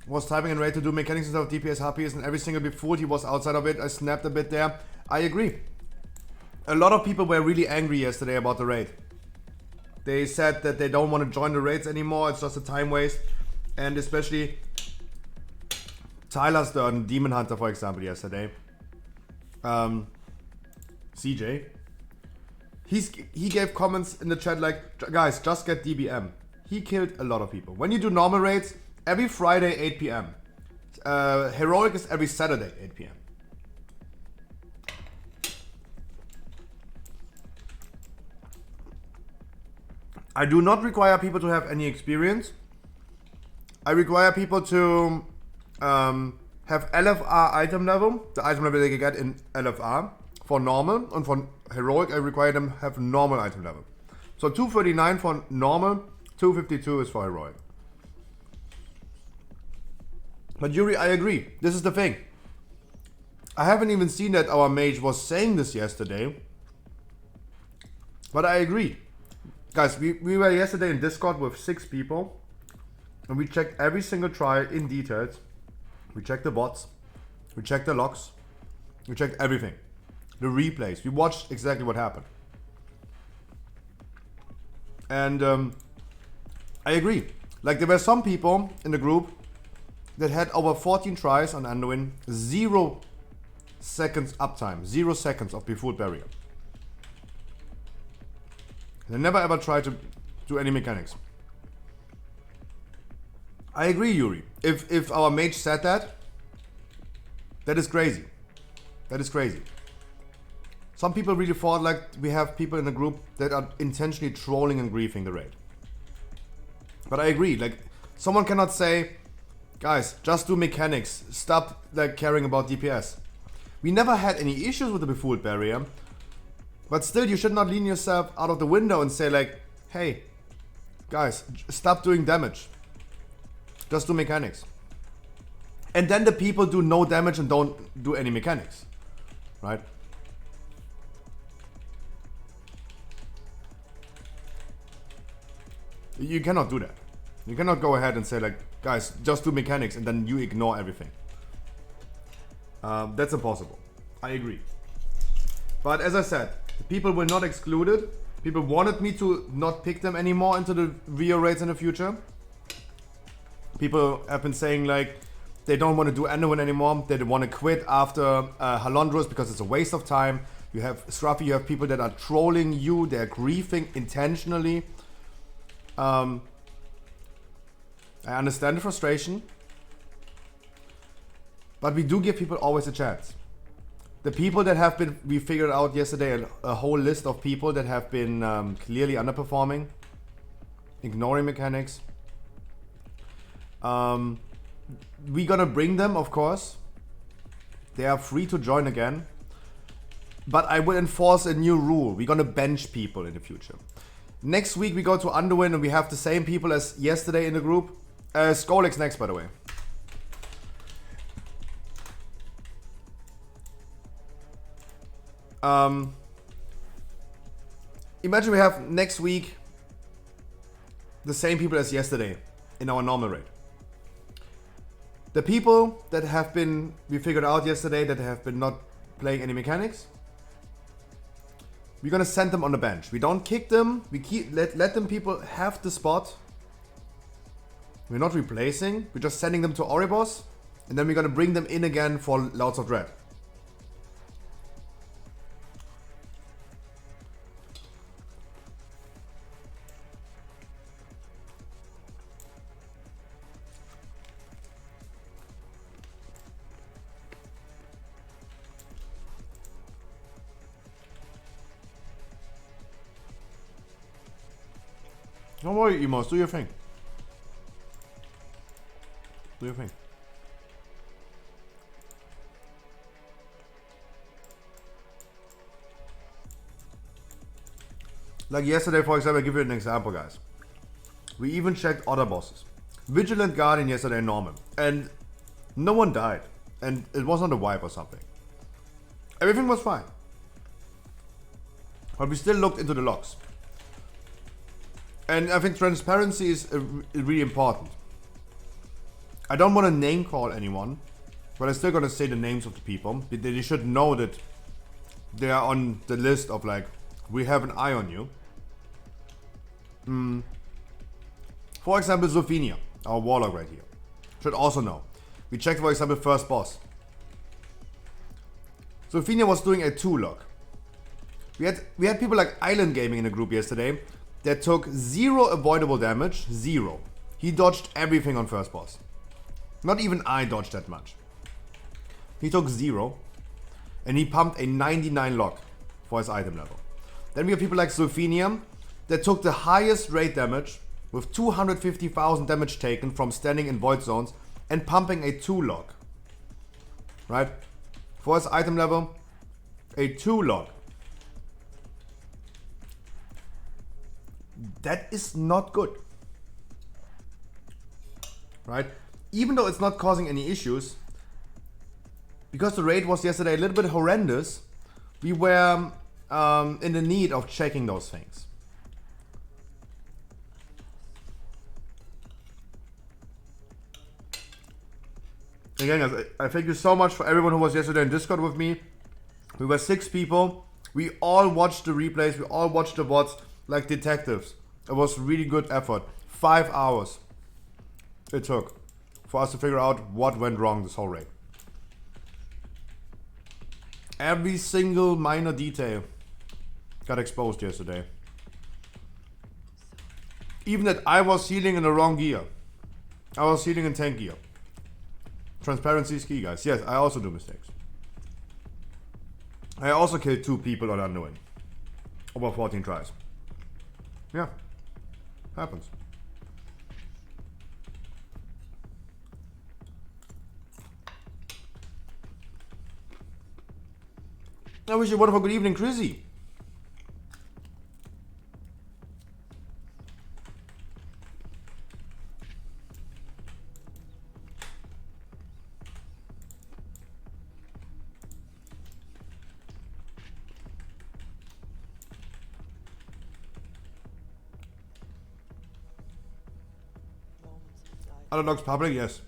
was typing in raid to do mechanics instead of DPS, HPS, and every single before he was outside of it, I snapped a bit there. I agree. A lot of people were really angry yesterday about the raid. They said that they don't want to join the raids anymore, it's just a time waste. And especially Tyler Stern, Demon Hunter, for example, yesterday. CJ. He gave comments in the chat like, guys, just get DBM. He killed a lot of people. When you do normal raids, every Friday 8 PM. Heroic is every Saturday 8 PM. I do not require people to have any experience. I require people to have LFR item level, the item level they can get in LFR for normal, and for Heroic I require them have normal item level. So 239 for normal, 252 is for Heroic. But Yuri, I agree. This is the thing. I haven't even seen that our mage was saying this yesterday. But I agree. Guys, we were yesterday in Discord with 6 people. And we checked every single try in details. We checked the bots. We checked the logs. We checked everything. The replays. We watched exactly what happened. And I agree. Like, there were some people in the group that had over 14 tries on Anduin, 0 seconds uptime, 0 seconds of Befooled Barrier. They never ever tried to do any mechanics. I agree, Yuri. If our mage said that, that is crazy. That is crazy. Some people really thought like we have people in the group that are intentionally trolling and griefing the raid. But I agree, like, someone cannot say, guys, just do mechanics, stop like caring about DPS. We never had any issues with the Befooled Barrier, but still you should not lean yourself out of the window and say like, hey, guys, stop doing damage. Just do mechanics. And then the people do no damage and don't do any mechanics, right? You cannot do that. You cannot go ahead and say like, guys, just do mechanics and then you ignore everything. That's impossible. I agree. But as I said, the people were not excluded. People wanted me to not pick them anymore into the VO raids in the future. People have been saying like they don't want to do Anduin anymore. They want to quit after Halondros because it's a waste of time. You have Srafi, you have people that are trolling you. They're griefing intentionally. I understand the frustration. But we do give people always a chance. The people that have been, we figured out yesterday a whole list of people that have been clearly underperforming, ignoring mechanics. We're gonna bring them, of course. They are free to join again. But I will enforce a new rule. We're gonna bench people in the future. Next week we go to Underwin and we have the same people as yesterday in the group. Skolex next, by the way. Imagine we have next week the same people as yesterday in our normal raid. The people that have been, we figured out yesterday that have been not playing any mechanics, we're gonna send them on the bench. We don't kick them, we let them people have the spot. We're not replacing, we're just sending them to Oribos, and then we're gonna bring them in again for Louds of Dread. Don't worry, Emos, do your thing. Do your thing. Like yesterday, for example, I'll give you an example, guys. We even checked other bosses. Vigilant Guardian yesterday, normal. And no one died. And it wasn't a wipe or something. Everything was fine. But we still looked into the logs. And I think transparency is really important. I don't want to name call anyone, but I'm still going to say the names of the people. They should know that they are on the list of like, we have an eye on you. For example, Zophinia, our warlock right here, should also know. We checked, for example, first boss. Zophinia was doing a 2-log. We had people like Island Gaming in the group yesterday that took 0 avoidable damage, 0. He dodged everything on first boss. Not even I dodged that much. He took 0 and he pumped a 99 log for his item level. Then we have people like Zophinia that took the highest raid damage with 250,000 damage taken from standing in void zones and pumping a 2 log. Right? For his item level, a 2 log. That is not good. Right? Even though it's not causing any issues, because the raid was yesterday a little bit horrendous, we were in the need of checking those things. Again, guys, I thank you so much for everyone who was yesterday in Discord with me. We were 6 people. We all watched the replays. We all watched the VoDs like detectives. It was really good effort. 5 hours it took for us to figure out what went wrong this whole raid. Every single minor detail got exposed yesterday. Even that I was healing in the wrong gear. I was healing in tank gear. Transparency is key, guys. Yes, I also do mistakes. I also killed 2 people on Underwing. Over 14 tries. Yeah. Happens. I wish you a wonderful good evening, Chrissy. Other dogs public, yes.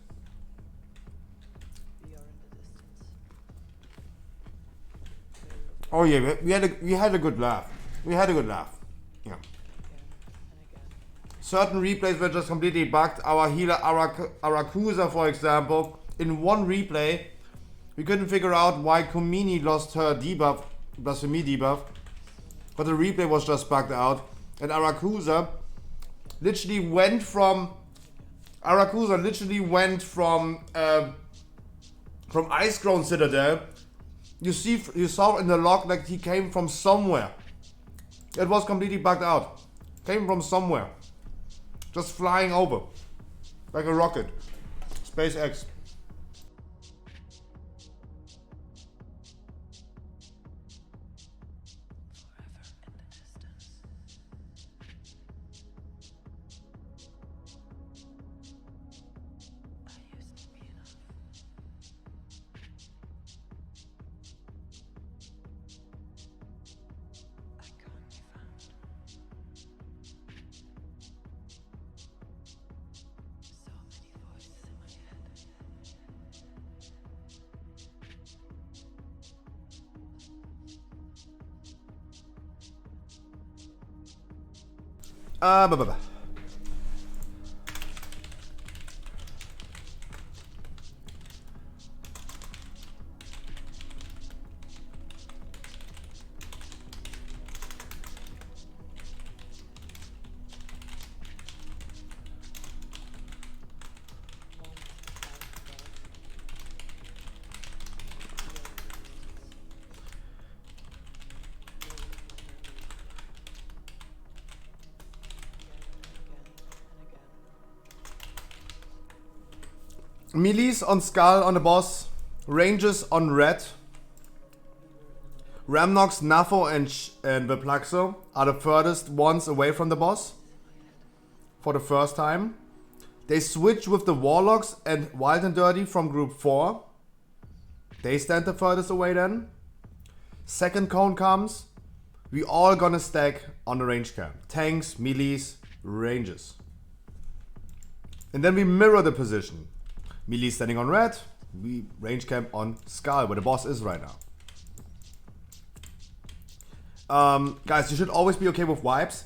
Oh yeah, we had a good laugh. We had a good laugh. certain replays were just completely bugged. Our healer Arakusa, for example, in one replay, we couldn't figure out why Kumini lost her debuff, blasphemy debuff, but the replay was just bugged out. And Arakusa literally went from Ice Crown Citadel. You saw in the log like he came from somewhere. It was completely bugged out. Came from somewhere. Just flying over. Like a rocket. SpaceX. Blah, blah, blah. Melees on Skull on the boss, ranges on Red. Ramnox, Nafo and Beplaxo are the furthest ones away from the boss for the first time. They switch with the Warlocks and Wild and Dirty from group 4. They stand the furthest away then. Second cone comes. We all gonna stack on the range camp. Tanks, melees, ranges. And then we mirror the position. Melee standing on Red, we range camp on Skull, where the boss is right now. Guys, you should always be okay with wipes.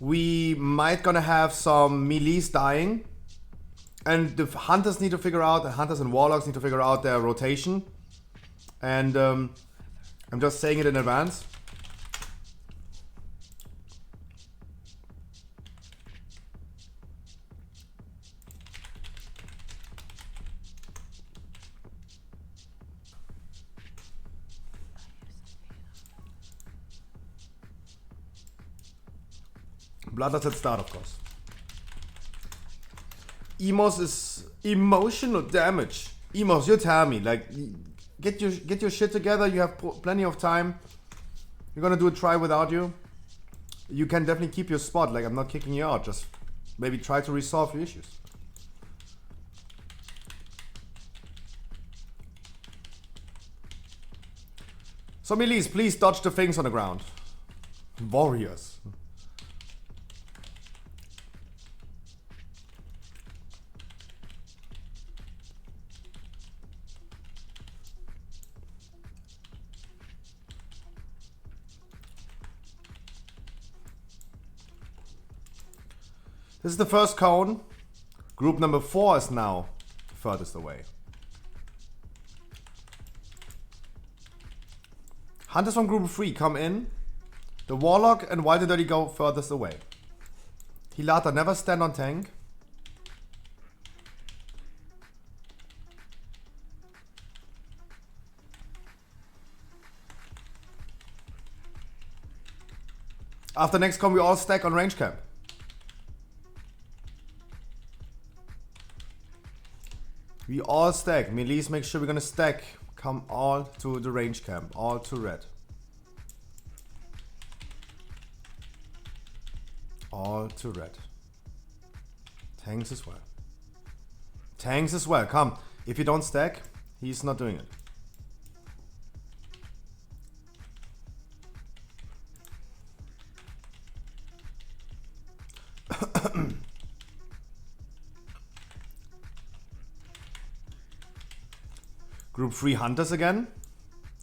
We might gonna have some melees dying. And the hunters need to figure out, the hunters and warlocks need to figure out their rotation. And I'm just saying it in advance. Bloodlust at start, of course. Emos is emotional damage. Emos, you tell me, like, get your shit together. You have plenty of time. You're gonna do a try without you. You can definitely keep your spot. Like, I'm not kicking you out. Just maybe try to resolve your issues. So melees, please dodge the things on the ground. Warriors. This is the first cone. Group number 4 is now furthest away. Hunters from group 3 come in. The Warlock and Wild and Dirty go furthest away. Hilata, never stand on tank. After next cone, we all stack on range camp. We all stack. Melees, make sure we're gonna stack. Come all to the range camp. All to Red. All to Red. Tanks as well. Tanks as well. Come. If you don't stack, he's not doing it. Group 3 hunters again.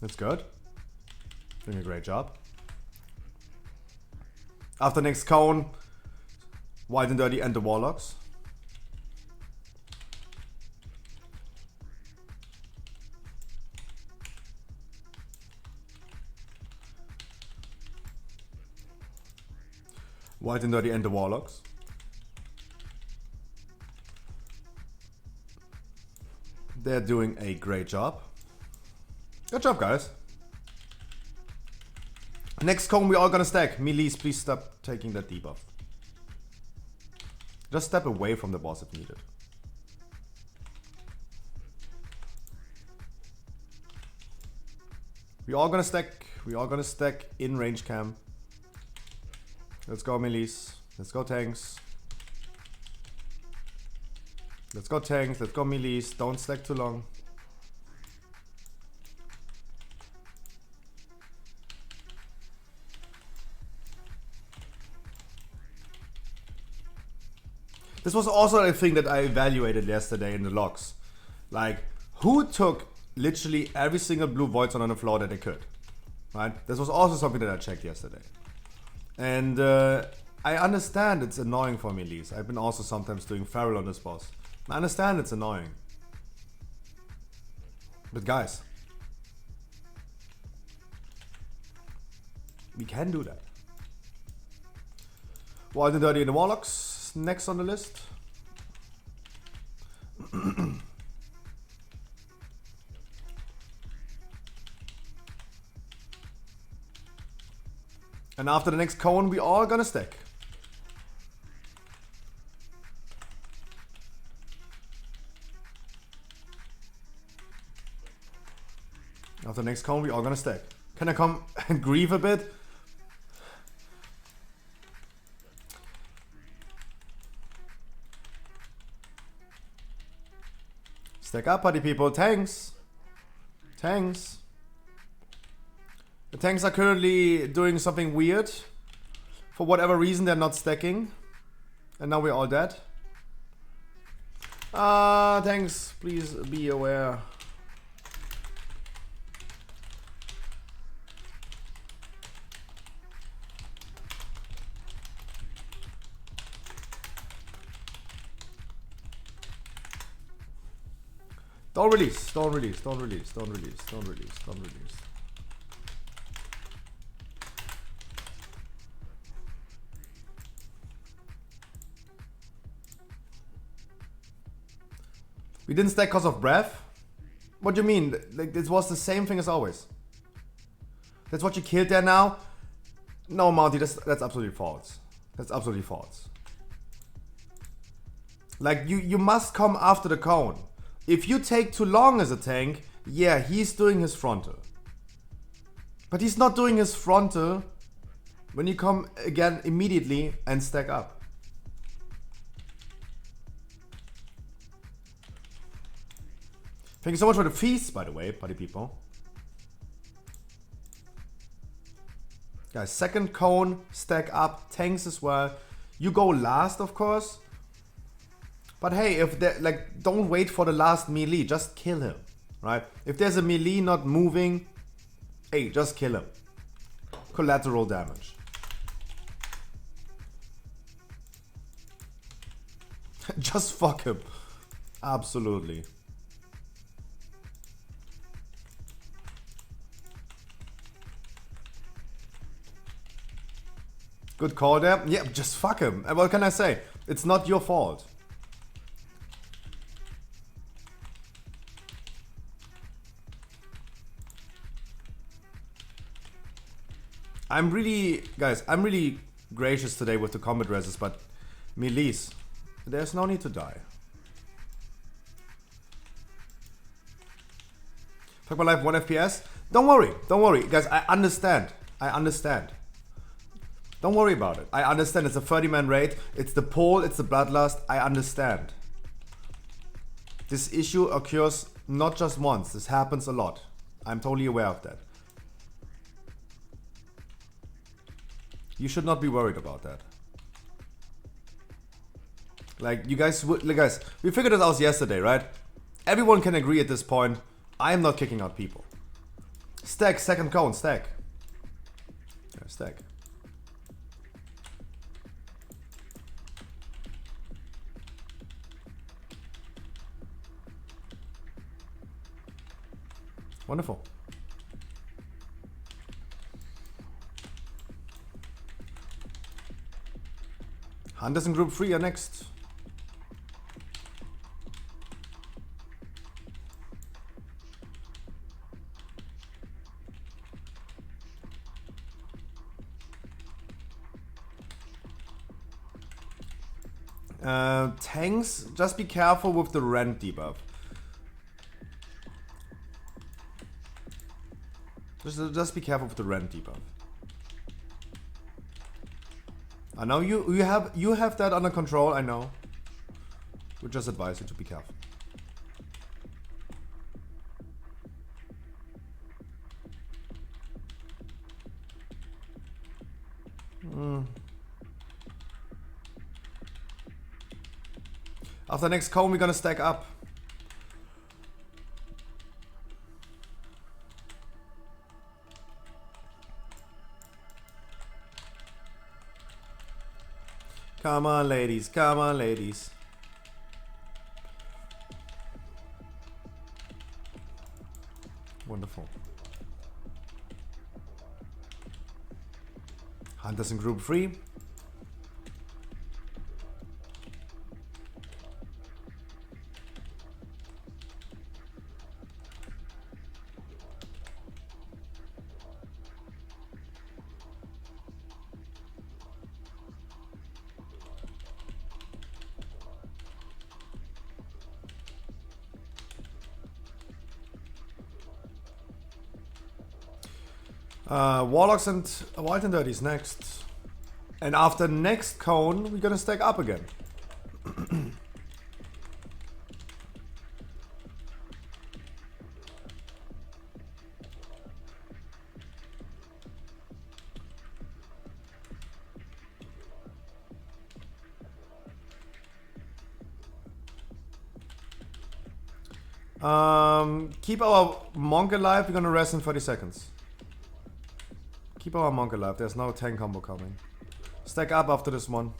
That's good. Doing a great job. After next cone, White and Dirty and the Warlocks. White and Dirty and the Warlocks. They're doing a great job. Good job, guys. Next cone we all gonna stack. Melees, please stop taking that debuff. Just step away from the boss if needed. We all gonna stack. We all gonna stack in range cam. Let's go Melees. Let's go tanks. Let's go tanks. Let's go Melees. Don't stack too long. This was also a thing that I evaluated yesterday in the logs. Like, who took literally every single blue void zone on the floor that they could? Right? This was also something that I checked yesterday. And I understand it's annoying for Melees. I've been also sometimes doing feral on this boss. I understand it's annoying. But guys, we can do that. Wild and Dirty and the Warlocks. Next on the list. And after the next cone, we all gonna stack. After the next cone, we all gonna stack. Can I come and grieve a bit? Stack up, party people. Tanks. Tanks. The tanks are currently doing something weird. For whatever reason, they're not stacking. And now we're all dead. Tanks, please be aware. Don't release, don't release, don't release, don't release, don't release, don't release. We didn't stack because of breath? What do you mean? Like, this was the same thing as always. That's what you killed there now? No, Monty, that's absolutely false. That's absolutely false. Like, you must come after the cone. If you take too long as a tank, yeah, he's doing his frontal. But he's not doing his frontal when you come again immediately and stack up. Thank you so much for the feast, by the way, party people. Guys, second cone, stack up, tanks as well. You go last, of course. But hey, if they like, don't wait for the last melee, just kill him, right? If there's a melee not moving, hey, just kill him. Collateral damage. Just fuck him. Absolutely. Good call there. Yeah, just fuck him. What can I say? It's not your fault. I'm really gracious today with the combat reses, but Melees, there's no need to die. Fuck my life, 1 FPS. Don't worry, guys. I understand. Don't worry about it. I understand. It's a 30-man raid. It's the pole. It's the bloodlust. I understand. This issue occurs not just once. This happens a lot. I'm totally aware of that. You should not be worried about that. Like, you guys would, like, guys, we figured it out yesterday, right? Everyone can agree at this point. I am not kicking out people. Stack, second cone, stack. Yeah, stack. Wonderful. Hunters in group 3 are next. Tanks, just be careful with the rend debuff. Just be careful with the rend debuff. I know you have that under control, I know. We just advise you to be careful. After next cone, we're gonna stack up. Come on, ladies. Come on, ladies. Wonderful. Hunters in group 3. Warlocks and Wild and Dirties next. And after next cone, we're gonna stack up again. Keep our monk alive, we're gonna rest in 30 seconds. Keep our monk alive, there's no tank combo coming. Stack up after this one.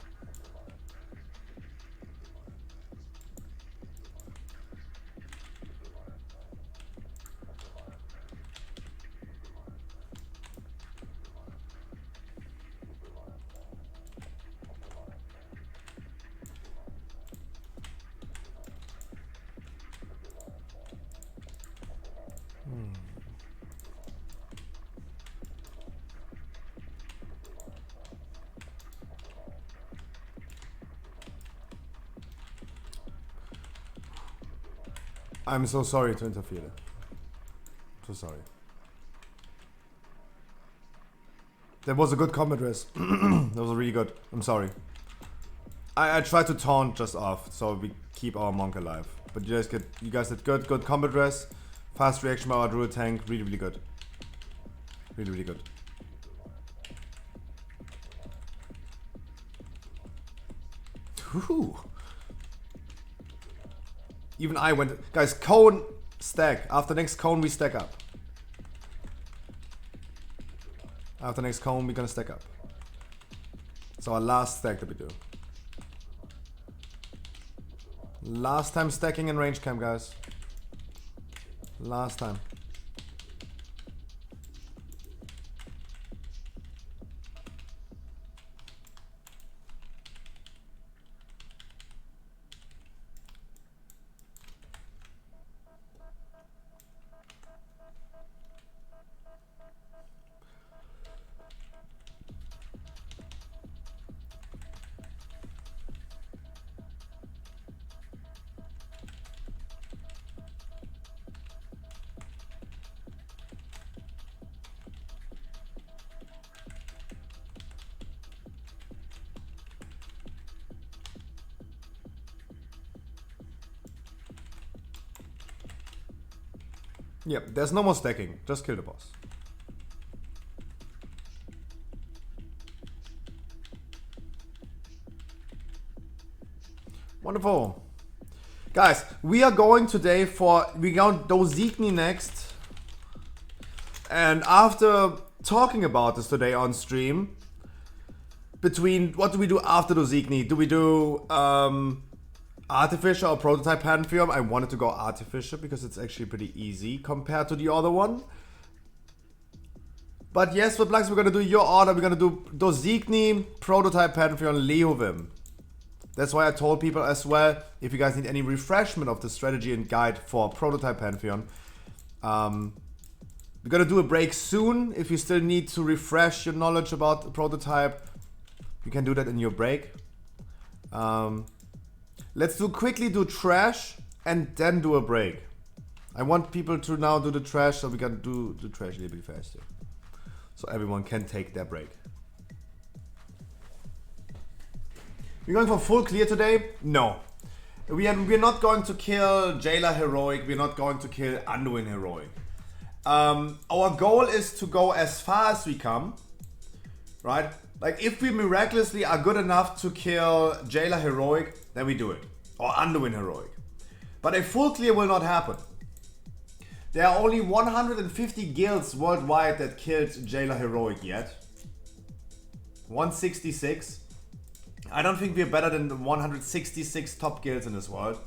I'm so sorry to interfere. So sorry. That was a good combat race. That was really good. I'm sorry. I tried to taunt just off so we keep our monk alive. But you guys did good combat race. Fast reaction by our druid tank. Really, really good. Really, really good. Whew. Even I went... Guys, cone stack. After next cone, we stack up. After next cone, we're gonna stack up. It's our last stack that we do. Last time stacking in range camp, guys. Last time. Yep, there's no more stacking. Just kill the boss. Wonderful. Guys, we are going today for... We got Dozikni next. And after talking about this today on stream, between... What do we do after Dozikni? Do we do... Artificial or Prototype Pantheon. I wanted to go Artificial because it's actually pretty easy compared to the other one. But yes, for Blacks, we're gonna do your order. We're gonna do Dozigny, Prototype Pantheon, Leovim. That's why I told people as well, if you guys need any refreshment of the strategy and guide for Prototype Pantheon, we're gonna do a break soon. If you still need to refresh your knowledge about the Prototype, you can do that in your break. Let's quickly do trash and then do a break. I want people to now do the trash, so we can do the trash a little bit faster. So everyone can take their break. We're going for full clear today? No. We're not going to kill Jailer Heroic. We're not going to kill Anduin Heroic. Our goal is to go as far as we come. Right? Like if we miraculously are good enough to kill Jailer Heroic, then we do it. Or Anduin Heroic. But a full clear will not happen. There are only 150 guilds worldwide that killed Jailer Heroic yet. 166. I don't think we're better than the 166 top guilds in this world.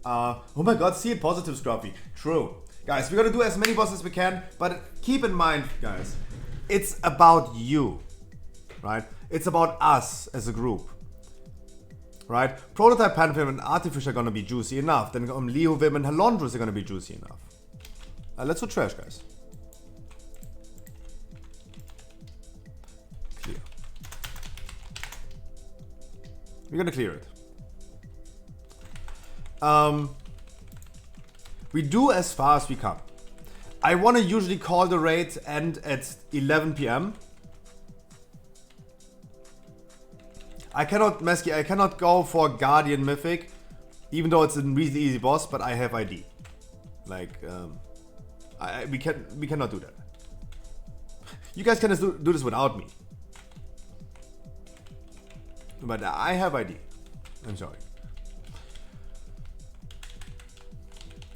Oh my god, see it positive, Scruffy. True. Guys, we're gonna do as many bosses as we can, but keep in mind, guys, it's about you. Right? It's about us as a group. Right? Prototype Pantheon and Artificer are gonna be juicy enough. Then Leovim and Halondrus are gonna be juicy enough. Let's do trash, guys. Clear. We're gonna clear it. We do as far as we come. I wanna usually call the raid end at 11 PM. I cannot go for Guardian Mythic, even though it's a really easy boss, but I have ID. Like, we cannot do that. You guys can just do this without me. But I have ID. I'm sorry.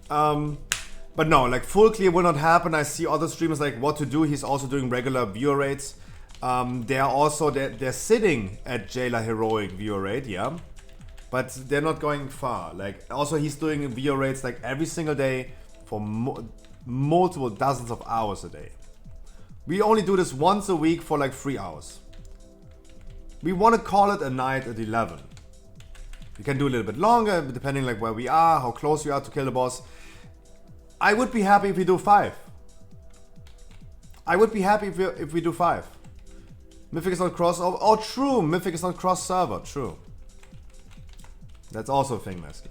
But no, like full clear will not happen. I see other streamers like What to Do. He's also doing regular viewer rates. They're sitting at Jailer Heroic viewer rate, yeah. But they're not going far. Like also he's doing viewer rates like every single day for multiple dozens of hours a day. We only do this once a week for like 3 hours. We want to call it a night at 11. We can do a little bit longer, depending like where we are, how close we are to kill the boss. I would be happy if we do 5. I would be happy if we do 5. Mythic is not cross over. Oh, true. Mythic is not cross server. True. That's also a thing, Mesky.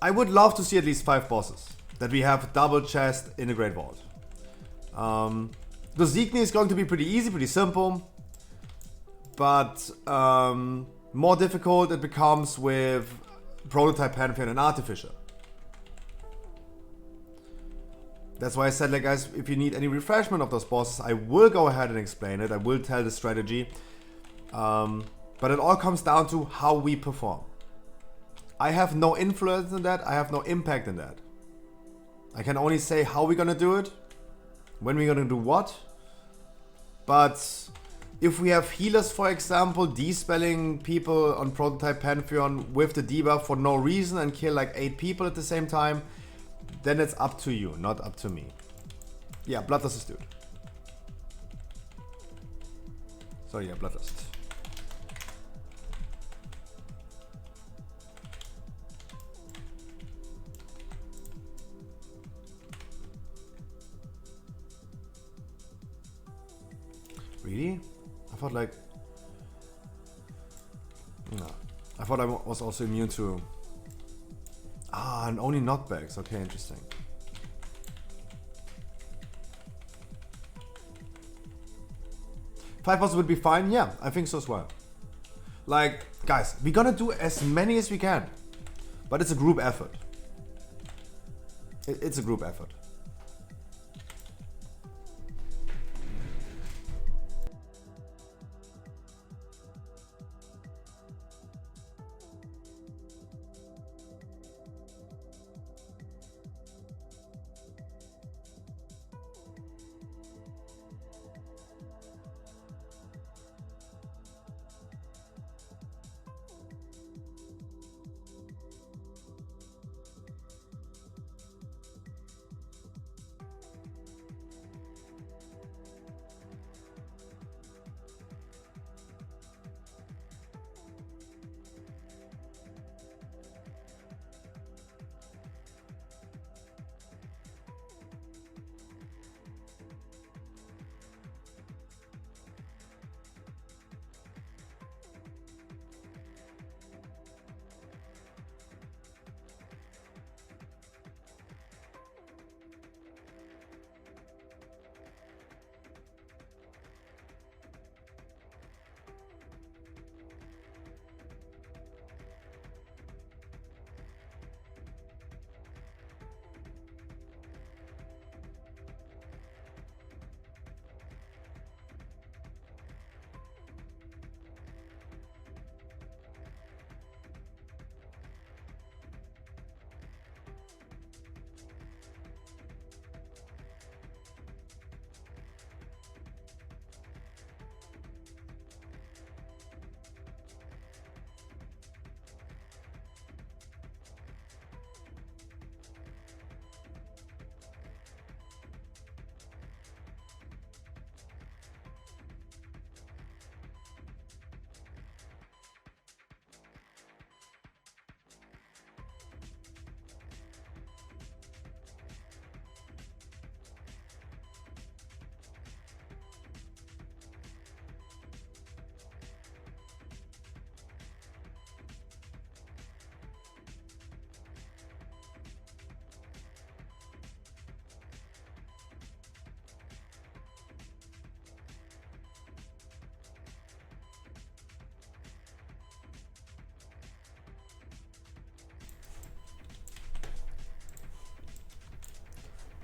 I would love to see at least 5 bosses. That we have double chest in the Great Vault. The Dozigny is going to be pretty easy, pretty simple. But more difficult it becomes with Prototype Pantheon and Artificer. That's why I said, like, guys, if you need any refreshment of those bosses, I will go ahead and explain it. I will tell the strategy. But it all comes down to how we perform. I have no influence in that. I have no impact in that. I can only say how we're gonna do it, when we're gonna do what. But if we have healers, for example, despelling people on Prototype Pantheon with the debuff for no reason and kill like 8 people at the same time, then it's up to you, not up to me. Yeah, Bloodlust is dude. So yeah, Bloodlust. Really? I thought like... No. I thought I was also immune to... Ah, and only knockbacks. Okay, interesting. Five bosses would be fine? Yeah, I think so as well. Like, guys, we're gonna do as many as we can. But it's a group effort. It's a group effort.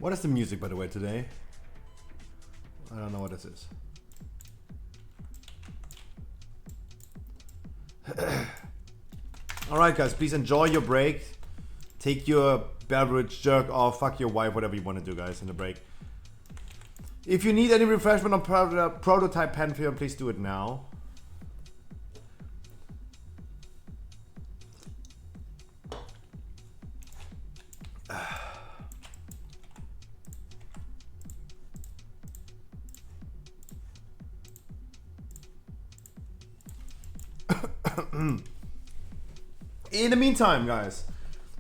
What is the music, by the way, today? I don't know what this is. Alright guys, please enjoy your break. Take your beverage, jerk off, fuck your wife, whatever you want to do guys in the break. If you need any refreshment on Prototype Pantheon, please do it now. In the meantime, guys,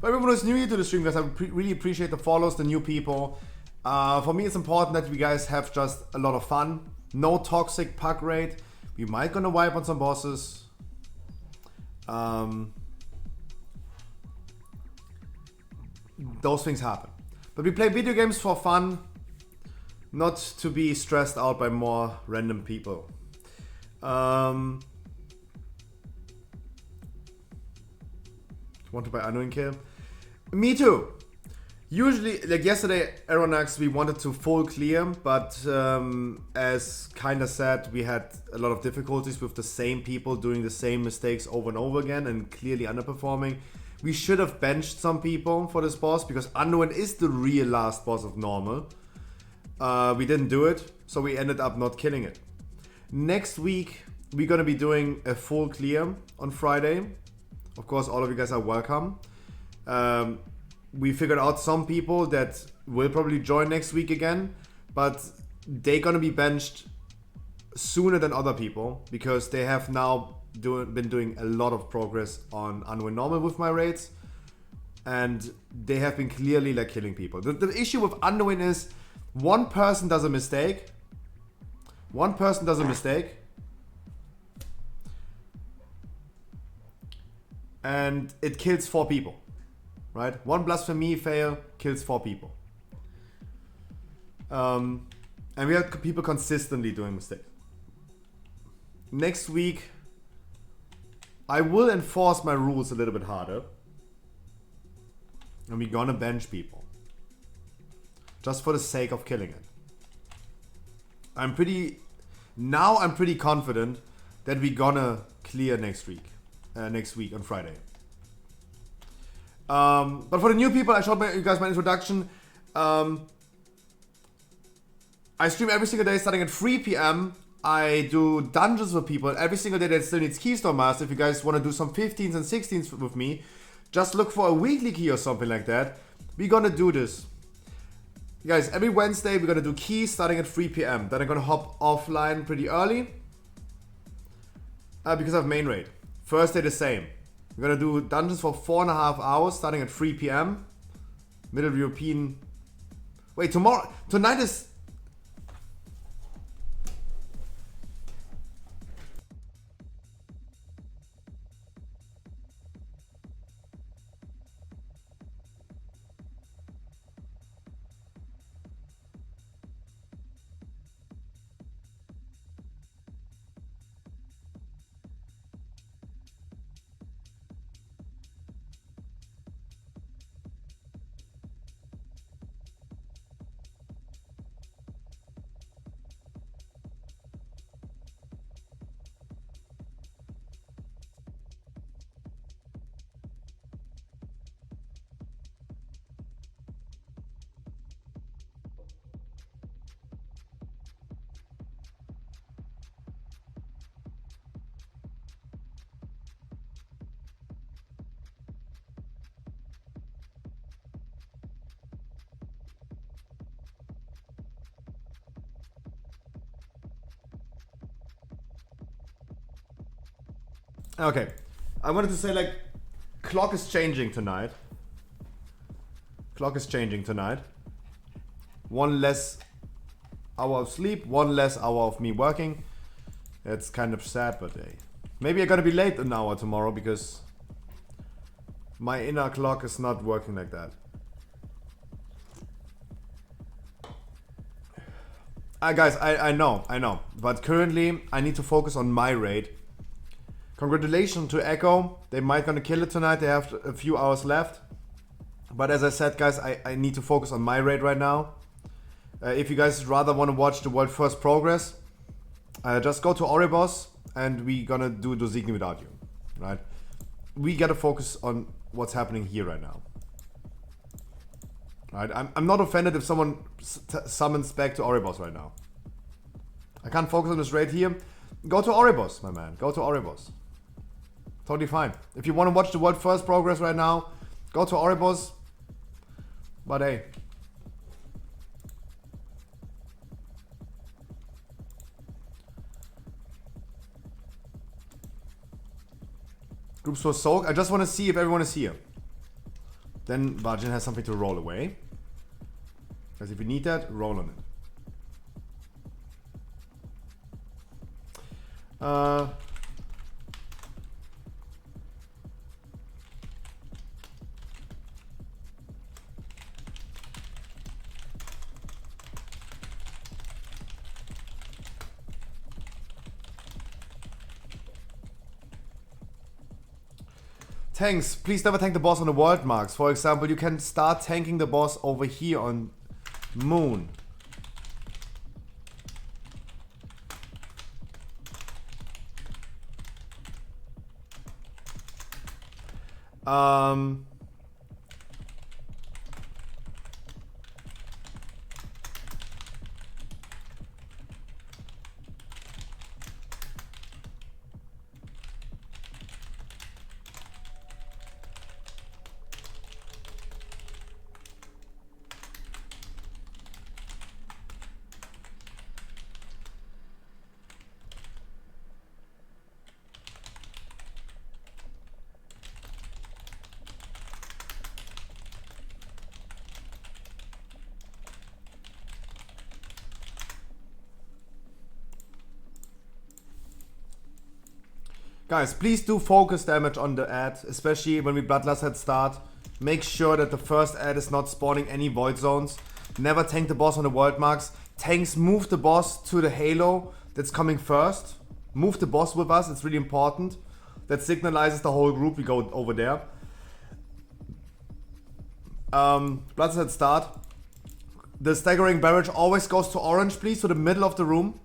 for everyone who's new here to the stream, guys, I really appreciate the follows, the new people. For me, it's important that we guys have just a lot of fun. No toxic puck rate. We might gonna wipe on some bosses. Those things happen. But we play video games for fun, not to be stressed out by more random people. Want to buy Annoying Kill? Me too. Usually, like yesterday, Aeronax, we wanted to full clear, but as kinda said, we had a lot of difficulties with the same people doing the same mistakes over and over again and clearly underperforming. We should have benched some people for this boss because Anduin is the real last boss of normal. We didn't do it, so we ended up not killing it. Next week, we're gonna be doing a full clear on Friday. Of course, all of you guys are welcome. We figured out some people that will probably join next week again, but they're gonna be benched sooner than other people because they have now been doing a lot of progress on Unwin Normal with my raids, and they have been clearly like killing people. The issue with Unwin is one person does a mistake. One person does a mistake. And it kills 4 people. Right? One blasphemy fail kills 4 people. And we have people consistently doing mistakes. Next week, I will enforce my rules a little bit harder. And we're gonna bench people. Just for the sake of killing it. I'm pretty confident that we're gonna clear next week on Friday. But for the new people, I showed you guys my introduction. I stream every single day starting at 3 p.m. I do dungeons with people every single day that still needs Keystone Master. If you guys want to do some 15s and 16s with me, just look for a weekly key or something like that. We're gonna do this. Guys, every Wednesday we're gonna do keys starting at 3 p.m. Then I'm gonna hop offline pretty early. Because I have main raid. Thursday the same. We're gonna do dungeons for 4.5 hours starting at 3 p.m. Middle European. Wait, tonight is. Okay, I wanted to say like, clock is changing tonight. Clock is changing tonight. 1 less hour of sleep, 1 less hour of me working. It's kind of sad, but hey. Maybe I'm gonna be late an hour tomorrow because my inner clock is not working like that. Guys, I know. But currently, I need to focus on my raid. Congratulations to Echo. They might gonna kill it tonight. They have a few hours left. But as I said, guys, I need to focus on my raid right now. If you guys rather want to watch the world first progress, just go to Oribos and we gonna do Dozigni without you, right? We gotta focus on what's happening here right now. Right? I'm not offended if someone summons back to Oribos right now. I can't focus on this raid here. Go to Oribos, my man. Go to Oribos. Totally fine. If you want to watch the world first progress right now, go to Oribos. But hey. Groups for Soak. I just want to see if everyone is here. Then Vajin has something to roll away. Because if you need that, roll on it. Tanks, please never tank the boss on the world marks. For example, you can start tanking the boss over here on Moon. Guys, please do focus damage on the ad, especially when we Bloodlust at start. Make sure that the first ad is not spawning any void zones. Never tank the boss on the world marks. Tanks, move the boss to the halo that's coming first. Move the boss with us, it's really important. That signalizes the whole group, we go over there. Bloodlust at start. The staggering barrage always goes to orange, please, to the middle of the room.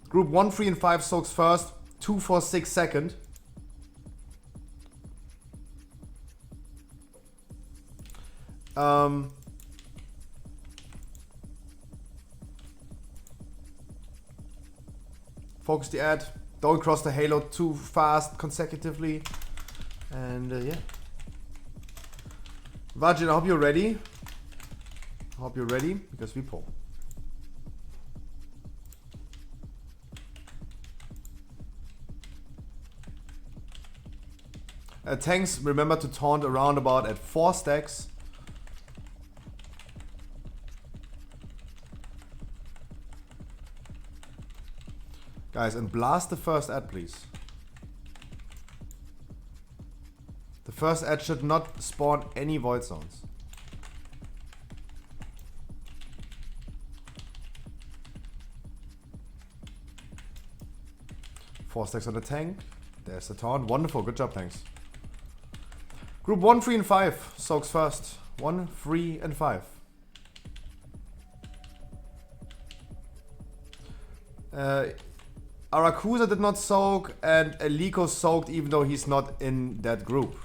Group 1, 3, and 5 soaks first. 2, 4, 6 second. Focus the ad. Don't cross the halo too fast consecutively. And yeah. Vajin, I hope you're ready. I hope you're ready because we pull. Tanks, remember to taunt around about at 4 stacks. Guys, and blast the first ad, please. The first ad should not spawn any void zones. Four stacks on the tank. There's the taunt. Wonderful. Good job, tanks. Group 1, 3, and 5 soaks first. 1, 3, and 5. Arakusa did not soak, and Eliko soaked even though he's not in that group.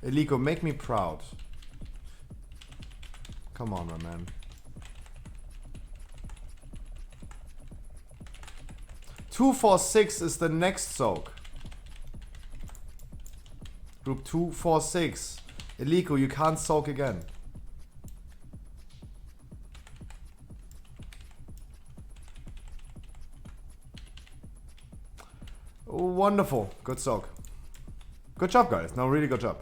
Eliko, make me proud. Come on, my man. 2, 4, 6 is the next soak. Group 2, 4, 6. Eliko, you can't soak again. Wonderful. Good soak. Good job, guys. No, really good job.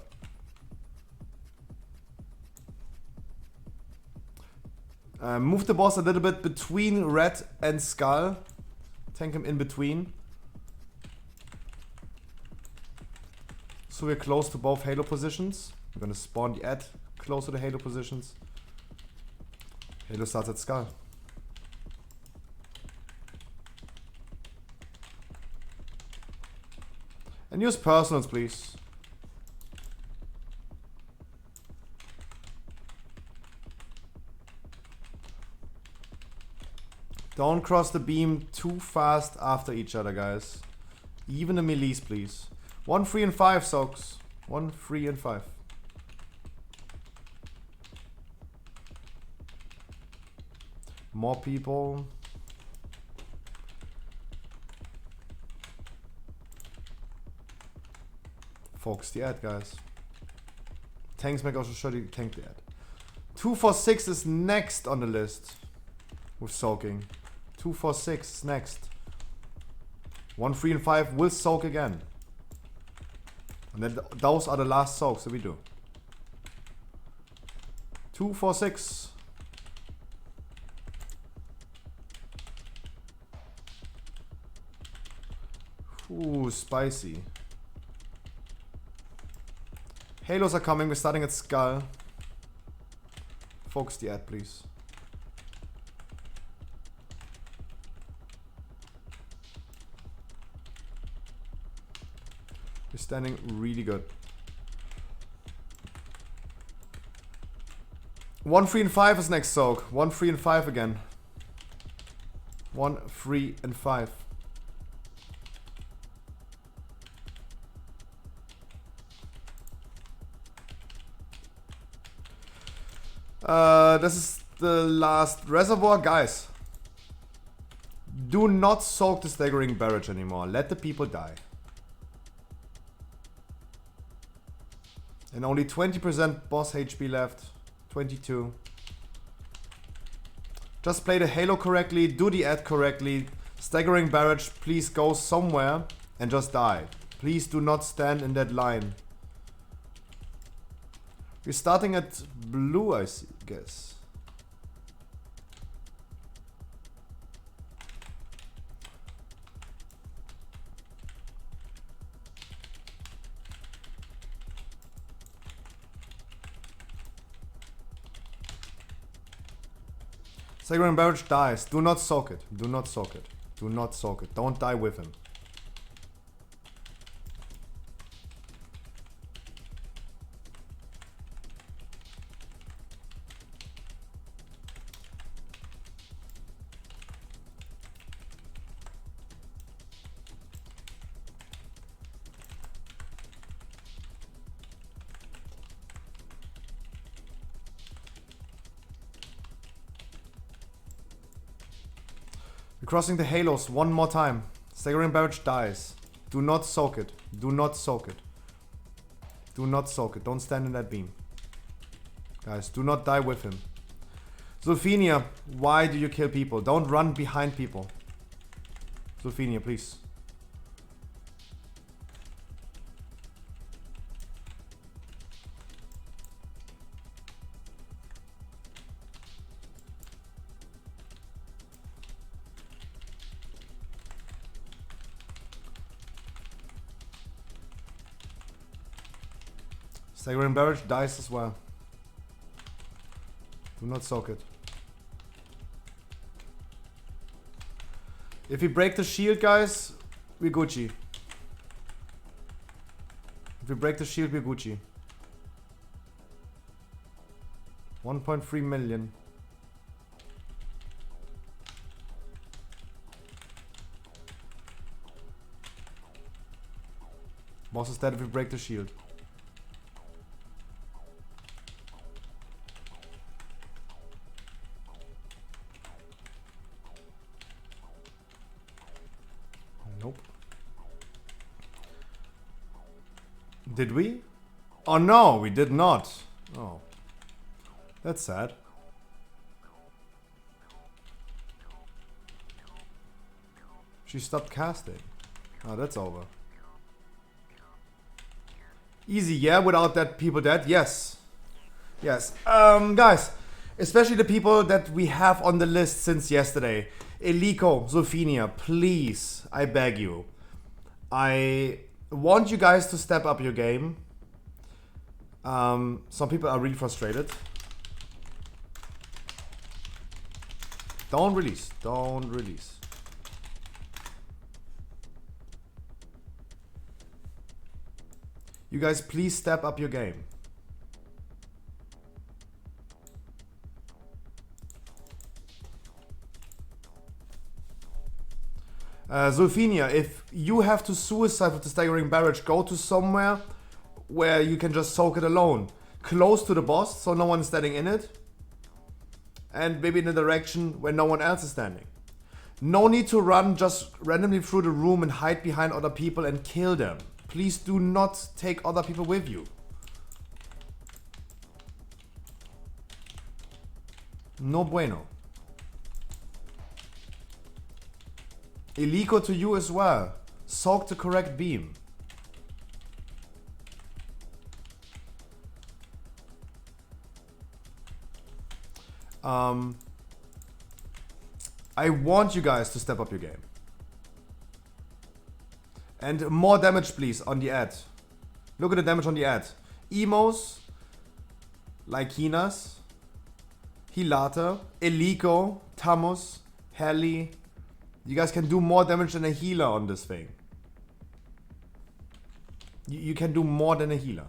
Move the boss a little bit between red and skull. Tank him in between. So we're close to both halo positions. We're gonna spawn the ad close to the halo positions. Halo starts at skull. And use personals, please. Don't cross the beam too fast after each other, guys. Even the melees, please. 1, 3, and 5, soaks. 1, 3, and 5. More people. Focus the ad, guys. Tanks make also sure you tank the ad. 2, 4, 6 is next on the list. With soaking. 2, 4, 6 is next. 1, 3, and 5 will soak again. And then those are the last soaks that we do. 2, 4, 6. Ooh, spicy. Halos are coming. We're starting at Skull. Focus the ad, please. We're standing really good. 1, 3, and 5 is next soak. 1, 3, and 5 again. 1, 3, and 5. This is the last reservoir, guys. Do not soak the staggering barrage anymore. Let the people die. And only 20% boss HP left. 22. Just play the halo correctly. Do the ad correctly. Staggering barrage, please go somewhere and just die. Please do not stand in that line. We're starting at blue, I guess. Staggering barrage dies. Do not soak it. Do not soak it. Do not soak it. Don't die with him. We're crossing the halos one more time. Staggering barrage dies. Do not soak it. Do not soak it. Do not soak it. Don't stand in that beam. Guys, do not die with him. Zulfinia, why do you kill people? Don't run behind people. Zulfinia, please. Staggering barrage dies as well. Do not soak it. If we break the shield, guys, we're Gucci. If we break the shield, we're Gucci. 1.3 million. Boss is dead if we break the shield. Nope. Did we? Oh no, we did not. Oh. That's sad. She stopped casting. Oh, that's over. Easy, yeah, without that people dead? Yes. Yes. Guys, especially the people that we have on the list since yesterday. Eliko, Zulfinia, please, I beg you. I want you guys to step up your game. Some people are really frustrated. Don't release. Don't release. You guys, please step up your game. Zulfinia, if you have to suicide with the staggering barrage, go to somewhere where you can just soak it alone. Close to the boss, so no one is standing in it. And maybe in a direction where no one else is standing. No need to run just randomly through the room and hide behind other people and kill them. Please do not take other people with you. No bueno. Iliko to you as well. Soak the correct beam. I want you guys to step up your game. And more damage please on the ad. Look at the damage on the ad. Emos, Lykinas, Hilata, Eliko, Tamus, Heli. You guys can do more damage than a healer on this thing. You can do more than a healer.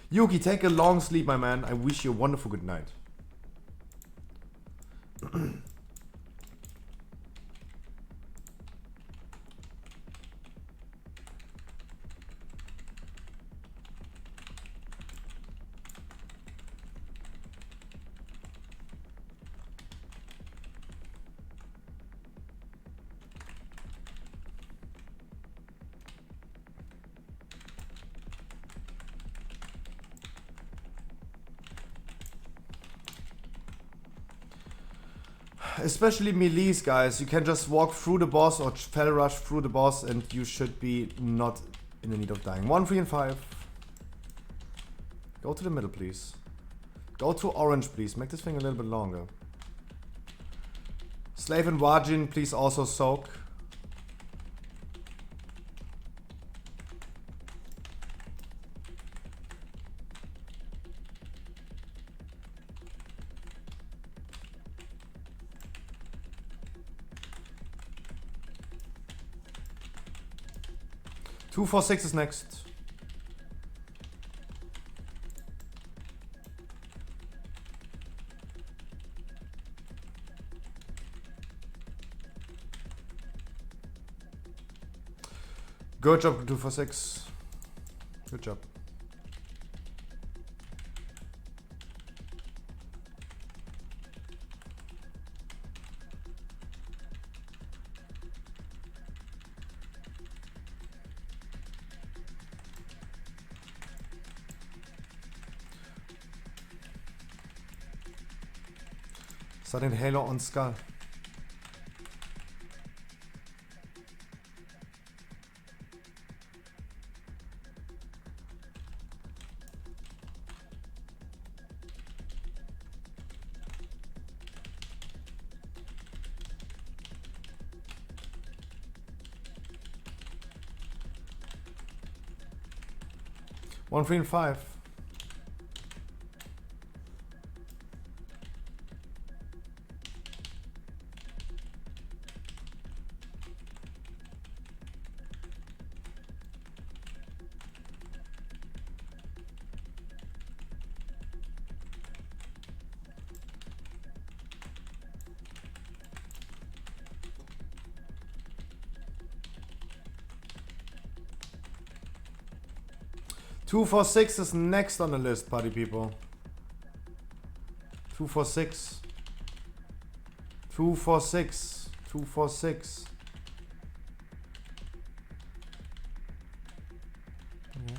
Yuki, take a long sleep, my man. I wish you a wonderful good night. Especially melees, guys. You can just walk through the boss or fell rush through the boss and you should be not in the need of dying. 1, 3, and 5. Go to the middle, please. Go to orange, please. Make this thing a little bit longer. Slave and Wajin, please also soak. Two, 4, 6 is next. Good job, 2, 4, 6. Good job. Starting Halo on Skull. One, 3, and 5. Two, 4, 6 is next on the list, party people. 2, 4, 6. 2, 4, 6. 2, 4, 6. Okay.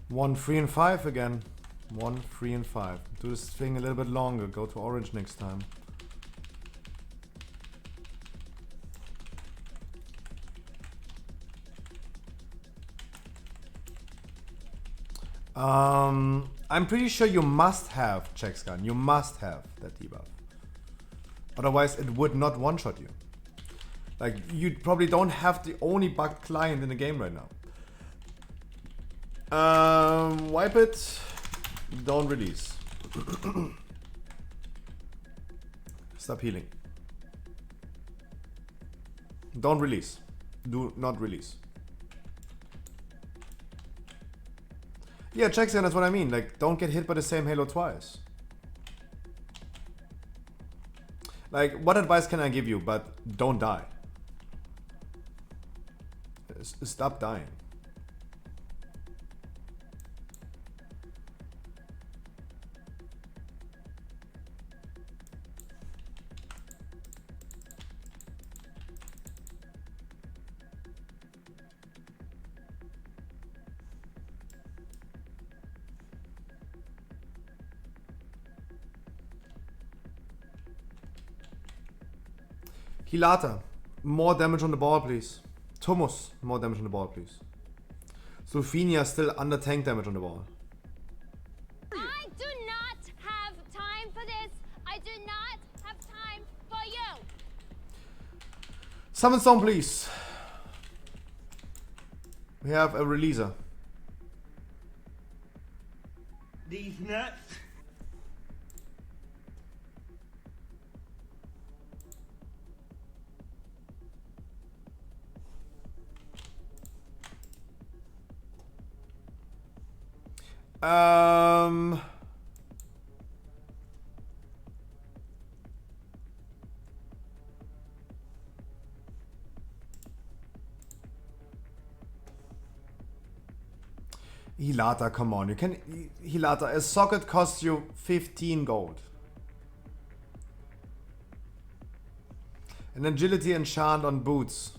One, 3, and 5 again. 1, 3, and 5. Do this thing a little bit longer. Go to orange next time. I'm pretty sure you must have Check's gun. You must have that debuff. Otherwise it would not one-shot you. Like, you probably don't have the only bugged client in the game right now. Wipe it. Don't release. Stop healing. Don't release. Do not release. Yeah, Jackson, that's what I mean. Like, don't get hit by the same Halo twice. Like, what advice can I give you? But don't die. Stop dying. Hilata, more damage on the ball, please. Thomas, more damage on the ball, please. Sulfinia, still under tank damage on the ball. I do not have time for this. I do not have time for you. Summon Stone, please. We have a releaser. These nuts. Hilata, come on. You can... Hilata, a socket costs you 15 gold. An agility enchant on boots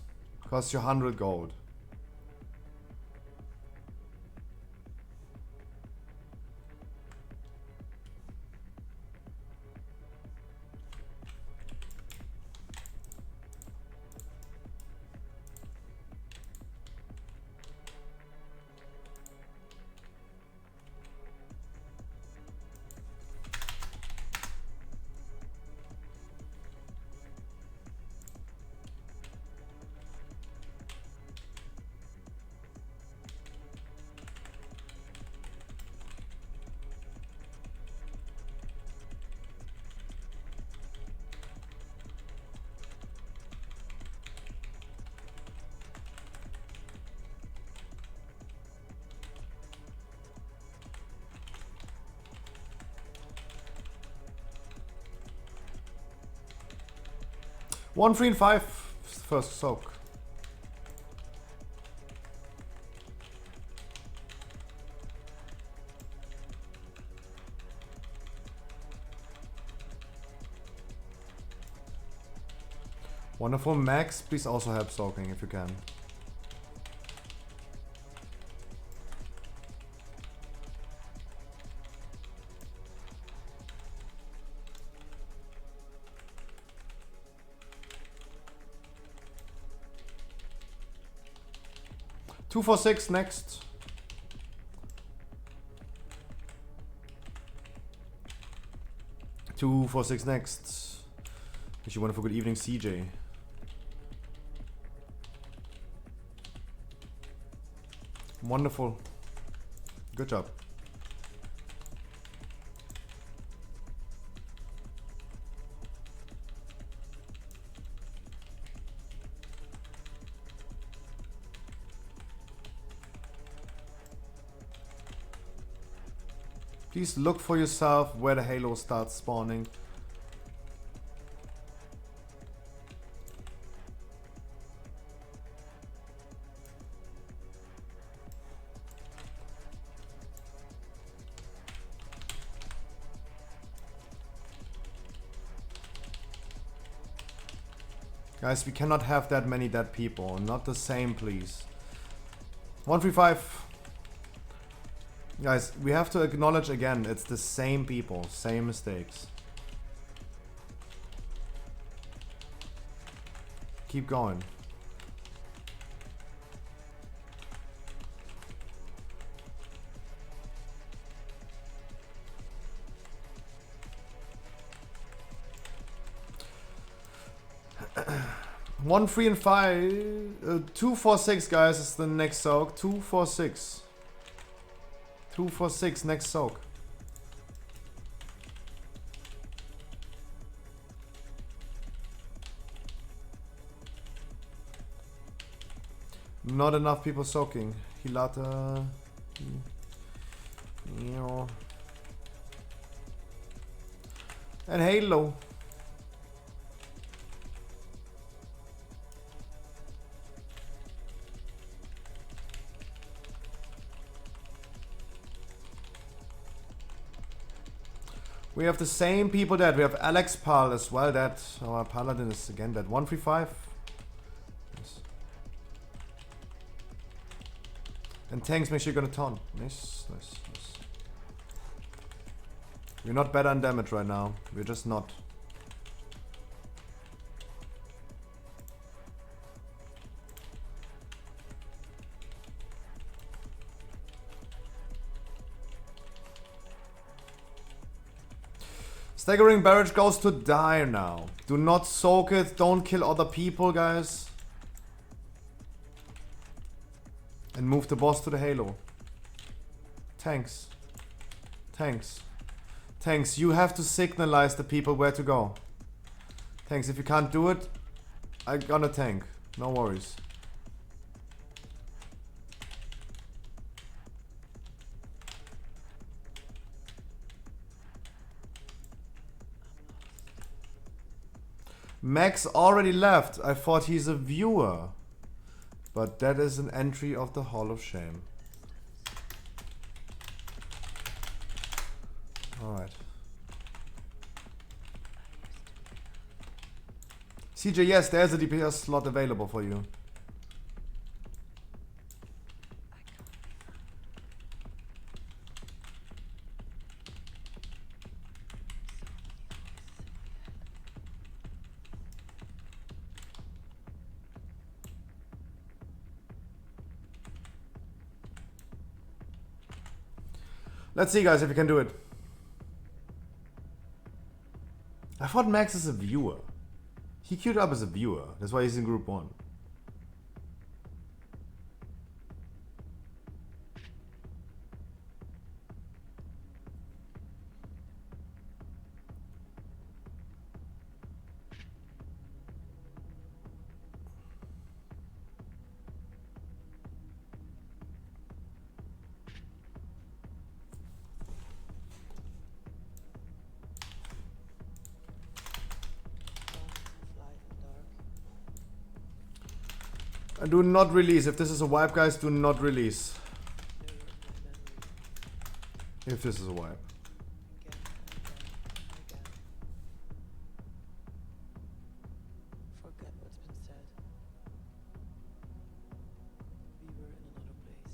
costs you 100 gold. One, 3, and 5. First soak. Wonderful. Max, please also help soaking if you can. Two, 4, 6 next. Two, 4, 6 next. Wish you wonderful good evening, CJ. Wonderful. Good job. Please look for yourself where the halo starts spawning. Guys, we cannot have that many dead people. Not the same, please. 135. Guys, we have to acknowledge again, it's the same people, same mistakes. Keep going. One, 3, and 5. 2, 4, 6, guys, is the next soak. 2, 4, 6. 2 for 6, next soak. Not enough people soaking. Hilata. And Halo. We have the same people that we have Alex Pal as well. That our paladin is again that 135. Yes. And tanks make sure you're gonna taunt. Nice, nice, nice. We're not better on damage right now. We're just not. Staggering barrage goes to die now. Do not soak it. Don't kill other people, guys. And move the boss to the Halo. Tanks. Tanks. Tanks, you have to signalize the people where to go. Tanks, if you can't do it, I'm gonna tank. No worries. Max already left. I thought he's a viewer. But that is an entry of the Hall of Shame. Alright. CJ, yes, there's a DPS slot available for you. Let's see, guys, if you can do it. I thought Max is a viewer. He queued up as a viewer. That's why he's in group 1. And do not release. If this is a wipe, guys, do not release. If this is a wipe. Forget what's been said. We were in another place.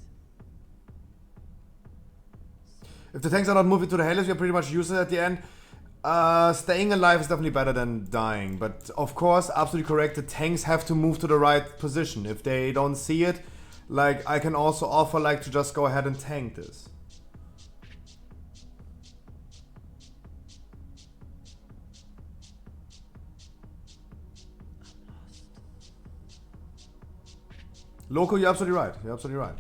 If the tanks are not moving to the Halos, we are pretty much useless at the end. Staying alive is definitely better than dying, but of course, absolutely correct, the tanks have to move to the right position. If they don't see it, like, I can also offer, like, to just go ahead and tank this. Loco, you're absolutely right. You're absolutely right.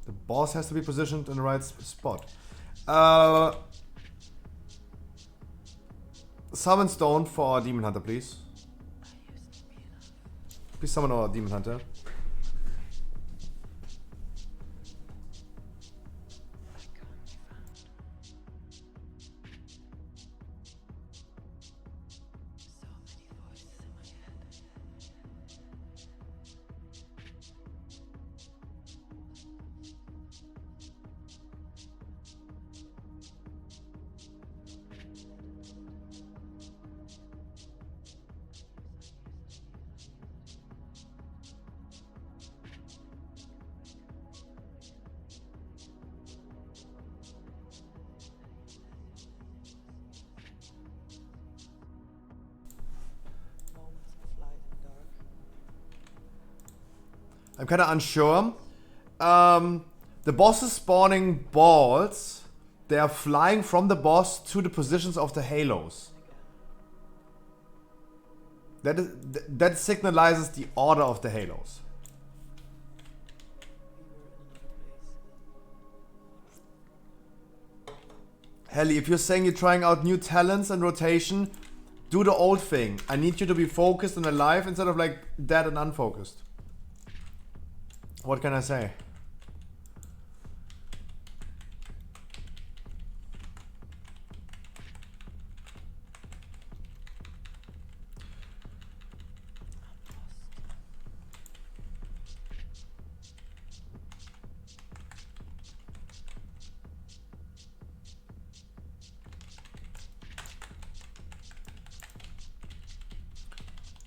The boss has to be positioned in the right spot. Summon Stone for our Demon Hunter, please. Please summon our Demon Hunter. I'm kind of unsure. The boss is spawning balls. They are flying from the boss to the positions of the halos. That signalizes the order of the halos. Helly, if you're saying you're trying out new talents and rotation, do the old thing. I need you to be focused and alive instead of like dead and unfocused. What can I say?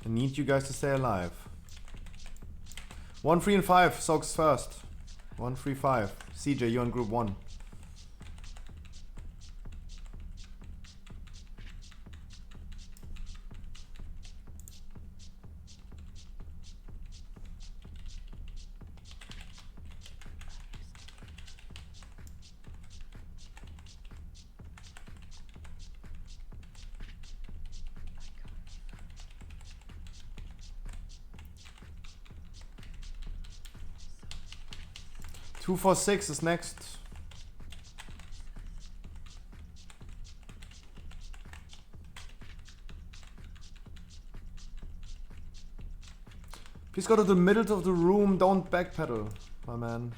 I need you guys to stay alive. 1, 3, and 5. Soaks first. 1, 3, 5. CJ, you're on group 1. Two, 4, 6 is next. Please go to the middle of the room. Don't backpedal, my man.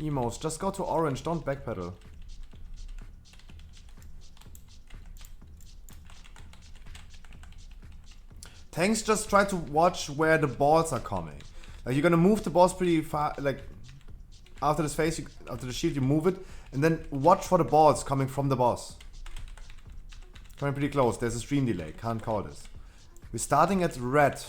Emos, just go to orange. Don't backpedal. Tanks just try to watch where the balls are coming. Like you're gonna move the balls pretty far. Like after this phase, after the shield, you move it, and then watch for the balls coming from the boss. Coming pretty close. There's a stream delay. Can't call this. We're starting at red.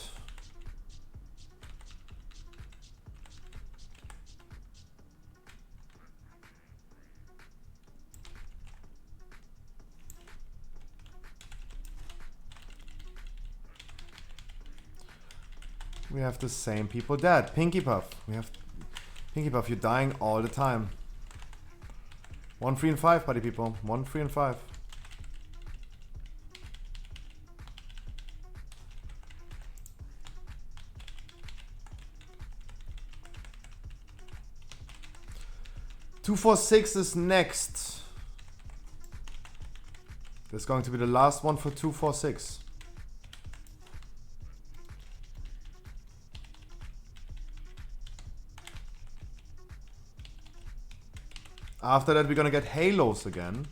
We have the same people dead. Pinky Puff. We have Pinky Puff. You're dying all the time. 1, 3, and 5, buddy people. 1, 3, and 5. Two, 4, 6 is next. That's going to be the last one for 2, 4, 6. After that, we're gonna get halos again.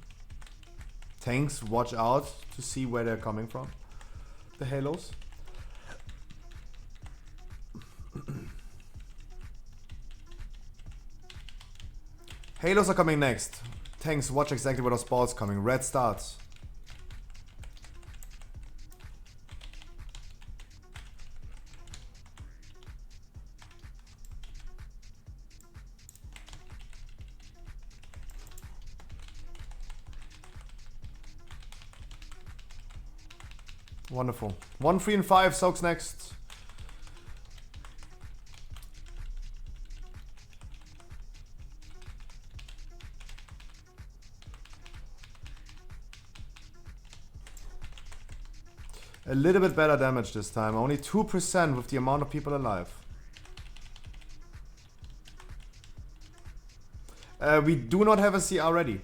Tanks, watch out to see where they're coming from. The halos. Halos are coming next. Tanks, watch exactly where those balls coming. Red starts. Wonderful. 1, 3, and 5. Soaks next. A little bit better damage this time. Only 2% with the amount of people alive. We do not have a CR ready.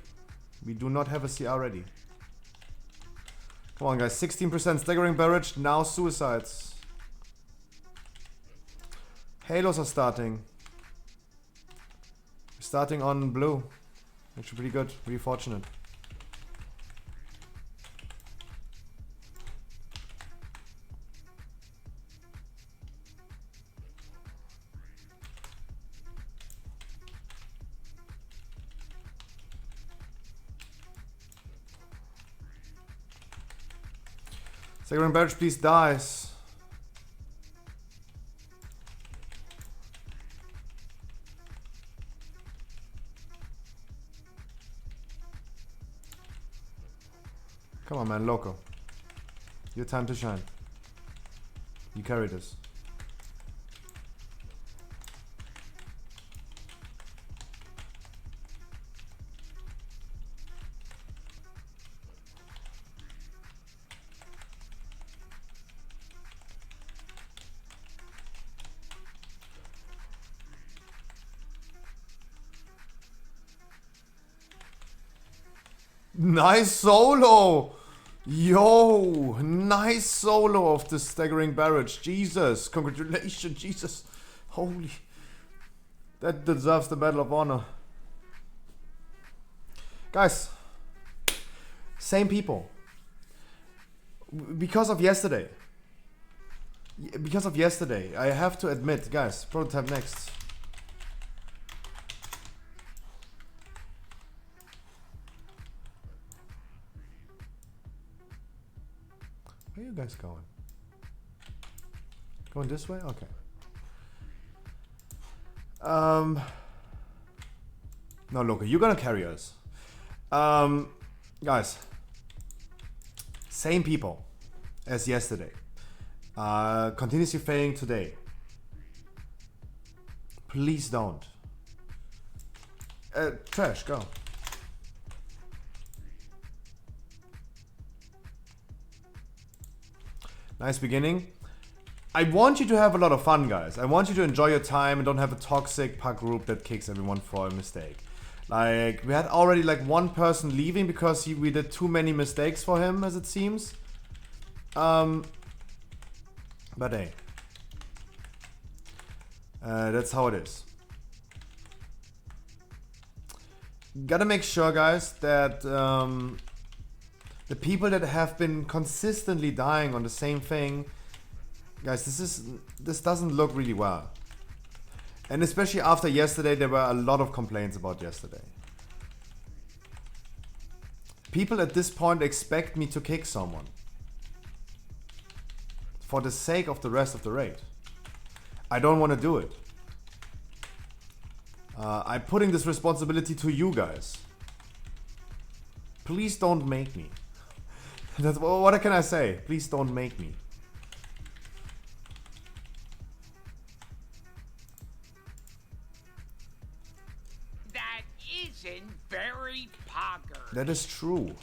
We do not have a CR ready. Come on, guys. 16% staggering barrage. Now suicides. Halos are starting. We're starting on blue. Actually pretty good. Pretty fortunate. Staggering barrage, please dies. Come on, man, Loco. Your time to shine. You carry this. Nice solo! Yo! Nice solo of the staggering barrage. Jesus! Congratulations, Jesus! Holy... That deserves the Medal of Honor. Guys, same people. Because of yesterday. I have to admit, guys, prototype next. Where are you guys going? Going this way? Okay. No, look, you're gonna carry us. Guys, same people as yesterday. Continuously failing today. Please don't. Trash, go. Nice beginning. I want you to have a lot of fun, guys. I want you to enjoy your time and don't have a toxic pack group that kicks everyone for a mistake. Like, we had already like one person leaving because we did too many mistakes for him, as it seems. But hey. That's how it is. Gotta make sure, guys, that the people that have been consistently dying on the same thing, guys, this doesn't look really well. And especially after yesterday, there were a lot of complaints about yesterday. People at this point expect me to kick someone. For the sake of the rest of the raid. I don't want to do it. I'm putting this responsibility to you guys. Please don't make me. That's, what can I say? Please don't make me. That isn't very pogger. That is true.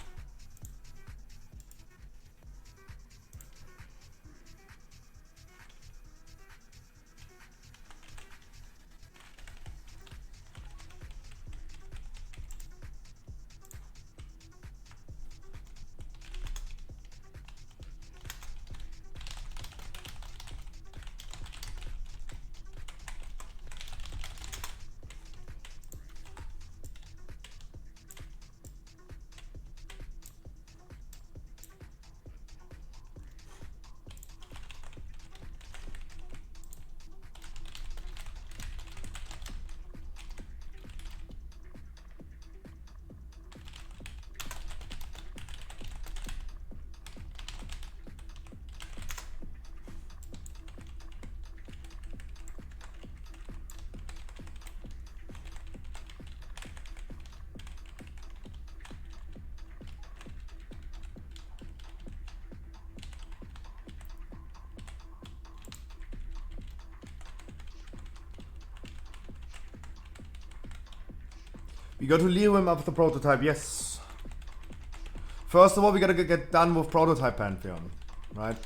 We got to leave him up the prototype, yes. First of all, we gotta get done with prototype Pantheon, right?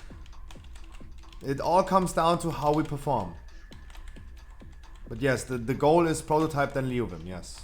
It all comes down to how we perform. But yes, the goal is prototype, then leave him, yes.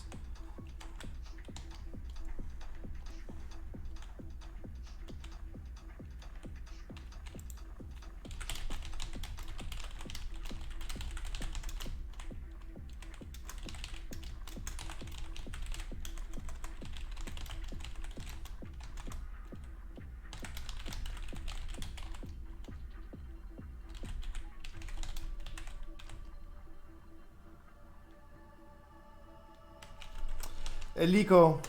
Eliko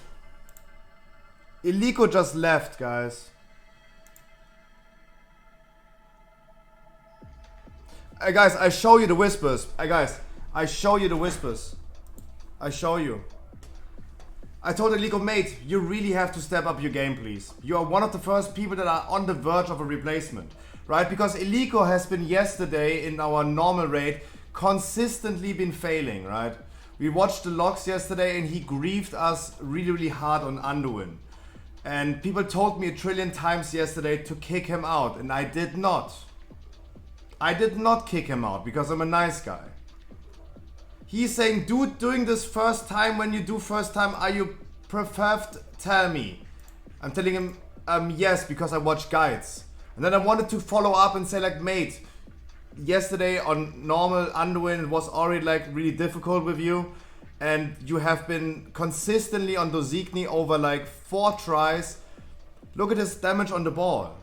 just left, guys. Guys, I show you the whispers. Guys, I show you the whispers. I show you. I told Eliko, mate, you really have to step up your game, please. You are one of the first people that are on the verge of a replacement, right? Because Eliko has been yesterday in our normal raid consistently been failing, right? We watched the logs yesterday and he griefed us really, really hard on Anduin. And people told me 1 trillion times yesterday to kick him out, and I did not. I did not kick him out because I'm a nice guy. He's saying, dude, doing this first time, when you do first time, are you perfect? Tell me. I'm telling him, yes, because I watch guides. And then I wanted to follow up and say like, mate, yesterday on normal Anduin it was already like really difficult with you. And you have been consistently on Dozikni over like 4 tries. Look at his damage on the ball.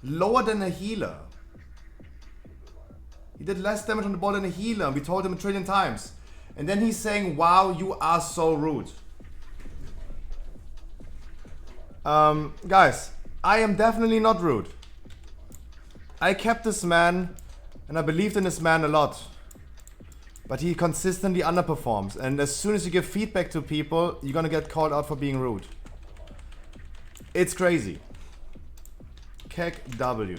Lower than a healer. He did less damage on the ball than a healer. And we told him a trillion times. And then he's saying, wow, you are so rude. Guys, I am definitely not rude. I kept this man and I believed in this man a lot. But he consistently underperforms. And as soon as you give feedback to people, you're gonna get called out for being rude. It's crazy. Kek W.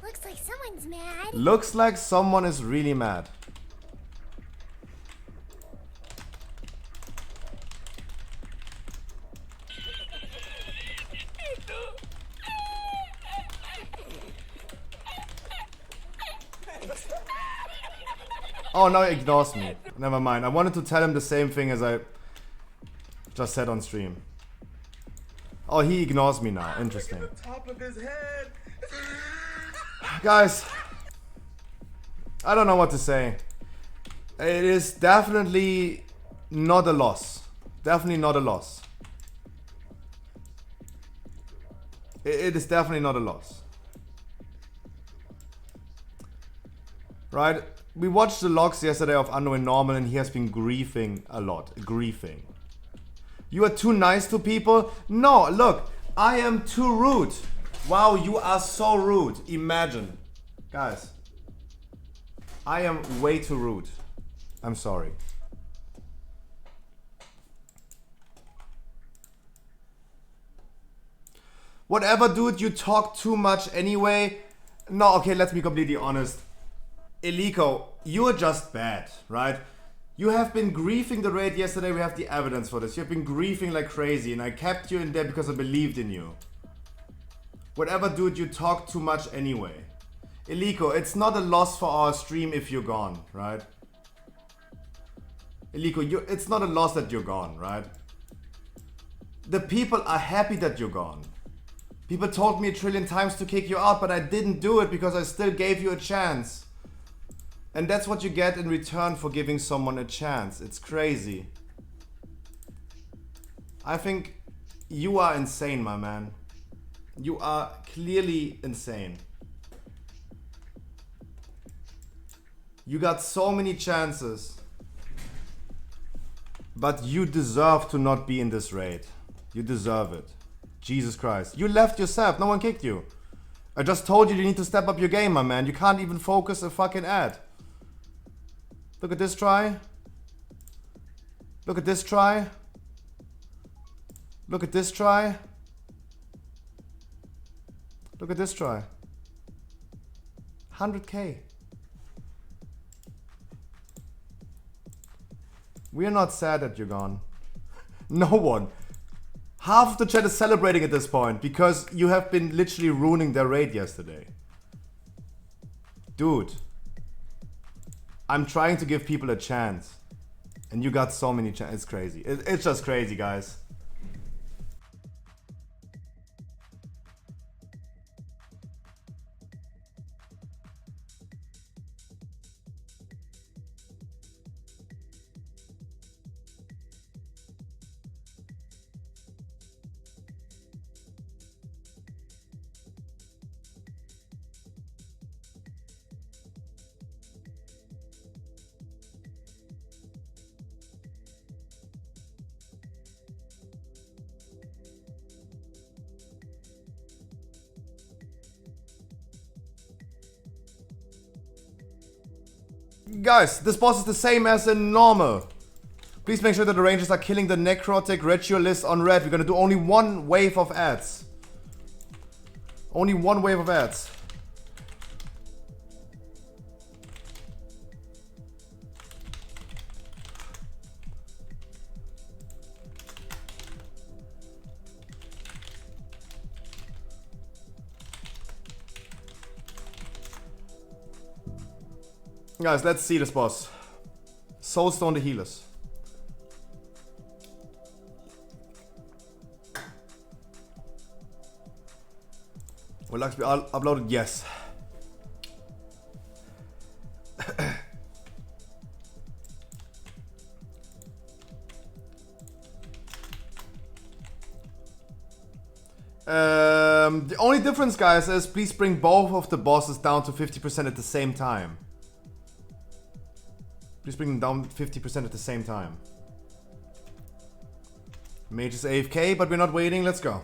Looks like someone's mad. Looks like someone is really mad. Oh, now he ignores me. Never mind. I wanted to tell him the same thing as I just said on stream. Oh, he ignores me now. Interesting. Top of his head. Guys, I don't know what to say. It is definitely not a loss. Definitely not a loss. It is definitely not a loss. Right? We watched the logs yesterday of Anduin Normal and he has been griefing a lot. Griefing. You are too nice to people? No, look, I am too rude. Wow, you are so rude. Imagine. Guys, I am way too rude. I'm sorry. Whatever, dude, you talk too much anyway. No, okay, let's be completely honest. Eliko, you're just bad, right? You have been griefing the raid yesterday. We have the evidence for this. You have been griefing like crazy and I kept you in there because I believed in you. Whatever, dude, you talk too much anyway. Eliko, it's not a loss for our stream if you're gone, right? Eliko, it's not a loss that you're gone, right? The people are happy that you're gone. People told me a trillion times to kick you out, but I didn't do it because I still gave you a chance. And that's what you get in return for giving someone a chance. It's crazy. I think you are insane, my man. You are clearly insane. You got so many chances. But you deserve to not be in this raid. You deserve it. Jesus Christ. You left yourself. No one kicked you. I just told you need to step up your game, my man. You can't even focus a fucking ad. Look at this try. Look at this try. Look at this try. Look at this try. 100k. We are not sad that you're gone. No one. Half of the chat is celebrating at this point because you have been literally ruining their raid yesterday. Dude. I'm trying to give people a chance. And you got so many chances. It's crazy. It's just crazy, guys. Guys, this boss is the same as in normal. Please make sure that the rangers are killing the necrotic ritualist on red. We're gonna do only one wave of ads. Only one wave of ads. Guys, let's see this boss. Soulstone the healers. Will likes be uploaded? Yes. The only difference, guys, is please bring both of the bosses down to 50% at the same time. Please bring them down 50% at the same time. Mage is AFK, but we're not waiting. Let's go.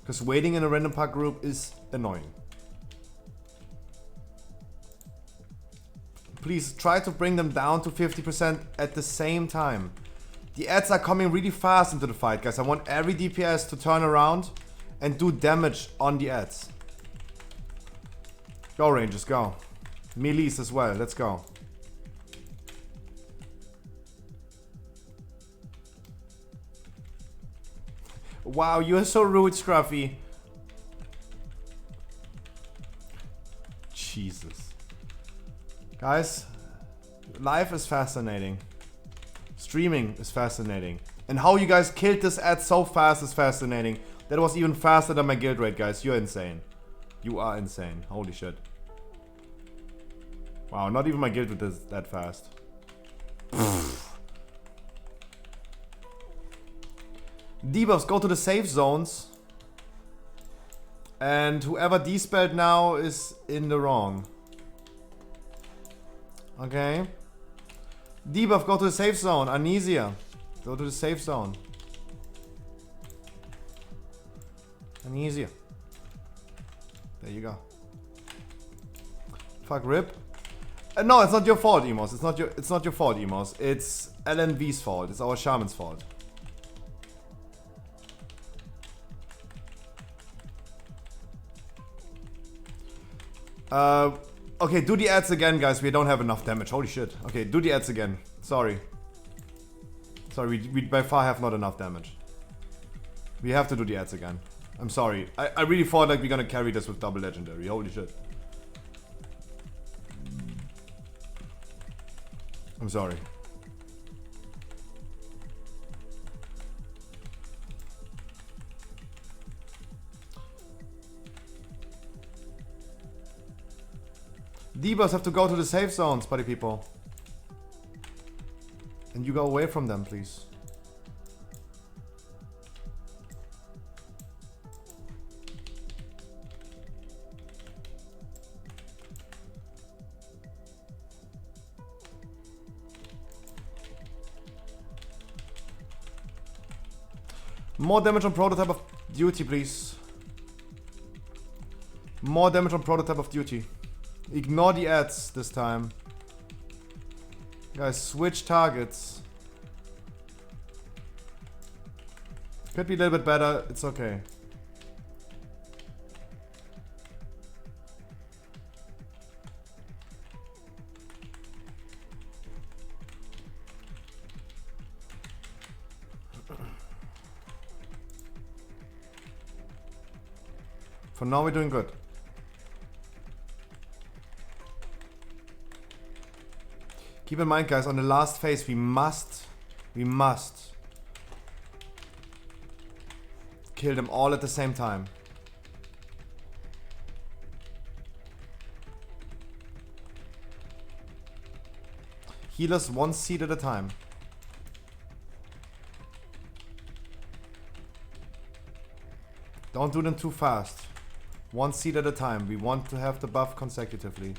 Because waiting in a random pack group is annoying. Please try to bring them down to 50% at the same time. The ads are coming really fast into the fight, guys. I want every DPS to turn around and do damage on the ads. Go, Rangers, go. Melees as well. Let's go. Wow, you're so rude, Scruffy. Jesus. Guys, life is fascinating. Streaming is fascinating. And how you guys killed this ad so fast is fascinating. That was even faster than my guild rate, guys. You're insane. You are insane. Holy shit. Wow, not even my guild rate is that fast. Debuffs, go to the safe zones. And whoever despelled now is in the wrong. Okay. Debuff, go to the safe zone. Anesia, go to the safe zone. Anesia. There you go. Fuck rip. No, it's not your fault, Emos. It's not your fault, Emos. It's LNV's fault. It's our shaman's fault. Okay, do the ads again, guys. We don't have enough damage. Holy shit. Okay, do the ads again. Sorry. Sorry, we by far have not enough damage. We have to do the ads again. I'm sorry. I really thought like we're gonna carry this with double legendary. Holy shit. I'm sorry. Debuffs have to go to the safe zones, buddy people. And you go away from them, please. More damage on prototype of duty, please. More damage on prototype of duty. Ignore the ads this time. Guys, switch targets. Could be a little bit better. It's okay. For now, we're doing good. Keep in mind, guys, on the last phase, we must kill them all at the same time. Healers one seed at a time. Don't do them too fast. One seed at a time. We want to have the buff consecutively.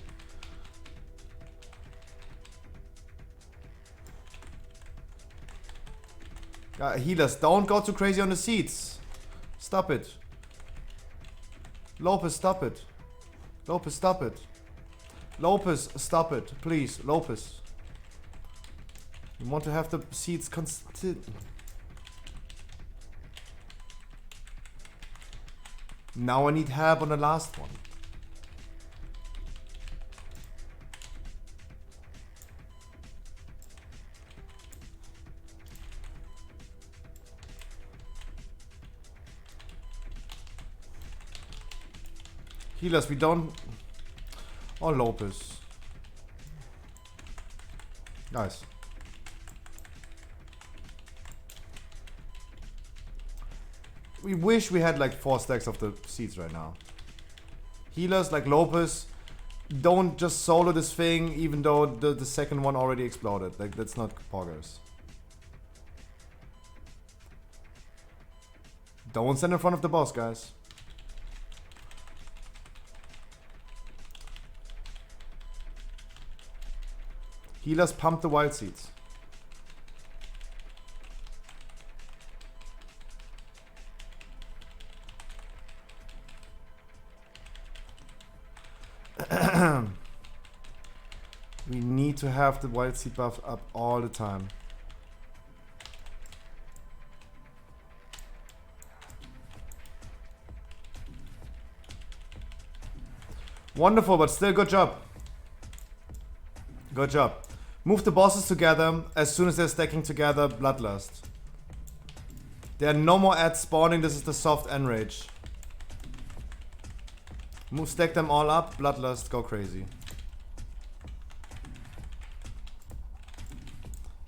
Healers, don't go too crazy on the seeds. Stop it. Lopez, stop it. Lopez, stop it. Lopez, stop it. Please, Lopez. We want to have the seeds constant. Now I need help on the last one. Healers, we don't... Oh, Lopez. Nice. we wish we had like 4 stacks of the seeds right now. Healers like Lopez, don't just solo this thing even though the second one already exploded. Like, that's not poggers. Don't stand in front of the boss, guys. Healers pump the wild seeds. We need to have the wild seed buff up all the time. Wonderful, but still good job. Good job. Move the bosses together as soon as they're stacking together. Bloodlust. There are no more ads spawning. This is the soft enrage. Move, stack them all up. Bloodlust, go crazy.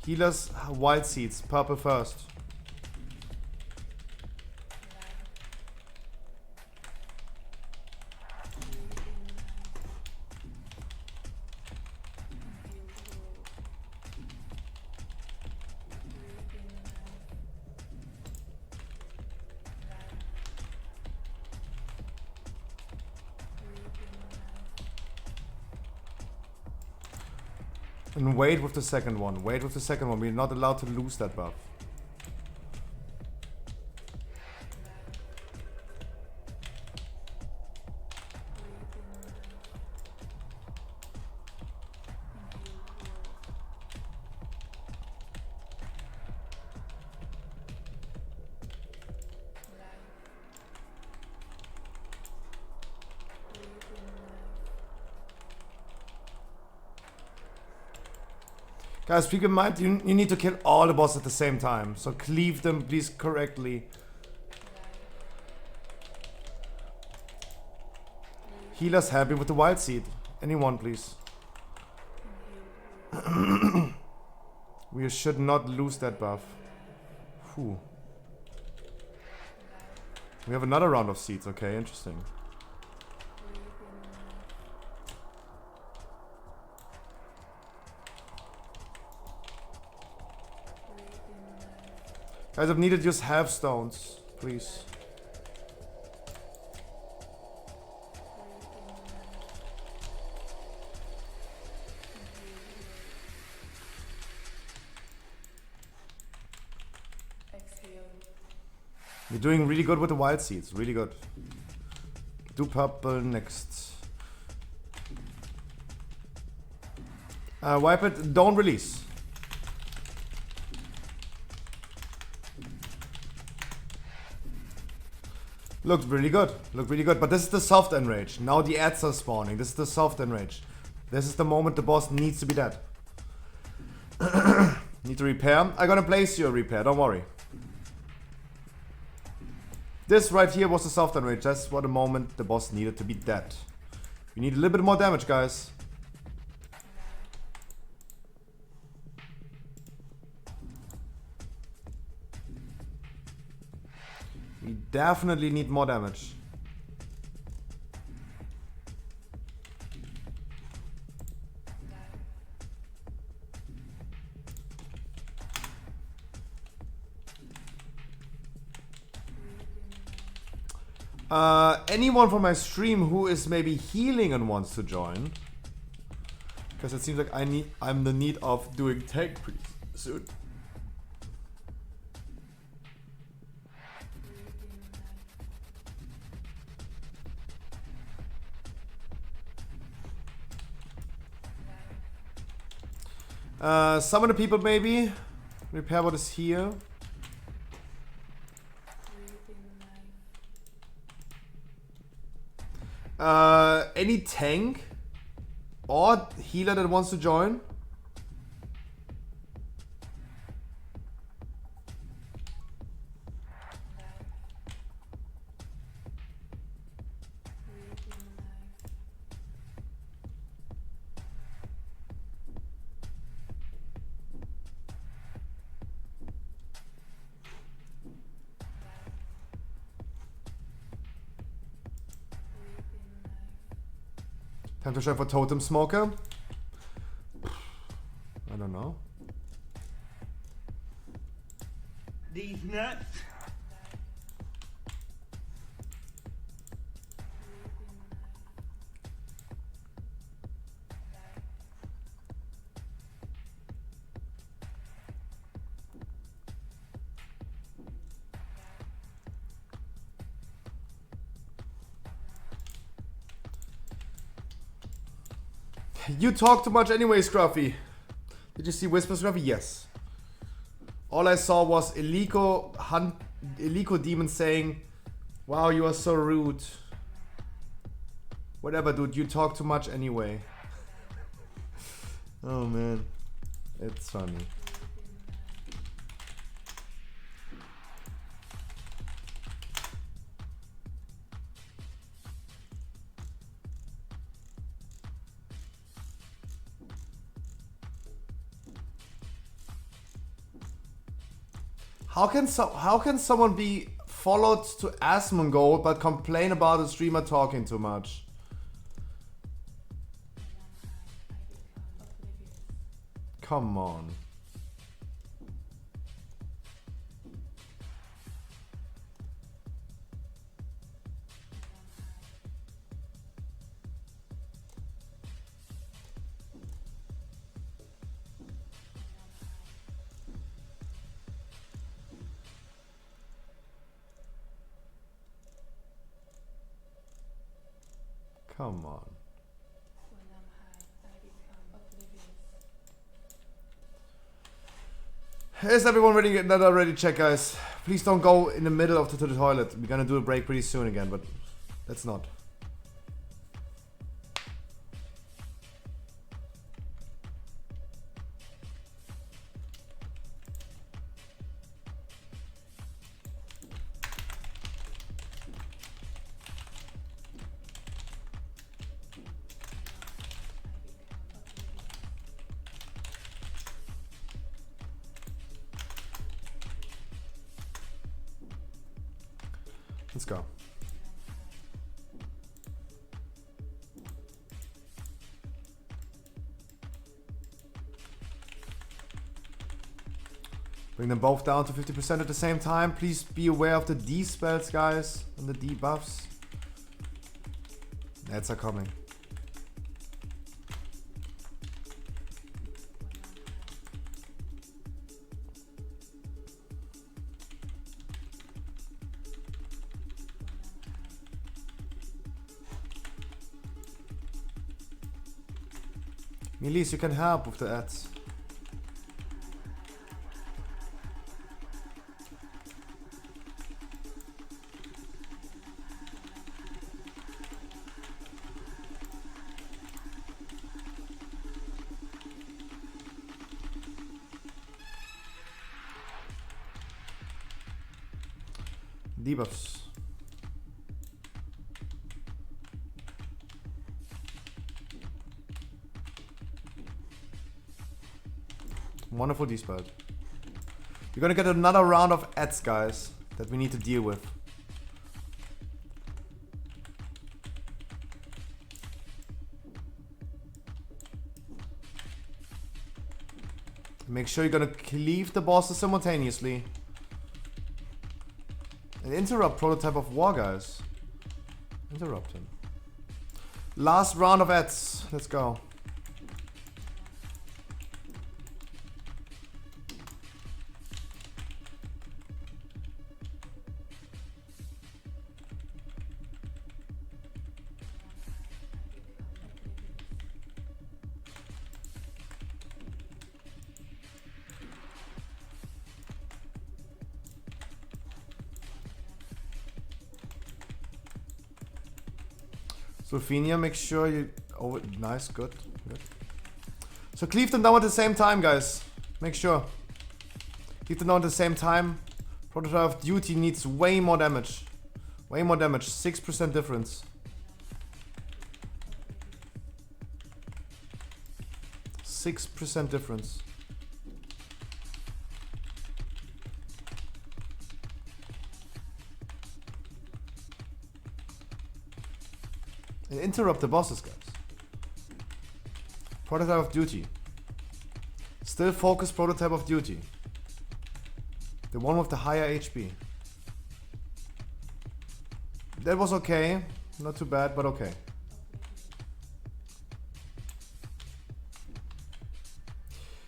Healers, wild seeds, purple first. And wait with the second one. Wait with the second one. We're not allowed to lose that buff. Guys, keep in mind, you need to kill all the bosses at the same time. So cleave them, please, correctly. Healers happy with the wild seed. Anyone, please. We should not lose that buff. Whew. We have another round of seeds. Okay, interesting. Guys, I've needed just half stones, please. You're doing really good with the wild seeds, really good. Do purple next. Wipe it, don't release. Looked really good. Looked really good. But this is the soft enrage. Now the ads are spawning. This is the soft enrage. This is the moment the boss needs to be dead. Need to repair. I'm gonna place you a repair. Don't worry. This right here was the soft enrage. That's what the moment the boss needed to be dead. We need a little bit more damage, guys. We definitely need more damage. Anyone from my stream who is maybe healing and wants to join, because it seems like I'm the need of doing tank pretty soon. Some of the people maybe repair what is here. Any tank or healer that wants to join? Time to try for Totem Smoker. I don't know. These nuts. You talk too much anyway, Scruffy. Did you see Whisper, Scruffy? Yes. All I saw was Elico Demon saying, wow, you are so rude. Whatever, dude, you talk too much anyway. Oh, man. It's funny. How can someone be followed to Asmongold but complain about a streamer talking too much? Come on. Come on. Is everyone ready? Not already check, guys. Please don't go in the middle of the toilet. We're gonna do a break pretty soon again, but let's not. Let's go. Bring them both down to 50% at the same time. Please be aware of the D spells, guys, and the debuffs. Nets are coming. Elise, you can help with the ads. Debuffs. Wonderful dispel. You're gonna get another round of ads, guys, that we need to deal with. Make sure you're gonna cleave the bosses simultaneously. And interrupt Prototype of War, guys. Interrupt him. Last round of ads. Let's go. Sophinia, make sure you... Oh, nice, good, good. So cleave them down at the same time, guys. Make sure. Cleave them down at the same time. Prototype of Duty needs way more damage. Way more damage, 6% difference. 6% difference. And interrupt the bosses, guys. Prototype of duty. Still focus prototype of duty. The one with the higher HP. That was okay. Not too bad, but okay.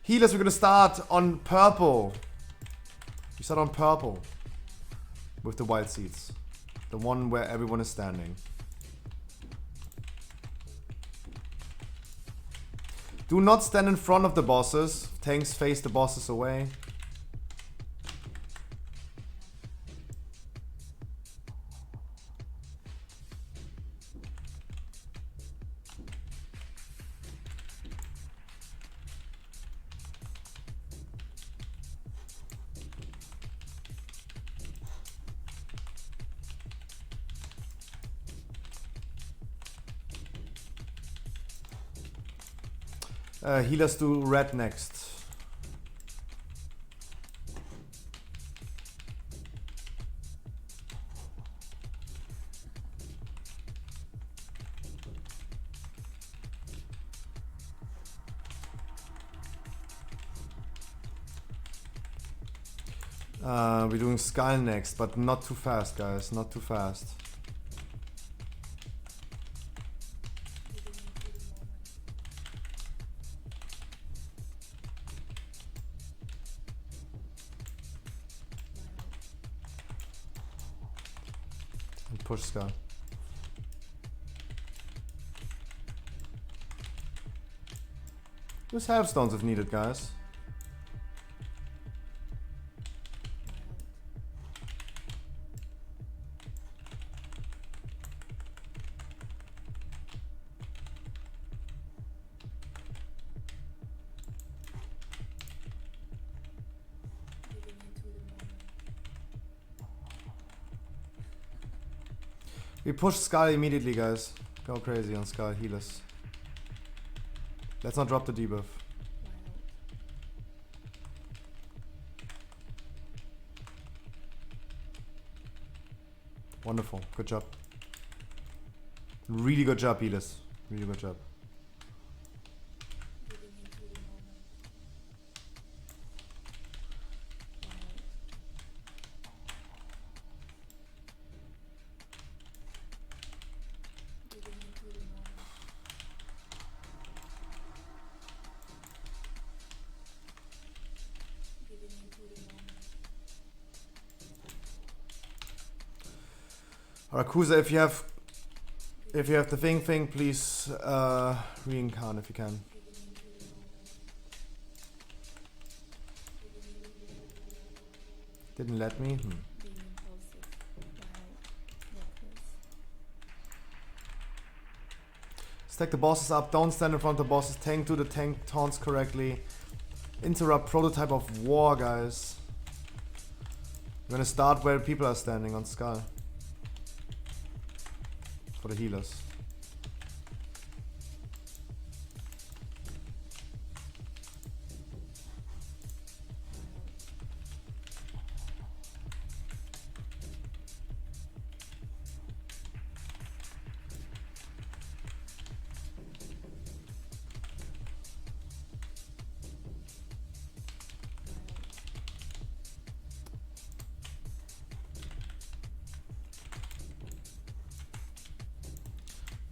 Healers, we're gonna start on purple. We start on purple. With the wild seeds. The one where everyone is standing. Do not stand in front of the bosses. Tanks face the bosses away. Healers do red next. We're doing Skull next, but not too fast, guys. Not too fast. And push Skull. Use half stones if needed, guys. We push Skull immediately, guys. Go crazy on Skull healers. Let's not drop the debuff. Wonderful. Good job. Really good job, healers. Really good job. Rakusa, if you have the thing, please reincarnate if you can. Didn't let me. Stack the bosses up. Don't stand in front of the bosses. Tank do the tank taunts correctly. Interrupt prototype of war, guys. We're gonna start where people are standing on Skull. For the healers.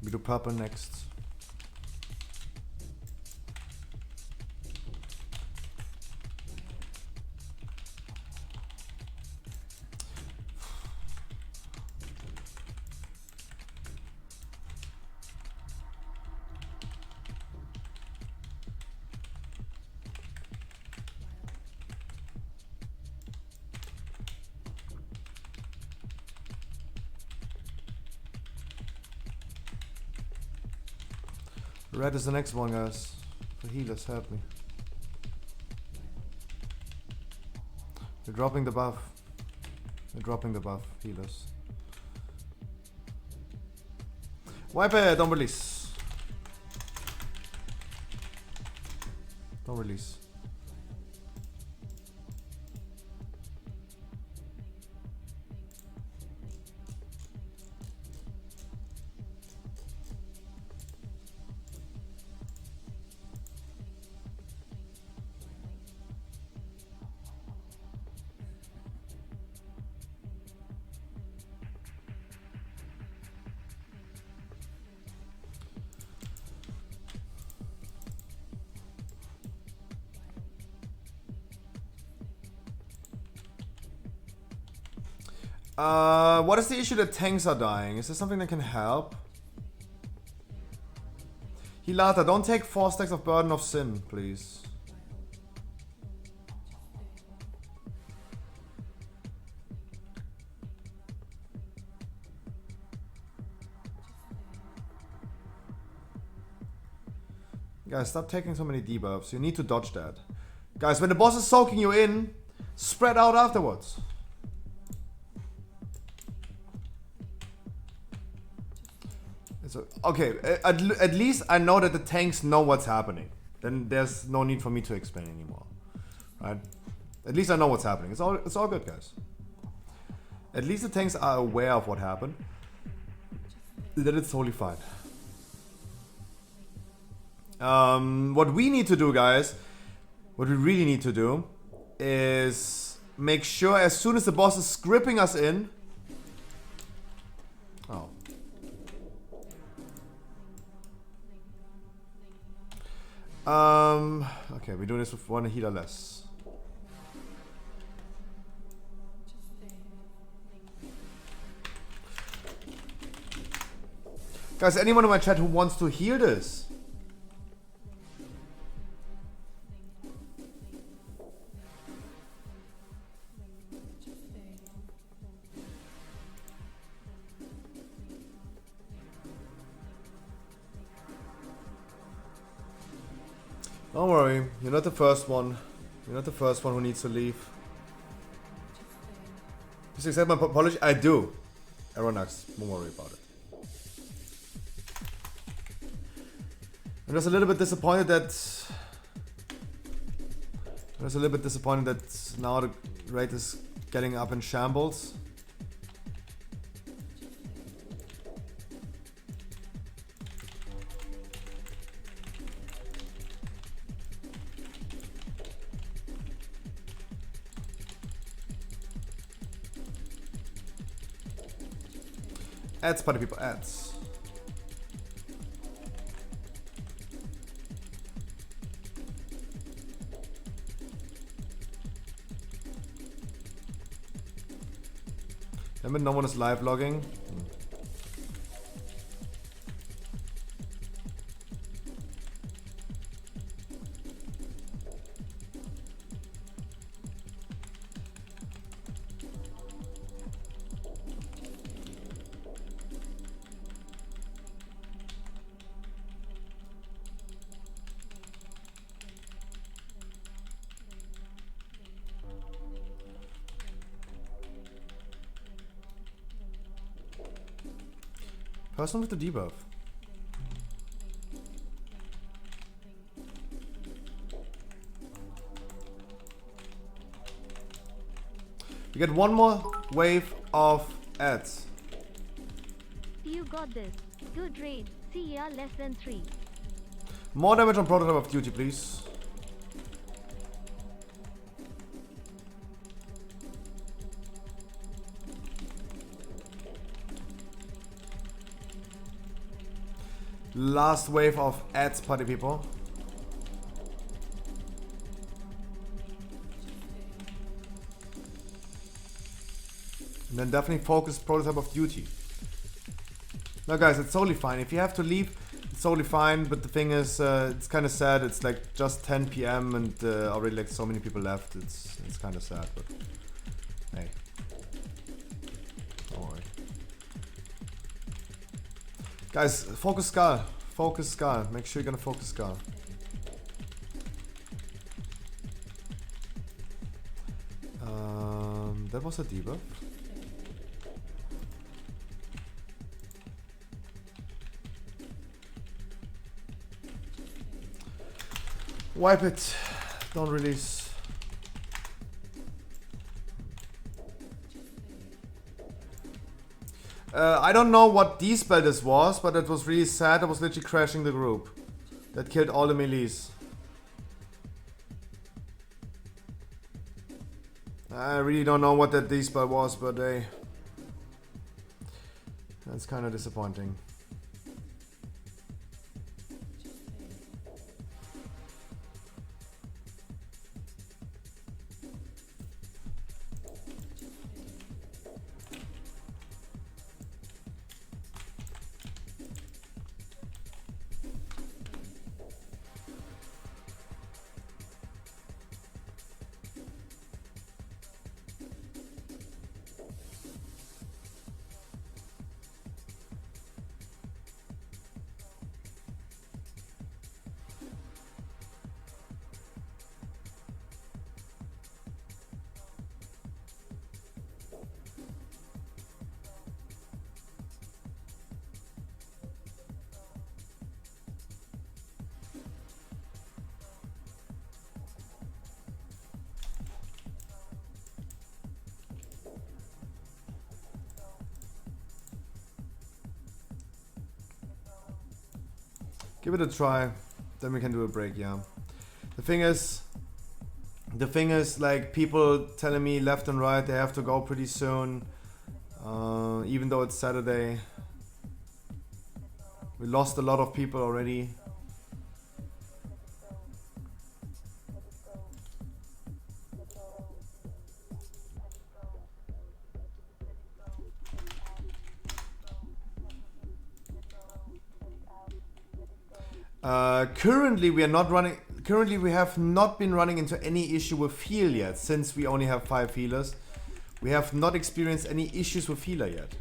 We do purple next. Red is the next one, guys. The healers, help me. We're dropping the buff. We're dropping the buff, healers. Wipe it, don't release. Don't release. What is the issue that tanks are dying? Is there something that can help? Hilata, don't take 4 stacks of Burden of Sin, please. Guys, stop taking so many debuffs. You need to dodge that. Guys, when the boss is soaking you in, spread out afterwards. Okay, at least I know that the tanks know what's happening. Then there's no need for me to explain anymore. Right? At least I know what's happening. It's all good, guys. At least the tanks are aware of what happened. Then it's totally fine. What we need to do, guys, what we really need to do is make sure as soon as the boss is gripping us in. Oh. Okay, we do this with 1 healer less. Guys, anyone in my chat who wants to heal this? Don't worry, you're not the first one. You're not the first one who needs to leave. Please accept my apology. I do. Aeronax, don't worry about it. I'm just a little bit disappointed that... now the raid is getting up in shambles. Ads, party people, ads. Damn it, no one is live logging. Person with the debuff. We get 1 more wave of ads. You got this. Good raid. See ya less than 3. More damage on Prototype of Duty, please. Last wave of ads, party people. And then definitely focus Prototype of Duty. Now guys, it's totally fine. If you have to leave, it's totally fine. But the thing is, it's kind of sad. It's like just 10 PM and already like so many people left. It's kind of sad, but hey. Don't worry. Guys, focus Skull. Focus Skull. Make sure you're gonna focus Skull. That was a debuff. Wipe it. Don't release. I don't know what D-spell this was, but it was really sad. I was literally crashing the group. That killed all the melees. I really don't know what that D-spell was, but that's kind of disappointing. Give it a try. Then we can do a break, yeah. The thing is, like, people telling me left and right they have to go pretty soon. Even though it's Saturday. We lost a lot of people already. Currently we are not running. Currently we have not been running into any issue with heal yet, since we only have 5 healers. We have not experienced any issues with healer yet.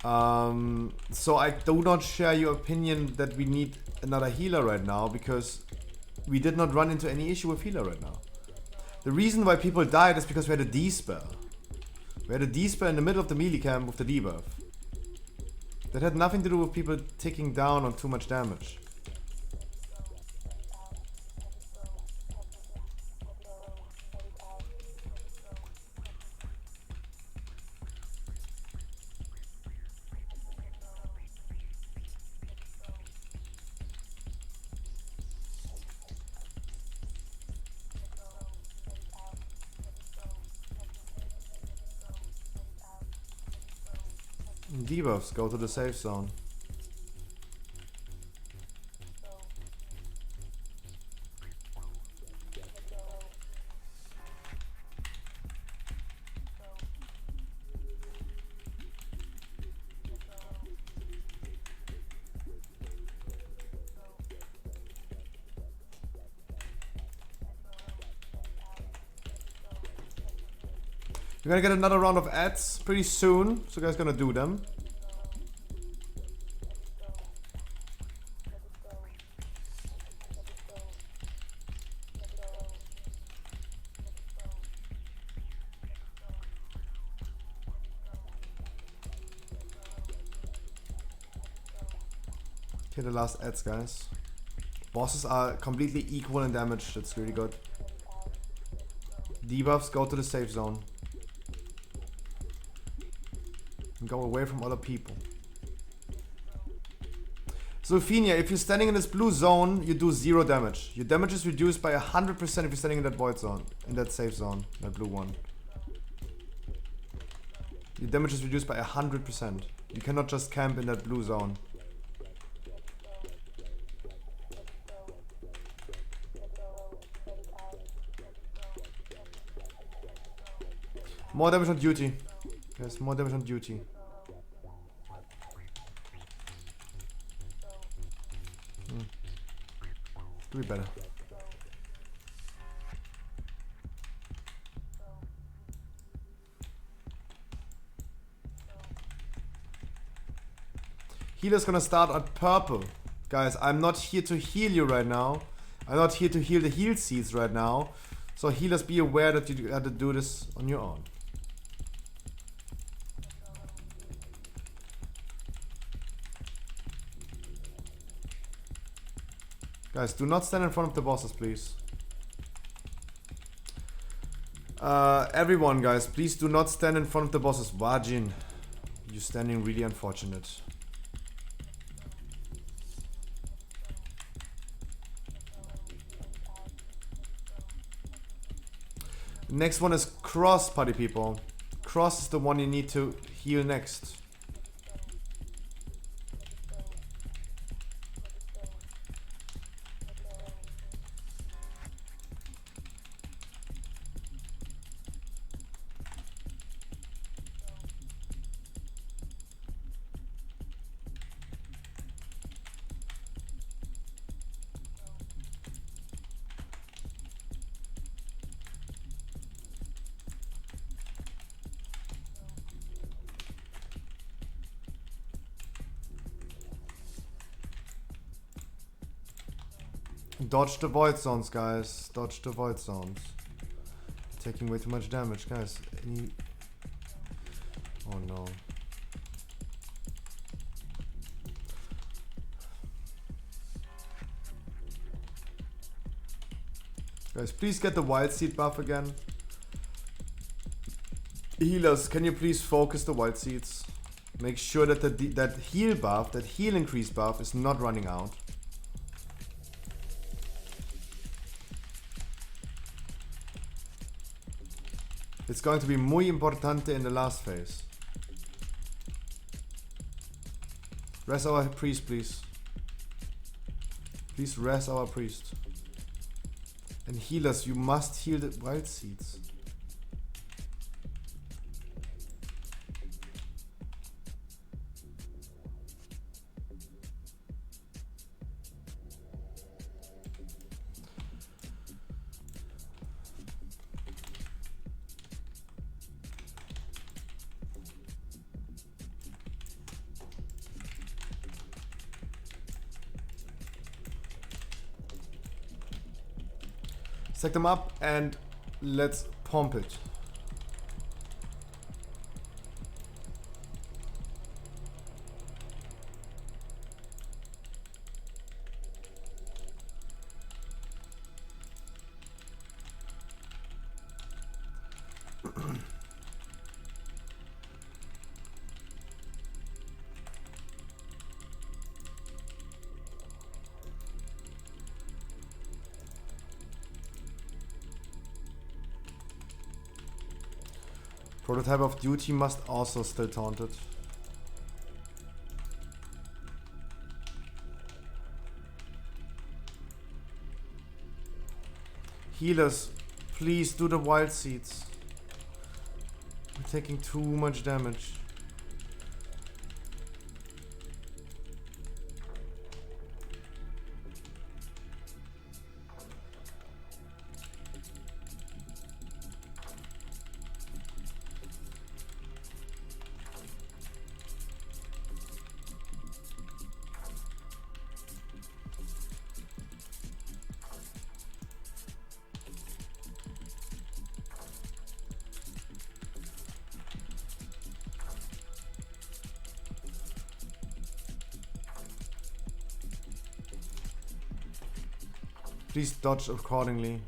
So I do not share your opinion that we need another healer right now, because we did not run into any issue with healer right now. The reason why people died is because we had a D-spell. We had a D-spell in the middle of the melee camp with the debuff. That had nothing to do with people ticking down on too much damage. Debuffs, go to the safe zone. We're gonna get another round of ads pretty soon, so guys gonna do them. Okay, the last ads, guys. Bosses are completely equal in damage, that's really good. Debuffs, go to the safe zone. And go away from other people. Sophia, if you're standing in this blue zone, you do 0 damage. Your damage is reduced by 100% if you're standing in that void zone, in that safe zone, that blue one. Your damage is reduced by 100%. You cannot just camp in that blue zone. More damage on duty. Yes, more damage on duty. Do it better. Healer's gonna start at purple. Guys, I'm not here to heal you right now. I'm not here to heal the heal seeds right now. So healers, be aware that you have to do this on your own. Guys, do not stand in front of the bosses, please. Everyone, guys, please do not stand in front of the bosses. Wajin, you're standing really unfortunate. Next one is Cross, party people. Cross is the one you need to heal next. Dodge the void zones, guys. Dodge the void zones. Taking way too much damage, guys. Oh no. Guys, please get the wild seed buff again. Healers, can you please focus the wild seeds? Make sure that that heal buff, that heal increase buff is not running out. It's going to be muy importante in the last phase. Rest our priest, please. Please rest our priest. And healers, you must heal the wild seeds. Stack them up and let's pump it. Prototype of duty must also still taunted. Healers, please do the wild seeds. We're taking too much damage. Please dodge accordingly.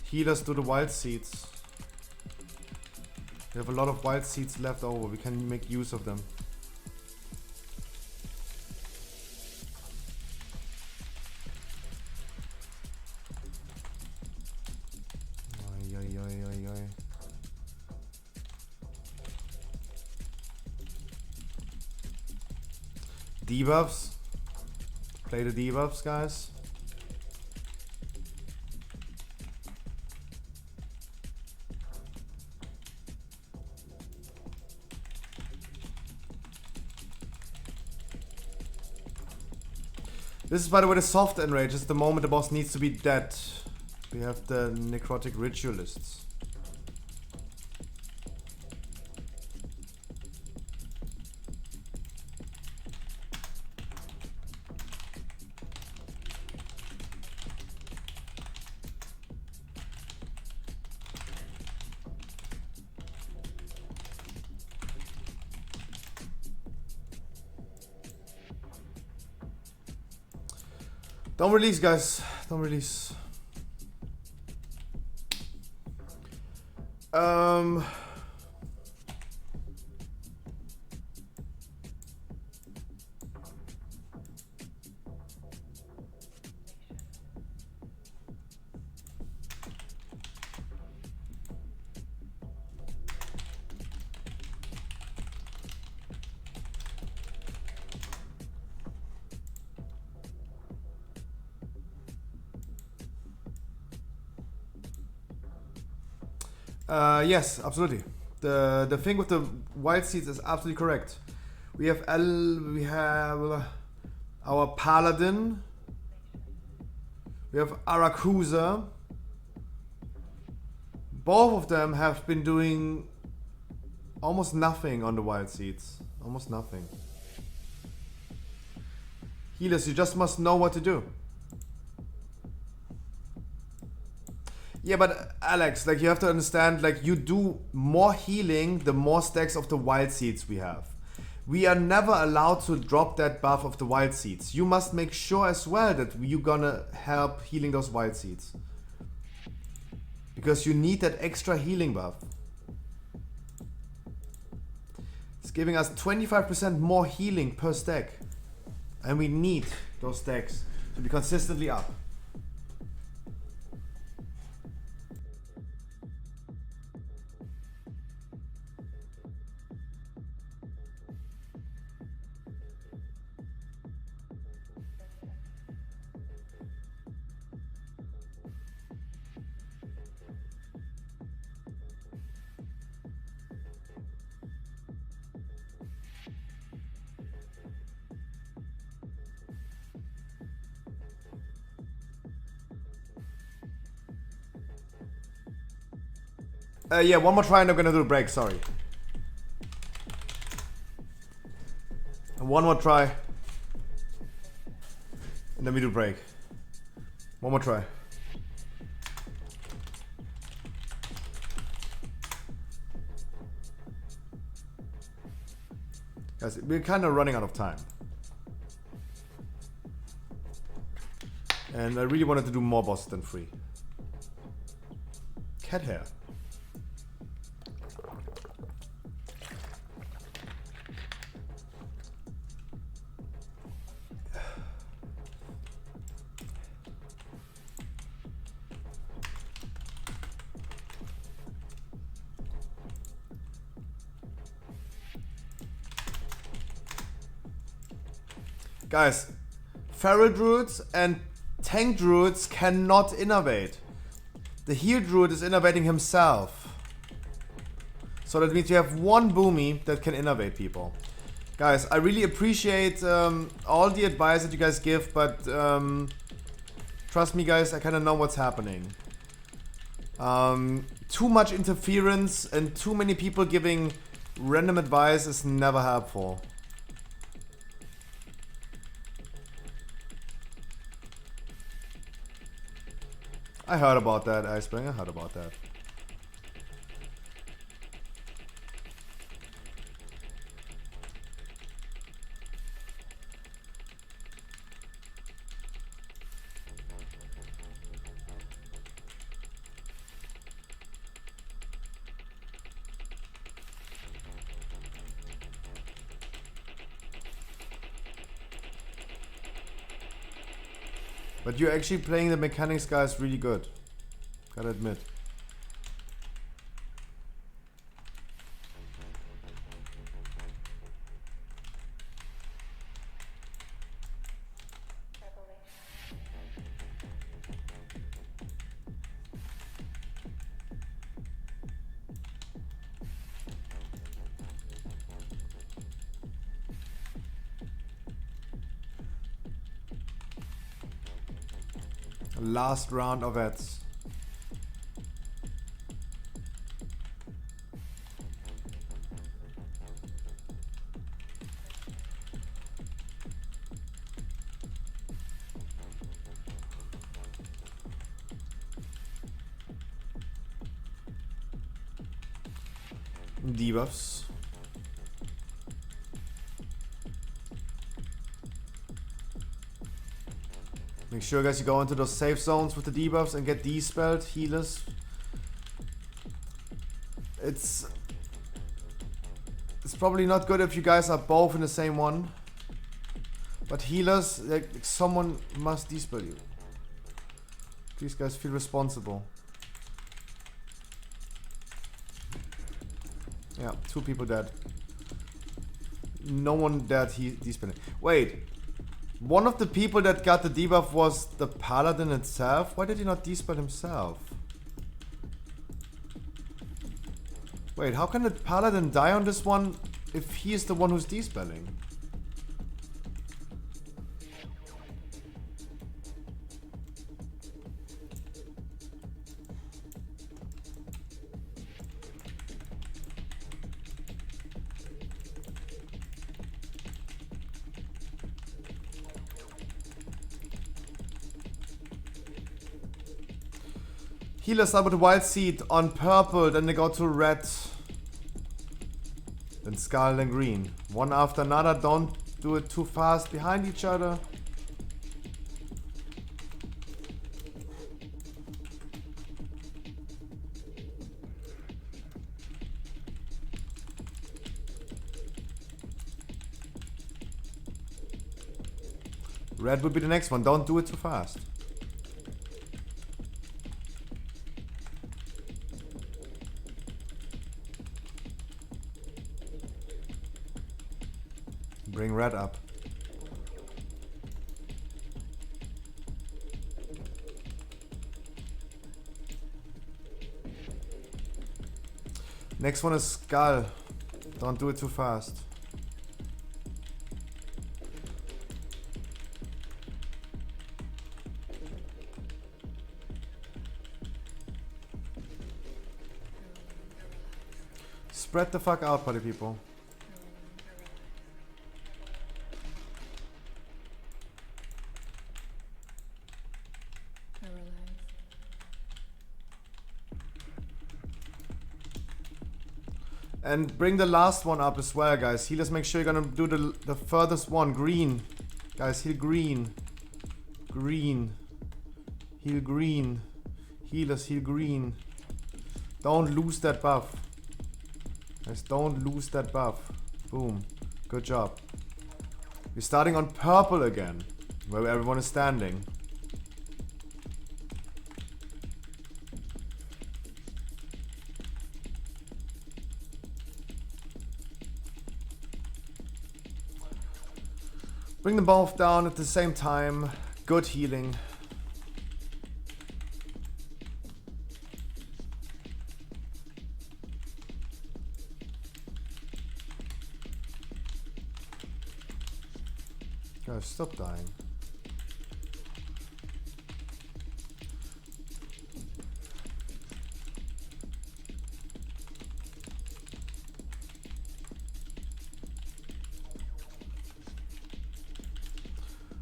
Healers do the wild seeds. We have a lot of wild seeds left over. We can make use of them. Ay, ay, ay, ay, ay. Debuffs. Play the debuffs, guys. This is, by the way, the soft enrage. It's the moment the boss needs to be dead. We have the necrotic ritualists. Don't release, guys. Don't release. Yes, absolutely. The thing with the wild seeds is absolutely correct. We have our paladin. We have Arakusa. Both of them have been doing almost nothing on the wild seeds. Almost nothing. Healers, you just must know what to do. Yeah, but Alex, like, you have to understand, like, you do more healing the more stacks of the wild seeds we have. We are never allowed to drop that buff of the wild seeds. You must make sure as well that you're gonna help healing those wild seeds. Because you need that extra healing buff. It's giving us 25% more healing per stack. And we need those stacks to be consistently up. Yeah, one more try and I'm gonna do a break, sorry. And one more try. And then we do break. One more try. Guys, we're kind of running out of time. And I really wanted to do more bosses than 3. Cat hair. Guys, feral druids and tank druids cannot innovate. The heal druid is innovating himself. So that means you have one boomy that can innovate people. Guys, I really appreciate all the advice that you guys give, but trust me guys, I kind of know what's happening. Too much interference and too many people giving random advice is never helpful. I heard about that, Iceberg. I heard about that. But you're actually playing the mechanics, guys, really good. Gotta admit. Last round of ads. Debuffs. Make sure guys you go into those safe zones with the debuffs and get de-spelled healers. It's probably not good if you guys are both in the same one. But healers, like someone must de-spell you. Please guys feel responsible. Yeah, 2 people dead. No one dead de-spelling. Wait. One of the people that got the debuff was the paladin itself? Why did he not de-spell himself? Wait, how can the paladin die on this one if he is the one who's de-spelling? Healers start with a wild seed on purple, then they go to red. Then scarlet and green. One after another, don't do it too fast behind each other. Red would be the next one, don't do it too fast. Bring red up. Next one is skull. Don't do it too fast. Spread the fuck out, party people. And bring the last one up as well, guys. Healers, make sure you're gonna do the furthest one. Green. Guys, heal green. Green. Heal green. Healers, heal green. Don't lose that buff. Guys, don't lose that buff. Boom. Good job. We're starting on purple again, where everyone is standing. Bring them both down at the same time. Good healing. Guys, stop dying.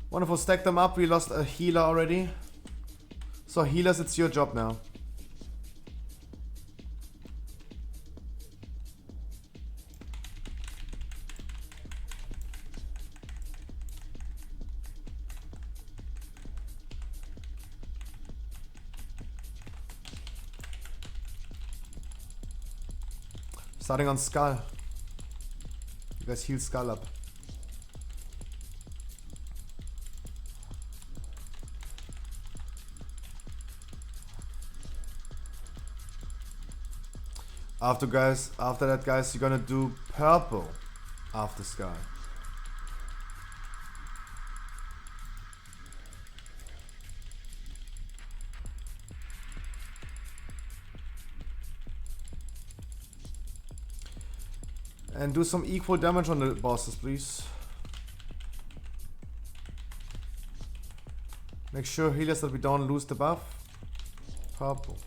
Wonderful, stack them up. We lost a healer already. So healers, it's your job now. Starting on Skull. You guys heal Skull up. After that, guys, you're gonna do purple after Skull. And do some equal damage on the bosses, please. Make sure, healers, that we don't lose the buff. Purple.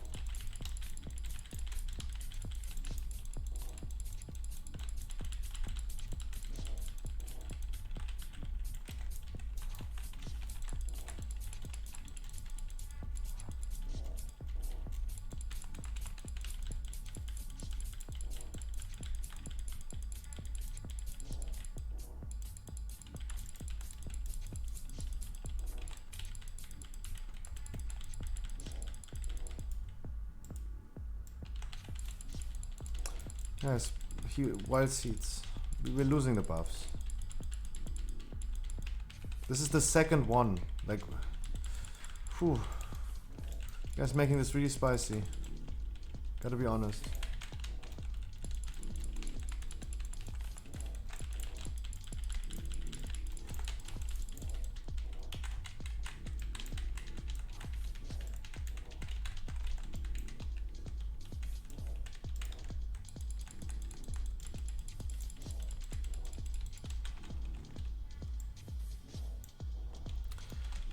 Yes, wild seeds. We're losing the buffs. This is the second one. Like, whew. You guys making this really spicy. Gotta be honest.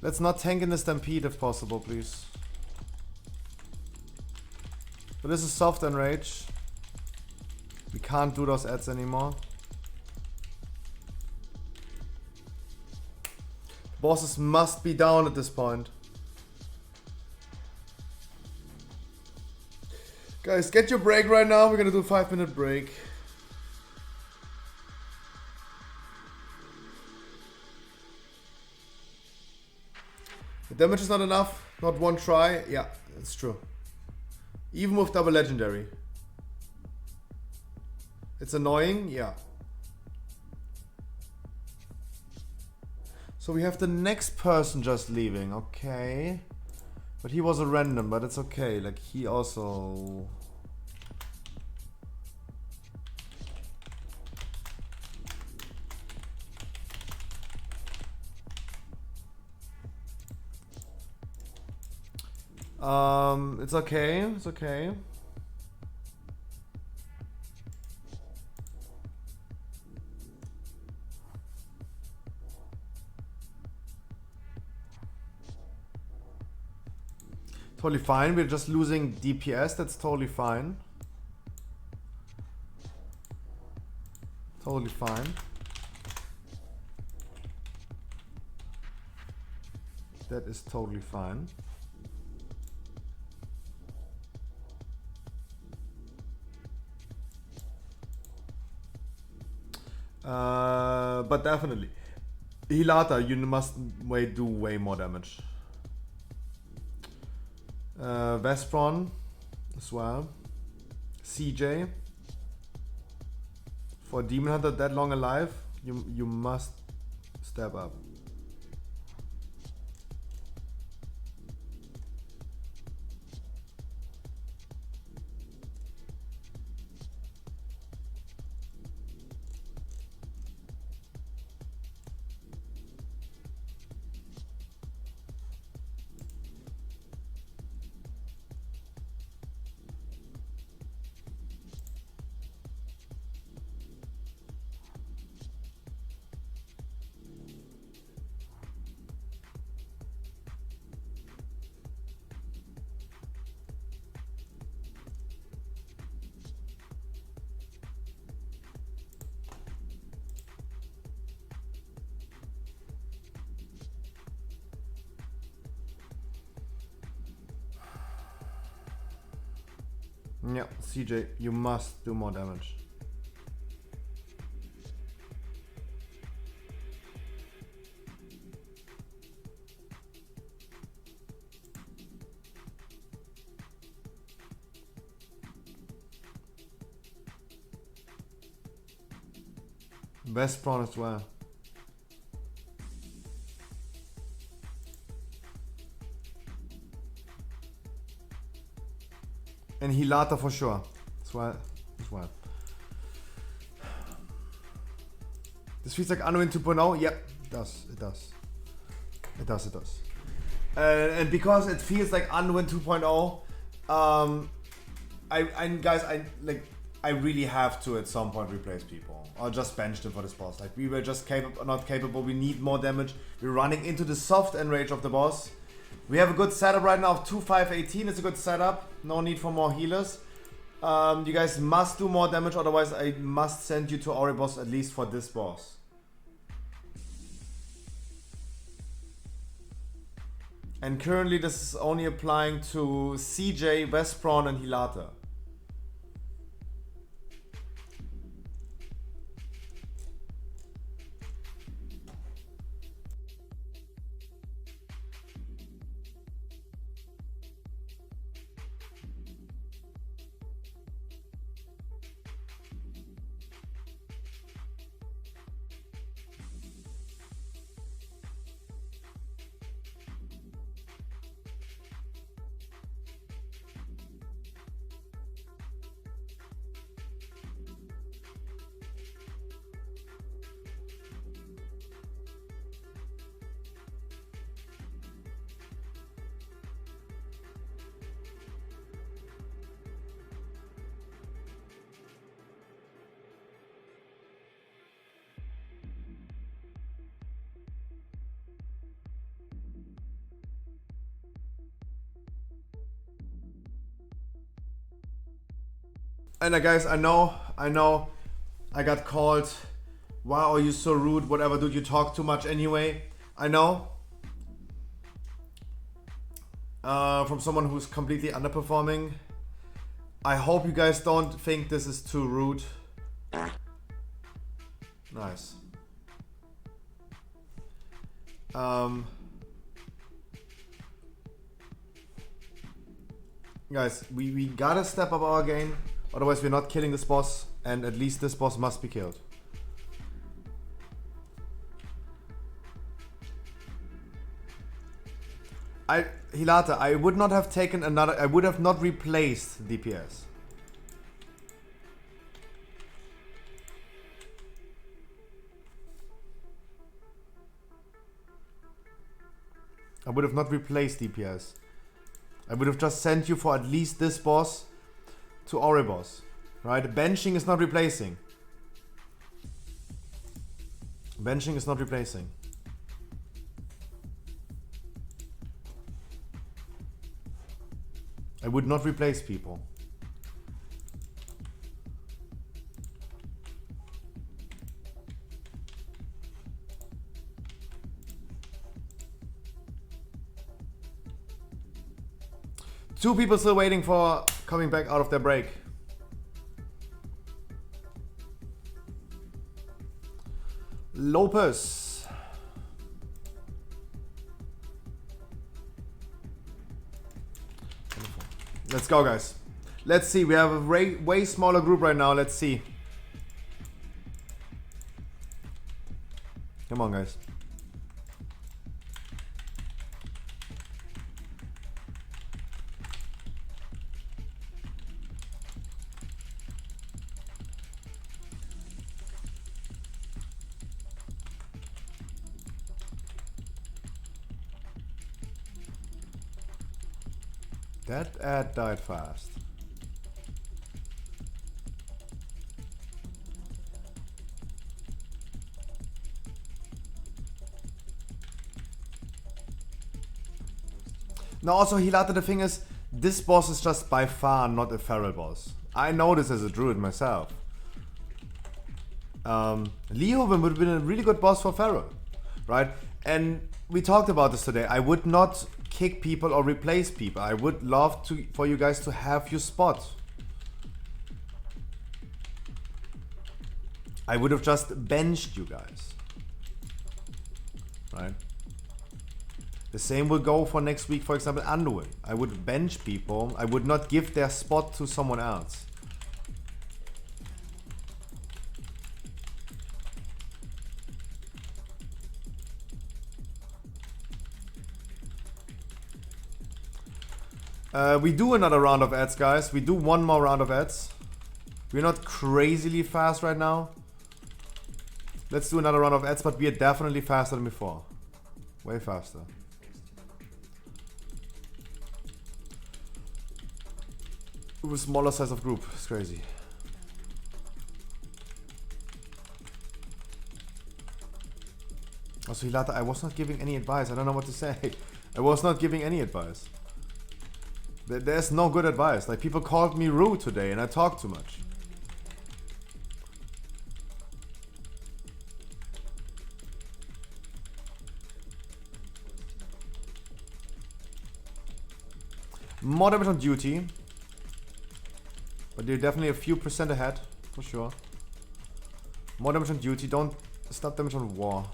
Let's not tank in the stampede if possible, please. But this is soft enrage. We can't do those ads anymore. Bosses must be down at this point. Guys, get your break right now. We're gonna do a 5-minute break. The damage is not enough. Not one try. Yeah, it's true. Even with double legendary. It's annoying. Yeah. So we have the next person just leaving. Okay. But he was a random, but it's okay. Like, he also... it's okay, it's okay. Totally fine, we're just losing DPS, that's totally fine. Totally fine. That is totally fine. But definitely, Hilata, you must do way more damage. Vespron as well. CJ. For Demon Hunter that long alive, you must step up. Yeah, CJ, you must do more damage. Vespron as well. And Hilata for sure. As well. This feels like Unwind 2.0. Yep, it does. It does. It does. It does. And because it feels like Unwind 2.0, I really have to at some point replace people or just bench them for this boss. Like we were just not capable. We need more damage. We're running into the soft end range of the boss. We have a good setup right now of 2-5-18. It's a good setup. No need for more healers. You guys must do more damage, otherwise I must send you to Oribos at least for this boss. And currently this is only applying to CJ, Vespron and Hilata. And guys, I know, I got called, wow, are you so rude, whatever, dude, you talk too much anyway. I know. From someone who's completely underperforming. I hope you guys don't think this is too rude. Nice. Guys, we gotta step up our game. Otherwise we're not killing this boss, and at least this boss must be killed. Hilata, I would not have taken another, I would have not replaced DPS. I would have not replaced DPS. I would have just sent you for at least this boss to Oribos, right? Benching is not replacing. Benching is not replacing. I would not replace people. 2 people still waiting for coming back out of their break. Lopez. Let's go, guys. Let's see. We have a way smaller group right now. Let's see. Come on, guys. That ad died fast. Now also, Hilata, the thing is, this boss is just by far not a feral boss. I know this as a druid myself. Leoben would have been a really good boss for feral, right? And we talked about this today. I would not kick people or replace people. I would love for you guys to have your spot. I would have just benched you guys, right? The same will go for next week, for example, Anduin. I would bench people. I would not give their spot to someone else. We do another round of ads, guys. We do one more round of ads. We're not crazily fast right now. Let's do another round of ads, but we are definitely faster than before. Way faster. With smaller size of group. It's crazy. Also, Hilata, I was not giving any advice. I don't know what to say. I was not giving any advice. There's no good advice. Like, people called me rude today and I talked too much. More damage on duty. But you're definitely a few percent ahead, for sure. More damage on duty, don't stop damage on war.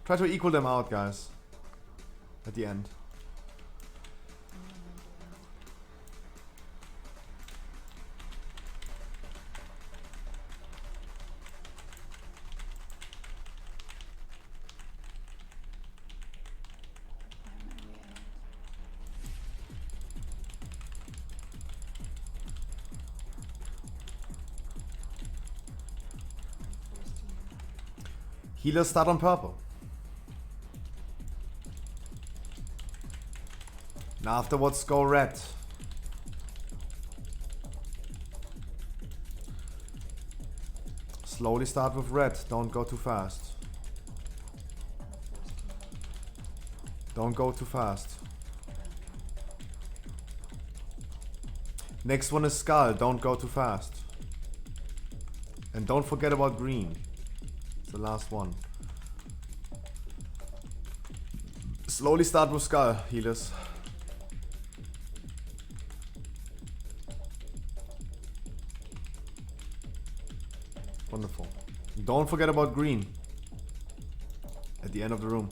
Try to equal them out, guys. At the end. Healers start on purple. Now afterwards go red. Slowly start with red, don't go too fast. Don't go too fast. Next one is skull, don't go too fast. And don't forget about green. It's the last one. Slowly start with skull, healers. Wonderful. Don't forget about green. At the end of the room.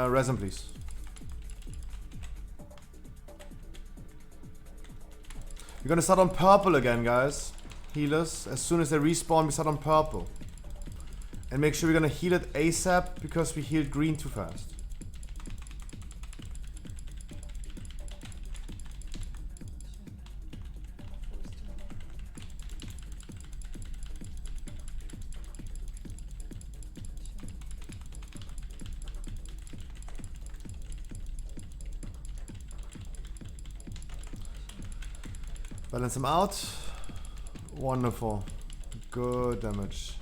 Resin, please. We're gonna start on purple again, guys. Healers. As soon as they respawn, we start on purple. And make sure we're gonna heal it ASAP because we healed green too fast. Balance them out. Wonderful. Good damage.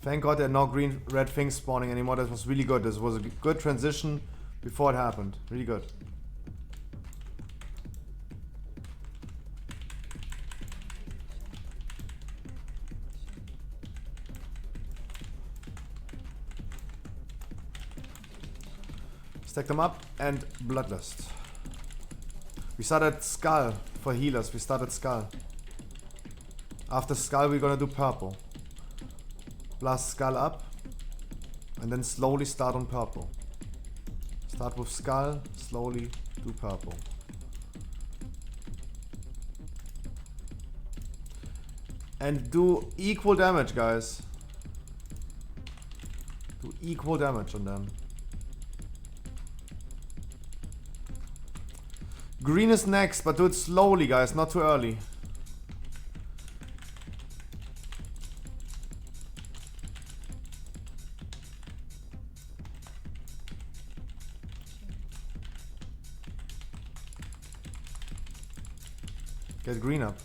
Thank God there are no green red things spawning anymore. That was really good. This was a good transition before it happened. Really good. Stack them up and Bloodlust. We started Skull for healers. We started Skull. After Skull we're gonna do purple. Blast Skull up. And then slowly start on purple. Start with Skull, slowly do purple. And do equal damage, guys. Do equal damage on them. Green is next, but do it slowly, guys, not too early. Get green up.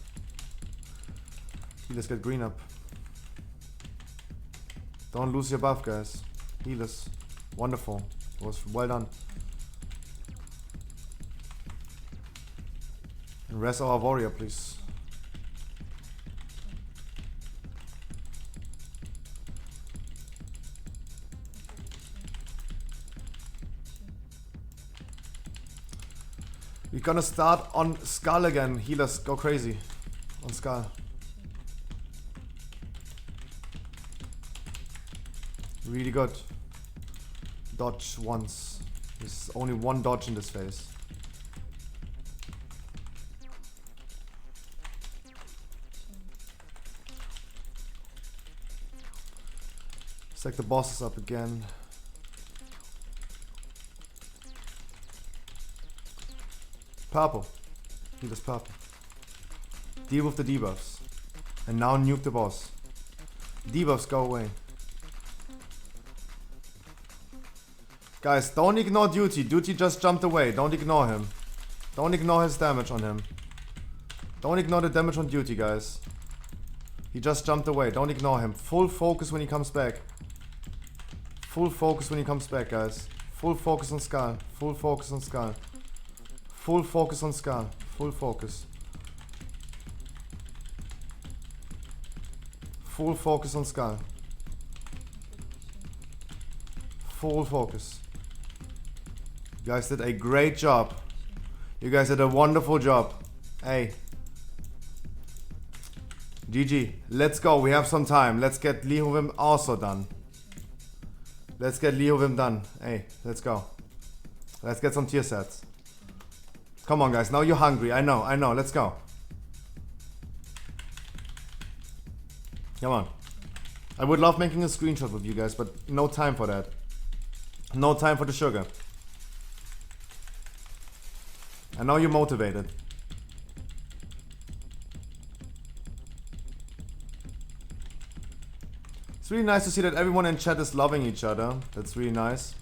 Healers, get green up. Don't lose your buff, guys. Healers. Wonderful. It was well done. And rest our warrior, please. We're gonna start on Skull again. Healers, go crazy on Skull. Really good. Dodge once. There's only one dodge in this phase. Stack the bosses up again. Purple. Need this purple. Deal with the debuffs. And now nuke the boss. Debuffs go away. Guys, don't ignore Duty. Duty just jumped away. Don't ignore him. Don't ignore his damage on him. Don't ignore the damage on Duty, guys. He just jumped away. Don't ignore him. Full focus when he comes back. Full focus when he comes back, guys. Full focus on Skull. Full focus on Skull. Full focus on Skull. Full focus. Full focus on Skull. Full focus. You guys did a great job. You guys did a wonderful job. Hey. GG. Let's go. We have some time. Let's get Lihuvim also done. Let's get Lihuvim done. Hey, let's go. Let's get some tier sets. Come on, guys. Now you're hungry. I know. Let's go. Come on. I would love making a screenshot with you guys, but no time for that. No time for the sugar. I know you're motivated. It's really nice to see that everyone in chat is loving each other. That's really nice.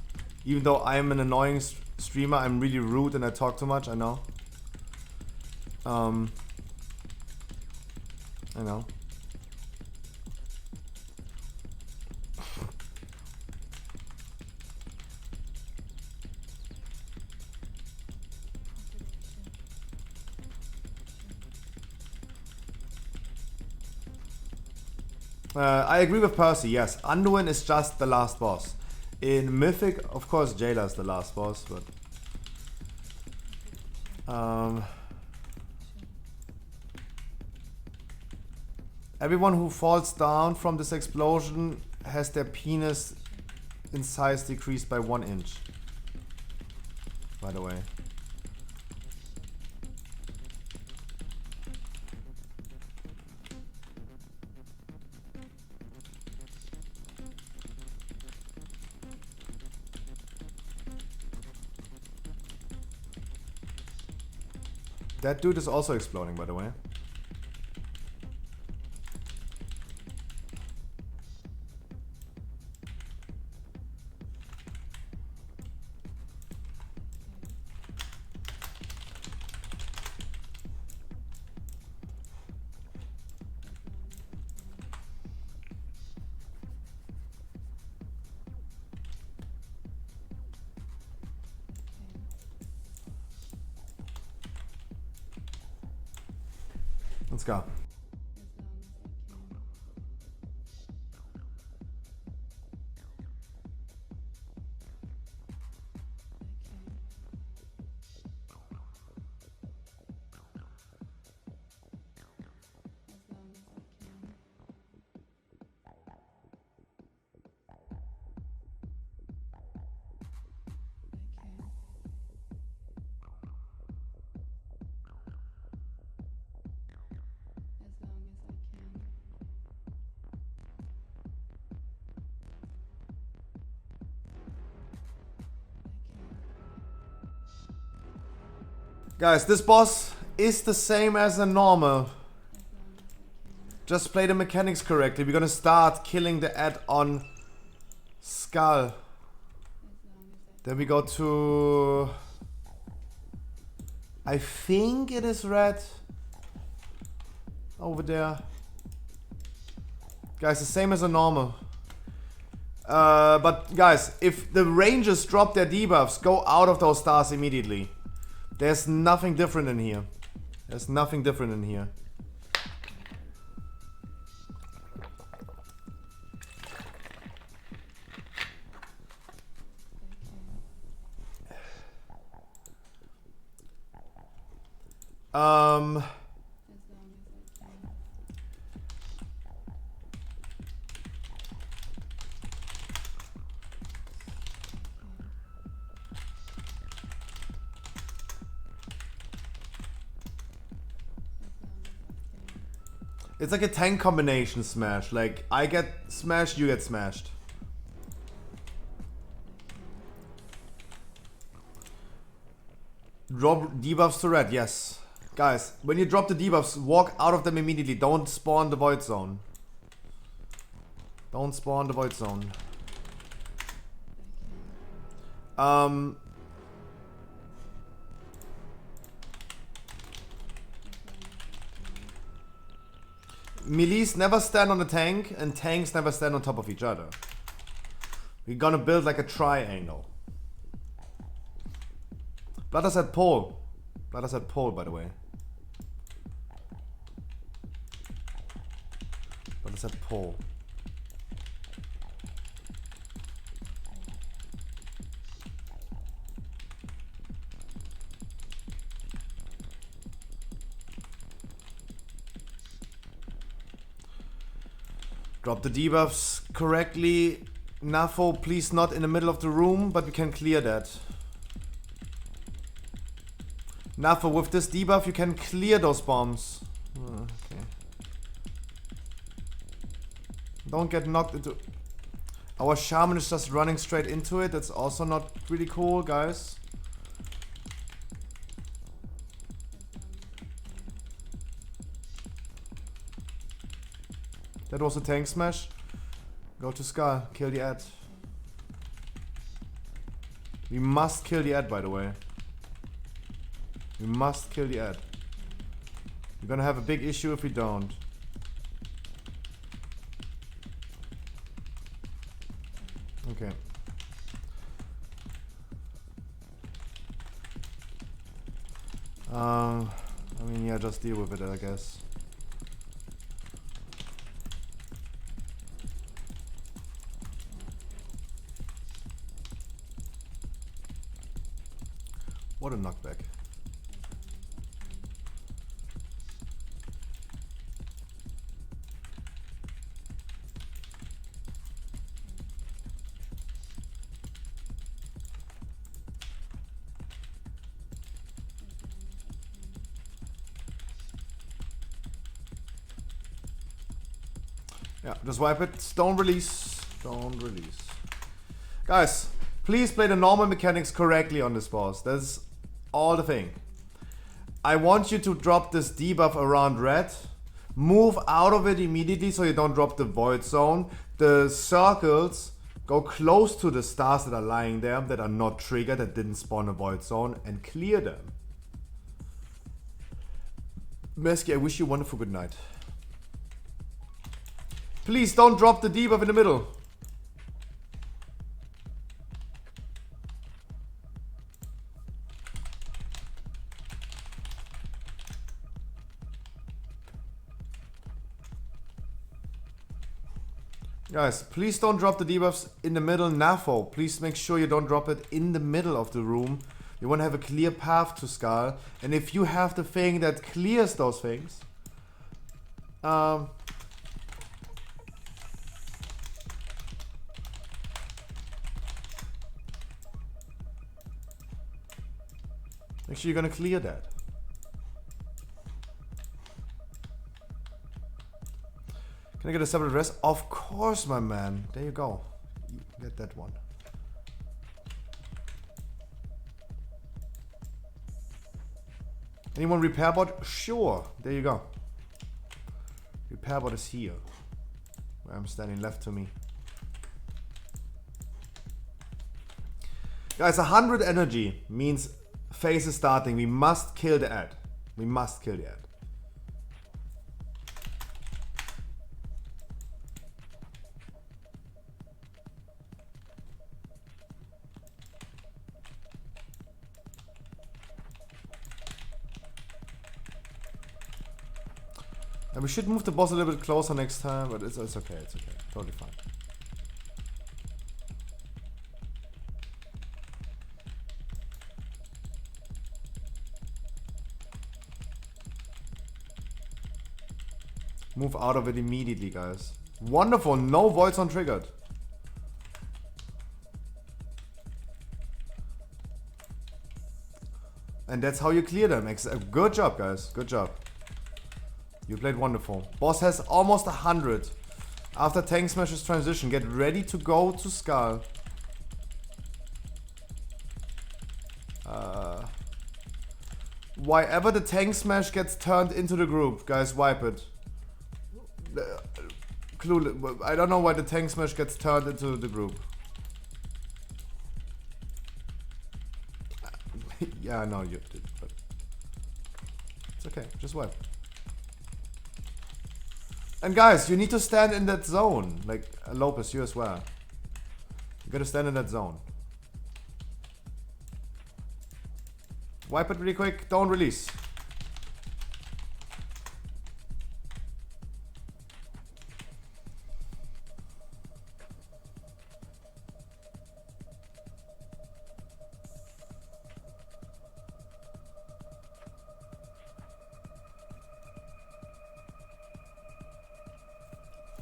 Even though I am an annoying streamer, I'm really rude and I talk too much, I know. I know. I agree with Percy, yes. Anduin is just the last boss. In Mythic, of course, Jailer is the last boss, but... everyone who falls down from this explosion has their penis in size decreased by 1 inch. By the way. That dude is also exploding, by the way. Let's go. Guys, this boss is the same as a normal. Just play the mechanics correctly. We're gonna start killing the add-on skull. Then we go to... I think it is red. Over there. Guys, the same as a normal. But guys, if the rangers drop their debuffs, go out of those stars immediately. There's nothing different in here. There's nothing different in here. It's like a tank combination smash. Like, I get smashed, you get smashed. Drop debuffs to red, yes. Guys, when you drop the debuffs, walk out of them immediately. Don't spawn the void zone. Don't spawn the void zone. Melees never stand on a tank, and tanks never stand on top of each other. We're gonna build like a triangle. Blatter said pole. Blatter said pole, by the way. Blatter said pole. Drop the debuffs correctly. Nafo, please not in the middle of the room, but we can clear that. Nafo, with this debuff you can clear those bombs. Oh, okay. Don't get knocked into... Our shaman is just running straight into it. That's also not really cool, guys. That was a tank smash. Go to Skull. Kill the ad. We must kill the ad, by the way. We must kill the ad. We're gonna have a big issue if we don't. Okay. I mean, yeah, just deal with it, I guess. What a knockback. Yeah, just wipe it. Don't release. Don't release. Guys, please play the normal mechanics correctly on this boss. That's all the thing. I want you to drop this debuff around red. Move out of it immediately so you don't drop the void zone. The circles go close to the stars that are lying there, that are not triggered, that didn't spawn a void zone, and clear them. Mesky, I wish you a wonderful good night. Please don't drop the debuff in the middle. Guys, please don't drop the debuffs in the middle. NAFO, please make sure you don't drop it in the middle of the room. You want to have a clear path to Skull. And if you have the thing that clears those things, make sure you're gonna clear that. Can I get a separate rest? Of course, my man. There you go. You get that one. Anyone repair bot? Sure. There you go. Repair bot is here. Where I'm standing left to me. Guys, 100 energy means phase is starting. We must kill the ad. We must kill the ad. And we should move the boss a little bit closer next time, but it's okay, it's okay. Totally fine. Move out of it immediately, guys. Wonderful, no voids on triggered. And that's how you clear them. Good job, guys. Good job. You played wonderful. Boss has almost 100. After Tank Smash's transition, get ready to go to Skull. Why ever the Tank Smash gets turned into the group, guys, wipe it. Clueless. I don't know why the Tank Smash gets turned into the group. Yeah, I know you did, but it's okay. Just wipe. And guys, you need to stand in that zone. Like, Lopez, you as well. You gotta stand in that zone. Wipe it really quick. Don't release.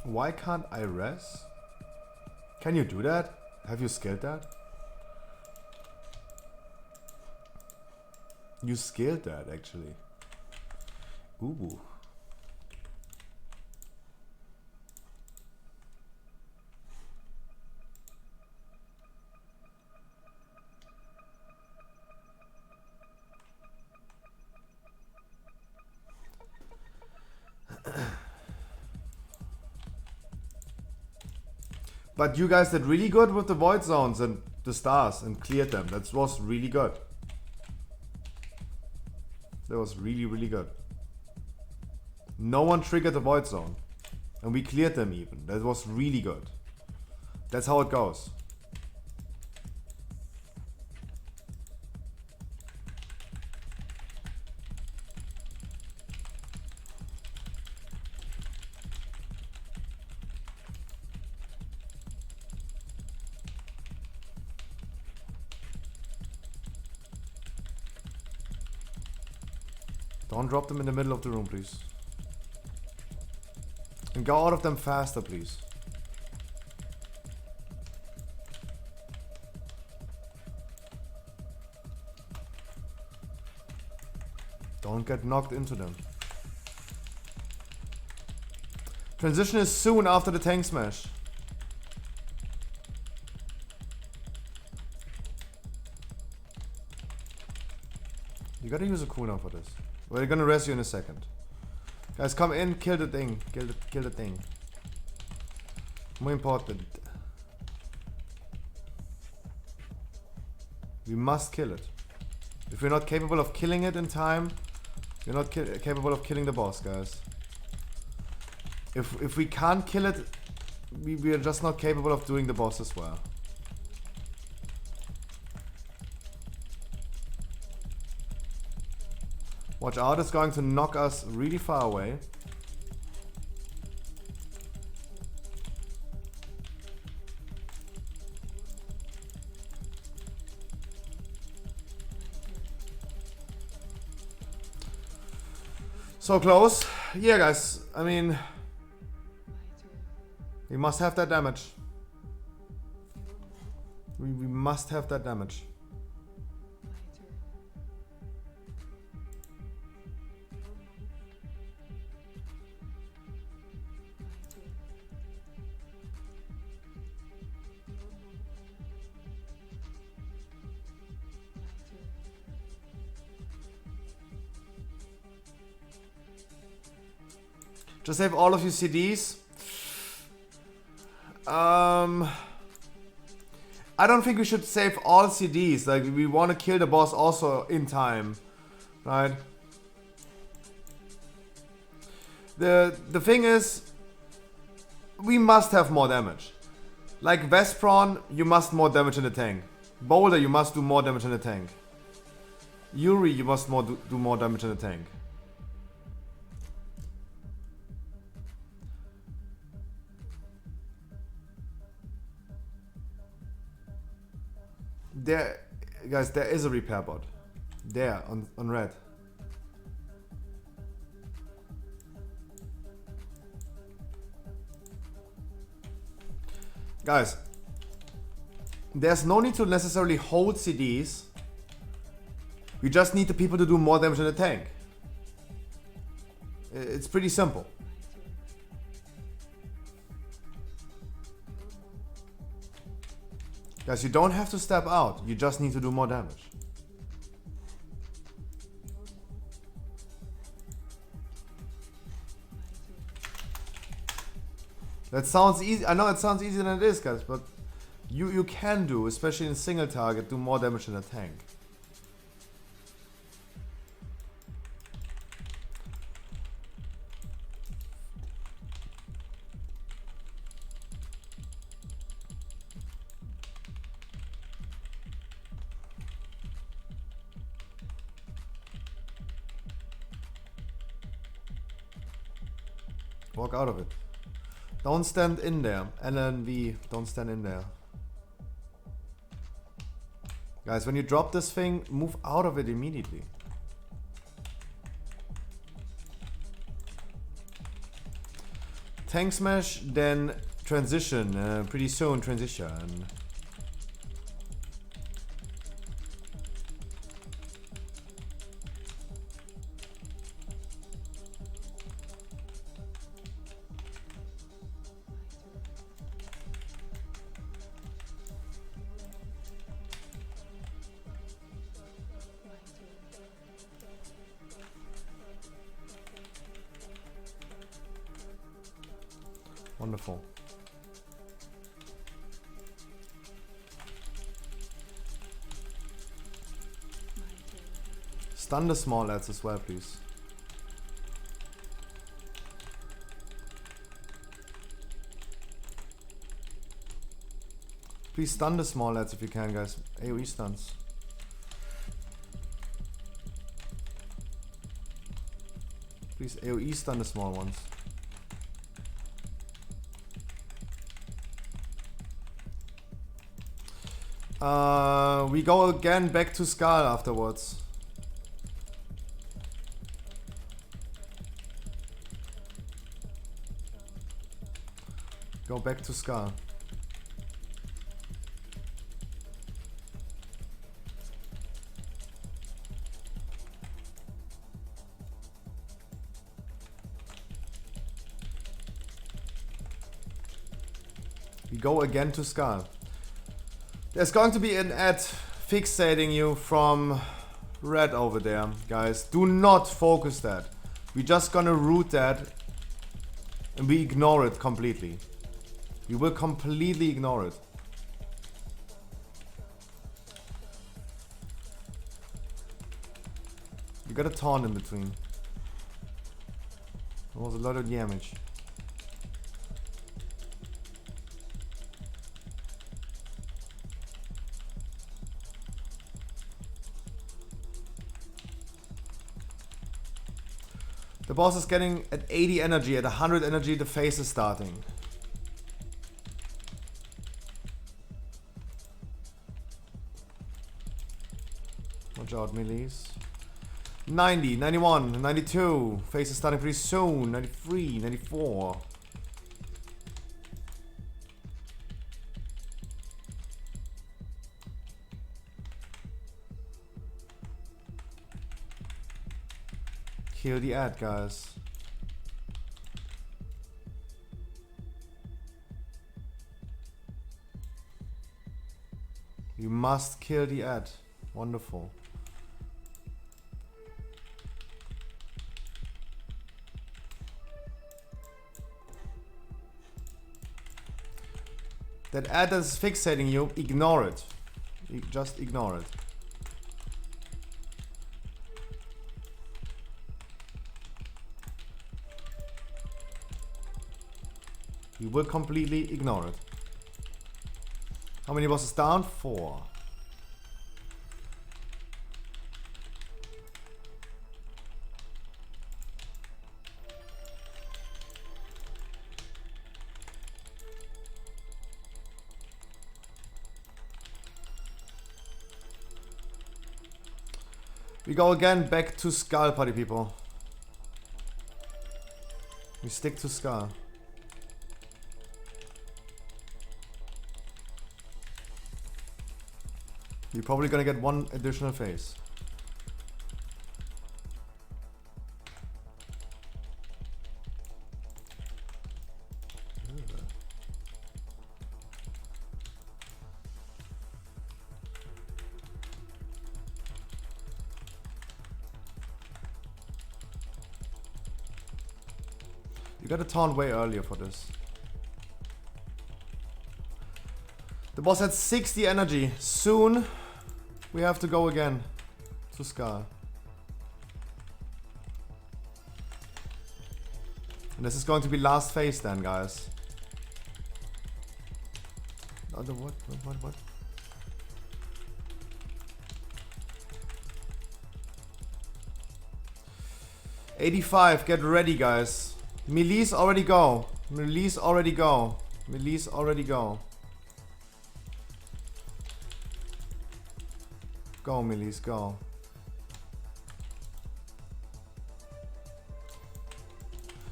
Why can't I res? Can you do that? Have you skilled that? You skilled that actually. Ooh. But you guys did really good with the void zones and the stars and cleared them. That was really good. That was really, really good. No one triggered the void zone. And we cleared them even. That was really good. That's how it goes. Don't drop them in the middle of the room, please. And go out of them faster, please. Don't get knocked into them. Transition is soon after the tank smash. You gotta use a cooldown for this. We're gonna rest you in a second. Guys, come in, kill the thing. Kill the thing. More important. We must kill it. If we're not capable of killing it in time, we're not capable of killing the boss, guys. If we can't kill it, we are just not capable of doing the boss as well. Watch out, it's going to knock us really far away. So close. Yeah, guys. I mean, we must have that damage. We must have that damage. Just save all of your CDs. I don't think we should save all CDs. Like, we want to kill the boss also in time, right? The thing is, we must have more damage. Like Vespron, you must more damage in the tank. Boulder, you must do more damage in the tank. Yuri, you must do more damage in the tank. There, guys, there is a repair bot. There, on red. Guys, there's no need to necessarily hold CDs. We just need the people to do more damage in the tank. It's pretty simple. Guys, you don't have to step out. You just need to do more damage. That sounds easy. I know it sounds easier than it is, guys, but you can do, especially in single target, do more damage in the tank. Walk out of it. Don't stand in there. LNV, don't stand in there. Guys, when you drop this thing, move out of it immediately. Tank smash, then transition. Pretty soon, transition. Wonderful. Stun the small lads as well, please. Please stun the small lads if you can, guys. AoE stuns. Please AoE stun the small ones. We go again back to Skull afterwards. Go back to Skull. We go again to Skull. There's going to be an ad fixating you from red over there, guys. Do not focus that. We're just gonna root that and we ignore it completely. We will completely ignore it. You got a taunt in between. That was a lot of damage. The boss is getting at 80 energy, at 100 energy the phase is starting. Watch out, melees. 90, 91, 92. Phase is starting pretty soon. 93, 94. Kill the ad, guys. You must kill the ad. Wonderful. That ad that's fixating you, ignore it. Just ignore it. You will completely ignore it. How many bosses down? 4. We go again back to Skull, party people. We stick to Skull. You're probably gonna get one additional phase. You got to taunt way earlier for this. The boss had 60 energy. Soon we have to go again to Scar. And this is going to be last phase then, guys. What? 85, get ready, guys. Melee's already go. Melee's already go. Melee's already go. Go, Melee's, go.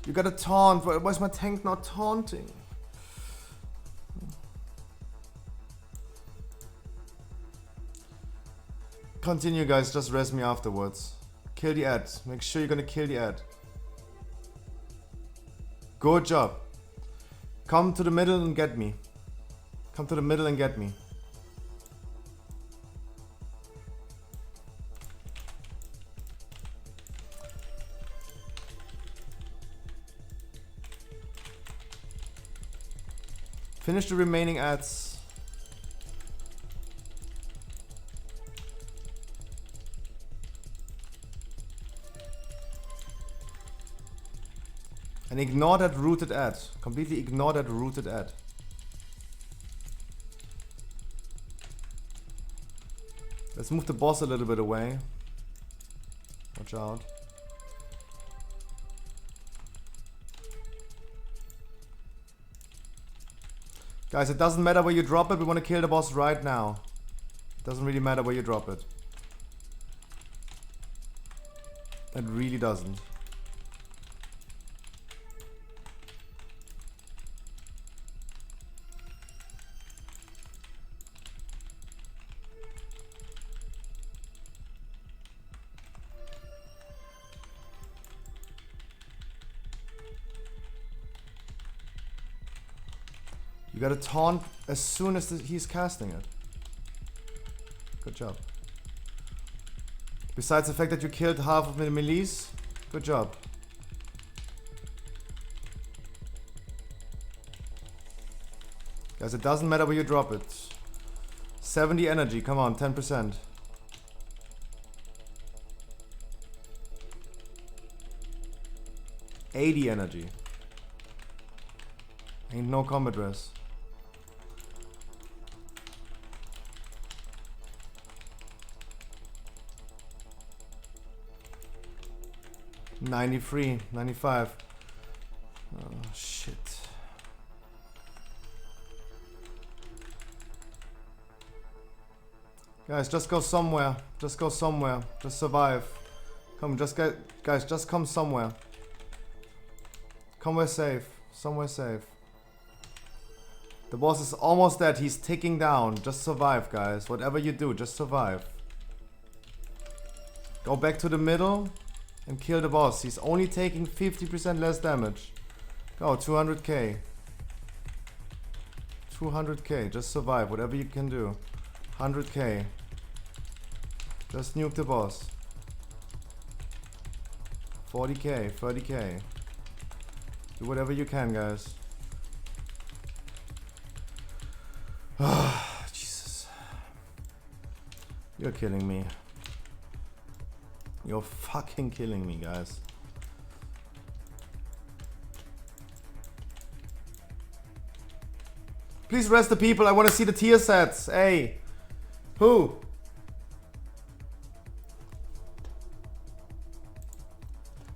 You gotta taunt. Why is my tank not taunting? Continue, guys. Just rest me afterwards. Kill the ad. Make sure you're gonna kill the ad. Good job. Come to the middle and get me. Come to the middle and get me. Finish the remaining ads. And ignore that rooted ad. Completely ignore that rooted ad. Let's move the boss a little bit away. Watch out. Guys, it doesn't matter where you drop it. We want to kill the boss right now. It doesn't really matter where you drop it. It really doesn't. You gotta taunt as soon as he's casting it. Good job. Besides the fact that you killed half of the melees, good job. Guys, it doesn't matter where you drop it. 70 energy, come on, 10%. $80 energy. Ain't no combat res. $93, $95. Oh shit. Guys, just go somewhere. Just go somewhere. Just survive. Come, just guys, just come somewhere. Somewhere safe. Somewhere safe. The boss is almost dead. He's ticking down. Just survive, guys. Whatever you do, just survive. Go back to the middle and kill the boss. He's only taking 50% less damage. Go, 200k. 200k. Just survive. Whatever you can do. 100k. Just nuke the boss. 40k. 30k. Do whatever you can, guys. Jesus. You're killing me. You're fucking killing me, guys. Please rest the people. I want to see the tier sets. Hey. Who?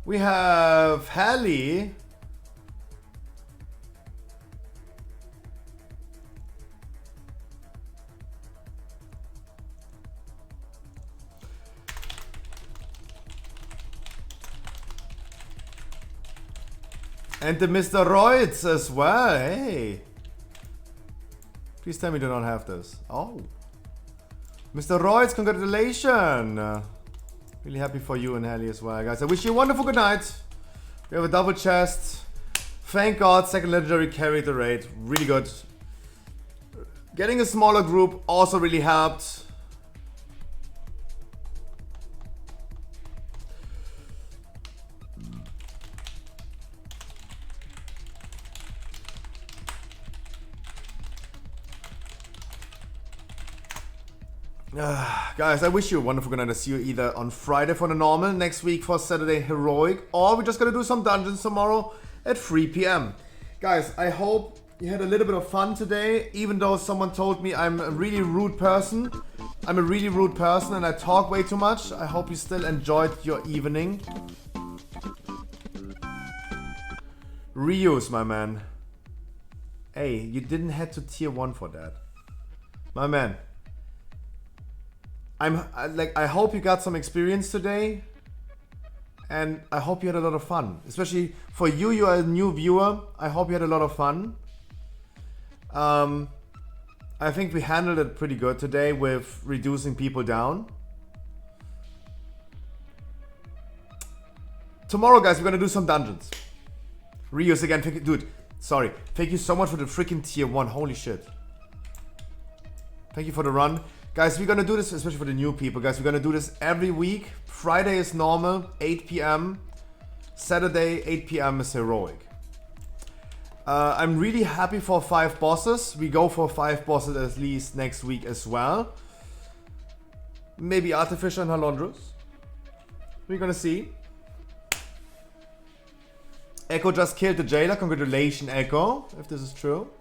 We have Hallie. And the Mr. Roids as well, hey. Please tell me they don't have this. Oh. Mr. Roids, congratulations. Really happy for you and Hallie as well, guys. I wish you a wonderful good night. We have a double chest. Thank God, second legendary carried the raid. Really good. Getting a smaller group also really helped. Guys, I wish you a wonderful good night. I'll see you either on Friday for the normal, next week for Saturday heroic, or we're just gonna do some dungeons tomorrow at 3 p.m. Guys, I hope you had a little bit of fun today, even though someone told me I'm a really rude person. I'm a really rude person and I talk way too much. I hope you still enjoyed your evening. Reuse, my man. Hey, you didn't head to tier 1 for that. My man. I hope you got some experience today, and I hope you had a lot of fun. Especially for you, you are a new viewer. I hope you had a lot of fun. I think we handled it pretty good today with reducing people down. Tomorrow, guys, we're gonna do some dungeons. Reuse again, dude. Sorry, thank you so much for the freaking tier 1. Holy shit. Thank you for the run. Guys, we're gonna do this, especially for the new people, guys. We're gonna do this every week. Friday is normal, 8 p.m. Saturday, 8 p.m. is heroic. I'm really happy for 5 bosses. We go for 5 bosses at least next week as well. Maybe Artificial and Halondrus. We're gonna see. Echo just killed the jailer. Congratulations, Echo, if this is true.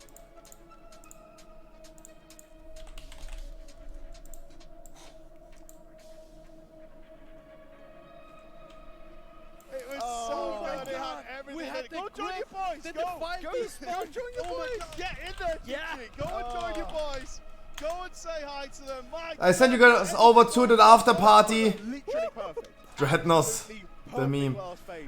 I sent you guys over to the after party. Dreadnoughts, the meme.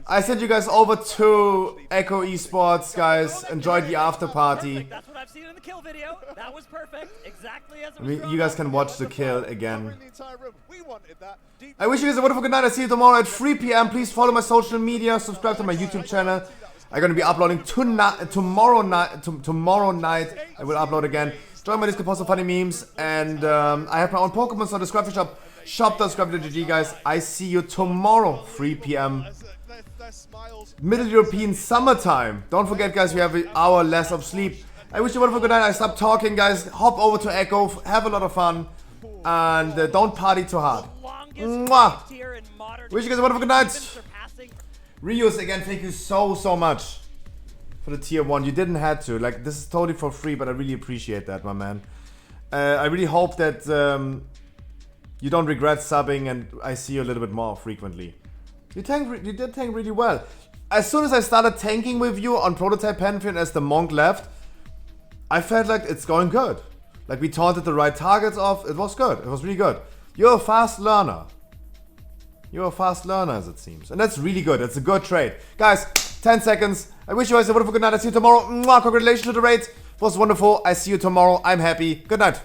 I sent you guys over to Echo Esports, guys. Enjoy the after party. That's what I've seen in the kill video. That was perfect. Exactly as it was. You guys can watch the kill again. I wish you guys a wonderful good night. I'll see you tomorrow at 3 p.m. Please follow my social media. Subscribe to my YouTube channel. I'm gonna be uploading tomorrow night. I will upload again. Join my Discord, post some funny memes, and I have my own Pokemon store, the Scruffy Shop, shop.scruffy.gg, guys. I see you tomorrow, 3 p.m. Middle European summertime. Don't forget, guys, we have an hour less of sleep. I wish you a wonderful good night. I stopped talking, guys. Hop over to Echo, have a lot of fun, and don't party too hard. Mwah! Wish you guys a wonderful good night. Reuse again, thank you so much for the tier 1. You didn't have to. Like, this is totally for free, but I really appreciate that, my man. I really hope that you don't regret subbing and I see you a little bit more frequently. You did tank really well. As soon as I started tanking with you on Prototype Pantheon as the monk left, I felt like it's going good. Like, we taunted the right targets off. It was good. It was really good. You're a fast learner. You're a fast learner, as it seems. And that's really good. That's a good trade. Guys, 10 seconds. I wish you guys a wonderful good night. I see you tomorrow. Mwah, congratulations to the raid. It was wonderful. I see you tomorrow. I'm happy. Good night.